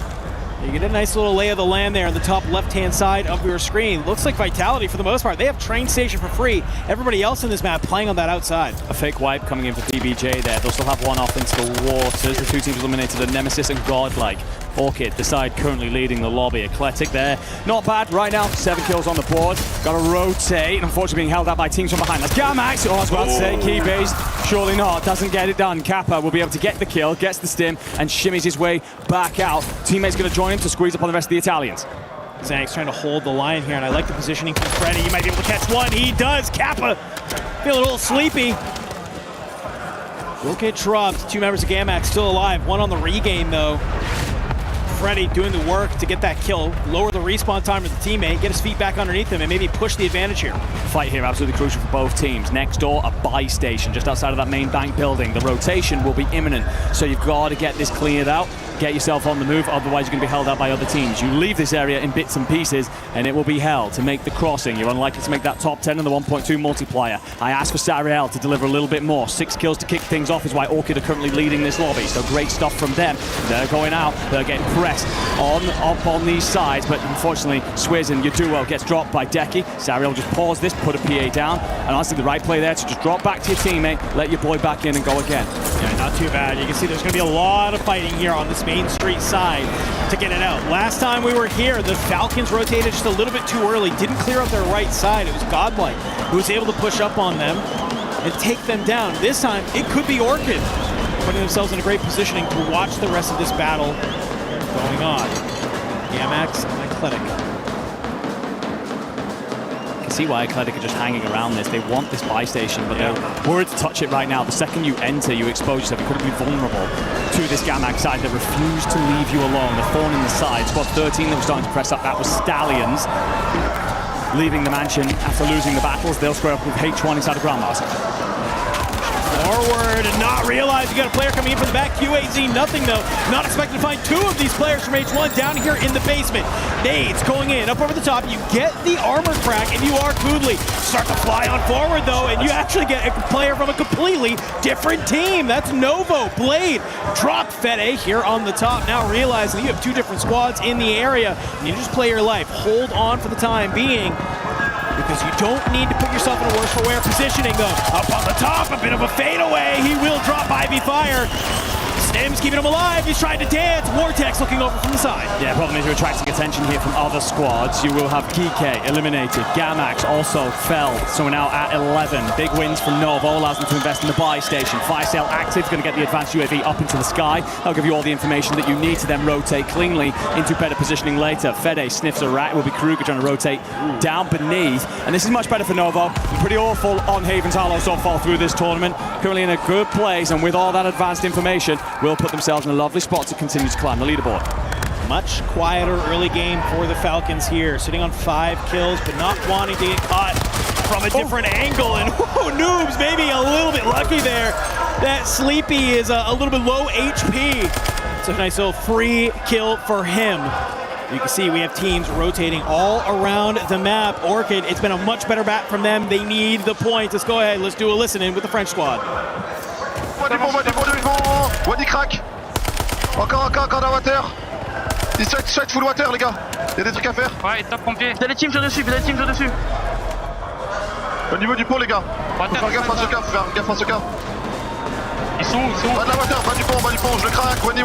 You get a nice little lay of the land there on the top left-hand side of your screen. Looks like Vitality, for the most part, they have train station for free. Everybody else in this map playing on that outside. A fake wipe coming in for PBJ there. They'll still have one off into the waters. The 2 teams eliminated are Nemesis and Godlike. Orchid, the side currently leading the lobby. Eclectic there. Not bad right now. 7 kills on the board. Got to rotate. Unfortunately being held out by teams from behind. That's Gamax. Oh, I was about to say key-based. Surely not. Doesn't get it done. Kappa will be able to get the kill, gets the stim, and shimmies his way back out. Teammates going to join him to squeeze up on the rest of the Italians. Zank's trying to hold the line here, and I like the positioning from Freddy. He might be able to catch one. He does. Kappa feel a little sleepy. Will get dropped. 2 members of Gamax still alive. One on the regain, though. Freddy doing the work to get that kill, lower the respawn time of the teammate, get his feet back underneath him, and maybe push the advantage here. Fight here absolutely crucial for both teams. Next door, a buy station just outside of that main bank building. The rotation will be imminent, so you've got to get this cleared out, get yourself on the move, otherwise you're going to be held out by other teams. You leave this area in bits and pieces, and it will be hell to make the crossing. You're unlikely to make that top 10 in the 1.2 multiplier. I asked for Sariel to deliver a little bit more. 6 kills to kick things off is why Orchid are currently leading this lobby, so great stuff from them. They're going out, they're getting pressed up on these sides, but unfortunately Swizz, your duo gets dropped by Decky. Sariel just pause this, put a PA down, and honestly the right play there to just drop back to your teammate, let your boy back in and go again. Yeah, not too bad. You can see there's going to be a lot of fighting here on this main street side to get it out. Last time we were here, the Falcons rotated just a little bit too early, didn't clear up their right side. It was Godlike who was able to push up on them and take them down. This time, it could be Orchid putting themselves in a great positioning to watch the rest of this battle going on. Gamax and Athletic. You can see why Athletic are just hanging around this. They want this buy station, but they're worried to touch it right now. The second you enter, you expose yourself. You could be vulnerable to this Gamax side that refused to leave you alone. The thorn in the side. Squad 13 that was starting to press up, that was Stallions. Leaving the mansion after losing the battles, they'll square up with H1 inside the Grandmaster. Forward and not realize you got a player coming in from the back. QAZ, nothing though. Not expecting to find 2 of these players from H1 down here in the basement. Nades going in, up over the top. You get the armor crack and you are Koodley. Start to fly on forward though, and you actually get a player from a completely different team. That's Novo. Blade dropped Fede here on the top. Now realizing you have 2 different squads in the area. And you just play your life. Hold on for the time being, because you don't need to put yourself in a worse for wear positioning though. Up on the top, a bit of a fadeaway. He will drop Ivy Fire. Stim's keeping him alive. He's trying to dance. Vortex looking over from the side. Yeah, problem is you're attracting attention here from other squads. You will have Kike eliminated. Gamax also fell, so we're now at 11. Big wins from Novo, allows them to invest in the buy station. Fire sale active, going to get the advanced UAV up into the sky. That'll give you all the information that you need to then rotate cleanly into better positioning later. Fede sniffs a rat. It will be Kruger trying to rotate down beneath. And this is much better for Novo. Pretty awful on Havens Hollow so far through this tournament. Currently in a good place, and with all that advanced information, will put themselves in a lovely spot to continue to climb the leaderboard. Much quieter early game for the Falcons here, sitting on 5 kills, but not wanting to get caught from a different angle. And Noobs maybe a little bit lucky there. That Sleepy is a little bit low HP. So a nice little free kill for him. You can see we have teams rotating all around the map. Orchid, it's been a much better bat from them. They need the points. Let's go ahead, let's do a listen in with the French squad. Wadi crack. Encore dans water. 17 full water les gars. Il y a des trucs à faire. Ouais, top pompier. T'as les teams sur dessus, Au niveau du pont les gars. Faut faire gaffe à ce cas, Ils sont où? Va de la water, va du pont, je le craque. Wadi.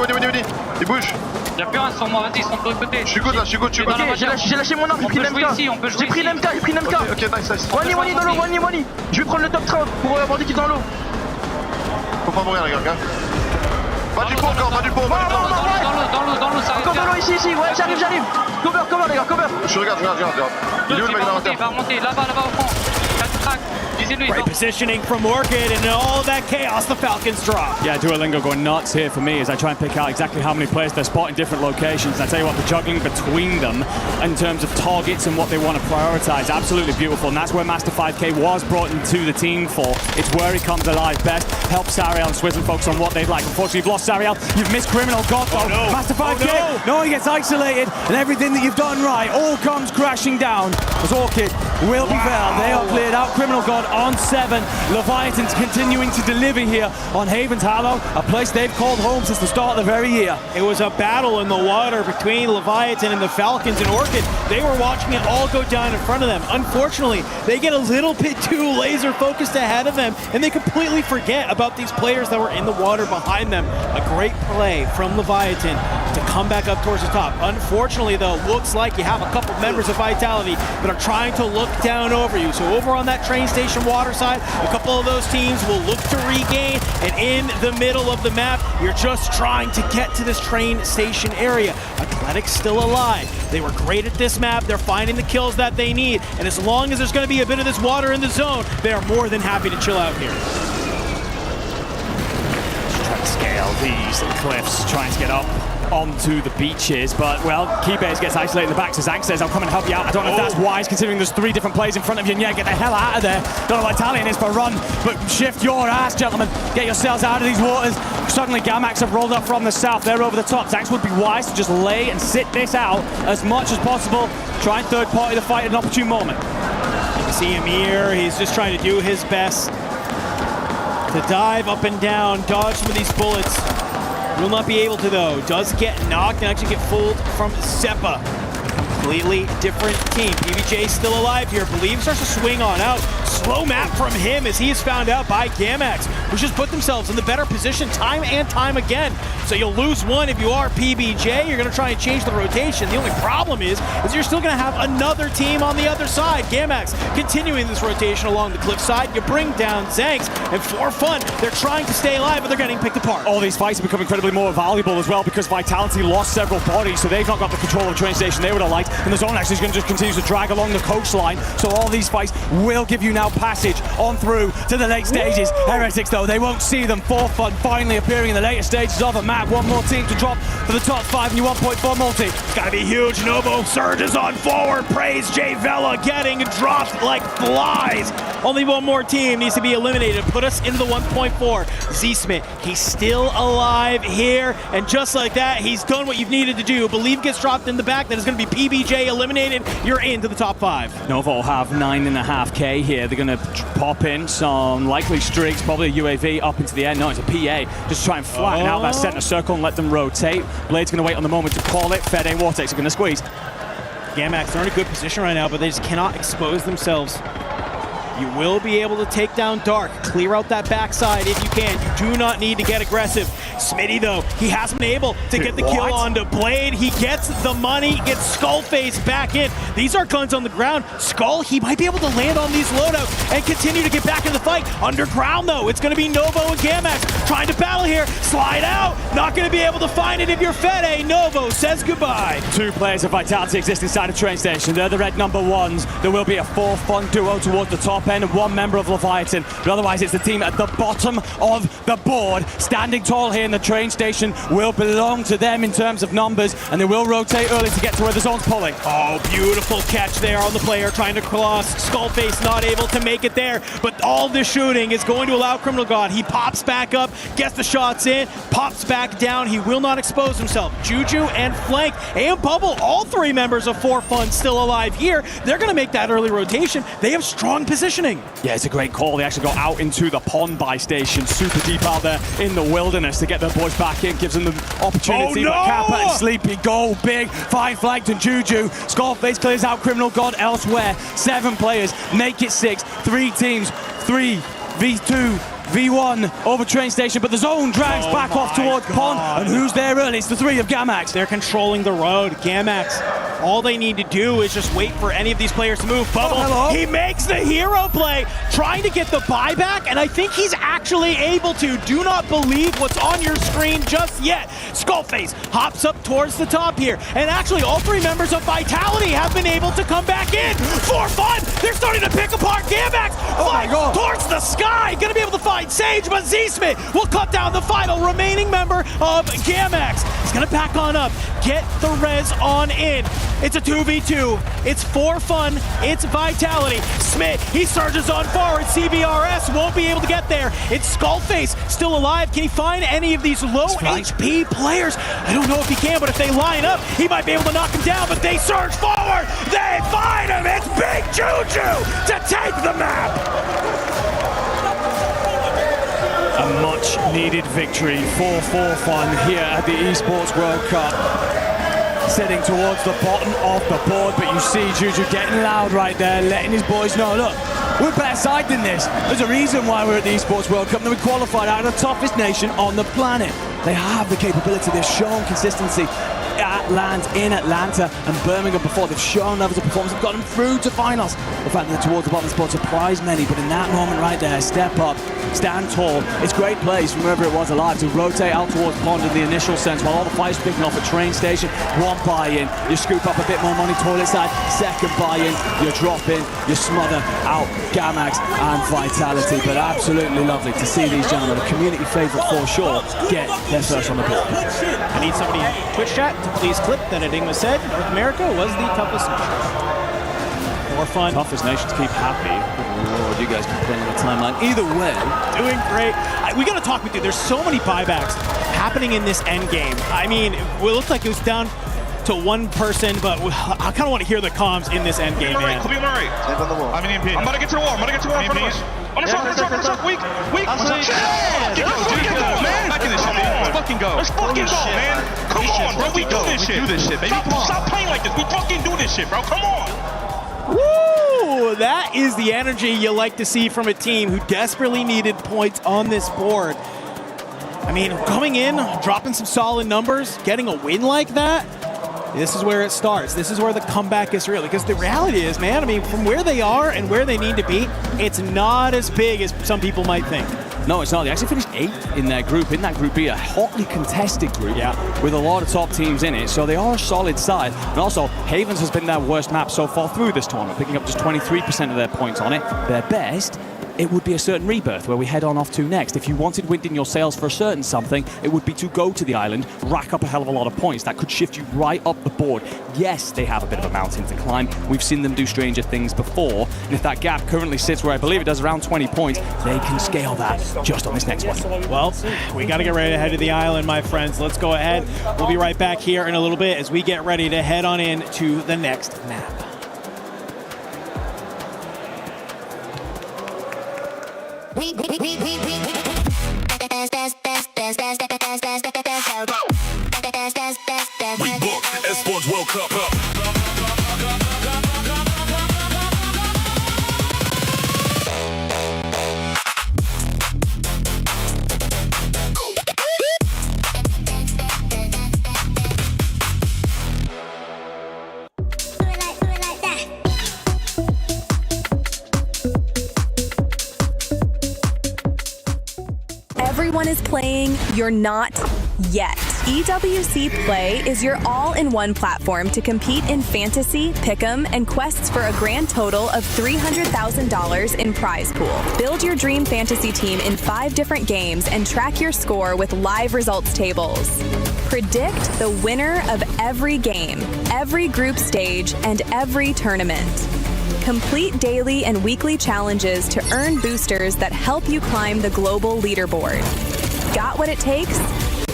Il bouge. Y'a plus un sur moi, vas-y, ils sont de l'autre côté. Je suis good. Ok, j'ai lâché mon arme, j'ai pris l'MK. J'ai pris l'MK. Ok, nice. Wani dans l'eau, Wani. Je vais prendre le top 30 pour aborder qui est dans l'eau. Faut pas mourir les gars. Va du pont encore, Dans l'eau, ça encore dans l'eau ici, ouais, j'arrive. Cover les gars, cover. Je regarde. Il est où le mec dans la terre? Il va remonter, là-bas au fond. Great positioning from Orchid, and all that chaos the Falcons drop. Yeah, Duolingo going nuts here for me as I try and pick out exactly how many players they're spotting different locations. And I tell you what, the juggling between them in terms of targets and what they want to prioritize, absolutely beautiful. And that's where Master 5K was brought into the team for. It's where he comes alive best. Help Sariel and Swizz and focus on what they'd like. Unfortunately, you've lost Sariel. You've missed Criminal God though. No. Master 5K, no, he gets isolated, and everything that you've done right all comes crashing down as Orchid will be felled. They are cleared out. Criminal God on 7. Leviathan's continuing to deliver here on Havens Hollow, a place they've called home since the start of the very year. It was a battle in the water between Leviathan and the Falcons and Orchid. They were watching it all go down in front of them. Unfortunately, they get a little bit too laser focused ahead of them, and they completely forget about these players that were in the water behind them. A great play from Leviathan to come back up towards the top. Unfortunately, though, looks like you have a couple members of Vitality that are trying to look down over you. So over on that train station water side, a couple of those teams will look to regain, and in the middle of the map, You're just trying to get to this train station area. Athletic's still alive. They were great at this map. They're finding the kills that they need. And as long as there's going to be a bit of this water in the zone, they are more than happy to chill out here. Just trying to scale these cliffs, trying to get up onto the beaches, but well, Keybase gets isolated in the back, so Zank says, I'll come and help you out. I don't know if that's wise, considering there's 3 different players in front of you, and yeah, get the hell out of there. Don't know what Italian is for run, but shift your ass, gentlemen. Get yourselves out of these waters. Suddenly, Gamax have rolled up from the south. They're over the top. Zanks would be wise to just lay and sit this out as much as possible. Try and third party the fight at an opportune moment. You can see him here. He's just trying to do his best to dive up and down, dodge some of these bullets. Will not be able to, though. Does get knocked and actually get fooled from Seppa. Completely different team. PBJ still alive here. Believe starts to swing on out. Slow map from him as he is found out by Gamax, which has put themselves in the better position time and time again. So you'll lose one if you are PBJ. You're going to try and change the rotation. The only problem is you're still going to have another team on the other side. Gamax continuing this rotation along the cliff side. You bring down Zanks, and for fun, they're trying to stay alive, but they're getting picked apart. All these fights have become incredibly more valuable as well because Vitality lost several bodies, so they've not got the control of the train station they would have liked. And the zone actually is going to just continue to drag along the coastline. So all these fights will give you now passage on through to the late stages. Heretics, though, they won't see them. For fun finally appearing in the later stages of a map. One more team to drop for the top 5 new 1.4 multi. It's got to be huge. Novo surges on forward. Praise J Vela getting dropped like flies. Only one more team needs to be eliminated. Put us into the 1.4. Z-Smith, he's still alive here. And just like that, he's done what you've needed to do. Believe gets dropped in the back. That is going to be PBJ eliminated. You're into the top 5. Novo have 9.5k here. They're going to pop in some likely streaks, probably a UAV up into the end. No, it's a PA. Just try and flatten out that center circle and let them rotate. Blade's going to wait on the moment to call it. Fede and Vortex are going to squeeze. Gamax are in a good position right now, but they just cannot expose themselves. You will be able to take down Dark, clear out that backside if you can. You do not need to get aggressive. Smitty, though, he hasn't been able to get the kill onto Blade. He gets the money, gets Skullface back in. These are guns on the ground. Skull, he might be able to land on these loadouts and continue to get back in the fight. Underground, though, it's going to be Novo and Gamax trying to battle here. Slide out, not going to be able to find it if you're Fede. Novo says goodbye. 2 players of Vitality exist inside a train station. They're the red number 1s. There will be a 4 fun duo towards the top end and 1 member of Leviathan, but otherwise it's the team at the bottom of the board. Standing tall here in the train station will belong to them in terms of numbers, and they will rotate early to get to where the zone's pulling. Oh, beautiful catch there on the player trying to cross. Skullface not able to make it there, but all the shooting is going to allow Criminal God. He pops back up, gets the shots in, pops back down. He will not expose himself. Juju and Flank and Bubble, all 3 members of 4 Fun still alive here. They're going to make that early rotation. They have strong positioning. Yeah, it's a great call. They actually go out into the pond by station, super deep out there in the wilderness to get their boys back in, gives them the opportunity. Oh, no! But Kappa and Sleepy go big, fine flanked and Juju. Skullface clears out Criminal God elsewhere. 7 players, make it 6. 3 teams, 3 v2. V1 over train station, but the zone drags back off towards Pond. And who's there early? It's the 3 of Gamax. They're controlling the road. Gamax, all they need to do is just wait for any of these players to move. Bubble, he makes the hero play, trying to get the buyback, and I think he's actually able to. Do not believe what's on your screen just yet. Skullface hops up towards the top here, and actually all 3 members of Vitality have been able to come back in. For fun, they're starting to pick apart Gamax. Flies towards the sky, gonna be able to find Sage, but Z-Smith will cut down the final remaining member of Gamax. He's gonna back on up, get the res on in. It's a 2v2, it's 4 Fun, it's Vitality. Smith, he surges on forward, CBRS won't be able to get there. It's Skullface, still alive. Can he find any of these low HP players? I don't know if he can, but if they line up, he might be able to knock him down, but they surge forward, they find him. It's Big Juju to take the map. A much-needed victory for 4 Fun here at the Esports World Cup. Sitting towards the bottom of the board, but you see Juju getting loud right there, letting his boys know, look, we're better side than this. There's a reason why we're at the Esports World Cup, and we qualified out of the toughest nation on the planet. They have the capability, they've shown consistency at land in Atlanta and Birmingham before. They've shown levels of performance, they've got them through to finals. The fact that they're towards the bottom of the spot surprised many, but in that moment right there, step up, stand tall. It's great place from wherever it was alive to rotate out towards Pond in the initial sense while all the fight's picking off at train station. One buy-in, you scoop up a bit more money toilet side. Second buy-in, you drop in, you smother out Gamax and Vitality. But absolutely lovely to see these gentlemen, a community favourite for sure, get their first on the board. I need somebody in Twitch chat to please clip that Enigma said North America was the toughest nation. More fun. Toughest nation to keep happy. Good Lord, you guys can put on the timeline. Either way, doing great. We got to talk with you. There's so many buybacks happening in this end game. I mean, it looked like it was down to one person, but I kind of want to hear the comms in this end game, man. Could be Murray. On the wall. I'm about to get to the wall. I'm about to get to the wall in front of us. On the truck. Weak. Let's fucking go, man. Back in this shit, man. Let's fucking go. Let's fucking go, man. Come on, bro. We do this shit. We do this shit, baby. Stop playing like this. We fucking do this shit, bro. Come on. Woo! That is the energy you like to see from a team who desperately needed points on this board. I mean, coming in, dropping some solid numbers, getting a win like that, this is where it starts. This is where the comeback is real. Because the reality is, man, I mean, from where they are and where they need to be, it's not as big as some people might think. No, it's not. They actually finished 8th in their group. In that group B, a hotly contested group with a lot of top teams in it. So they are a solid side. And also, Havens has been their worst map so far through this tournament, picking up just 23% of their points on it. Their best, it would be a certain rebirth where we head on off to next. If you wanted wind in your sails for a certain something, it would be to go to the island, rack up a hell of a lot of points. That could shift you right up the board. Yes, they have a bit of a mountain to climb. We've seen them do stranger things before. And if that gap currently sits where I believe it does, around 20 points, they can scale that just on this next one. Well, we got to get ready to head to the island, my friends. Let's go ahead. We'll be right back here in a little bit as we get ready to head on in to the next map. We book Esports World Cup up. Everyone is playing, you're not yet. EWC Play is your all-in-one platform to compete in fantasy, pick'em, and quests for a grand total of $300,000 in prize pool. Build your dream fantasy team in 5 different games and track your score with live results tables. Predict the winner of every game, every group stage, and every tournament. Complete daily and weekly challenges to earn boosters that help you climb the global leaderboard. Got what it takes?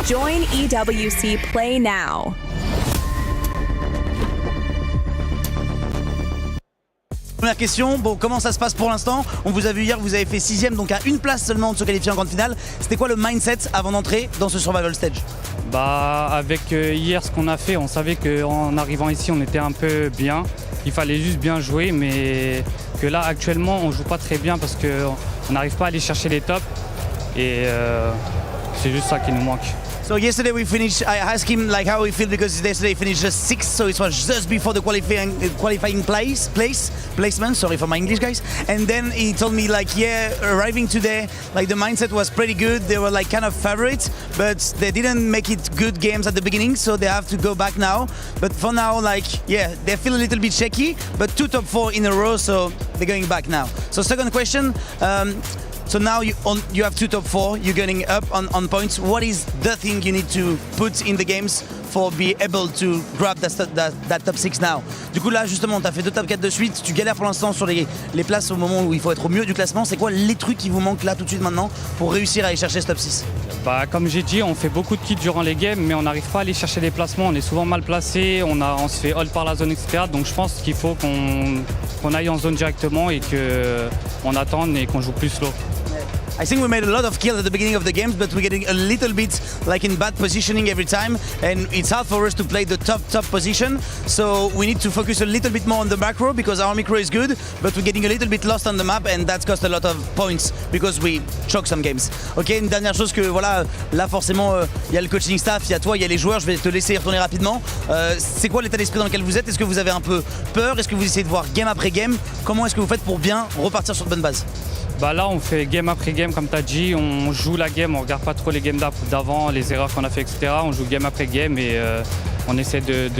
Join EWC Play now. Première question, bon, comment ça se passe pour l'instant? On vous a vu hier, vous avez fait 6ème, donc à une place seulement de se qualifier en grande finale. C'était quoi le mindset avant d'entrer dans ce survival stage? Bah, avec hier ce qu'on a fait, on savait qu'en arrivant ici on était un peu bien. Il fallait juste bien jouer, mais que là actuellement on joue pas très bien parce qu'on n'arrive pas à aller chercher les tops et c'est juste ça qui nous manque. So yesterday we finished, I asked him like how he feels because yesterday he finished just 6th, so it was just before the qualifying placement, sorry for my English guys. And then he told me like, yeah, arriving today, like the mindset was pretty good. They were like kind of favorites, but they didn't make it good games at the beginning, so they have to go back now. But for now, like, yeah, they feel a little bit shaky, but 2 top 4 in a row, so they're going back now. So second question, so now you have 2 top 4, you're getting up on points. What is the thing you need to put in the games for be able to grab that top 6 now? Du coup là justement, tu as fait 2 top 4 de suite, tu galères pour l'instant sur les places au moment où il faut être au mieux du classement. C'est quoi les trucs qui vous manquent là tout de suite maintenant pour réussir à aller chercher ce top 6? Bah, comme j'ai dit, on fait beaucoup de kills durant les games, mais on n'arrive pas à aller chercher les placements. On est souvent mal placé, on se fait hold par la zone, etc. Donc je pense qu'il faut qu'on aille en zone directement et qu'on attende et qu'on joue plus slow. I think we made a lot of kills at the beginning of the games, but we're getting a little bit like in bad positioning every time, and it's hard for us to play the top position. So we need to focus a little bit more on the back row because our micro is good, but we're getting a little bit lost on the map, and that's cost a lot of points because we choke some games. Ok, une dernière chose que voilà, là forcément il y a le coaching staff, il y a toi, il y a les joueurs. Je vais te laisser y retourner rapidement. C'est quoi l'état d'esprit dans lequel vous êtes? Est-ce que vous avez un peu peur? Est-ce que vous essayez de voir game après game? Comment est-ce que vous faites pour bien repartir sur de bonnes bases? Bah là, on fait game après game, comme tu as dit. On joue la game, on regarde pas trop les games d'avant, les erreurs qu'on a fait, etc. On joue game après game et on essaie de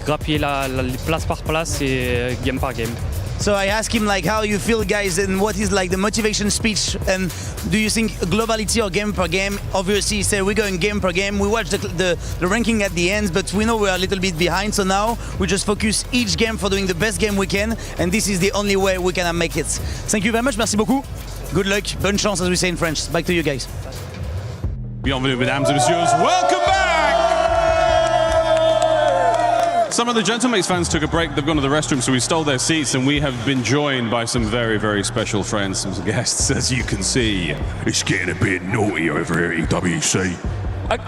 grappiller les place par place et game par game. So I asked him like how you feel, guys, and what is like the motivation speech, and do you think globality or game per game? Obviously, he said we're going game per game. We watch the ranking at the end, but we know we're a little bit behind. So now we just focus each game for doing the best game we can, and this is the only way we can make it. Thank you very much. Merci beaucoup. Good luck. Bonne chance, as we say in French. Back to you guys. Bienvenue, mesdames et messieurs. Welcome back! Some of the Gentlemates fans took a break. They've gone to the restroom, so we stole their seats, and we have been joined by some very, very special friends, some guests, as you can see. It's getting a bit naughty over here at EWC.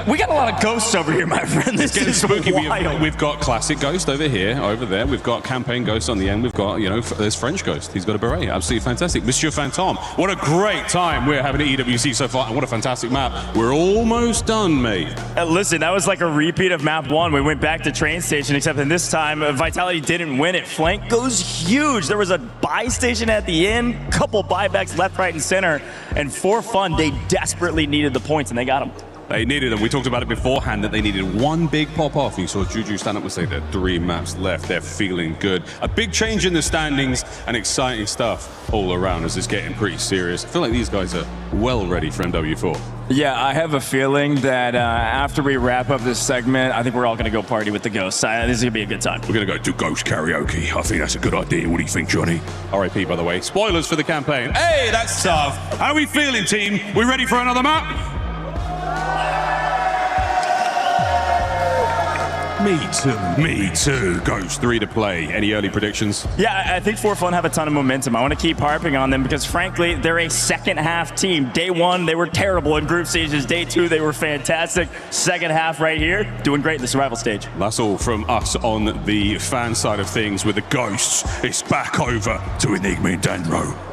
We got a lot of ghosts over here, my friend. This is spooky. wild. We've got classic ghost over here, over there. We've got campaign ghost on the end. We've got, there's French ghost. He's got a beret. Absolutely fantastic. Monsieur Phantom. What a great time we're having at EWC so far. And what a fantastic map. We're almost done, mate. Listen, that was like a repeat of map 1. We went back to train station, except in this time, Vitality didn't win it. Flank goes huge. There was a buy station at the end, couple buybacks left, right, and center. And for fun, they desperately needed the points, and they got them. They needed them. We talked about it beforehand that they needed one big pop-off. You saw Juju stand up and say there are 3 maps left. They're feeling good. A big change in the standings and exciting stuff all around as it's getting pretty serious. I feel like these guys are well ready for MW4. Yeah, I have a feeling that after we wrap up this segment, I think we're all going to go party with the ghosts. This is going to be a good time. We're going to go do ghost karaoke. I think that's a good idea. What do you think, Johnny? RIP, by the way. Spoilers for the campaign. Hey, that's tough. How are we feeling, team? We ready for another map? Me too. Ghost 3 to play. Any early predictions? Yeah, I think For Fun have a ton of momentum. I want to keep harping on them because, frankly, they're a second half team. Day 1, they were terrible in group stages. Day 2, they were fantastic. Second half right here, doing great in the survival stage. That's all from us on the fan side of things with the Ghosts. It's back over to Enigma and Danro.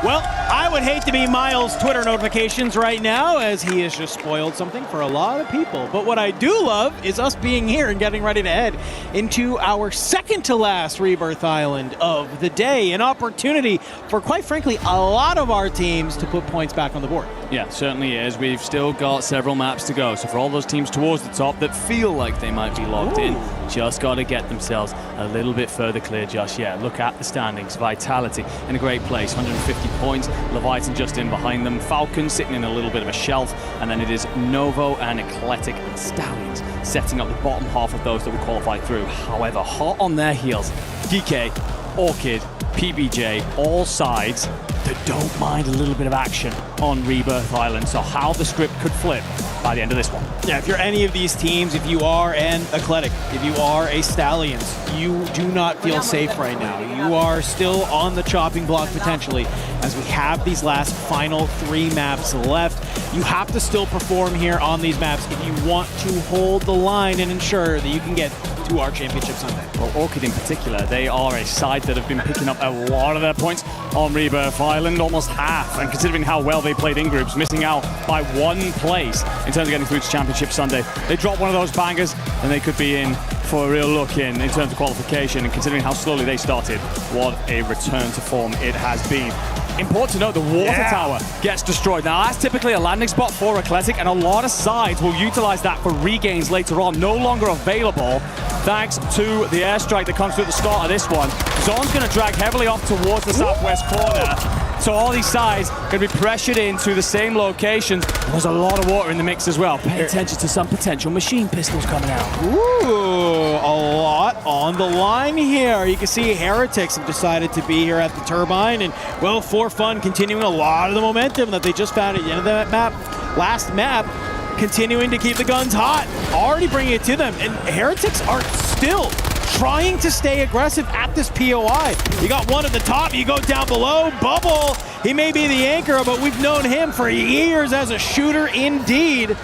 Well, I would hate to be Miles' Twitter notifications right now, as he has just spoiled something for a lot of people. But what I do love is us being here and getting ready to head into our second to last Rebirth Island of the day. An opportunity for, quite frankly, a lot of our teams to put points back on the board. Yeah, certainly is. We've still got several maps to go. So for all those teams towards the top that feel like they might be locked in, just got to get themselves a little bit further clear just yet. Look at the standings. Vitality in a great place, 150 points. Leviathan just in behind them. Falcon sitting in a little bit of a shelf. And then it is Novo and Eclectic and Stallions setting up the bottom half of those that will qualify through. However, hot on their heels, DK, Orchid, PBJ, all sides that don't mind a little bit of action on Rebirth Island. So how the script could flip by the end of this one. Yeah, if you're any of these teams, if you are an Eclectic, if you are a Stallions, you do not feel safe right now. You are still on the chopping block potentially, as we have these last final 3 maps left. You have to still perform here on these maps if you want to hold the line and ensure that you can get to our championship Sunday. Well, Orchid in particular, they are a side that have been picking up a lot of their points on Rebirth Island, almost half, and considering how well they played in groups, missing out by 1 place in terms of getting through to Championship Sunday. They drop one of those bangers and they could be in for a real look in terms of qualification, and considering how slowly they started, what a return to form it has been. Important to note, the water tower gets destroyed. Now, that's typically a landing spot for Eclectic, and a lot of sides will utilize that for regains later on. No longer available, thanks to the airstrike that comes through at the start of this one. Zon's going to drag heavily off towards the southwest corner. So all these sides going to be pressured into the same locations. There's a lot of water in the mix as well. Pay attention to some potential machine pistols coming out. Ooh, a lot on the line here. You can see Heretics have decided to be here at the turbine, and well, For Fun continuing a lot of the momentum that they just found at the end of that map, last map, continuing to keep the guns hot, already bringing it to them, and Heretics are still trying to stay aggressive at this POI. You got one at the top, you go down below, Bubble. He may be the anchor, but we've known him for years as a shooter indeed.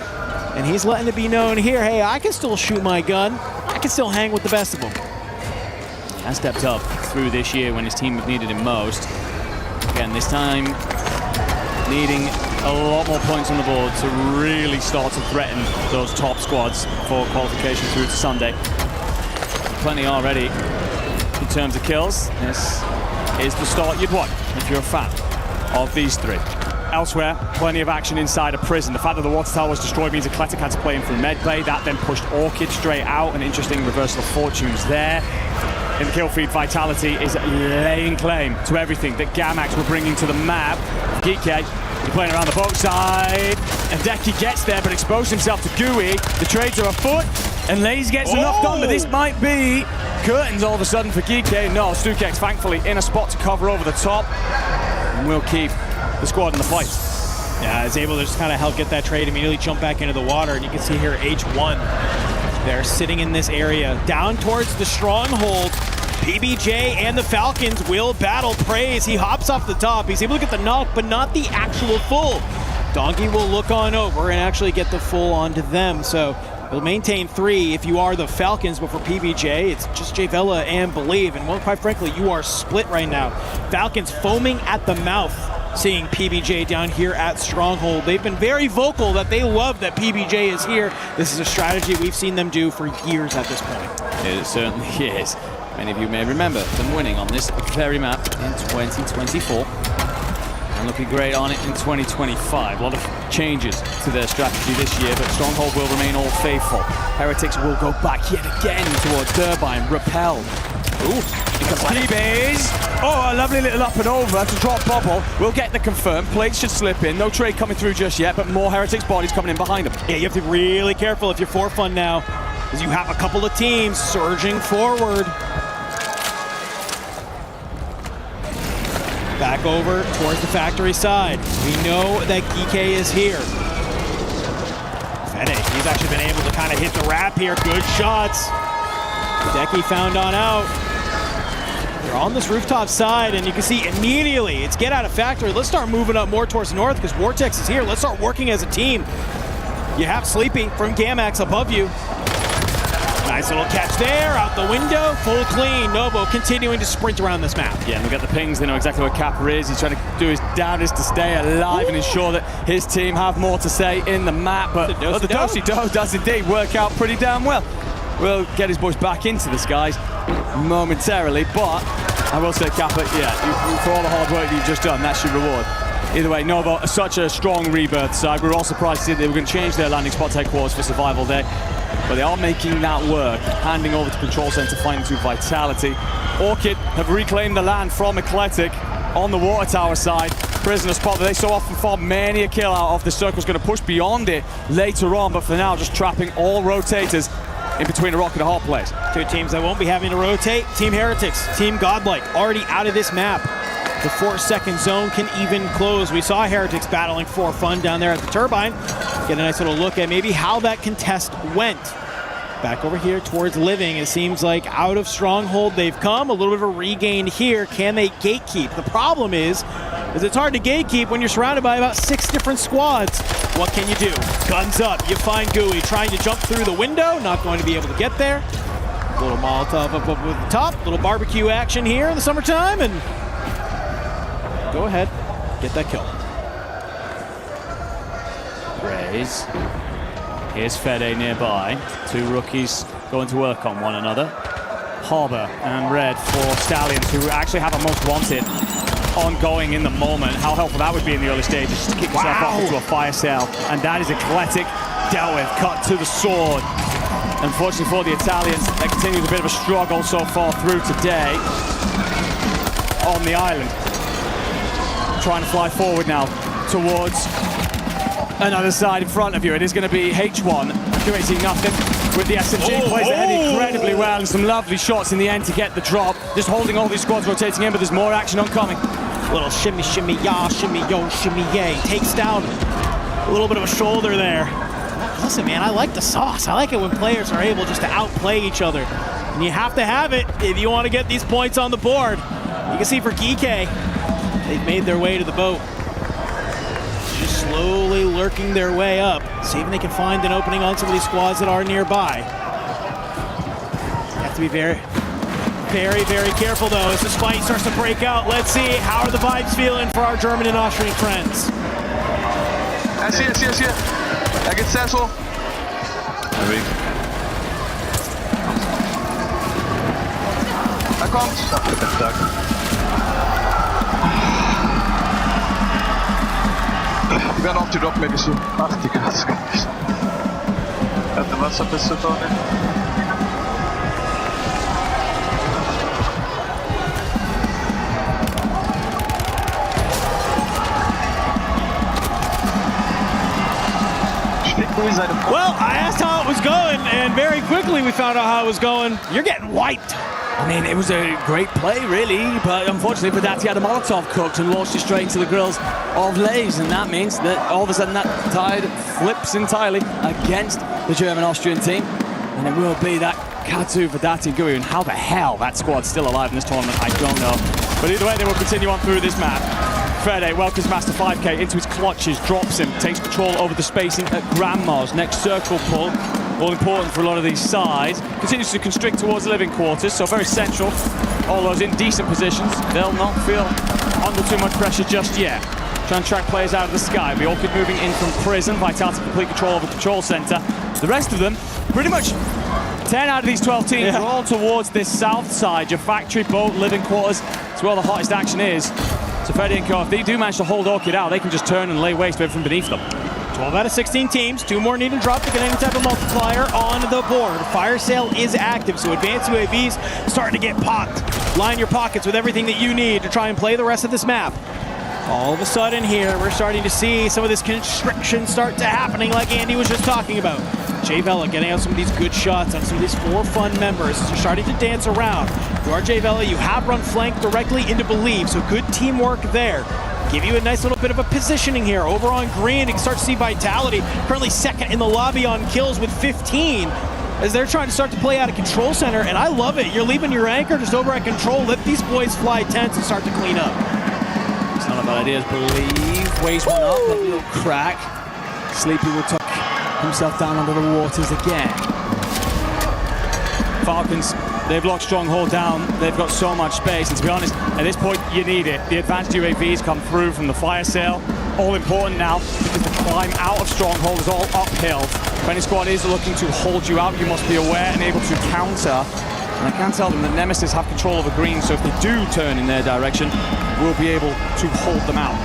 And he's letting it be known here, hey, I can still shoot my gun. I can still hang with the best of them. Has stepped up through this year when his team have needed him most. Again, this time needing a lot more points on the board to really start to threaten those top squads for qualification through to Sunday. Plenty already in terms of kills. This is the start you'd want if you're a fan of these three. Elsewhere, plenty of action inside a prison. The fact that the water tower was destroyed means Eclectic had to play in through medbay. That then pushed Orchid straight out. An interesting reversal of fortunes there. In the kill feed, Vitality is laying claim to everything that Gamax were bringing to the map. Geeky, you're playing around the boat side, and Deki gets there, but exposed himself to Gooey. The trades are afoot, and Lays gets enough done, but this might be curtains all of a sudden for Geeky. No, Stukex thankfully in a spot to cover over the top, and we'll keep the squad in the fight. Yeah, is able to just kind of help get that trade, immediately jump back into the water, and you can see here H1. They're sitting in this area, down towards the stronghold. PBJ and the Falcons will battle Praise. He hops off the top. He's able to get the knock, but not the actual full. Donkey will look on over and actually get the full onto them. So he'll maintain 3 if you are the Falcons, but for PBJ, it's just Javella and Believe. And well, quite frankly, you are split right now. Falcons foaming at the mouth, seeing PBJ down here at Stronghold. They've been very vocal that they love that PBJ is here. This is a strategy we've seen them do for years at this point. It certainly is. Many of you may remember them winning on this very map in 2024 and looking great on it in 2025. A lot of changes to their strategy this year, but Stronghold will remain all faithful. Heretics will go back yet again towards Turbine, Repel. Ooh, Keybase. Oh, a lovely little up and over to drop Bubble. We'll get the confirm. Plates should slip in. No trade coming through just yet, but more Heretics bodies coming in behind them. Yeah, you have to be really careful if you're for fun now, because you have a couple of teams surging forward. Back over towards the factory side. We know that Geeky is here. Fede, he's actually been able to kind of hit the wrap here. Good shots. Deki found on out. They're on this rooftop side, and you can see immediately it's get out of factory. Let's start moving up more towards the north because Vortex is here. Let's start working as a team. You have Sleepy from Gamax above you. Nice little catch there, out the window, full clean. Novo continuing to sprint around this map. Yeah, and we got the pings, they know exactly where Kappa is. He's trying to do his damnedest to stay alive and ensure that his team have more to say in the map. But the Do-Si-Do does indeed work out pretty damn well. We'll get his boys back into the skies momentarily, but I will say, Kappa, yeah, for all the hard work you've just done, that's your reward. Either way, Novo, such a strong rebirth side. We were all surprised to see they were going to change their landing spot headquarters for Survival Day, but they are making that work, handing over to Control Center, finding to Vitality. Orchid have reclaimed the land from Eclectic on the water tower side. Prisoner spot that they so often farm many a kill out of. The circle's going to push beyond it later on, but for now, just trapping all rotators in between a rock and a hard place. 2 teams that won't be having to rotate. Team Heretics, Team Godlike, already out of this map. The 4-second zone can even close. We saw Heretics battling for fun down there at the turbine. Get a nice little look at maybe how that contest went. Back over here towards Living, it seems like out of Stronghold they've come. A little bit of a regain here. Can they gatekeep? The problem is it's hard to gatekeep when you're surrounded by about 6 different squads. What can you do? Guns up. You find Gooey trying to jump through the window. Not going to be able to get there. A little Molotov up with the top. A little barbecue action here in the summertime, and go ahead, get that kill. Raise. Here's Fede nearby. 2 rookies going to work on one another. Harbor and Red for Stallions, who actually have a most wanted ongoing in the moment. How helpful that would be in the early stages, just to kick yourself off into a fire cell. And that is Eclectic dealt with, cut to the sword. Unfortunately for the Italians, they continue a bit of a struggle so far through today on the island. Trying to fly forward now towards another side in front of you. It is going to be H1 accuracy nothing with the SMG. Plays ahead incredibly well and some lovely shots in the end to get the drop. Just holding all these squads rotating in, but there's more action oncoming. Little shimmy, shimmy, ya, shimmy, yo, shimmy, yay. Takes down a little bit of a shoulder there. Listen, man, I like the sauce. I like it when players are able just to outplay each other. And you have to have it if you want to get these points on the board. You can see for Geeke, they've made their way to the boat. Just slowly lurking their way up, see if they can find an opening on some of these squads that are nearby. You have to be very careful though as this fight starts to break out. Let's see, how are the vibes feeling for our German and Austrian friends? Zie je. Hij gaat 6 hoor. Hij komt. Ik ben op die drop maybe soon. Ach die kast. At the WhatsApp is it on it? Well, I asked how it was going, and very quickly we found out how it was going. You're getting wiped. I mean, it was a great play, really, but unfortunately Vedati had a Molotov cooked and launched it straight into the grills of Lays, and that means that all of a sudden that tide flips entirely against the German-Austrian team, and it will be that Katsu, Vedati, and Gui, and how the hell that squad's still alive in this tournament, I don't know. But either way, they will continue on through this map. Fede welcomes Master 5K into his clutches, drops him, takes control over the spacing at Grandma's. Next circle pull, all important for a lot of these sides. Continues to constrict towards the living quarters, so very central. All those in decent positions. They'll not feel under too much pressure just yet. Trying to track players out of the sky. The Orchid moving in from prison. Vitality complete control over the control center. The rest of them, pretty much 10 out of these 12 teams are all towards this south side. Your factory, boat, living quarters. It's where the hottest action is. So Fede and Co, if they do manage to hold Orchid out, they can just turn and lay waste to everything beneath them. 12 out of 16 teams, 2 more need to drop to get any type of multiplier on the board. Fire sale is active, so advanced UAVs starting to get popped. Line your pockets with everything that you need to try and play the rest of this map. All of a sudden here, we're starting to see some of this constriction start to happening like Andy was just talking about. Jay Vela getting out some of these good shots on some of these 4 fun members. They're starting to dance around. You are Jay Vela, you have run flank directly into Believe, so good teamwork there. Give you a nice little bit of a positioning here. Over on green, you can start to see Vitality, currently second in the lobby on kills with 15, as they're trying to start to play out of control center, and I love it. You're leaving your anchor just over at control. Let these boys fly tents and start to clean up. It's not a bad idea, Believe. Weighs one up, a little crack. Sleepy will tuck himself down under the waters again. Falcons, they've locked Stronghold down. They've got so much space, and to be honest, at this point, you need it. The advanced UAVs come through from the fire sale. All important now, because the climb out of Stronghold is all uphill. If any squad is looking to hold you out, you must be aware and able to counter. And I can tell them that Nemesis have control over green, so if they do turn in their direction, we'll be able to hold them out.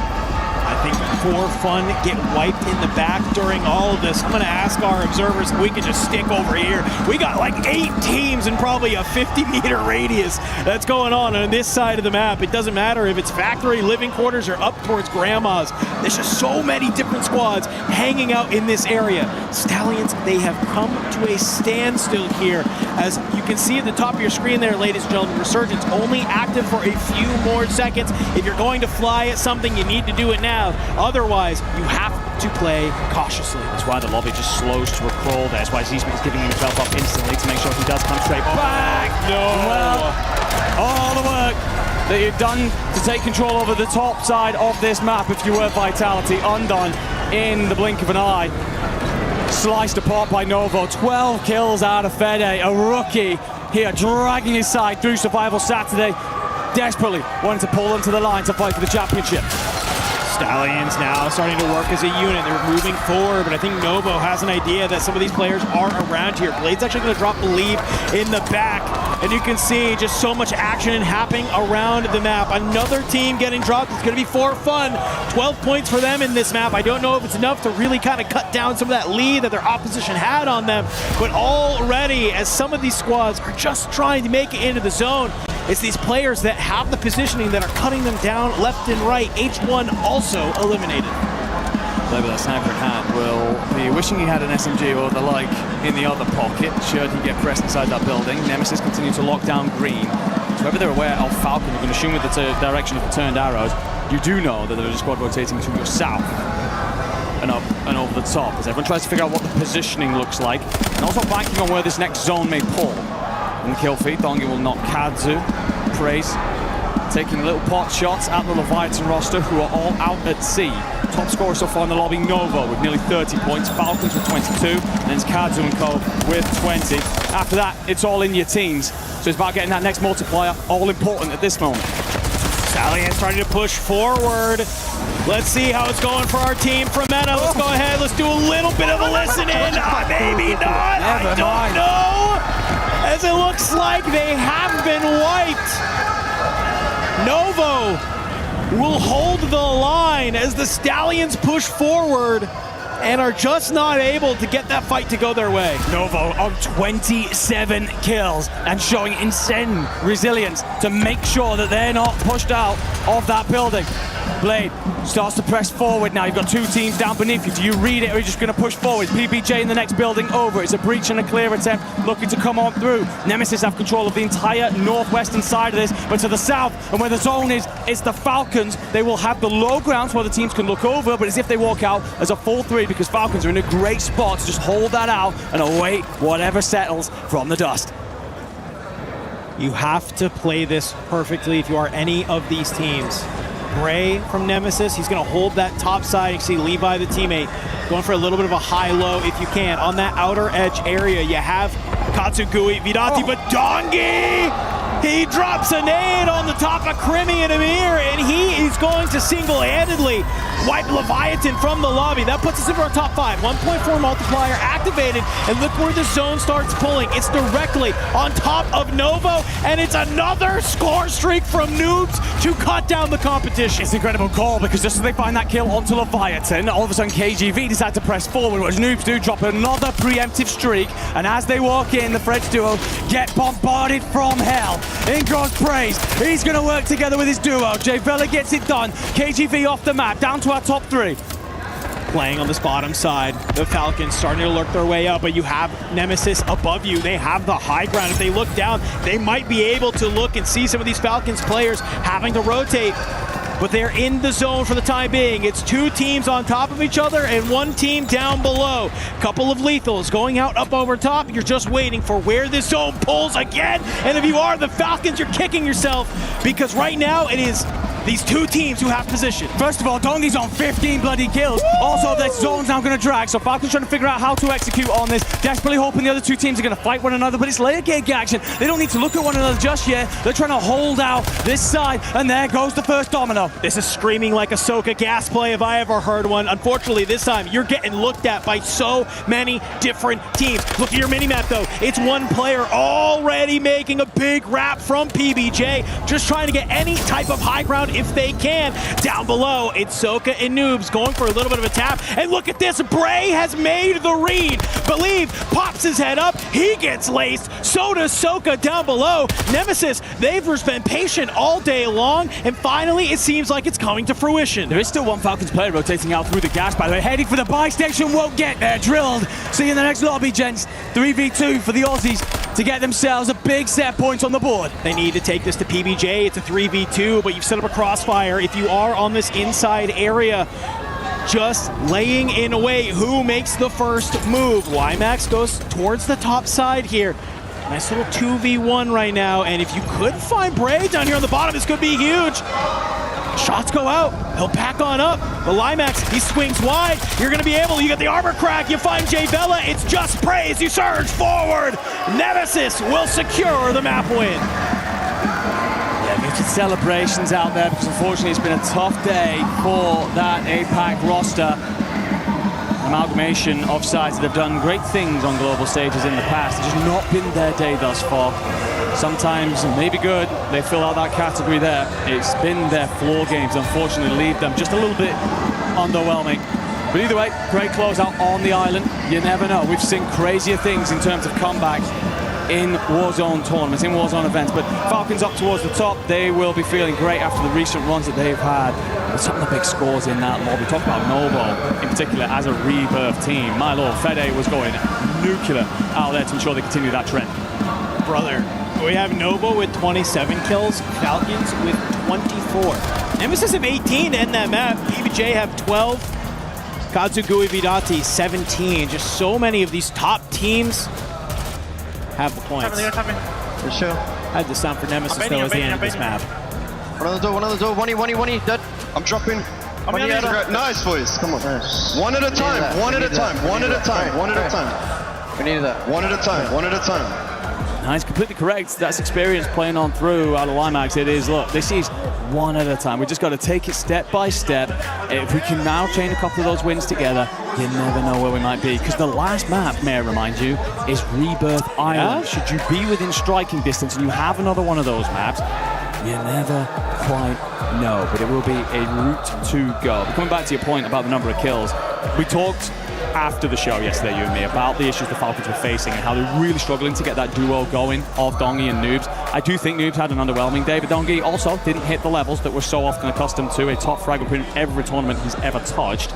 I think for fun get wiped in the back during all of this. I'm going to ask our observers if we can just stick over here. We got like 8 teams in probably a 50-meter radius that's going on this side of the map. It doesn't matter if it's factory, living quarters, or up towards Grandma's. There's just so many different squads hanging out in this area. Stallions, they have come to a standstill here. As you can see at the top of your screen there, ladies and gentlemen, Resurgence only active for a few more seconds. If you're going to fly at something, you need to do it now. Otherwise, you have to play cautiously. That's why the lobby just slows to a crawl. That's why Zsmith is giving himself up instantly to make sure he does come straight back. No. Well, all the work that you've done to take control over the top side of this map, if you were Vitality, undone in the blink of an eye. Sliced apart by Novo. 12 kills out of Fede, a rookie here dragging his side through Survival Saturday, desperately wanting to pull them to the line to fight for the championship. Stallions now starting to work as a unit. They're moving forward, but I think Novo has an idea that some of these players are around here. Blade's actually going to drop Believe in the back, and you can see just so much action happening around the map. Another team getting dropped. It's going to be for fun. 12 points for them in this map. I don't know if it's enough to really kind of cut down some of that lead that their opposition had on them, but already as some of these squads are just trying to make it into the zone, it's these players that have the positioning that are cutting them down left and right. H1 also eliminated. Play with that sniper in hand will be wishing he had an SMG or the like in the other pocket should he get pressed inside that building. Nemesis continue to lock down green. So whether they're aware of Falcon, you can assume with the direction of the turned arrows, you do know that there is a squad rotating to your south and up and over the top as everyone tries to figure out what the positioning looks like, and also banking on where this next zone may pull. on the kill feed. Dongi will knock Kadzu. Praise taking little pot shots at the Leviathan roster, who are all out at sea. Top scorer so far in the lobby, Novo, with nearly 30 points. Falcons with 22. And then it's Kadzu and Co. with 20. After that, it's all in your teams. So it's about getting that next multiplier, all important at this moment. Stallions starting to push forward. Let's see how it's going for our team from Meta. Let's go ahead. Let's do a little bit of a listen in. Maybe not. I don't know. As it looks like they have been wiped. Novo will hold the line as the Stallions push forward and are just not able to get that fight to go their way. Novo on 27 kills and showing insane resilience to make sure that they're not pushed out of that building. Blade starts to press forward now. You've got two teams down beneath you. Do you read it or are you just going to push forward? PBJ in the next building over. It's a breach and a clear attempt looking to come on through. Nemesis have control of the entire northwestern side of this, but to the south and where the zone is, it's the Falcons. They will have the low grounds where the teams can look over, but as if they walk out as a full three because Falcons are in a great spot to just hold that out and await whatever settles from the dust. You have to play this perfectly if you are any of these teams. Bray from Nemesis, he's going to hold that top side. You can see Levi, the teammate, going for a little bit of a high-low if you can. On that outer edge area, you have Katsugui, Vidati, but Dongi! He drops a nade on the top of Krimi and Amir, and he is going to single-handedly wipe Leviathan from the lobby. That puts us into our top 5. 1.4 multiplier activated, and look where the zone starts pulling. It's directly on top of Novo, and it's another score streak from Noobs to cut down the competition. It's an incredible call because just as they find that kill onto Leviathan, all of a sudden KGV decide to press forward, which Noobs do drop another preemptive streak, and as they walk in, the French duo get bombarded from hell. In goes Praise. He's going to work together with his duo. Jay Vela gets it done. KGV off the map, down to our top 3. Playing on this bottom side, the Falcons starting to lurk their way up, but you have Nemesis above you. They have the high ground. If they look down, they might be able to look and see some of these Falcons players having to rotate, but they're in the zone for the time being. It's two teams on top of each other and one team down below. Couple of lethals going out up over top. You're just waiting for where this zone pulls again. And if you are the Falcons, you're kicking yourself because right now it is these two teams who have position. First of all, Dongi's on 15 bloody kills. Woo! Also, this zone's now going to drag, so Falcons trying to figure out how to execute on this. Desperately hoping the other two teams are going to fight one another, but it's layer gig action. They don't need to look at one another just yet. They're trying to hold out this side, and there goes the first domino. This is screaming like a Ahsoka gas play if I ever heard one. Unfortunately, this time, you're getting looked at by so many different teams. Look at your mini-map, though. It's one player already making a big rap from PBJ, just trying to get any type of high ground if they can. Down below, it's Soka and Noobs going for a little bit of a tap. And look at this, Bray has made the read. Believe pops his head up, he gets laced. So does Soka down below. Nemesis, they've just been patient all day long, and finally it seems like it's coming to fruition. There is still one Falcons player rotating out through the gas, by the way. Heading for the buy station, won't get there. Drilled. See you in the next lobby, gents. 3v2 for the Aussies to get themselves a big set points on the board. They need to take this to PBJ. It's a 3v2, but you've set up a crossfire. If you are on this inside area, just laying in a way, who makes the first move? Limax goes towards the top side here. Nice little 2v1 right now, and if you could find Bray down here on the bottom, this could be huge. Shots go out, he'll pack on up. The Limax, he swings wide. You're gonna be able, you get the armor crack, you find Jay Vela, it's just Praise, you surge forward. Nemesis will secure the map win. Yeah, muted celebrations out there because unfortunately it's been a tough day for that APAC roster. Amalgamation of sides that have done great things on global stages in the past. It's just not been their day thus far. Sometimes maybe good, they fill out that category there. It's been their floor games, unfortunately, leave them just a little bit underwhelming. But either way, great closeout on the island. You never know. We've seen crazier things in terms of comeback in Warzone tournaments, in Warzone events. But Falcons up towards the top, they will be feeling great after the recent runs that they've had. There's some of the big scores in that lobby. Talk about Novo in particular as a rebirth team. My lord, Fede was going nuclear out there to ensure they continue that trend. Brother, we have Novo with 27 kills, Falcons with 24. Nemesis have 18 to end that map. PBJ have 12. Katsugui Vidati 17. Just so many of these top teams have the points. For sure. Had the sound for Nemesis though as the end of this map. One on the door, one, dead. I'm dropping. Nice, boys. Come on. Nice. One at a time, one at a time. We needed that. One at a time. He's completely correct. That's experience playing on through out of Limax. It is, look, this is one at a time. We just got to take it step by step. If we can now chain a couple of those wins together, you never know where we might be. Because the last map, may I remind you, is Rebirth Island. Should you be within striking distance and you have another one of those maps, you never quite know. But it will be a route to go. But coming back to your point about the number of kills, we talked after the show yesterday, you and me, about the issues the Falcons were facing and how they're really struggling to get that duo going of Dongi and Noobs. I do think Noobs had an underwhelming day, but Dongi also didn't hit the levels that we're so often accustomed to. A top frag in every tournament he's ever touched.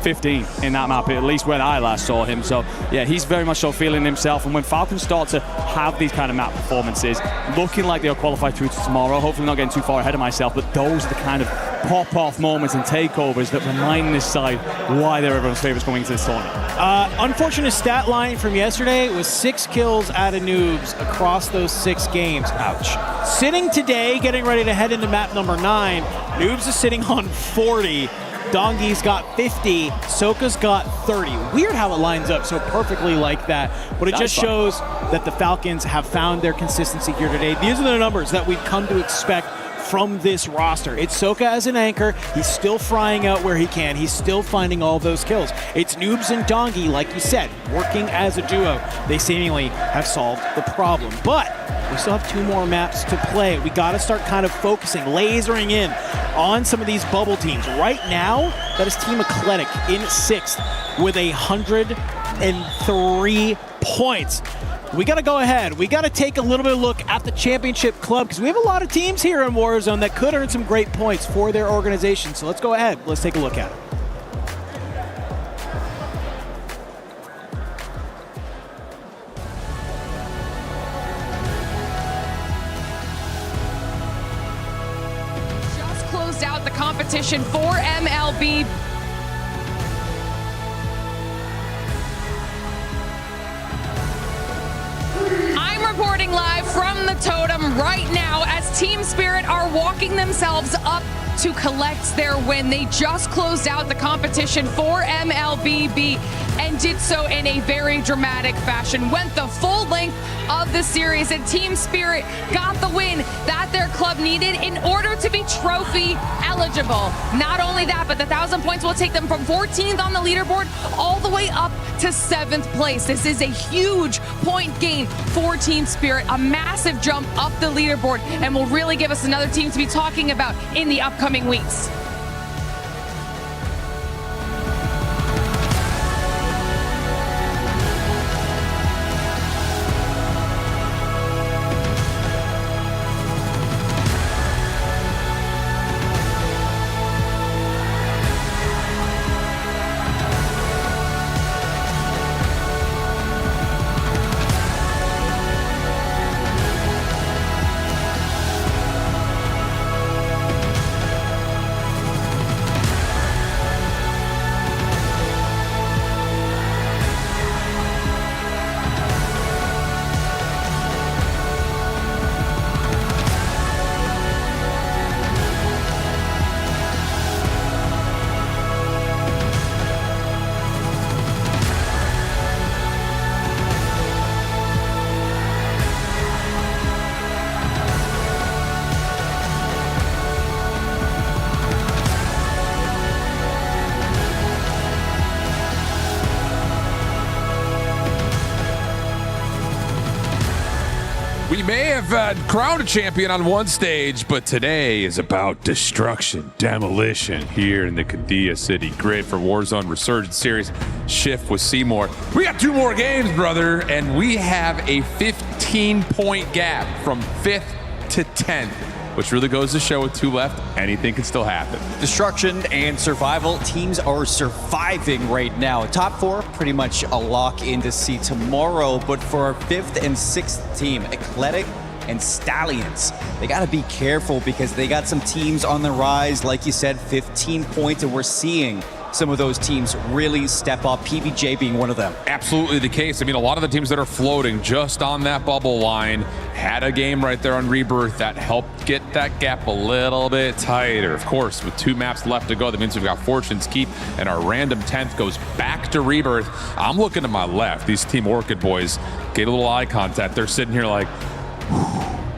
15 in that map, at least when I last saw him. So yeah, he's very much so feeling himself. And when Falcons start to have these kind of map performances, looking like they'll qualify through to tomorrow, hopefully not getting too far ahead of myself, but those are the kind of pop-off moments and takeovers that remind this side why they're everyone's favorites going into this tournament. Unfortunate stat line from yesterday was 6 kills out of Noobs across those 6 games. Ouch. Sitting today, getting ready to head into map number 9, Noobs is sitting on 40. Dongi's got 50, Soka's got 30. Weird how it lines up so perfectly like that, but it just shows that the Falcons have found their consistency here today. These are the numbers that we've come to expect from this roster. It's Soka as an anchor. He's still frying out where he can. He's still finding all those kills. It's Noobs and Dongi, like you said, working as a duo. They seemingly have solved the problem, but we still have 2 more maps to play. We got to start kind of focusing, lasering in on some of these bubble teams. Right now, that is Team Eclectic in 6th with 103 points. We got to go ahead. We got to take a little bit of a look at the championship club because we have a lot of teams here in Warzone that could earn some great points for their organization. So let's go ahead. Let's take a look at it. Just closed out the competition for MLB. Reporting live from the Totem right now as Team Spirit are walking themselves up to collect their win. They just closed out the competition for MLBB and did so in a very dramatic fashion. Went the full length of the series and Team Spirit got the win that their club needed in order to be trophy eligible. Not only that, but the 1,000 points will take them from 14th on the leaderboard all the way up to 7th place. This is a huge point gain for Team Spirit, a massive jump up the leaderboard, and will really give us another team to be talking about in the upcoming weeks. We may have crowned a champion on one stage, but today is about destruction, demolition here in the Qiddiya City grid for Warzone Resurgence Series. Shift with Seymour. We got 2 more games, brother, and we have a 15-point gap from 5th to 10th, which really goes to show with 2 left, anything can still happen. Destruction and survival. Teams are surviving right now. Top 4, pretty much a lock in to see tomorrow. But for our 5th and 6th team, Eclectic and Stallions, they got to be careful because they got some teams on the rise. Like you said, 15 points, and we're seeing some of those teams really step up, PBJ being one of them. Absolutely the case. I mean, a lot of the teams that are floating just on that bubble line had a game right there on Rebirth that helped get that gap a little bit tighter. Of course, with 2 maps left to go, that means we've got Fortune's Keep, and our random 10th goes back to Rebirth. I'm looking to my left. These Team Orchid boys get a little eye contact. They're sitting here like,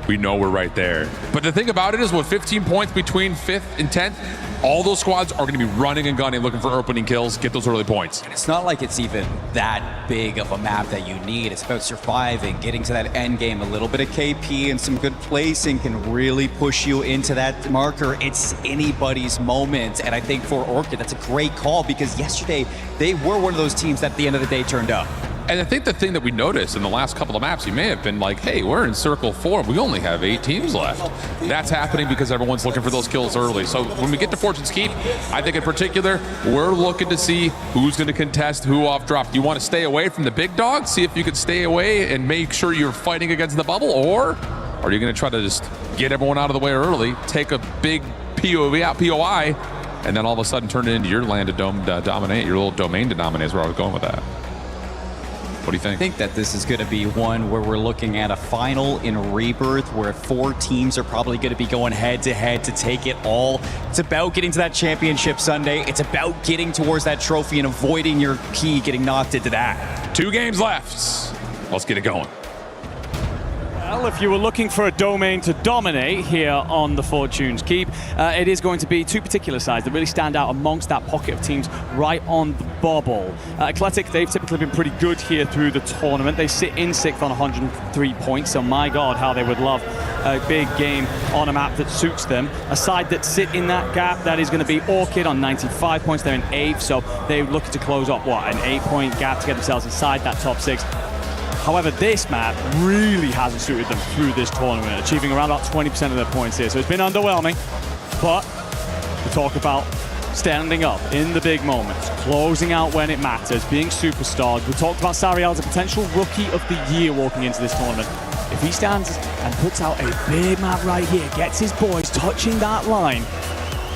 we know we're right there. But the thing about it is, with 15 points between 5th and 10th, all those squads are going to be running and gunning, looking for opening kills, get those early points. It's not like it's even that big of a map that you need. It's about surviving, getting to that end game. A little bit of KP and some good placing can really push you into that marker. It's anybody's moment. And I think for Orchid, that's a great call, because yesterday they were one of those teams that at the end of the day turned up. And I think the thing that we noticed in the last couple of maps, you may have been like, hey, we're in Circle 4. We only have 8 teams left. That's happening because everyone's looking for those kills early. So when we get to Fortune's Keep, I think in particular, we're looking to see who's going to contest who off drop. Do you want to stay away from the big dogs? See if you can stay away and make sure you're fighting against the bubble? Or are you going to try to just get everyone out of the way early, take a big POI, and then all of a sudden turn it into your land to dominate, your little domain to dominate is where I was going with that. What do you think? I think that this is going to be one where we're looking at a final in Rebirth where 4 teams are probably going to be going head-to-head to take it all. It's about getting to that championship Sunday. It's about getting towards that trophy and avoiding your key getting knocked into that. 2 games left. Let's get it going. Well, if you were looking for a domain to dominate here on the Fortune's Keep, it is going to be 2 particular sides that really stand out amongst that pocket of teams right on the bubble. Athletic, they've typically been pretty good here through the tournament. They sit in 6th on 103 points, so my God, how they would love a big game on a map that suits them. A side that sit in that gap, that is going to be Orchid on 95 points. They're in 8th, so they're looking to close up, an 8-point gap to get themselves inside that top 6. However, this map really hasn't suited them through this tournament, achieving around about 20% of their points here. So it's been underwhelming, but we talk about standing up in the big moments, closing out when it matters, being superstars. We talked about Sariel as a potential rookie of the year walking into this tournament. If he stands and puts out a big map right here, gets his boys touching that line,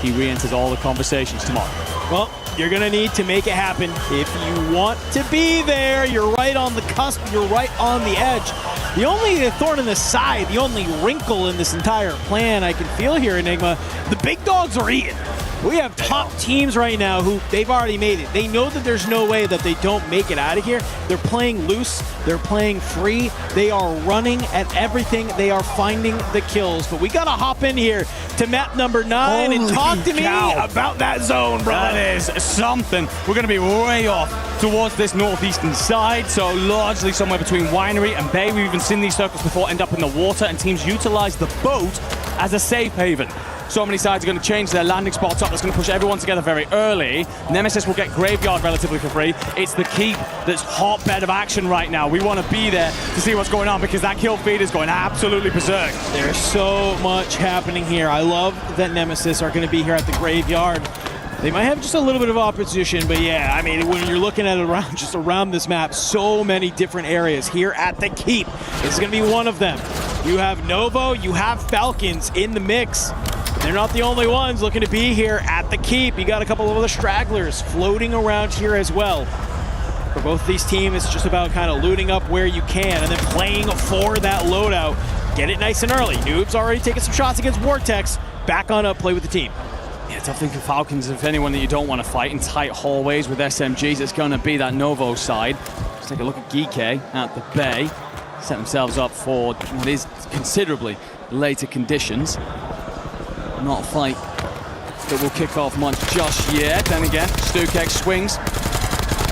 he re-enters all the conversations tomorrow. Well, you're going to need to make it happen if you want to be there. You're right on the cusp. You're right on the edge. The only thorn in the side, the only wrinkle in this entire plan I can feel here, Enigma, the big dogs are eating. We have top teams right now who they've already made it. They know that there's no way that they don't make it out of here. They're playing loose. They're playing free. They are running at everything. They are finding the kills. But we got to hop in here to map number 9 and talk to me about that zone, bro. That is something. We're going to be way off towards this northeastern side, so largely somewhere between Winery and Bay. We've even seen these circles before end up in the water, and teams utilize the boat as a safe haven. So many sides are going to change their landing spots up. That's going to push everyone together very early. Nemesis will get Graveyard relatively for free. It's the Keep that's hotbed of action right now. We want to be there to see what's going on because that kill feed is going absolutely berserk. There's so much happening here. I love that Nemesis are going to be here at the Graveyard. They might have just a little bit of opposition, but yeah, I mean, when you're looking at it around this map, so many different areas here at the Keep. This is going to be one of them. You have Novo, you have Falcons in the mix. They're not the only ones looking to be here at the Keep. You got a couple of other stragglers floating around here as well. For both these teams, it's just about kind of looting up where you can and then playing for that loadout. Get it nice and early. Noob's already taking some shots against Vortex. Back on up, play with the team. Yeah, tough thing for Falcons, if anyone that you don't want to fight in tight hallways with SMGs, it's going to be that Novo side. Let's take a look at Geeke at the Bay. Set themselves up for what is considerably later conditions. Not a fight that will kick off much just yet. Then again, Stukek swings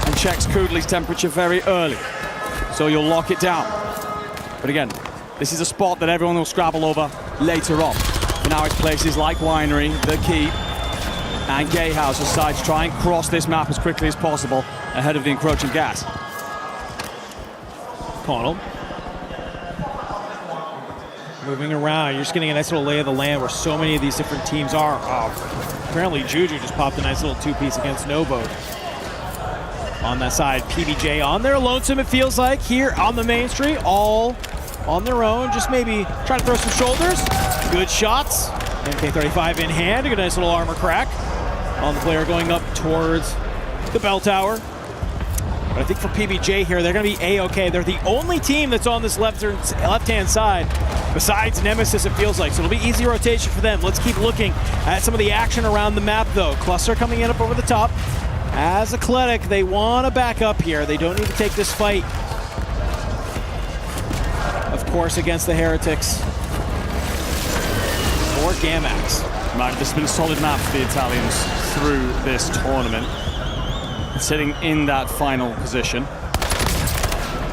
and checks Kudley's temperature very early. So you'll lock it down. But again, this is a spot that everyone will scrabble over later on. For now, it's places like Winery, the Keep, and Gayhouse as sides try and cross this map as quickly as possible ahead of the encroaching gas. Connell. Moving around, you're just getting a nice little lay of the land where so many of these different teams are. Oh, apparently Juju just popped a nice little 2-piece against Novo. On that side, PBJ on their lonesome, it feels like, here on the main street, all on their own. Just maybe try to throw some shoulders. Good shots. MK35 in hand, a nice little armor crack on the player going up towards the bell tower. But I think for PBJ here, they're going to be A-okay. They're the only team that's on this left-hand side, besides Nemesis, it feels like. So it'll be easy rotation for them. Let's keep looking at some of the action around the map, though. Cluster coming in up over the top. As Athletic, they want to back up here. They don't need to take this fight, of course, against the Heretics. Or Gamax. Right, this has been a solid map for the Italians through this tournament. Sitting in that final position.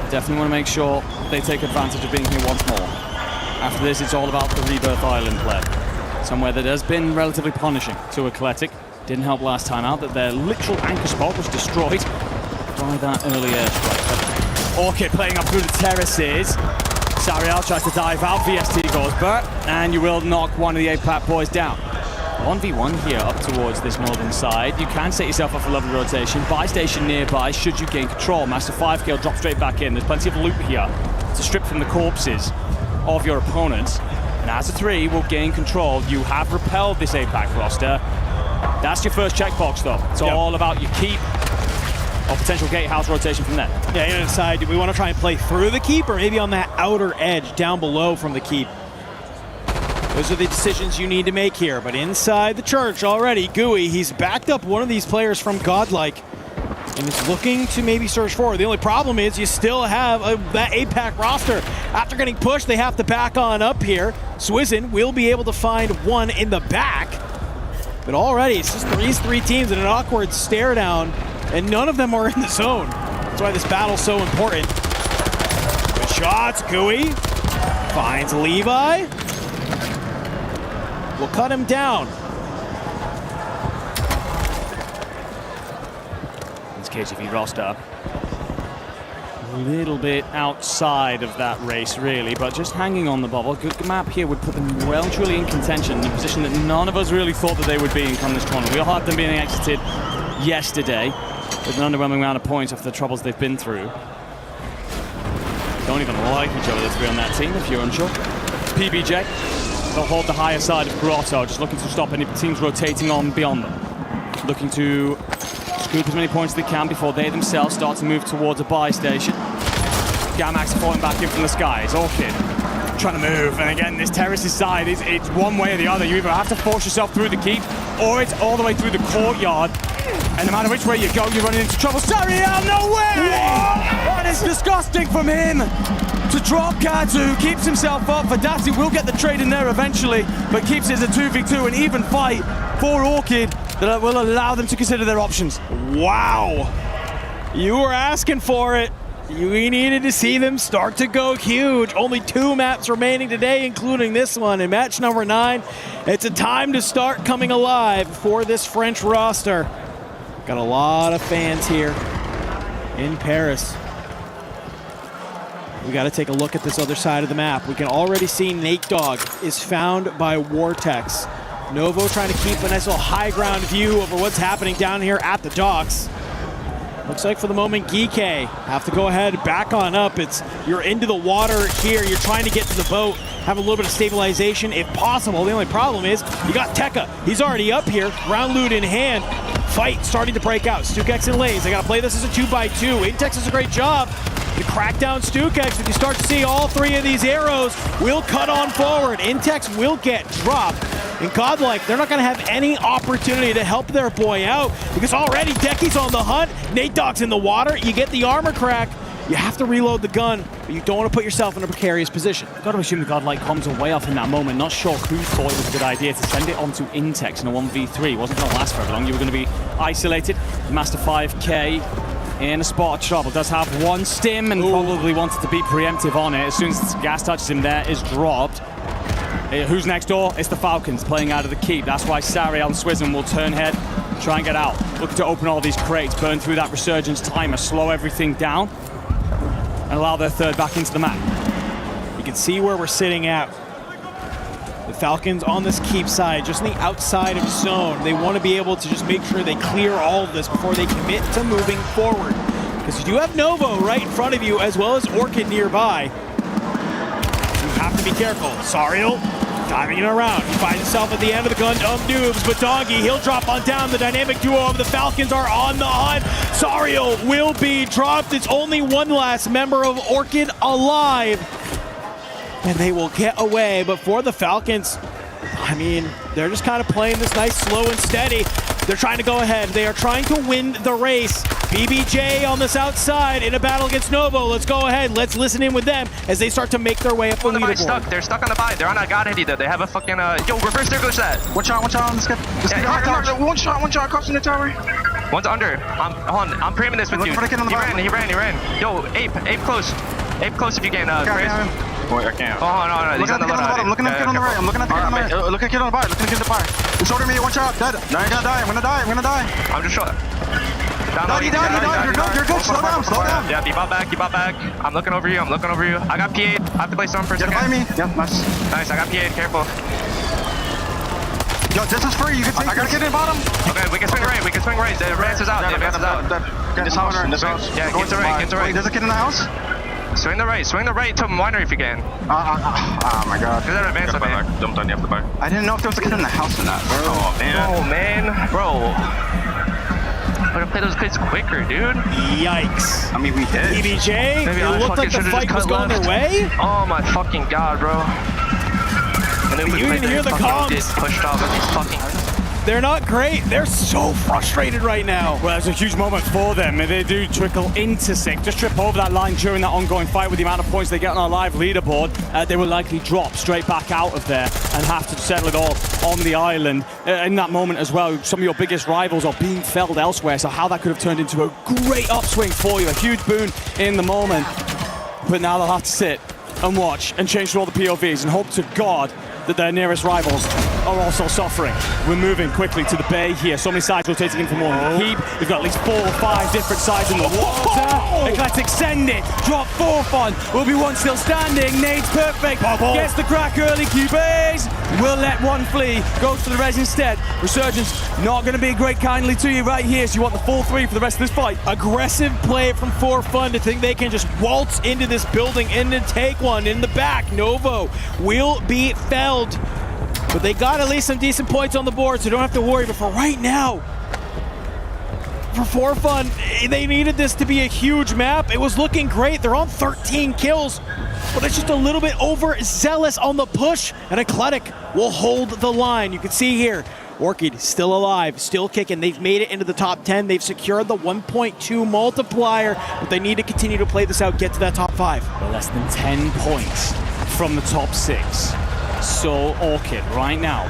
Definitely want to make sure they take advantage of being here once more. After this, it's all about the Rebirth Island play. Somewhere that has been relatively punishing to Athletic. Didn't help last time out that their literal anchor spot was destroyed by that early airstrike. Orchid playing up through the terraces. Sariel tries to dive out, VST goes back, and you will knock one of the APAC boys down. 1v1 here up towards this northern side. You can set yourself up for lovely rotation. Buy station nearby should you gain control. Master 5K will drop straight back in. There's plenty of loot here to strip from the corpses of your opponents. And as a 3 will gain control. You have repelled this APAC roster. That's your first checkbox though. It's all about your keep or potential gatehouse rotation from there. Yeah, you gotta decide, do we want to try and play through the keep or maybe on that outer edge down below from the keep? Those are the decisions you need to make here. But inside the church already, Gooey, he's backed up one of these players from Godlike and is looking to maybe search forward. The only problem is you still have that APAC roster. After getting pushed, they have to back on up here. Swizzin will be able to find one in the back. But already, it's just these 3 teams in an awkward stare down, and none of them are in the zone. That's why this battle's so important. Good shots, Gooey. Finds Levi. Will cut him down. This KGV roster. A little bit outside of that race, really, but just hanging on the bubble. Good map here would put them well and truly in contention, in a position that none of us really thought that they would be in come this tournament. We all had them being exited yesterday with an underwhelming amount of points after the troubles they've been through. Don't even like each other, the 3 on that team, if you're unsure. PBJ, they'll hold the higher side of Grotto, just looking to stop any teams rotating on beyond them. Looking to scoop as many points as they can before they themselves start to move towards a buy station. Gamax falling back in from the skies. Orchid trying to move, and again, this terrace's side, it's one way or the other. You either have to force yourself through the keep, or it's all the way through the courtyard. And no matter which way you go, you're running into trouble. Sariel, no way! That is disgusting from him to drop Katu. Keeps himself up. Vadati will get the trade in there eventually, but keeps it as a 2v2, an even fight for Orchid that will allow them to consider their options. Wow. You were asking for it. We needed to see them start to go huge. Only 2 maps remaining today, including this one. In match number 9, it's a time to start coming alive for this French roster. Got a lot of fans here in Paris. We got to take a look at this other side of the map. We can already see Nate Dogg is found by Vortex. Novo trying to keep a nice little high ground view over what's happening down here at the docks. Looks like for the moment, Geekay have to go ahead, back on up. You're into the water here. You're trying to get to the boat, have a little bit of stabilization if possible. The only problem is you got Tekka. He's already up here, round loot in hand. Fight starting to break out. Stukex and Lays, they got to play this as a 2x2. Intex does a great job to crack down Stukex. If you start to see all 3 of these arrows will cut on forward. Intex will get dropped. And Godlike, they're not going to have any opportunity to help their boy out because already Decky's on the hunt. Nate Dogg's in the water. You get the armor crack. You have to reload the gun, but you don't want to put yourself in a precarious position. Got to assume the Godlike comms are way off in that moment. Not sure who thought it was a good idea to send it onto Intex in a 1v3. It wasn't going to last very long. You were going to be isolated. Master 5K in a spot of trouble. Does have 1 stim and probably wanted to be preemptive on it. As soon as gas touches him there, is dropped. Who's next door? It's the Falcons playing out of the keep. That's why Sariel and Swizzin will turn head, try and get out. Looking to open all these crates, burn through that resurgence timer, slow everything down, and allow their 3rd back into the map. You can see where we're sitting at. The Falcons on this keep side, just on the outside of zone. They want to be able to just make sure they clear all of this before they commit to moving forward. Because you do have Novo right in front of you, as well as Orchid nearby. You have to be careful. Sariel Diving it around. He finds himself at the end of the gun of Noobs, but Doggy, he'll drop on down. The dynamic duo of the Falcons are on the hunt. Sario will be dropped. It's only one last member of Orchid alive. And they will get away, but for the Falcons, I mean, they're just kind of playing this nice, slow and steady. They're trying to go ahead. They are trying to win the race. BBJ on this outside in a battle against Novo. Let's go ahead. Let's listen in with them as they start to make their way up the leaderboard. They're stuck on the buy. They're on a God Hitty though. They have a fucking yo, reverse their glitch that. Watch out on this guy. One shot crossing the tower. One's under. I'm priming this with you. He ran. Yo, Ape close. Ape close if you can. I can't. Oh, no. Look at the kid on the bottom. Looking at the kid on the right. I'm looking at the kid on the right. Look at the kid on the bar. Looking at the kid on the bar. He's shorting me. One shot. Dead. No, I gotta die. I'm gonna die. I'm just shot. He died. You're good. Slow down. Yeah, keep out back. I'm looking over you. I got P8. I have to play some for a second. By me. Yeah, nice. Nice, I got P8. Careful. Yo, this is free. You can take I gotta get in the bottom. Okay, we can swing right. The advance is out. In this house. Yeah, get to right. There's a kid in the house? Swing the right to winery if you can. Oh my god. There's an advance on me. Dumped on you after the buy. I didn't know if there was a kid in the house or not. Oh man. Bro. I'm gonna play those kids quicker, dude. Yikes. I mean, we did. BBJ, it looked like the fight was going their way. Oh my fucking god, bro. And then you didn't hear the comms. Pushed off with these fucking... They're not great. They're so frustrated right now. Well, it's a huge moment for them. They do trickle into 6. Just trip over that line during that ongoing fight with the amount of points they get on our live leaderboard. They will likely drop straight back out of there and have to settle it all on the island. In that moment as well, some of your biggest rivals are being felled elsewhere, so how that could have turned into a great upswing for you, a huge boon in the moment. But now they'll have to sit and watch and change through all the POVs and hope to God that their nearest rivals are also suffering. We're moving quickly to the bay here. So many sides rotating in for more than a heap. We've got at least 4 or 5 different sides in the water. Eclectic send it. Drop 4 fun. Will be one still standing. Nade's perfect. Gets the crack early. Cubase will let one flee. Goes for the res instead. Resurgence not going to be great kindly to you right here. So you want the full 3 for the rest of this fight. Aggressive play from 4 Fun to think they can just waltz into this building and then take one in the back. Novo will be felled. But they got at least some decent points on the board, so don't have to worry. But for right now, for 4 Fun, they needed this to be a huge map. It was looking great. They're on 13 kills, but it's just a little bit overzealous on the push, and Eclectic will hold the line. You can see here, Orchid still alive, still kicking. They've made it into the top 10. They've secured the 1.2 multiplier, but they need to continue to play this out, get to that top 5. They're less than 10 points from the top 6. So Orchid right now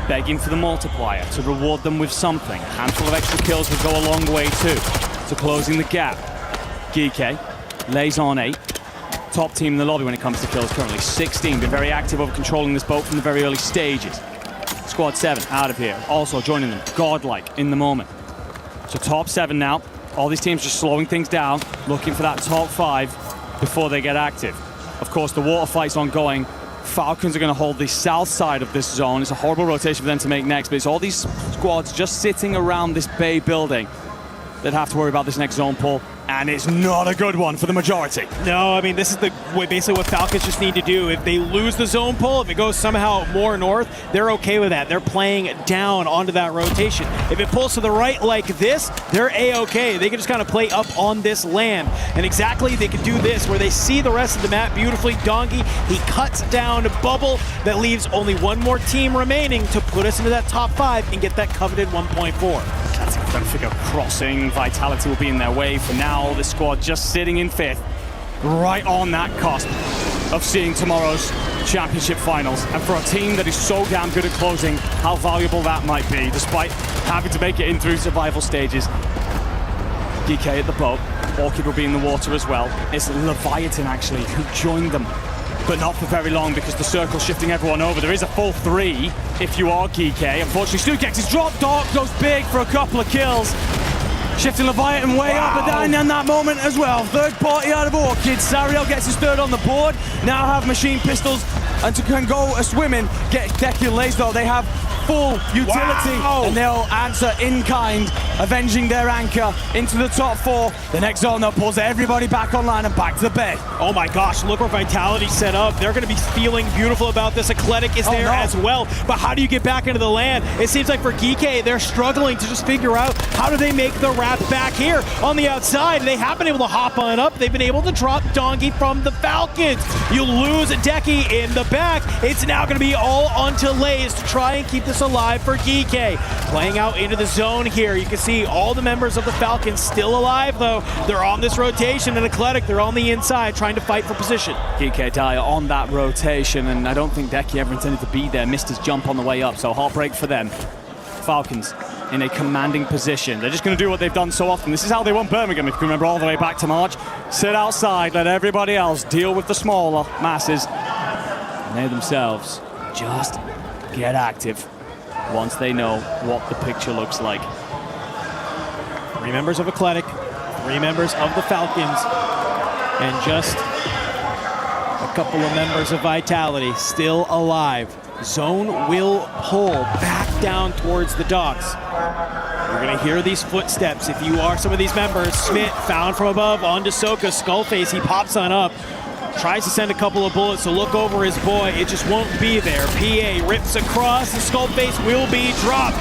begging for the multiplier to reward them with something. A handful of extra kills would go a long way too to closing the gap. Geeke lays on 8. Top team in the lobby when it comes to kills currently. 16, been very active over controlling this boat from the very early stages. Squad 7 out of here, also joining them, godlike in the moment. So top 7 now. All these teams just slowing things down, looking for that top 5 before they get active. Of course, the water fight's ongoing. Falcons are going to hold the south side of this zone. It's a horrible rotation for them to make next, but it's all these squads just sitting around this bay building that have to worry about this next zone pull, and it's not a good one for the majority. No, I mean, this is basically what Falcons just need to do. If they lose the zone pull, if it goes somehow more north, they're okay with that. They're playing down onto that rotation. If it pulls to the right like this, they're A-okay. They can just kind of play up on this land. And exactly, they can do this, where they see the rest of the map beautifully. Dongi, he cuts down a bubble that leaves only one more team remaining to put us into that top 5 and get that coveted 1.4. That's a good figure crossing. Vitality will be in their way for now. This squad just sitting in 5th, right on that cusp of seeing tomorrow's championship finals. And for a team that is so damn good at closing, how valuable that might be, despite having to make it in through survival stages. Geeke at the boat. Orchid will be in the water as well. It's Leviathan, actually, who joined them. But not for very long, because the circle's shifting everyone over. There is a full 3 if you are Geeke. Unfortunately, Stukex is dropped. Dark goes big for a couple of kills. Shifting Leviathan way up and down in that moment as well. Third party out of Orchid. Sariel gets his 3rd on the board. Now have machine pistols and can go a-swimming. Get Deku Lays though. They have full utility and they'll answer in kind avenging their anchor into the top 4. The next zone that pulls everybody back online and back to the bay. Oh my gosh, look where Vitality set up. They're going to be feeling beautiful about this. Eclectic is there as well. But how do you get back into the land? It seems like for Geeky, they're struggling to just figure out how do they make the wrap back here on the outside. They have been able to hop on up. They've been able to drop Donkey from the Falcons. You lose Decky in the back. It's now going to be all onto Lays to try and keep this alive for Geeky. Playing out into the zone here. You can see all the members of the Falcons still alive, though. They're on this rotation, and Eclectic, they're on the inside trying to fight for position. Geeky Dyer on that rotation, and I don't think Decky ever intended to be there. Missed his jump on the way up, so heartbreak for them. Falcons in a commanding position. They're just going to do what they've done so often. This is how they won Birmingham, if you can remember, all the way back to March. Sit outside, let everybody else deal with the smaller masses. And they themselves just get active once they know what the picture looks like. 3 members of Eclectic, 3 members of the Falcons, and just a couple of members of Vitality still alive. Zone will pull back down towards the docks. You're going to hear these footsteps if you are some of these members. Smith found from above onto Soka. Skullface, he pops on up. Tries to send a couple of bullets, so look over his boy. It just won't be there. PA rips across. The Skullface will be dropped.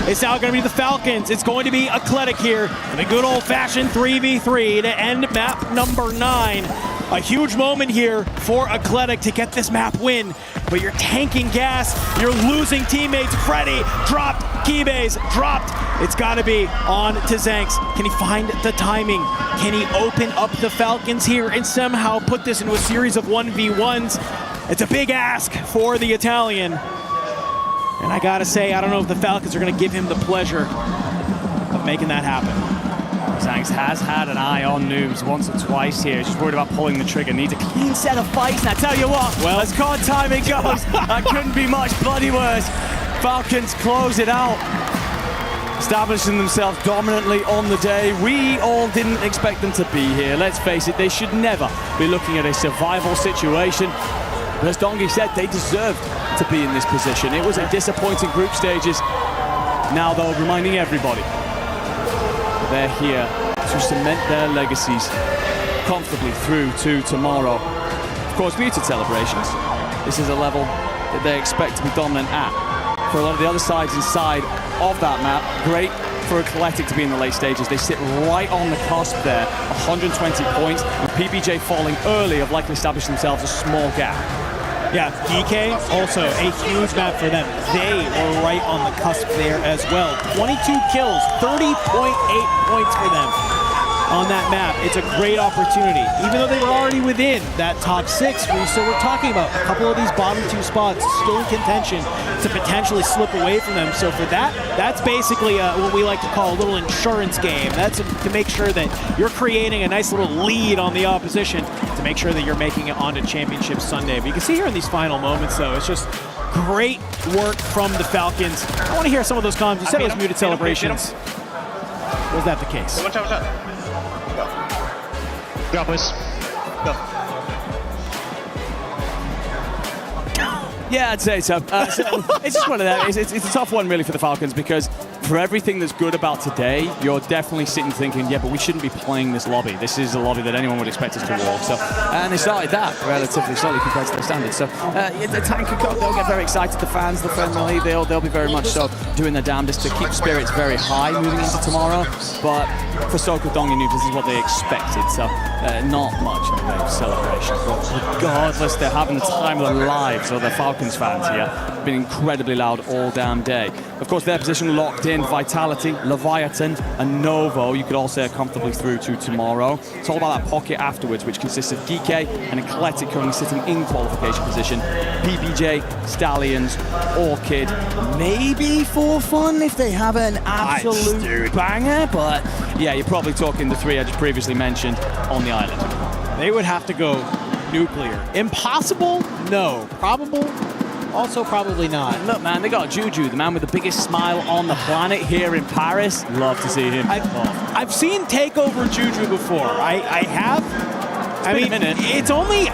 It's now going to be the Falcons. It's going to be Eclectic here. And a good old-fashioned 3v3 to end map number 9. A huge moment here for Eclectic to get this map win. But you're tanking gas. You're losing teammates. Freddy dropped. Keybase dropped. It's got to be on to Zanks. Can he find the timing? Can he open up the Falcons here and somehow put this into a series of 1v1s? It's a big ask for the Italian. And I gotta say, I don't know if the Falcons are gonna give him the pleasure of making that happen. Zanks has had an eye on Noobs once or twice here. Just worried about pulling the trigger. Needs a clean set of fights. And I tell you what, well, as COD timing goes, that couldn't be much bloody worse. Falcons close it out, establishing themselves dominantly on the day. We all didn't expect them to be here. Let's face it, they should never be looking at a survival situation. But as Dongi said, they deserved to be in this position. It was a disappointing group stages. Now, though, reminding everybody they're here to cement their legacies comfortably through to tomorrow. Of course, muted celebrations. This is a level that they expect to be dominant at. For a lot of the other sides inside of that map, great for Eclectic to be in the late stages. They sit right on the cusp there, 120 points, with PBJ falling early have likely established themselves a small gap. Yeah, DK, also a huge map for them. They were right on the cusp there as well. 22 kills, 30.8 points for them on that map. It's a great opportunity. Even though they were already within that top 6, we still were talking about a couple of these bottom 2 spots still in contention to potentially slip away from them. So for that, that's basically what we like to call a little insurance game. That's to make sure that you're creating a nice little lead on the opposition to make sure that you're making it onto Championship Sunday. But you can see here in these final moments, though, it's just great work from the Falcons. I want to hear some of those comments. You said it was muted celebrations. Was that the case? Watch out. Go, boys. Go. Yeah, I'd say so. It's just one of them. It's a tough one, really, for the Falcons, because for everything that's good about today, you're definitely sitting thinking, yeah, but we shouldn't be playing this lobby. This is a lobby that anyone would expect us to walk. So, and they started that relatively slowly compared to their standards. So, the tank and COD, they'll get very excited. The fans, the friendly, they'll be very much so doing their damnedest to keep spirits very high moving into tomorrow. But for Soka Dong and Noob, this is what they expected. So, not much in the way of celebration. But regardless, they're having the time of their lives, or the Falcons fans here. Been incredibly loud all damn day. Of course, their position locked in. Vitality, Leviathan, and Novo, you could all say, are comfortably through to tomorrow. It's all about that pocket afterwards, which consists of DK and Eclectic currently sitting in qualification position. PBJ, Stallions, Orchid, maybe for fun if they have an absolute banger, but yeah, you're probably talking the 3 I just previously mentioned on the island. They would have to go nuclear. Impossible? No. Probable? Also probably not. Look, man, they got Juju, the man with the biggest smile on the planet here in Paris. Love to see him. I've seen Takeover Juju before. I have. I mean, it's only,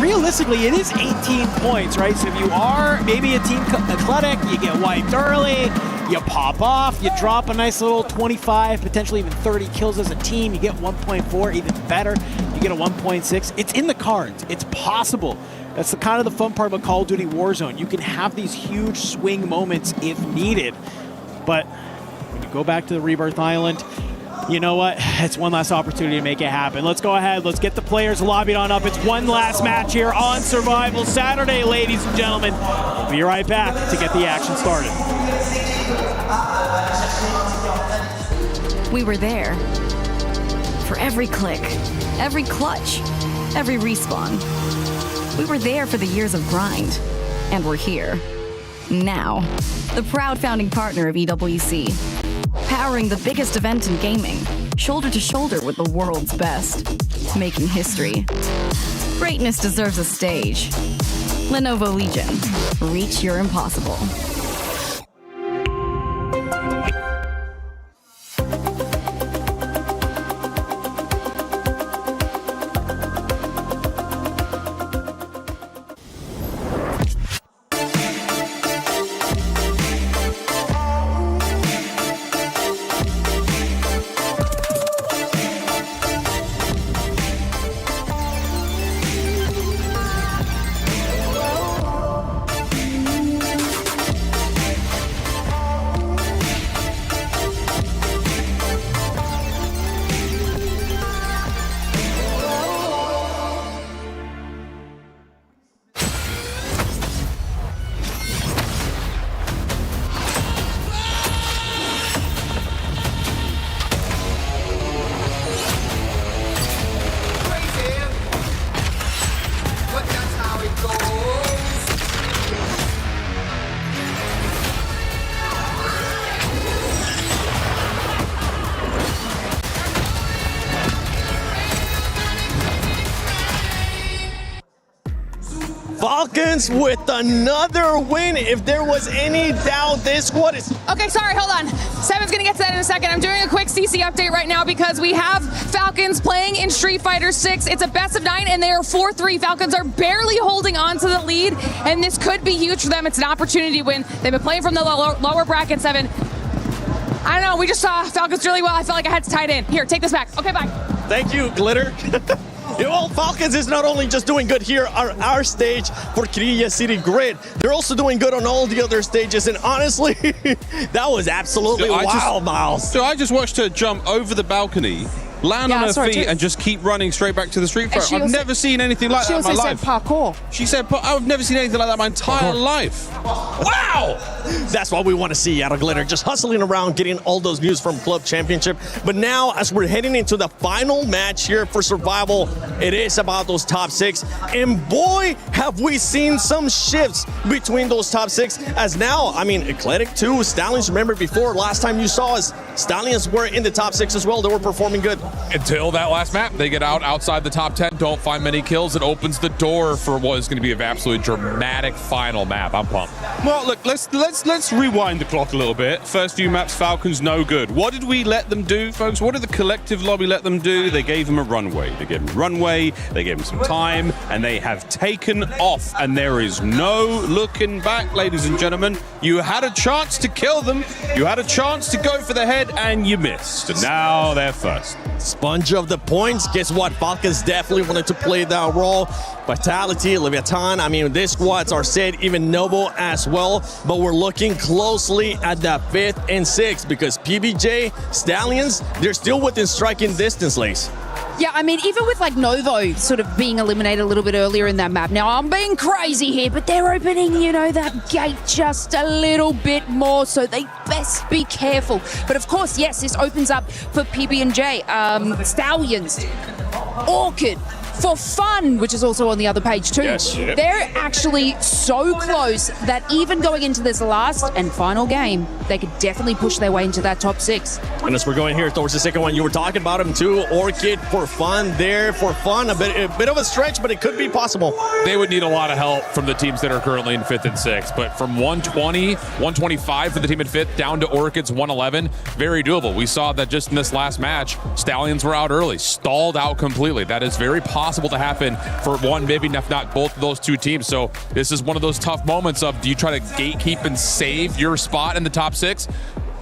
realistically, it is 18 points, right? So if you are maybe a team Athletic, you get wiped early, you pop off, you drop a nice little 25, potentially even 30 kills as a team, you get 1.4, even better, you get a 1.6. It's in the cards. It's possible. That's kind of the fun part about Call of Duty Warzone. You can have these huge swing moments if needed. But when you go back to the Rebirth Island, you know what? It's one last opportunity to make it happen. Let's go ahead. Let's get the players lobbied on up. It's one last match here on Survival Saturday, ladies and gentlemen. We'll be right back to get the action started. We were there for every click, every clutch, every respawn. We were there for the years of grind, and we're here now. The proud founding partner of EWC, powering the biggest event in gaming, shoulder to shoulder with the world's best, making history. Greatness deserves a stage. Lenovo Legion, reach your impossible. Falcons with another win. If there was any doubt, this squad is... Okay, sorry, hold on. Seven's gonna get to that in a second. I'm doing a quick CC update right now because we have Falcons playing in Street Fighter 6. It's a best of 9 and they are 4-3. Falcons are barely holding on to the lead and this could be huge for them. It's an opportunity win. They've been playing from the lower bracket, Seven. I don't know, we just saw Falcons really well. I felt like I had to tie it in. Here, take this back. Okay, bye. Thank you, Glitter. Well, Falcons is not only just doing good here on our stage for Kirilla City Grid, they're also doing good on all the other stages, and honestly, that was absolutely wild, Miles. So I just watched her jump over the balcony, land on her feet, and just keep running straight back to the street front. I've never seen anything like that in my life. She also said parkour. She said, I've never seen anything like that in my entire life. Wow! That's what we want to see out of Glitter, just hustling around, getting all those views from Club Championship. But now, as we're heading into the final match here for Survival, it is about those top 6. And boy, have we seen some shifts between those top 6. As now, I mean, Eclectic 2, Stallions, remember before, last time you saw us, Stallions were in the top 6 as well. They were performing good. Until that last map, they get outside the top 10, don't find many kills. It opens the door for what is going to be an absolutely dramatic final map. I'm pumped. Well, look, let's rewind the clock a little bit. First few maps, Falcons no good. What did we let them do, folks? What did the collective lobby let them do? They gave them a runway. They gave them a runway, they gave them some time, and they have taken off. And there is no looking back, ladies and gentlemen. You had a chance to kill them. You had a chance to go for the head, and you missed. And now they're first. Sponge of the points. Guess what? Falcons definitely wanted to play that role. Vitality, Leviathan, I mean, these squads are set, even Novo as well, but we're looking closely at the 5th and 6th because PBJ, Stallions, they're still within striking distance, Lace. Yeah, I mean, even with like Novo sort of being eliminated a little bit earlier in that map. Now, I'm being crazy here, but they're opening, you know, that gate just a little bit more, so they best be careful. But of course, yes, this opens up for PB&J, Stallions, Orchid, For Fun, which is also on the other page too. Yes, yep. They're actually so close that even going into this last and final game, they could definitely push their way into that top 6. And as we're going here towards the second one, you were talking about them too. Orchid, For Fun there. For Fun, a bit of a stretch, but it could be possible. They would need a lot of help from the teams that are currently in 5th and 6th, but from 120, 125 for the team in 5th down to Orchid's 111, very doable. We saw that just in this last match, Stallions were out early, stalled out completely. That is very possible possible to happen for one, maybe if not both of those two teams. So this is one of those tough moments of, do you try to gatekeep and save your spot in the top 6,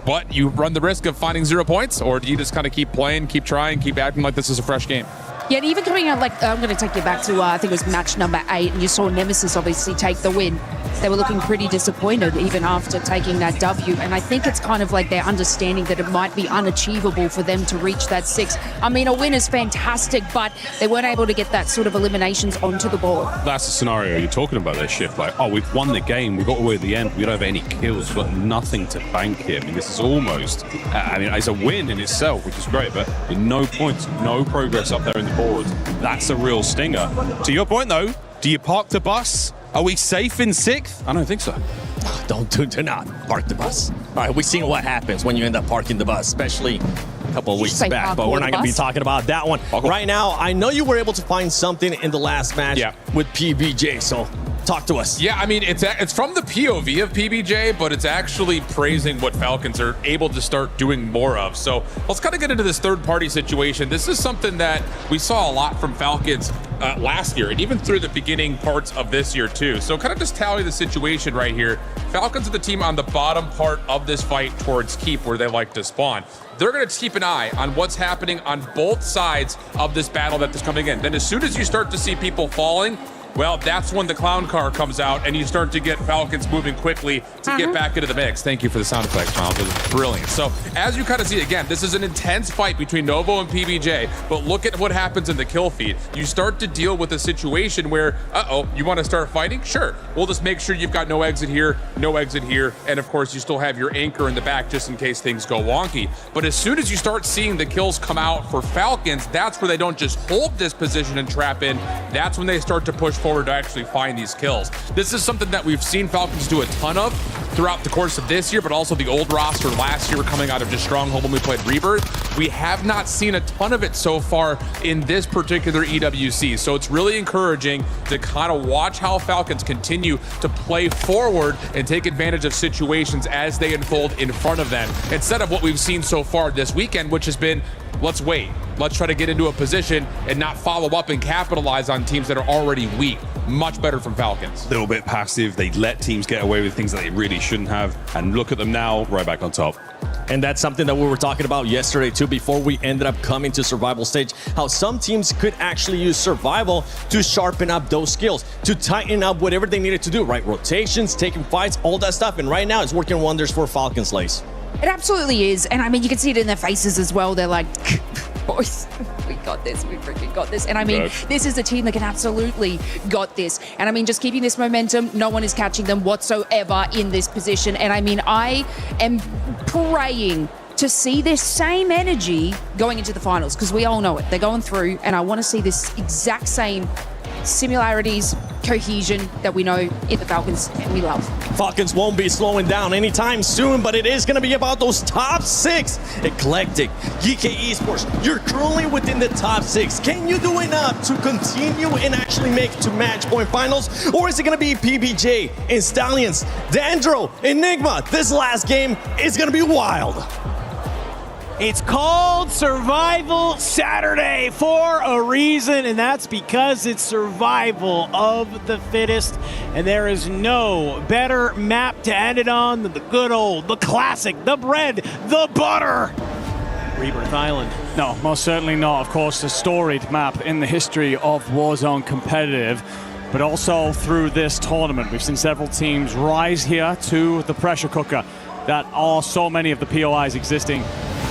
but you run the risk of finding 0 points, or do you just kind of keep playing, keep trying, keep acting like this is a fresh game? Yeah, and even coming out, like, I'm going to take you back to, I think it was match number 8, and you saw Nemesis obviously take the win. They were looking pretty disappointed even after taking that W, and I think it's kind of like they're understanding that it might be unachievable for them to reach that 6. I mean, a win is fantastic, but they weren't able to get that sort of eliminations onto the board. That's the scenario you're talking about there, Shift. Like, oh, we've won the game, we got away at the end, we don't have any kills, we've got nothing to bank here. I mean, this is almost, I mean, it's a win in itself, which is great, but with no points, no progress up there in the board, that's a real stinger. To your point, though, do you park the bus? Are we safe in 6th? I don't think so. Do not park the bus. All right, we've seen what happens when you end up parking the bus, especially a couple of weeks back, but we're not going to be talking about that one. Right now, I know you were able to find something in the last match with PBJ, so talk to us. Yeah, I mean, it's from the POV of PBJ, but it's actually praising what Falcons are able to start doing more of. So let's kind of get into this third-party situation. This is something that we saw a lot from Falcons last year, and even through the beginning parts of this year too. So kind of just tally the situation right here. Falcons are the team on the bottom part of this fight towards Keep, where they like to spawn. They're going to keep an eye on what's happening on both sides of this battle that is coming in. Then as soon as you start to see people falling, well, that's when the clown car comes out and you start to get Falcons moving quickly to get back into the mix. Thank you for the sound effects, Miles. It was brilliant. So as you kind of see, again, this is an intense fight between Novo and PBJ, but look at what happens in the kill feed. You start to deal with a situation where, you want to start fighting? Sure. We'll just make sure you've got no exit here, and of course you still have your anchor in the back just in case things go wonky. But as soon as you start seeing the kills come out for Falcons, that's where they don't just hold this position and trap in. That's when they start to push forward to actually find these kills. This is something that we've seen Falcons do a ton of throughout the course of this year, but also the old roster last year coming out of just Stronghold when we played Rebirth. We have not seen a ton of it so far in this particular EWC, so it's really encouraging to kind of watch how Falcons continue to play forward and take advantage of situations as they unfold in front of them, instead of what we've seen so far this weekend, which has been, let's wait. Let's try to get into a position and not follow up and capitalize on teams that are already weak. Much better from Falcons. A little bit passive. They let teams get away with things that they really shouldn't have. And look at them now, right back on top. And that's something that we were talking about yesterday too, before we ended up coming to survival stage, how some teams could actually use survival to sharpen up those skills, to tighten up whatever they needed to do, right? Rotations, taking fights, all that stuff. And right now it's working wonders for Falcons, Lace. It absolutely is. And I mean, you can see it in their faces as well. They're like, boys, we got this. We freaking got this. And I mean, this is a team that can absolutely got this. And I mean, just keeping this momentum, no one is catching them whatsoever in this position. And I mean, I am praying to see this same energy going into the finals, because we all know it. They're going through, and I want to see this exact same similarities, cohesion that we know in the Falcons and we love. Falcons won't be slowing down anytime soon, but it is going to be about those top 6. Eclectic, GK Esports, you're currently within the top 6. Can you do enough to continue and actually make it to match point finals? Or is it going to be PBJ and Stallions, Dandro, Enigma? This last game is going to be wild. It's called Survival Saturday for a reason, and that's because it's survival of the fittest, and there is no better map to end it on than the good old, the classic, the bread, the butter. Rebirth Island. No, most certainly not. Of course, a storied map in the history of Warzone competitive, but also through this tournament. We've seen several teams rise here to the pressure cooker that are so many of the POIs existing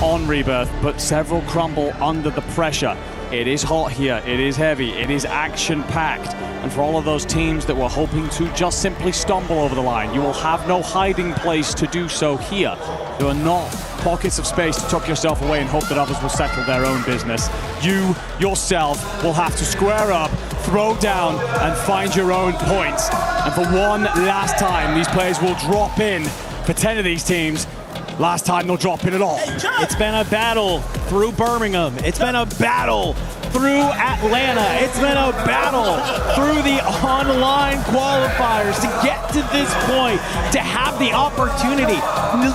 on Rebirth, but several crumble under the pressure. It is hot here, it is heavy, it is action-packed, and for all of those teams that were hoping to just simply stumble over the line, you will have no hiding place to do so here. There are not pockets of space to tuck yourself away and hope that others will settle their own business. You, yourself, will have to square up, throw down, and find your own points. And for one last time, these players will drop in. For 10 of these teams, last time they'll drop in at all. It's been a battle through Birmingham. It's been a battle through Atlanta. It's been a battle through the online qualifiers to get to this point, to have the opportunity,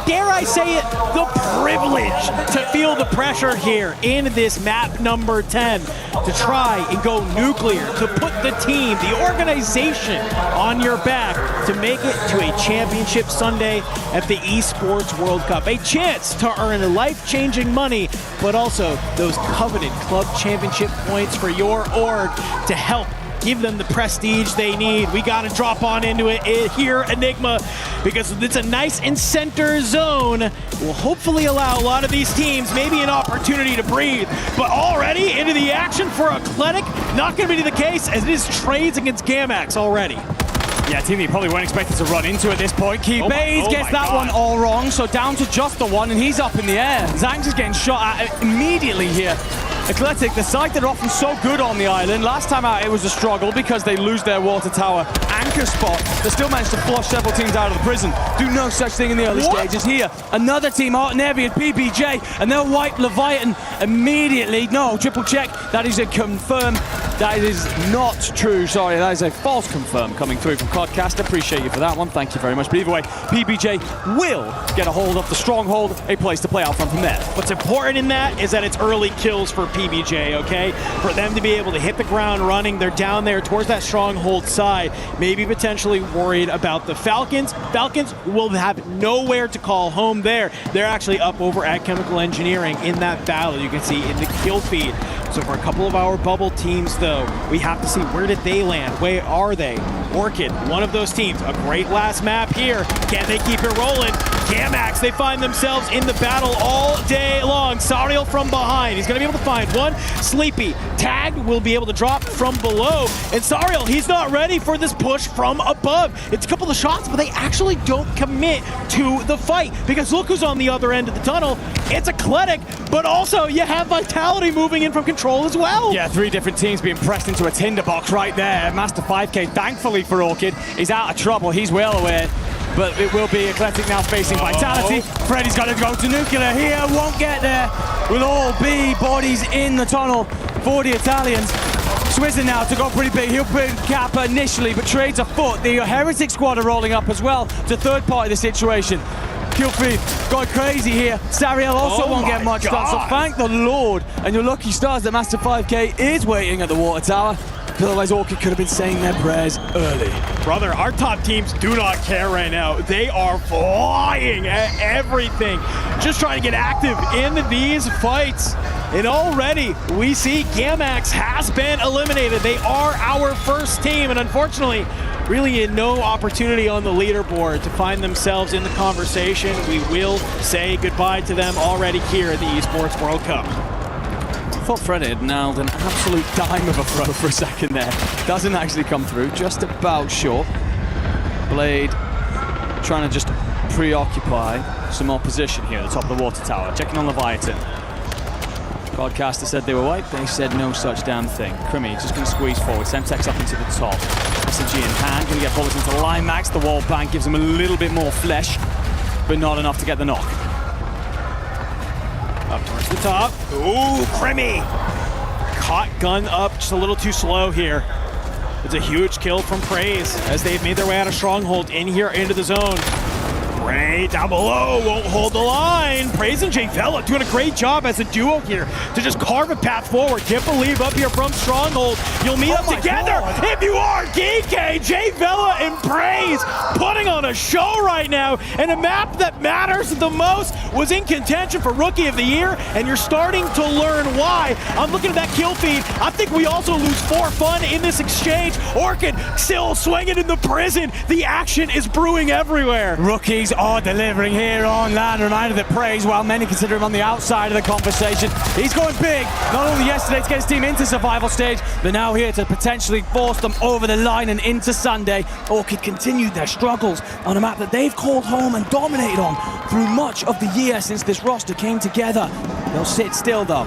dare I say it, the privilege to feel the pressure here in this map number 10, to try and go nuclear, to put the team, the organization on your back, to make it to a championship Sunday at the Esports World Cup. A chance to earn life-changing money, but also those coveted club championship points for your org to help give them the prestige they need. We got to drop on into it here, Enigma, because it's a nice and center zone. Will hopefully allow a lot of these teams maybe an opportunity to breathe. But already into the action for Athletic, not going to be the case, as it is trades against Gamax already. Yeah, a team that you probably weren't expected to run into at this point. Key Bays gets that one all wrong, so down to just the one, and he's up in the air. Zangs is getting shot at immediately here. Athletic, the side that are often so good on the island. Last time out, it was a struggle because they lose their water tower anchor spot. They still managed to flush several teams out of the prison. Do no such thing in the early stages here. Another team, Art Navy and PBJ, and they'll wipe Leviathan immediately. No, triple check. That is a confirm. That is not true. Sorry, that is a false confirm coming through from Codcast. Appreciate you for that one. Thank you very much. But either way, PBJ will get a hold of the stronghold, a place to play out from there. What's important in that is that it's early kills for PBJ, okay? For them to be able to hit the ground running, they're down there towards that stronghold side, maybe potentially worried about the Falcons. Falcons will have nowhere to call home there. They're actually up over at Chemical Engineering in that battle, you can see in the kill feed. So for a couple of our bubble teams, though, we have to see where did they land? Where are they? Orchid, one of those teams. A great last map here. Can they keep it rolling? Gamax, they find themselves in the battle all day long. Sariel from behind. He's going to be able to find one. Sleepy, tagged, will be able to drop from below. And Sariel, he's not ready for this push from above. It's a couple of shots, but they actually don't commit to the fight. Because look who's on the other end of the tunnel. It's Athletic, but also you have Vitality moving in from control as well. Yeah, three different teams being pressed into a tinderbox right there. Master 5K, thankfully for Orchid, is out of trouble. He's well aware. But it will be Athletic now facing Vitality. Freddy's got to go to nuclear here. Won't get there with all B bodies in the tunnel for the Italians. Swizzer now to go pretty big. He'll put Kappa initially, but trades a foot. The Heretic squad are rolling up as well to third part of the situation. Kill feed going crazy here. Sariel also won't get much done, so thank the Lord and your lucky stars that Master 5K is waiting at the water tower. Otherwise, Orchid could have been saying their prayers early. Brother, our top teams do not care right now. They are flying at everything. Just trying to get active in these fights. And already, we see Gamax has been eliminated. They are our first team, and unfortunately, really in no opportunity on the leaderboard to find themselves in the conversation. We will say goodbye to them already here at the Esports World Cup. I thought Freddy had nailed an absolute dime of a throw for a second there. Doesn't actually come through, just about short. Blade trying to just preoccupy some more position here at the top of the water tower. Checking on Leviathan. Broadcaster said they were wiped, they said no such damn thing. Crimmy just going to squeeze forward, Semtex up into the top. SMG in hand, going to get bullets into line max. The wall bank gives him a little bit more flesh, but not enough to get the knock. Up towards the top. Ooh, Crimmy! Caught gun up just a little too slow here. It's a huge kill from Praise as they've made their way out of Stronghold in here into the zone. Ray down below won't hold the line. Praise and Jay Vela doing a great job as a duo here to just carve a path forward. Can't believe up here from Stronghold you'll meet up together if you are DK, Jay Vela and Praise putting on a show right now. And a map that matters the most was in contention for Rookie of the Year, and you're starting to learn why. I'm looking at that kill feed. I think we also lose for fun in this exchange. Orchid still swinging in the prison. The action is brewing everywhere. Rookies are delivering here on land. Reminder that Praise, while many consider him on the outside of the conversation, he's going big. Not only yesterday to get his team into survival stage, but now here to potentially force them over the line and into Sunday. Orchid continued their struggles on a map that they've called home and dominated on through much of the year since this roster came together. They'll sit still though,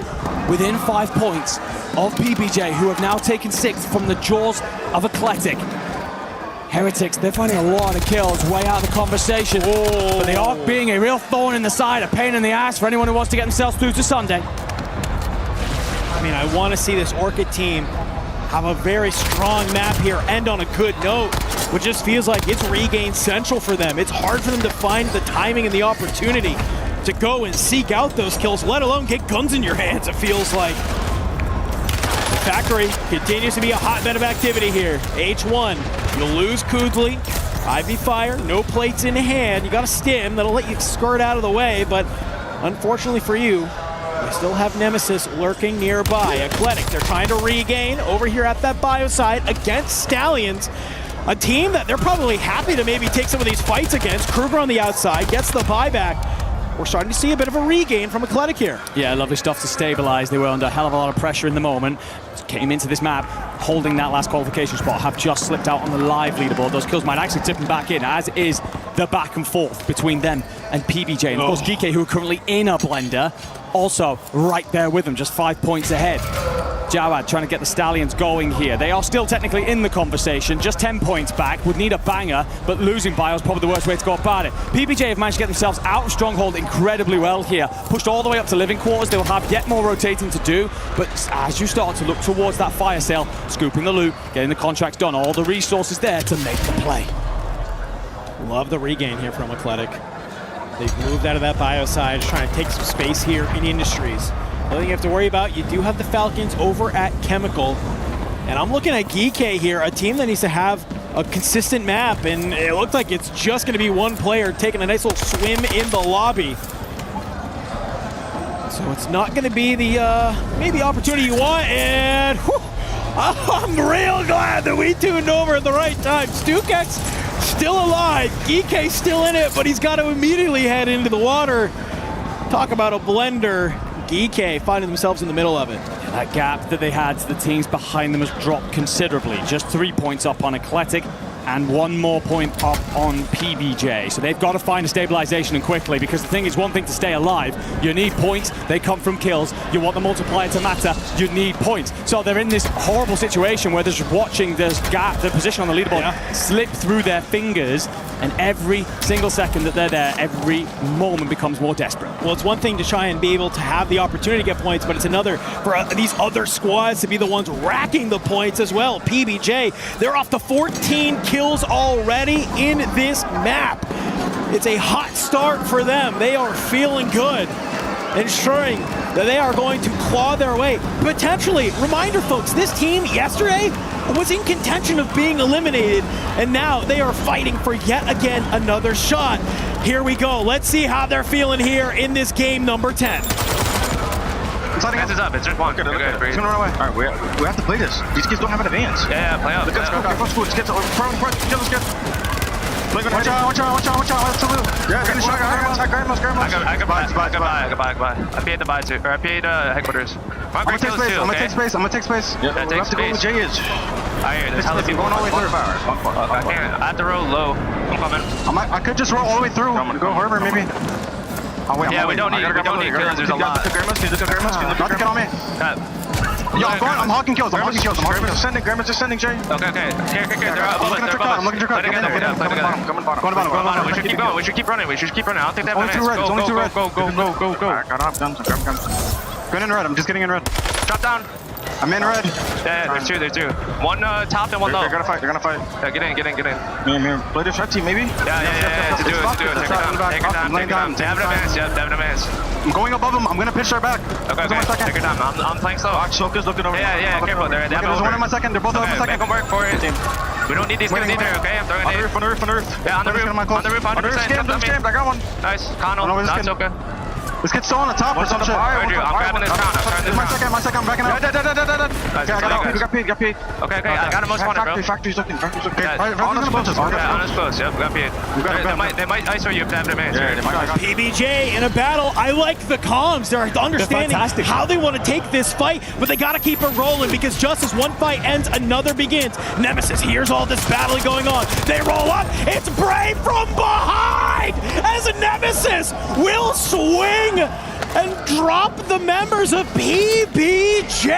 within 5 points of PBJ, who have now taken 6 from the jaws of Athletic. Heretics, they're finding a lot of kills way out of the conversation. But they are being a real thorn in the side, a pain in the ass for anyone who wants to get themselves through to Sunday. mean, I want to see this Orchid team have a very strong map here, end on a good note, which just feels like it's regain central for them. It's hard for them to find the timing and the opportunity to go and seek out those kills, let alone get guns in your hands, it feels like. The factory continues to be a hotbed of activity here. H1, you'll lose Kudli. Ivy fire, no plates in hand. You got a stim that'll let you skirt out of the way, but unfortunately for you, we still have Nemesis lurking nearby. Athletic, they're trying to regain over here at that bio side against Stallions. A team that they're probably happy to maybe take some of these fights against. Kruger on the outside, gets the buyback. We're starting to see a bit of a regain from Athletic here. Yeah, lovely stuff to stabilize. They were under a hell of a lot of pressure in the moment. Came into this map holding that last qualification spot, have just slipped out on the live leaderboard. Those kills might actually tip them back in, as is the back and forth between them and PBJ. And of course, Geeky, who are currently in a blender, also right there with them, just 5 points ahead. Jawad trying to get the Stallions going here. They are still technically in the conversation, just 10 points back, would need a banger, but losing bio is probably the worst way to go about it. PBJ have managed to get themselves out of Stronghold incredibly well here, pushed all the way up to living quarters. They will have yet more rotating to do, but as you start to look towards that fire sale, scooping the loot, getting the contracts done, all the resources there to make the play. Love the regain here from Athletic. They've moved out of that bio side, trying to take some space here in Industries. Nothing you have to worry about. You do have the Falcons over at Chemical. And I'm looking at Geeky here, a team that needs to have a consistent map. And it looked like it's just going to be one player taking a nice little swim in the lobby. So it's not going to be the maybe opportunity you want. And whew, I'm real glad that we tuned over at the right time. Stukek's still alive. Geeky's still in it, but he's got to immediately head into the water. Talk about a blender. Geeky finding themselves in the middle of it. Yeah, that gap that they had to the teams behind them has dropped considerably. Just 3 points up on Eclectic and 1 more point up on PBJ. So they've got to find a stabilization and quickly, because the thing is, one thing to stay alive, you need points. They come from kills. You want the multiplier to matter, you need points. So they're in this horrible situation where they're just watching this gap, the position on the leaderboard, slip through their fingers, and every single second that they're there, every moment becomes more desperate. Well, it's one thing to try and be able to have the opportunity to get points, but it's another for these other squads to be the ones racking the points as well. PBJ, they're off to 14 kills already in this map. It's a hot start for them. They are feeling good, ensuring that they are going to claw their way. Potentially, reminder folks, this team yesterday was in contention of being eliminated, and now they are fighting for yet again another shot. Here we go. Let's see how they're feeling here in this game number 10. Hands is up. It's just one. Good. He's gonna run away. All right, we have to play this. These kids don't have an advance. Yeah, play out. Let's go. Let's get to front. Kill this kid. Watch out. Yeah, get the shot. Grab I can buy. I paid the buy too. Or I paid headquarters. I'm gonna take space. Yeah, we have to go with J is. I hear this. Hell of people going all the way through. I can't. I have to roll low. I'm coming. I could just roll all the way through. Go harbor maybe. Oh wait, yeah, we don't need kills. There's a lot. Not to get on me. Yo, I'm hawking kills. Just sending, Jay. Okay. Here. They're above us. I'm looking at your cut. Come on, bottom. We should keep going. We should keep running. I'll take that. Only 2 red. Only 2 red. Go. Alright, got off guns. Going in red. I'm just getting in red. Drop down. I'm in red. Yeah, there's two. One top and one low. They're gonna fight. Yeah, get in. Here. Play the shot team, maybe? Yeah. To do it. Take your time. They have an advance. I'm going above them. I'm gonna pitch their back. Okay. Take your time. I'm playing slow. Choker's looking over. Yeah, careful. There's one in my second. They're both on my second. Make them work for it. We don't need these kills either, okay? I'm throwing it. On the roof. Yeah, on the roof, 100%. Scammed. I got one. Nice. Connell, that's okay. This kid's still on the top or some shit. I'm grabbing this crown. My second, I'm backing out. Okay, I got paid. Okay, I got him most wanted, bro. Factory's looking. On us close, yep, got paid. They might ISO you if they have their man. PBJ in a battle. I like the comms. They're understanding how they want to take this fight, but they got to keep it rolling, because just as one fight ends, another begins. Nemesis hears all this battle going on. They roll up. It's Brave from behind as a Nemesis will swing and drop the members of PBJ.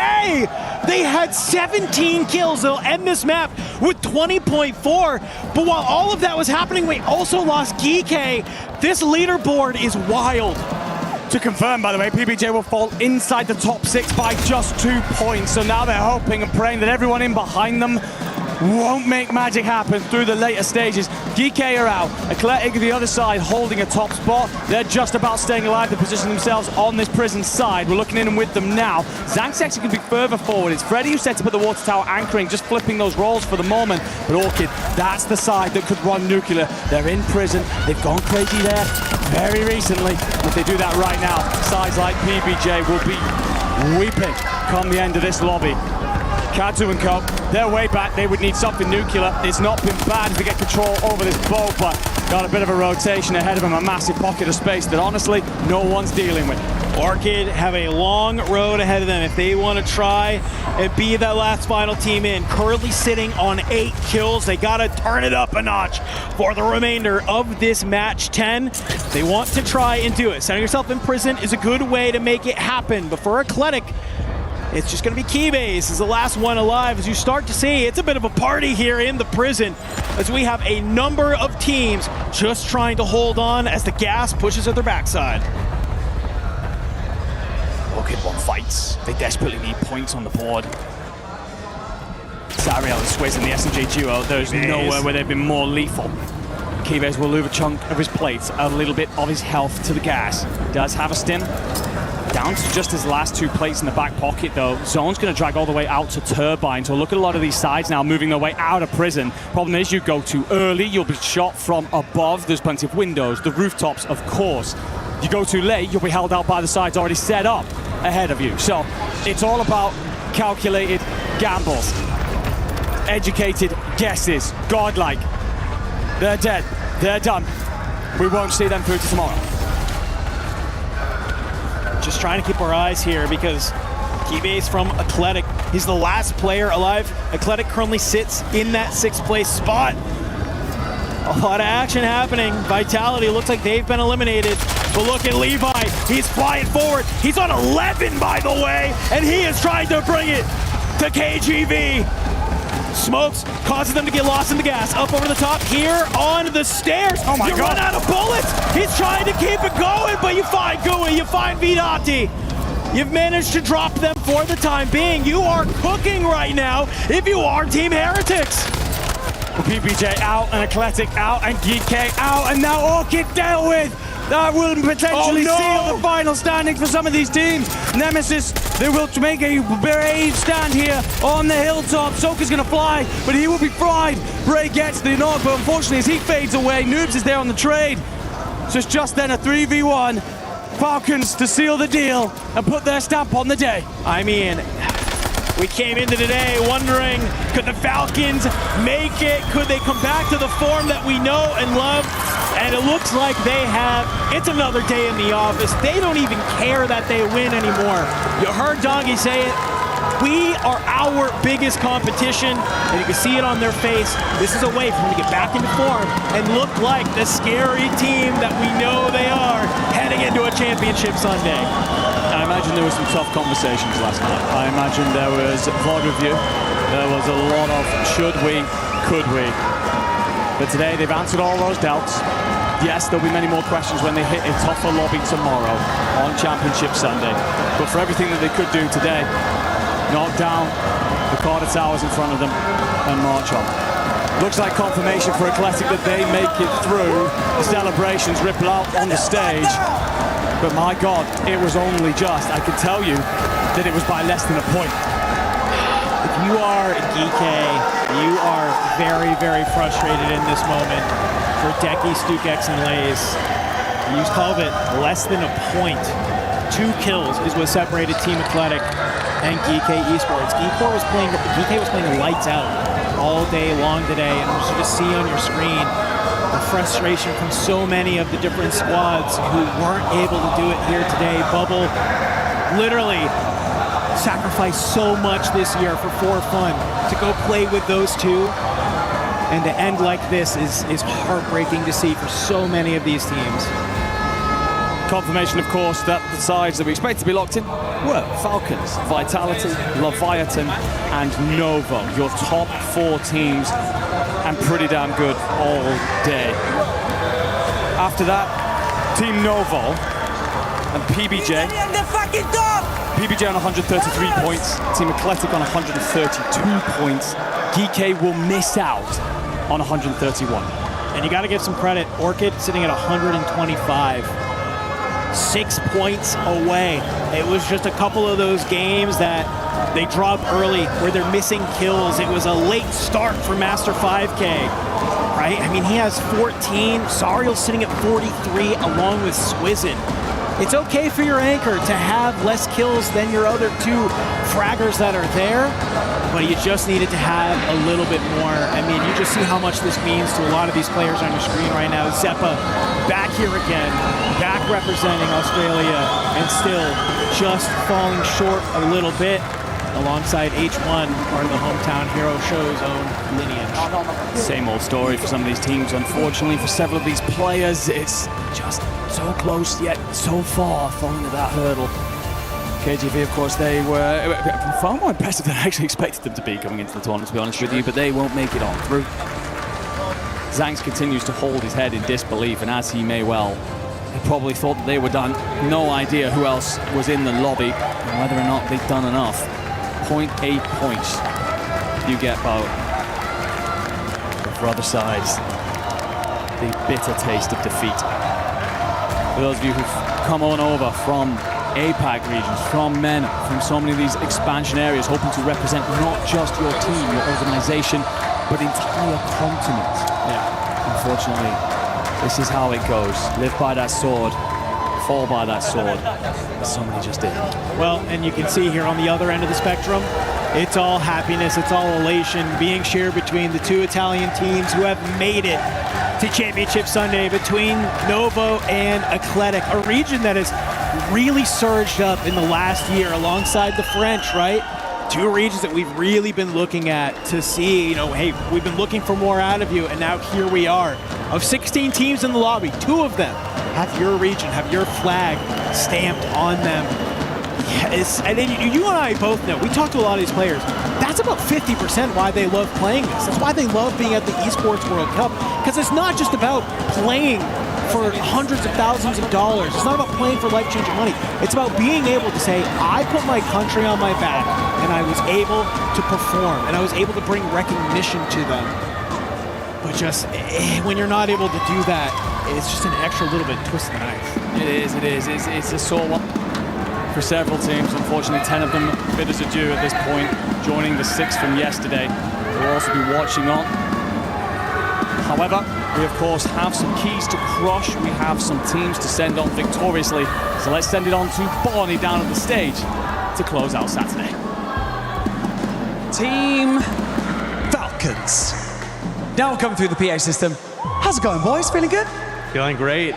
They had 17 kills. They'll end this map with 20.4. But while all of that was happening, we also lost Geeky. This leaderboard is wild. To confirm, by the way, PBJ will fall inside the top 6 by just 2 points. So now they're hoping and praying that everyone in behind them won't make magic happen through the later stages. DK are out. Eclectic the other side holding a top spot. They're just about staying alive to position themselves on this prison side. We're looking in and with them now. Zank's actually going to be further forward. It's Freddy who's set to put the water tower anchoring, just flipping those roles for the moment. But Orchid, that's the side that could run nuclear. They're in prison. They've gone crazy there very recently. If they do that right now, sides like PBJ will be weeping come the end of this lobby. Katu and Co, they're way back. They would need something nuclear. It's not been bad to get control over this boat, but got a bit of a rotation ahead of them, a massive pocket of space that honestly no one's dealing with. Orchid have a long road ahead of them if they want to try and be that last final team in. Currently sitting on 8 kills. They got to turn it up a notch for the remainder of this match 10. They want to try and do it. Setting yourself in prison is a good way to make it happen, but for Eclectic, it's just going to be Keybase as the last one alive. As you start to see, it's a bit of a party here in the prison as we have a number of teams just trying to hold on as the gas pushes at their backside. Orchid won fights. They desperately need points on the board. Zariel is squeezing the SMG duo. There's nowhere where they've been more lethal. Keybase will lose a chunk of his plates, a little bit of his health to the gas. Does have a stim. Down to just his last 2 plates in the back pocket, though. Zone's going to drag all the way out to Turbine. So look at a lot of these sides now moving their way out of prison. Problem is, you go too early, you'll be shot from above. There's plenty of windows, the rooftops, of course. You go too late, you'll be held out by the sides already set up ahead of you. So it's all about calculated gambles, educated guesses, godlike. They're dead. They're done. We won't see them through to tomorrow. Just trying to keep our eyes here because Keybase from Eclectic, he's the last player alive. Eclectic currently sits in that 6th place spot. A lot of action happening. Vitality looks like they've been eliminated. But look at Levi, he's flying forward. He's on 11, by the way, and he is trying to bring it to KGV. Smokes causes them to get lost in the gas. Up over the top here on the stairs. Oh my God. Run out of bullets. He's trying to keep it going, but you find Gui, you find Vidati. You've managed to drop them for the time being. You are cooking right now if you are Team Heretics. Well, PBJ out and Eclectic out and GK out, and now Orchid dealt with. That will potentially seal the final standing for some of these teams. Nemesis, they will make a brave stand here on the hilltop. Soka's going to fly, but he will be fried. Bray gets the knock, but unfortunately as he fades away, Noobs is there on the trade. So it's just then a 3v1. Falcons to seal the deal and put their stamp on the day. I mean, we came into today wondering, could the Falcons make it? Could they come back to the form that we know and love? And it looks like they have. It's another day in the office. They don't even care that they win anymore. You heard Doggy say it. We are our biggest competition, and you can see it on their face. This is a way for them to get back into form and look like the scary team that we know they are heading into a championship Sunday. I imagine there were some tough conversations last night. I imagine there was VOD review. There was a lot of should we, could we. But today they've answered all those doubts. Yes, there'll be many more questions when they hit a tougher lobby tomorrow on Championship Sunday. But for everything that they could do today, knock down the quarter towers in front of them and march on. Looks like confirmation for Eclectic that they make it through. The celebrations ripple out on the stage. But my God, it was only just, I can tell you that it was by less than a point. If you are GK, you are very, very frustrated in this moment. For Decky, Stukex, and Lays, you called it less than a point. 2 kills is what separated Team Eclectic and GK Esports. GK was playing lights out all day long today, and as you just see on your screen, the frustration from so many of the different squads who weren't able to do it here today. Bubble literally sacrificed so much this year for fun to go play with those 2. And to end like this is heartbreaking to see for so many of these teams. Confirmation, of course, that the sides that we expect to be locked in were Falcons, Vitality, Leviathan, and Novo. Your top 4 teams, and pretty damn good all day. After that, Team Novo And PBJ. PBJ on 133 points. Team Eclectic on 132 points. GK will miss out on 131. And you got to give some credit. Orchid sitting at 125. 6 points away. It was just a couple of those games that they drop early where they're missing kills. It was a late start for Master 5K, right? I mean, he has 14. Sariel's sitting at 43 along with Swizzin. It's okay for your anchor to have less kills than your other two fraggers that are there, but you just needed to have a little bit more. I mean, you just see how much this means to a lot of these players on your screen right now. Zeppa back here again, back representing Australia, and still just falling short a little bit alongside H1, part of the hometown hero show's own lineage. Same old story for some of these teams. Unfortunately, for several of these players, it's just so close yet so far falling to that hurdle. KGV, of course, they were far more impressive than I actually expected them to be coming into the tournament, to be honest with you, but they won't make it on through. Zangs continues to hold his head in disbelief, and as he may well, he probably thought that they were done. No idea who else was in the lobby and whether or not they'd done enough. 0.8 points you get out. But for other sides, the bitter taste of defeat. For those of you who've come on over from APAC regions, from MENA, from so many of these expansion areas, hoping to represent not just your team, your organization, but the entire continent. Yeah. Unfortunately, this is how it goes. Live by that sword, fall by that sword. Somebody just did. Well, and you can see here on the other end of the spectrum, it's all happiness, it's all elation being shared between the two Italian teams who have made it to Championship Sunday, between Novo and Eclectic, a region that has really surged up in the last year alongside the French, right? Two regions that we've really been looking at to see, you know, hey, we've been looking for more out of you, and now here we are. Of 16 teams in the lobby, 2 of them have your region, have your flag stamped on them. Yes, and then you and I both know, we talk to a lot of these players, that's about 50% why they love playing this. That's why they love being at the Esports World Cup, because it's not just about playing for hundreds of thousands of dollars. It's not about playing for life-changing money. It's about being able to say, I put my country on my back, and I was able to perform, and I was able to bring recognition to them. But just, when you're not able to do that, it's just an extra little bit twist of the knife. It is. It's a sore one for several teams. Unfortunately, 10 of them bid us adieu at this point, joining the 6 from yesterday. We'll also be watching on. However, we of course have some keys to crush. We have some teams to send on victoriously. So let's send it on to Barney down at the stage to close out Saturday. Team Falcons. Now we're coming through the PA system. How's it going, boys? Feeling good? Feeling great.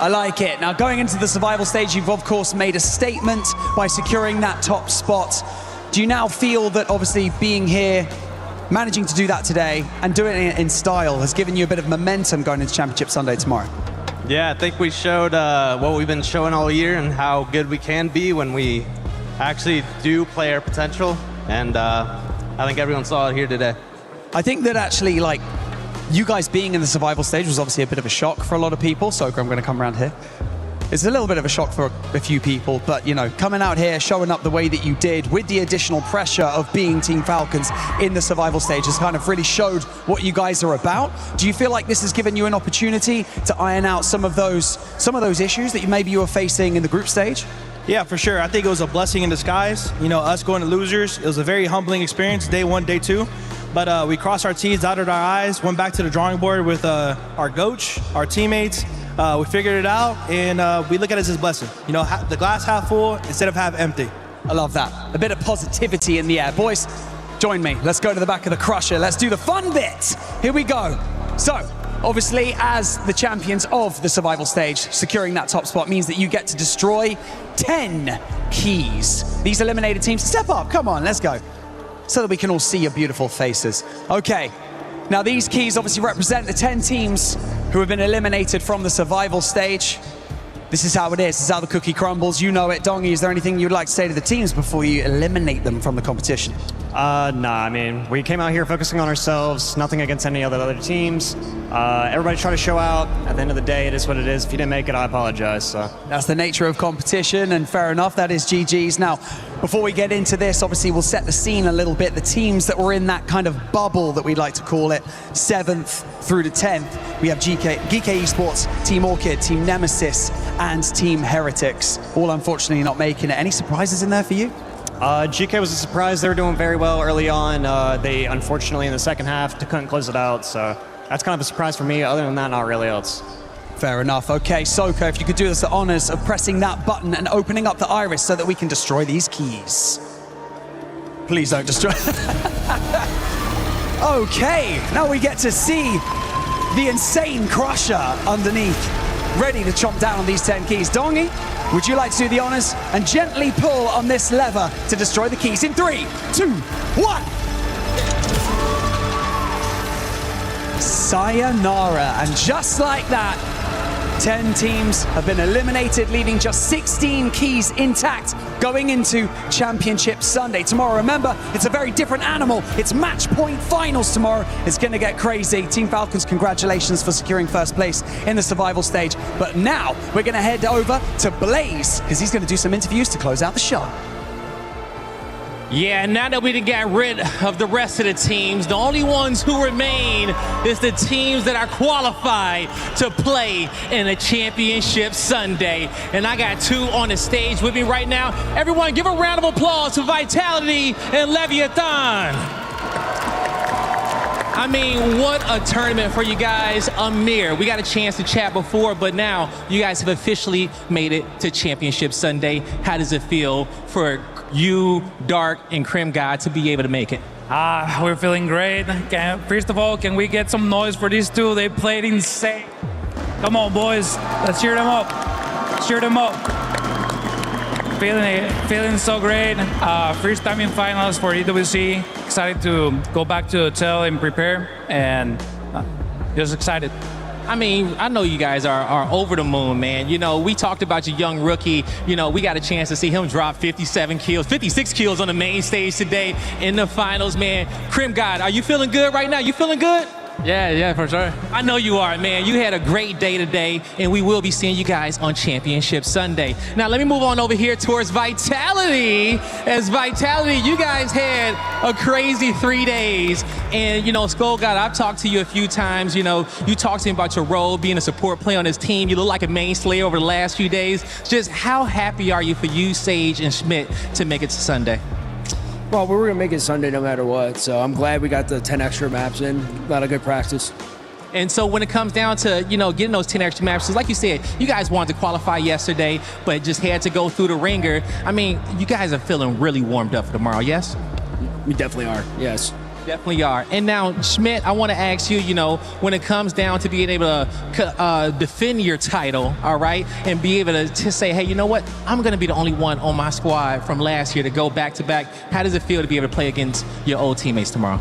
I like it. Now, going into the survival stage, you've of course made a statement by securing that top spot. Do you now feel that obviously being here, managing to do that today and doing it in style has given you a bit of momentum going into Championship Sunday tomorrow? Yeah, I think we showed what we've been showing all year and how good we can be when we actually do play our potential. And I think everyone saw it here today. I think that actually, like, you guys being in the survival stage was obviously a bit of a shock for a lot of people. So I'm going to come around here. It's a little bit of a shock for a few people, but, you know, coming out here, showing up the way that you did with the additional pressure of being Team Falcons in the survival stage has kind of really showed what you guys are about. Do you feel like this has given you an opportunity to iron out some of those issues that maybe you were facing in the group stage? Yeah, for sure. I think it was a blessing in disguise. You know, us going to losers, it was a very humbling experience, day 1, day 2. But we crossed our T's, dotted our I's, went back to the drawing board with our coach, our teammates. We figured it out, and we look at it as a blessing. You know, the glass half full instead of half empty. I love that. A bit of positivity in the air. Boys, join me. Let's go to the back of the crusher. Let's do the fun bit. Here we go. So, obviously, as the champions of the survival stage, securing that top spot means that you get to destroy 10 keys. These eliminated teams, step up. Come on, let's go. So that we can all see your beautiful faces. Okay. Now, these keys obviously represent the 10 teams who have been eliminated from the survival stage. This is how it is. This is how the cookie crumbles. You know it. Dongy, is there anything you'd like to say to the teams before you eliminate them from the competition? Nah, I mean, we came out here focusing on ourselves, nothing against any other teams. Everybody try to show out. At the end of the day, it is what it is. If you didn't make it, I apologize. So that's the nature of competition, and fair enough, that is GG's. Now, before we get into this, obviously we'll set the scene a little bit. The teams that were in that kind of bubble that we'd like to call it, 7th through to 10th, we have GK Esports, Team Orchid, Team Nemesis, and Team Heretics, all unfortunately not making it. Any surprises in there for you? GK was a surprise. They were doing very well early on. They unfortunately in the second half couldn't close it out, so that's kind of a surprise for me. Other than that, not really else. Fair enough. Okay, Soko, if you could do us the honors of pressing that button and opening up the iris so that we can destroy these keys. Please don't destroy. Okay, now we get to see the insane crusher underneath, ready to chomp down on these 10 keys. Dongi, would you like to do the honors and gently pull on this lever to destroy the keys in 3, 2, 1. Sayonara, and just like that, 10 teams have been eliminated, leaving just 16 keys intact going into Championship Sunday. Tomorrow, remember, it's a very different animal. It's match point finals tomorrow. It's going to get crazy. Team Falcons, congratulations for securing first place in the survival stage. But now we're going to head over to Blaze, because he's going to do some interviews to close out the show. Yeah, now that we done got rid of the rest of the teams, the only ones who remain is the teams that are qualified to play in a Championship Sunday. And I got 2 on the stage with me right now. Everyone give a round of applause to Vitality and Leviathan. I mean, what a tournament for you guys. Amir, we got a chance to chat before, but now you guys have officially made it to Championship Sunday. How does it feel for you, Dark, and Crim God to be able to make it? We're feeling great. First of all, can we get some noise for these two? They played insane. Come on, boys. Let's cheer them up. Cheer them up. Feeling so great. First time in finals for EWC. Excited to go back to the hotel and prepare, and just excited. I mean, I know you guys are over the moon, man. You know, we talked about your young rookie. You know, we got a chance to see him drop 57 kills, 56 kills on the main stage today in the finals, man. Crim God, are you feeling good right now? You feeling good? Yeah, for sure. I know you are, man. You had a great day today, and we will be seeing you guys on Championship Sunday. Now, let me move on over here towards Vitality. As Vitality, you guys had a crazy 3 days. And, you know, Skull God, I've talked to you a few times. You know, you talked to me about your role being a support player on this team. You look like a main slayer over the last few days. Just how happy are you for you, Sage, and Schmidt to make it to Sunday? Well, we were going to make it Sunday no matter what, so I'm glad we got the 10 extra maps in. A lot of good practice. And so when it comes down to, you know, getting those 10 extra maps, like you said, you guys wanted to qualify yesterday, but just had to go through the ringer. I mean, you guys are feeling really warmed up for tomorrow, yes? We definitely are, yes. Definitely are. And now, Schmidt, I want to ask you, you know, when it comes down to being able to defend your title, all right, and be able to say, hey, you know what, I'm going to be the only one on my squad from last year to go back-to-back. How does it feel to be able to play against your old teammates tomorrow?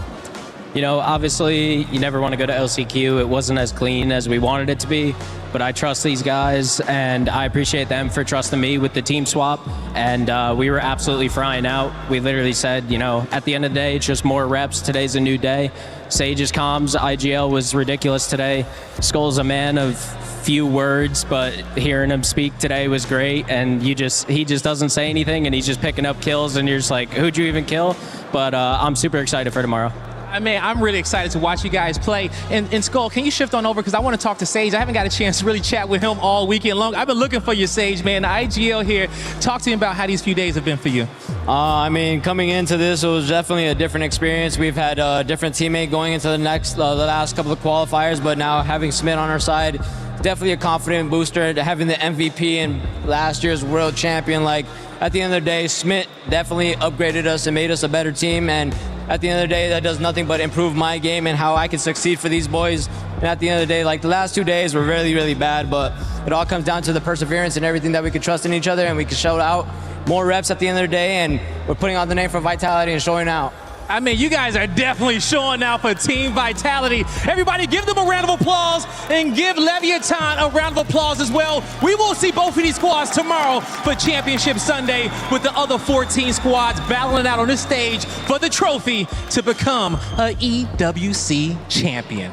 You know, obviously, you never want to go to LCQ. It wasn't as clean as we wanted it to be, but I trust these guys, and I appreciate them for trusting me with the team swap, and we were absolutely frying out. We literally said, you know, at the end of the day, it's just more reps. Today's a new day. Sage's comms, IGL was ridiculous today. Skull's a man of few words, but hearing him speak today was great, and he just doesn't say anything, and he's just picking up kills, and you're just like, who'd you even kill? But I'm super excited for tomorrow. I mean, I'm really excited to watch you guys play. And Skull, can you shift on over? Because I want to talk to Sage. I haven't got a chance to really chat with him all weekend long. I've been looking for you, Sage, man. The IGL here. Talk to him about how these few days have been for you. I mean, coming into this, it was definitely a different experience. We've had a different teammate going into the last couple of qualifiers, but now having Smith on our side, definitely a confident booster. Having the MVP and last year's world champion, like, at the end of the day, Smith definitely upgraded us and made us a better team, and at the end of the day, that does nothing but improve my game and how I can succeed for these boys. And at the end of the day, like, the last 2 days were really, really bad, but it all comes down to the perseverance and everything that we can trust in each other, and we can show out more reps at the end of the day, and we're putting on the name for Vitality and showing out. I mean, you guys are definitely showing out for Team Vitality. Everybody give them a round of applause and give Leviathan a round of applause as well. We will see both of these squads tomorrow for Championship Sunday with the other 14 squads battling out on this stage for the trophy to become a EWC champion.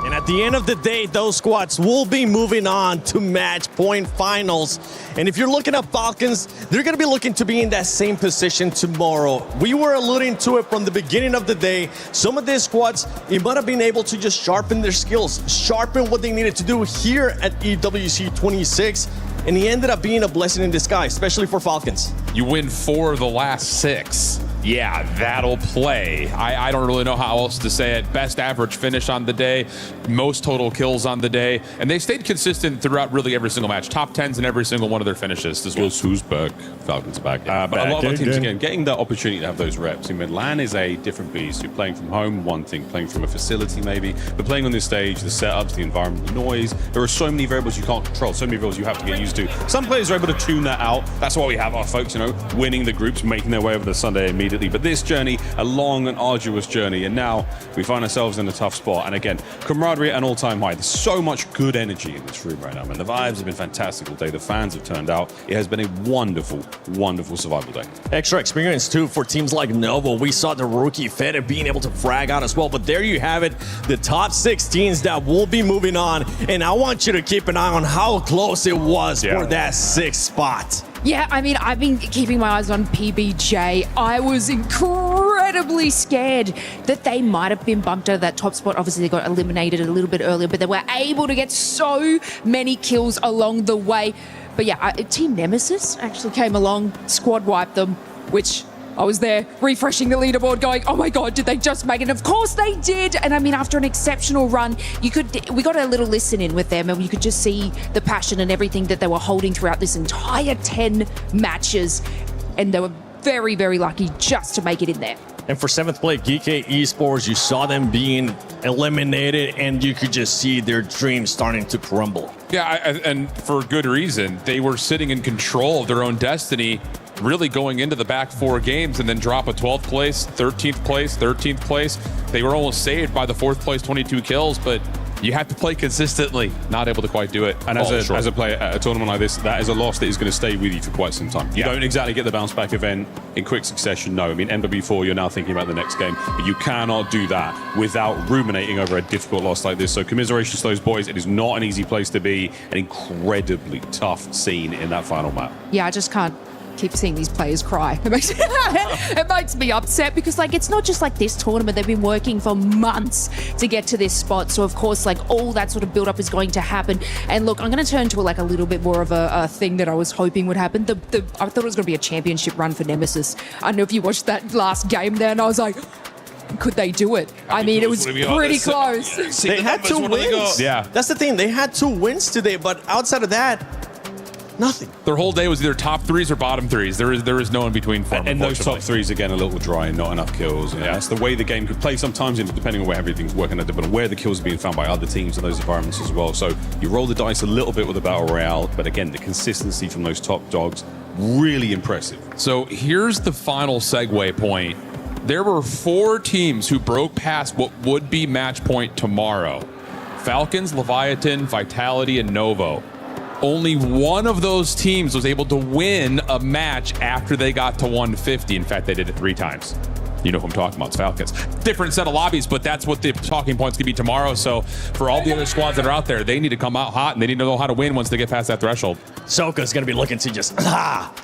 And at the end of the day, those squads will be moving on to match point finals. And if you're looking at Falcons, they're going to be looking to be in that same position tomorrow. We were alluding to it from the beginning of the day. Some of these squads, it might have been able to just sharpen their skills, sharpen what they needed to do here at EWC 26. And he ended up being a blessing in disguise, especially for Falcons. You win 4 of the last 6. Yeah, that'll play. I don't really know how else to say it. Best average finish on the day, most total kills on the day, and they stayed consistent throughout really every single match. Top 10s in every single one of their finishes. This was who's back? Falcons back. But a lot of teams, again, getting that opportunity to have those reps. I mean, LAN is a different beast. You're playing from home, one thing, playing from a facility maybe, but playing on this stage, the setups, the environment, the noise, there are so many variables you can't control, so many variables you have to get used to. Some players are able to tune that out. That's why we have our folks, winning the groups, making their way over the Sunday immediately. But this journey, a long and arduous journey, and now we find ourselves in a tough spot. And again, camaraderie at an all-time high. There's so much good energy in this room right now, man. The vibes have been fantastic all day. The fans have turned out. It has been a wonderful, wonderful survival day. Extra experience, too, for teams like Novo. We saw the rookie Fed being able to frag out as well. But there you have it, the top 16s that will be moving on. And I want you to keep an eye on how close it was for that 6th spot. Yeah, I mean, I've been keeping my eyes on PBJ. I was incredibly scared that they might have been bumped out of that top spot. Obviously, they got eliminated a little bit earlier, but they were able to get so many kills along the way. But yeah, Team Nemesis actually came along, squad wiped them, which I was there refreshing the leaderboard going, oh my God, did they just make it? Of course they did. And I mean, after an exceptional run, we got a little listen in with them and you could just see the passion and everything that they were holding throughout this entire 10 matches. And they were very, very lucky just to make it in there. And for 7th place, GK Esports, you saw them being eliminated and you could just see their dreams starting to crumble. Yeah, and for good reason. They were sitting in control of their own destiny, really going into the back 4 games and then drop a 12th place, 13th place, 13th place. They were almost saved by the 4th place 22 kills, but you have to play consistently. Not able to quite do it. And as a player at a tournament like this, that is a loss that is going to stay with you for quite some time. You don't exactly get the bounce back event in quick succession, no. I mean, MW4, you're now thinking about the next game, but you cannot do that without ruminating over a difficult loss like this. So commiserations to those boys. It is not an easy place to be. An incredibly tough scene in that final map. Yeah, I just can't keep seeing these players cry. It makes me upset because it's not just this tournament. They've been working for months to get to this spot. So of course, all that sort of build up is going to happen. And look, I'm going to turn to a little bit more of a thing that I was hoping would happen. I thought it was going to be a championship run for Nemesis. I don't know if you watched that last game there and I was like, could they do it? I mean, it was pretty close. They had 2 wins. Yeah. That's the thing. They had 2 wins today, but outside of that, nothing. Their whole day was either top 3s or bottom 3s. There is no in between for them. And those top 3s, again, a little dry and not enough kills. And that's the way the game could play sometimes, depending on where everything's working out, but where the kills are being found by other teams in those environments as well. So you roll the dice a little bit with the Battle Royale, but again, the consistency from those top dogs, really impressive. So here's the final segue point. There were 4 teams who broke past what would be match point tomorrow. Falcons, Leviathan, Vitality, and Novo. Only one of those teams was able to win a match after they got to 150. In fact, they did it 3 times. You know who I'm talking about, it's Falcons. Different set of lobbies, but that's what the talking points could be tomorrow. So for all the other squads that are out there, they need to come out hot and they need to know how to win once they get past that threshold. Soka's going to be looking to just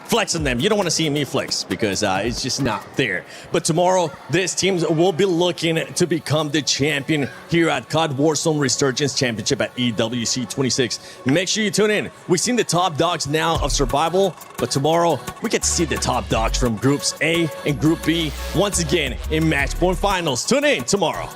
flex on them. You don't want to see me flex because it's just not there. But tomorrow, this team will be looking to become the champion here at COD Warzone Resurgence Championship at EWC 26. Make sure you tune in. We've seen the top dogs now of survival, but tomorrow we get to see the top dogs from Groups A and Group B once again in match point finals. Tune in tomorrow.